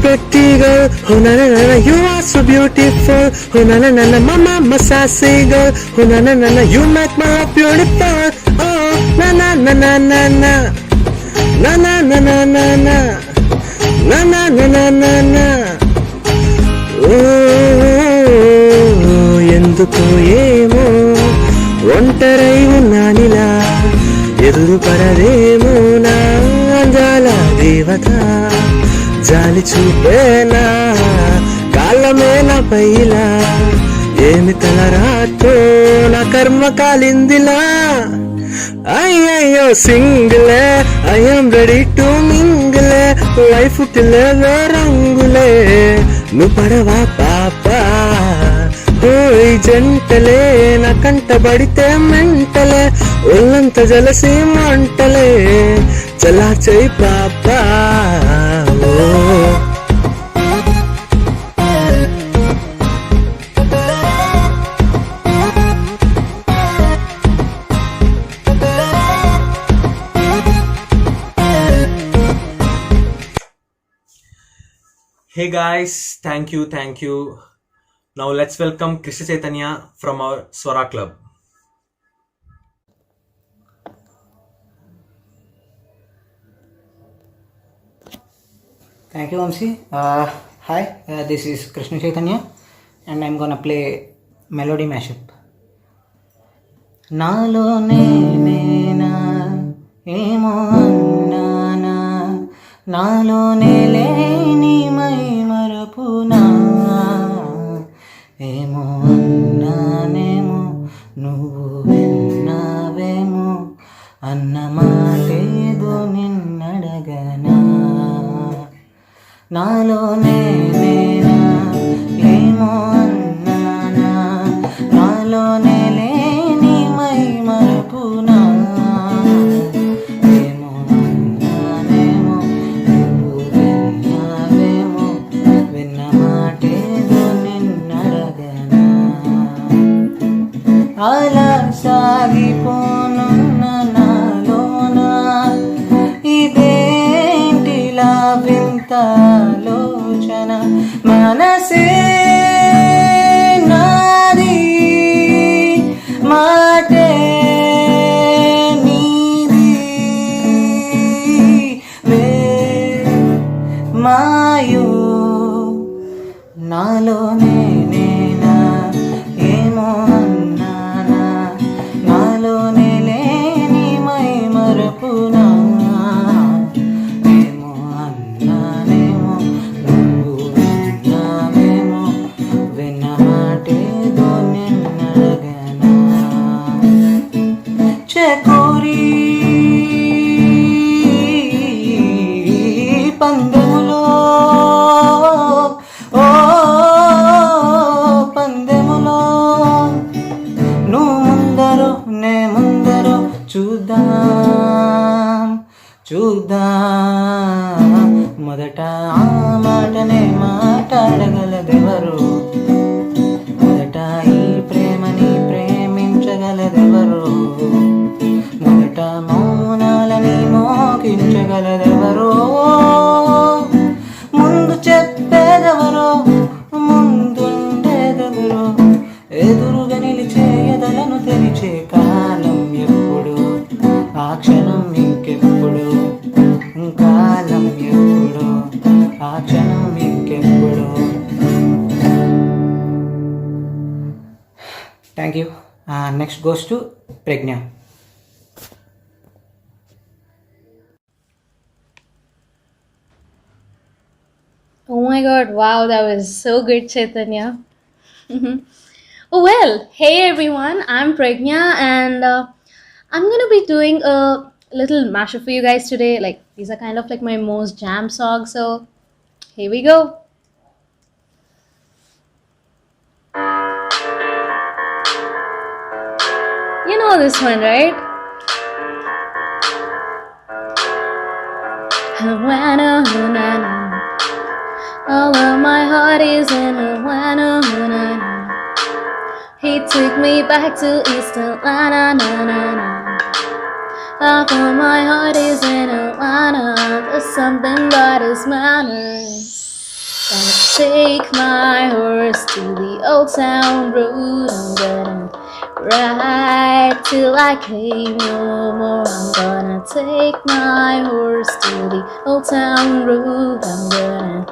[SPEAKER 15] pretty girl, oh na na na na, you are so beautiful, oh na na na na, mama sassy girl, oh na na na na, you make my heart beautiful, oh na na na na na na, na na na na na na, na na na na na na, oh ఎందుకో ఏమో ఒంటరై ఉన్నానిలా ఎదురు పడదేమో నా అందాల దేవత జాలి చూపేనా కాలమే నా పైలా ఏమి తలరాతో నా కర్మ కాలిందిలా అయ్యయ్యో సింగిలే ఐఎమ్ రెడీ టు మింగిలే లైఫ్ కి లేవే రంగులే నువ్వు పడవా పాపా హోయ్ జంటలే నా కంట పడితే మెంటలే ఒళ్ళంత జలసి మంటలే చలా చెయ్యి పాపా
[SPEAKER 12] Hey guys, thank you, thank you. Now let's welcome Krishna Chaitanya from our Swara Club.
[SPEAKER 21] Thank you, Vamsi. Hi, this is Krishna Chaitanya, and I'm gonna play melody mashup. నాలో నేనేనా ఏమో అన్నానా నాలోనే లేని మై మరపునా ఏమో అన్నానేమో నువ్వు విన్నావేమో అన్న మాటేదో నిన్నడగనా నాలోనే నేనా ఏమో అన్నానా నాలోనే లేని మై మరపునా ఏమో అన్నానేమో నువ్వు విన్నావేమో విన్న మాటేదో నిన్నడగనా అలా సాగిపోనున్న నాలోనా
[SPEAKER 10] మనసే నాది మాటే నీది మాయో నాలోనే నేనా ఏమో అన్నానా నాలోనే లేని మై మరపునా ఏమో అన్నానేమో నువ్వు విన్నావేమో విన్న మాటేదో నిన్నడగనా చెకోరీ పందెములో ఓ పందెములో నువ్వు ముందరో నే ముందరో చూద్దాం చూద్దాం మొదట ఆ మాటనే మాట్లాడగలదెవరు మొదట ఈ ప్రేమని ప్రేమించగలదెవరు మొదట మౌనాలని మోగించగలదెవరో ముందు చెప్పేదెవరో ముందుండేదెవరో ఎదురుగా నిలిచే ఎదలను తెరిచే కాలం ఎప్పుడు ఆ క్షణం ఇంకెప్పుడు కాలం ఎప్పుడు ఆ క్షణం ఇంకెప్పుడు thank you next goes to Pragya
[SPEAKER 14] Oh my god, wow, that was so good, Chaitanya. Oh, well, hey everyone, I'm Pragnya and I'm gonna be doing a little mashup for you guys today. Like, these are kind of like my most jam songs, so here we go. You know this one, right? Havana, Havana. All of my heart is in Havana, Havana. He took me back to East Atlanta, na na na. Half of my heart is in Atlanta. There's something about his manners. Gonna take my horse to the old town road. I'm gonna ride till I can't no more. I'm gonna take my horse to the old town road. I'm gonna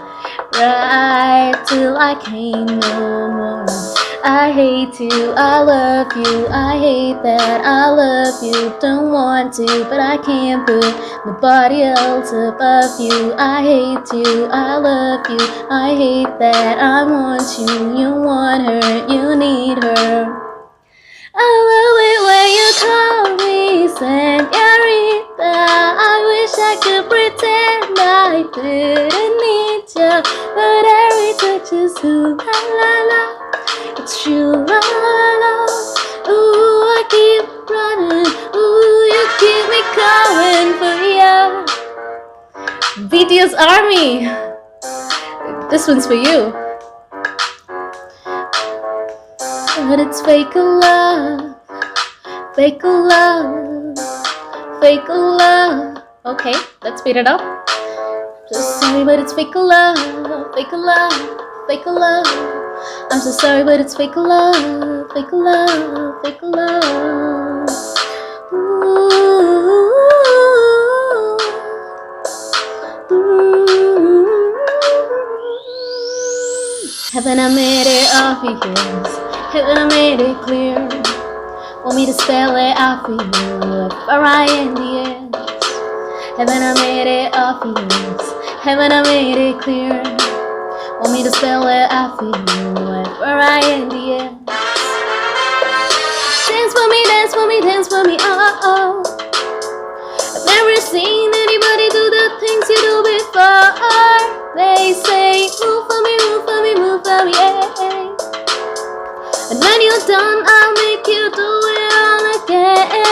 [SPEAKER 14] ride till I can't no more. I hate you, I love you, I hate that I love you. Don't want to, but I can't put nobody else above you. I hate you, I love you, I hate that I want you. You want her, you need her. I love it when you call me señorita. I wish I could pretend I didn't need you, but every touch is ooh la la la. It's true, la la la. Ooh, I keep running. Ooh, you keep me coming for ya. BTS Army. This one's for you. But it's fake love, fake love, fake love. Okay, let's speed it up. Just sorry, but it's fake love, fake love, fake love. I'm so sorry, but it's fake love, fake love, fake love. Ooh, ooh. Haven't I made it obvious? Haven't I made it clear? Want me to spell it out for you, F-R-I-N-D-S. Haven't I made it obvious? Haven't I made it clear? Want me to spell it out for you, F-R-I-N-D-S. Dance for me, dance for me, dance for me, oh oh. I've never seen anybody do the things you do before. They say, move for me, move for me, move for me, yeah. And when you're done, I'll make you do it all again.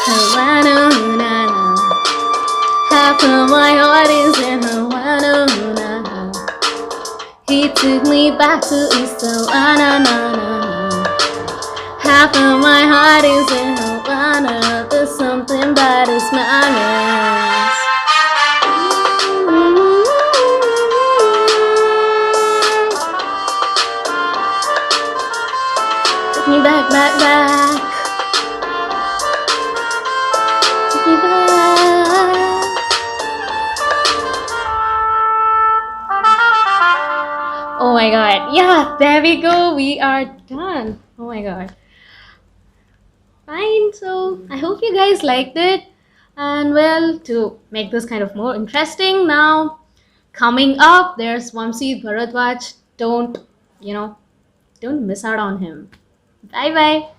[SPEAKER 14] Havana, Half of my heart is in Havana. He took me back to East Atlanta. Half of my heart is in Havana. There's something about his manners. Take me back, back, back. Take me back. Oh my god. Yeah, there we go. We are done. Oh my god. Fine. So I hope you guys liked it. And well, to make this kind of more interesting, now coming up, there's Vamsi Bharadwaj. Don't miss out on him. Bye bye.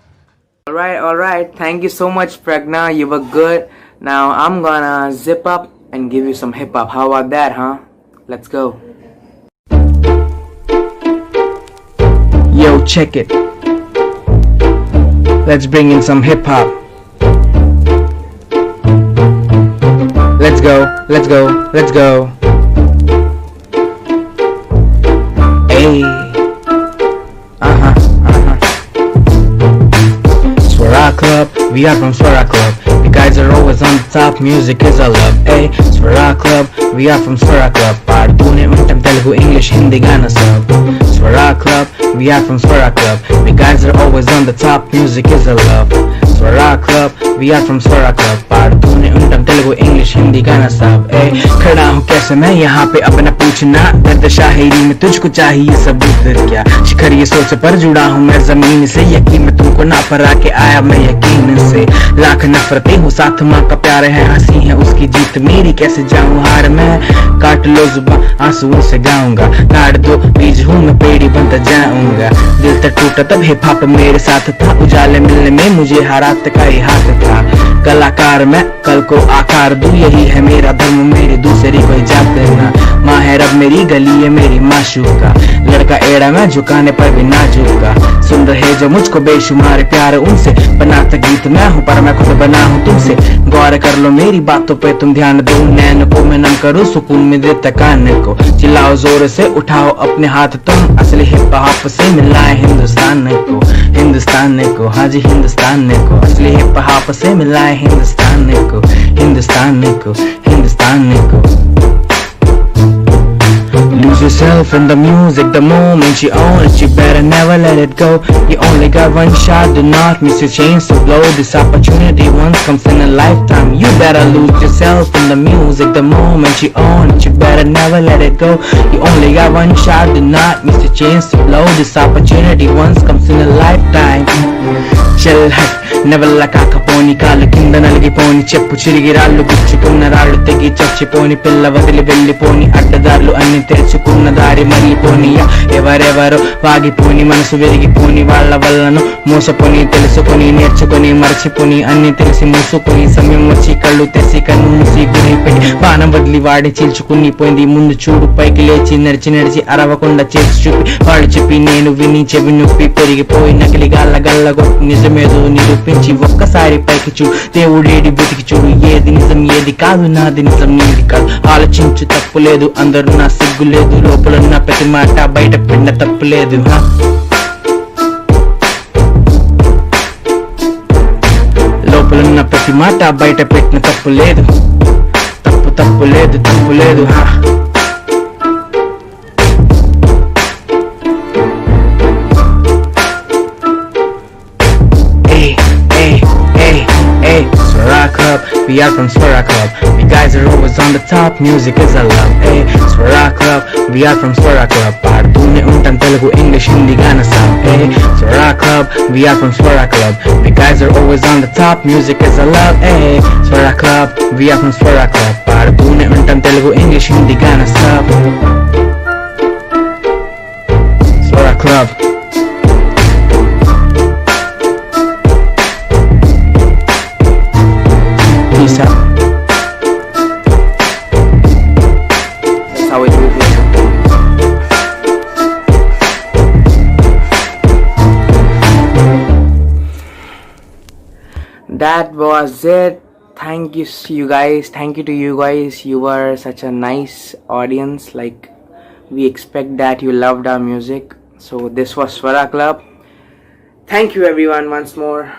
[SPEAKER 10] Alright. Thank you so much, Pragna. You were good. Now I'm gonna zip up and give you some hip hop. How about that, huh? Let's go. Yo, check it. Let's bring in some hip hop. Let's go. Hey. Swara Club, we are from Swara Club. You guys are always on the top, music is our love. Hey, Swara Club, we are from Swara Club. Paartune untam Telugu, English, Hindi gana sab. Swara Club, we are from Swara Club. You guys are always on the top, music is our love. Swara Club, we are from Swara Club. पार्टूने उनटम Telugu English Hindi गाना सब खड़ा हूँ कैसे मैं यहाँ पे अपना पूछना दर्द शायरी में तुझको चाहिए सबूत क्या शिखर ये सोच पर जुड़ा हूँ मैं जमीन से यकीन में तुमको ना पर आके आया मैं यकीन से लाख नफरतें हूँ साथ माँ का प्यार है हंसी है उसकी जीत मेरी कैसे जाऊँ हार मैं काट लो जुबां आंसुओं से गाऊंगा काट दो बीज हूँ मैं पेड़ी बनता जाऊंगा दिल तक टूटा तब हिप हॉप मेरे साथ था उजाले मिलने में मुझे हारात का ही हाथ था कलाकार मैं कल को आकार दूं यही है मेरा धर्म मेरी दूसरी कोई जात देना माँ है रब मेरी गली है मेरी माशूका लड़का एड़ा मैं झुकाने पर भी ना झुका सुन रहे जो मुझको बेशुमार प्यार उनसे बनाता गीत मैं हूँ पर मैं खुद बना हूँ तुमसे गौर कर लो मेरी बातों पे तुम ध्यान दो नैन को मैं नम करूँ सुकून में देता कान को चिल्लाओ जोर से उठाओ अपने हाथ तुम असली हिप हॉप से मिलाए हिंदुस्तान को हाँ जी हिंदुस्तान को असली हिप हॉप से मिलाए हिंदुस्तान को Lose yourself in the music the moment you own it. You better never let it go. You only got one shot, do not miss your chance to blow. This opportunity once comes in a lifetime. You better lose yourself in the music the moment you own it. You better never let it go. You only got one shot, do not miss your chance to blow. This opportunity once comes in a lifetime. Chill hat నెవల్ల కాకపోని కాలు కింద నలిగిపోని చెప్పు చిరిగి రాళ్ళు గుచ్చుకున్న రాళ్ళు తెగి చచ్చిపోని పిల్ల వదిలి వెళ్ళిపోని అడ్డదారులు అన్ని తెరుచుకున్న దారి మళ్ళీపోని ఎవరెవరో వాగిపోని మనసు విరిగిపోని వాళ్ళ వల్లను మోసపోని తెలుసుకొని నేర్చుకొని మర్చిపోని అన్ని తెలిసి మూసుకొని సమయం వచ్చి కళ్ళు తెసి కన్ను మూసి గురి పెట్టి బాణం వదిలి వాడి చీల్చుకుని పోయింది ముందు చూడు పైకి లేచి నడిచి అరవకుండా చేసి చూపి వాడు చెప్పి నేను విని చెవి నొప్పి పెరిగిపోయి నకిలి గల్ల గల్లగొట్టి నిజమేదో నిరూపి ఒక్కసారి పైకి చూడు దేవుడేడి బతికి చూడు ఏది నిజం ఏది కాదు నాది నిజం నీది కాదు ఆలోచించు తప్పు లేదు అందరూ నా సిగ్గు లేదు లోపల నా ప్రతి మాట బయట పెట్టిన తప్పు లేదు లోపల ఉన్న ప్రతి మాట బయట పెట్టిన తప్పు లేదు తప్పు లేదు Swara Club, we are from Swara Club. You guys are always on the top, music is our love. Hey, Swara Club, we are from Swara Club. Paartune untam Telugu, English, Hindi gana sab. Hey, Swara Club, we are from Swara Club. You guys are always on the top, music is our love. Hey, Swara Club, we are from Swara Club. Paartune untam Telugu, English, Hindi gana sab. Swara Club. Peace out. That's how we do it here. That was it. thank you guys. Thank you to you guys. You were such a nice audience. Like, we expect that you loved our music. So this was Swara Club. Thank you everyone once more.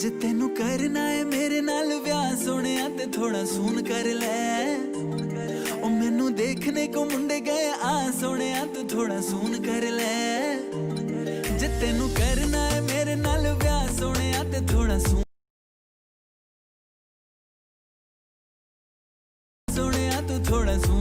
[SPEAKER 7] जे तेनू करना है मेरे नाल ब्याह सोनिया ते थोड़ा सून कर ले ओ मैनू देखने को मुंडे गए आ सोनिया तू थोड़ा सून कर ले जे तेनू करना है मेरे नाल ब्याह सोनिया ते थोड़ा सून सोनिया तू थोड़ा सून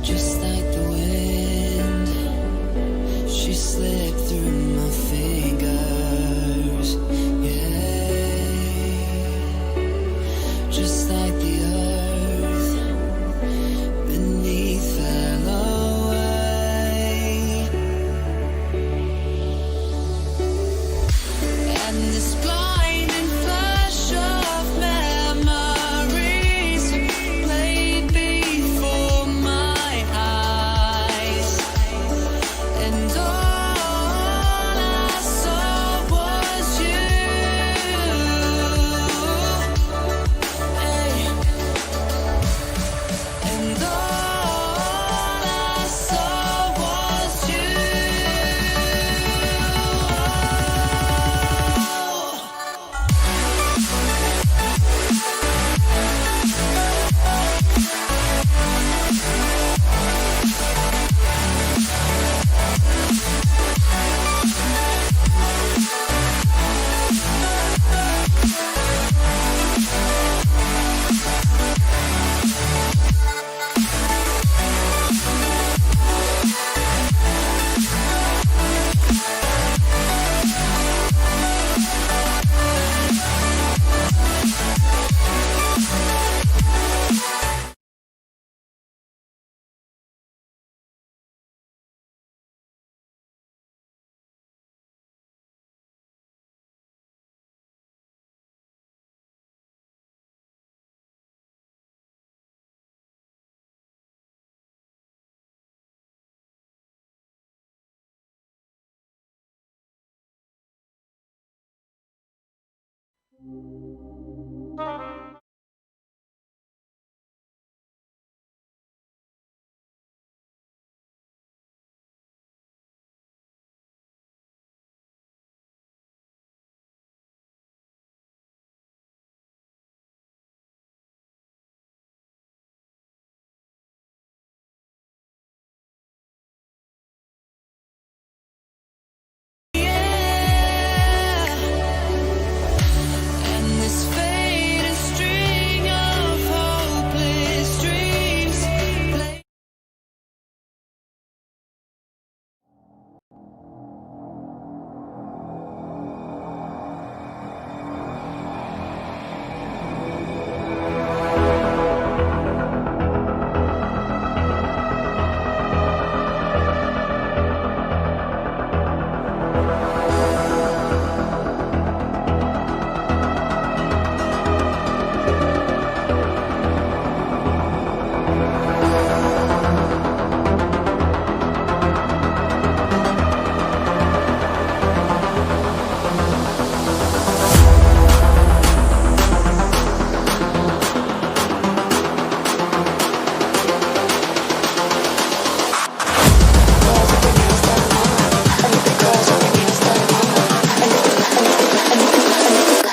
[SPEAKER 7] Just like the wind, she slipped through my fingers, yeah. Just like the earth beneath fell away, and this blinding flash of memories played before my eyes, and all And this fading string of hopeless dreams play.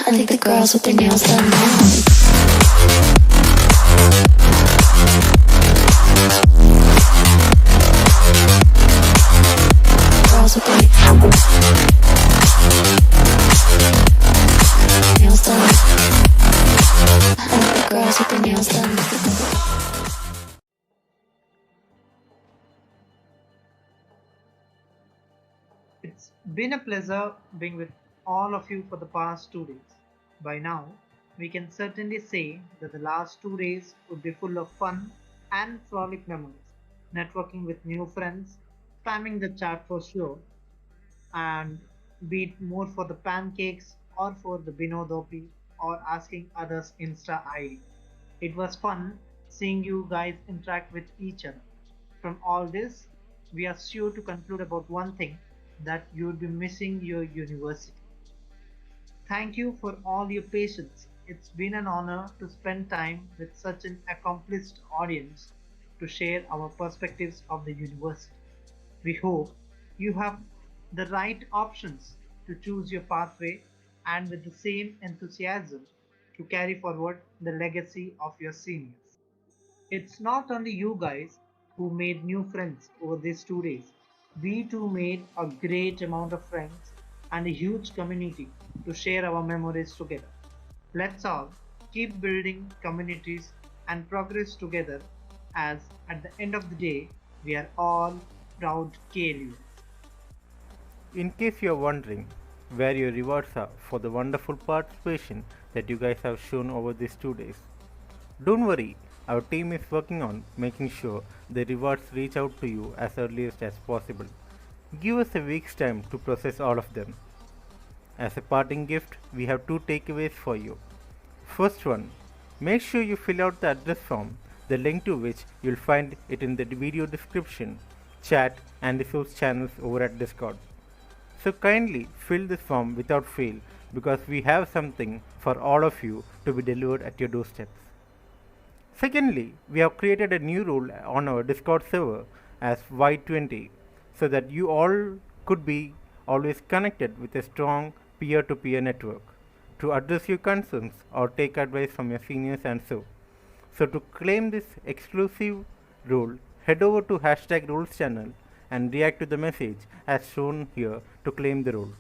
[SPEAKER 3] I think the girls with their nails done now. Girls with their nails done. I think the girls with their nails done.
[SPEAKER 13] It's been a pleasure being with all of you for the past 2 days. By now, we can certainly say that the last 2 days would be full of fun and frolic memories, networking with new friends, spamming the chat for sure, and be it more for the pancakes or for the binodopi or asking others Insta ID. It was fun seeing you guys interact with each other. From all this, we are sure to conclude about one thing, that you will be missing your university. Thank you for all your patience. It's been an honor to spend time with such an accomplished audience to share our perspectives of the university. We hope you have the right options to choose your pathway and with the same enthusiasm to carry forward the legacy of your seniors. It's not only you guys who made new friends over these 2 days. We too made a great amount of friends and a huge community to share our memories together. Let's all keep building communities and progress together, as at the end of the day, we are all proud KLU.
[SPEAKER 22] In case you are wondering where your rewards are for the wonderful participation that you guys have shown over these 2 days, don't worry, our team is working on making sure the rewards reach out to you as earliest as possible. Give us a week's time to process all of them. As a parting gift, we have 2 takeaways for you. First one, make sure you fill out the address form, the link to which you'll find it in the video description, chat and resource channels over at Discord. So kindly fill this form without fail, because we have something for all of you to be delivered at your doorsteps. Secondly, we have created a new role on our Discord server as Y20, so that you all could be always connected with a strong peer-to-peer network to address your concerns or take advice from your seniors and so. So to claim this exclusive role, head over to hashtag roles channel and react to the message as shown here to claim the role.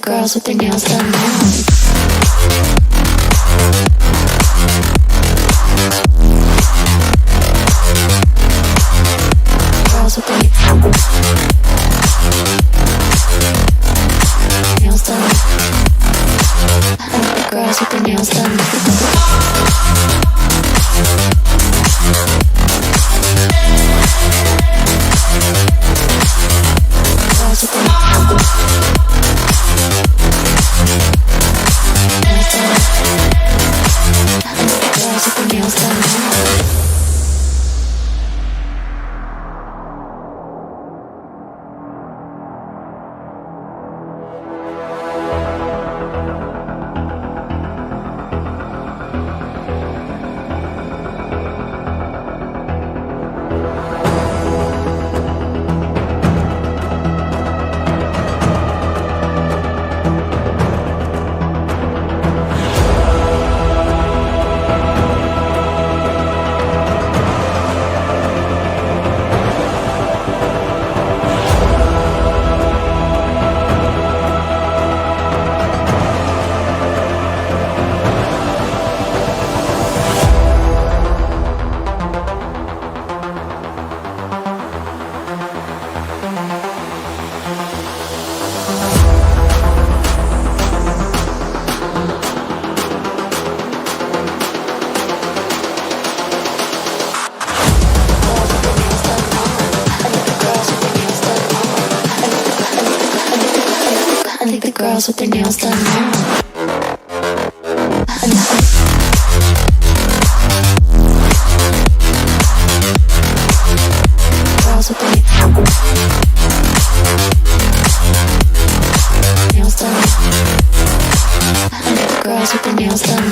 [SPEAKER 3] girls with their nails done now. Girls with their nails done. I like the girls with their nails done. Girls with their nails done. I like the girls with their nails done now. Girls with their nails done. I like the girls with their nails done.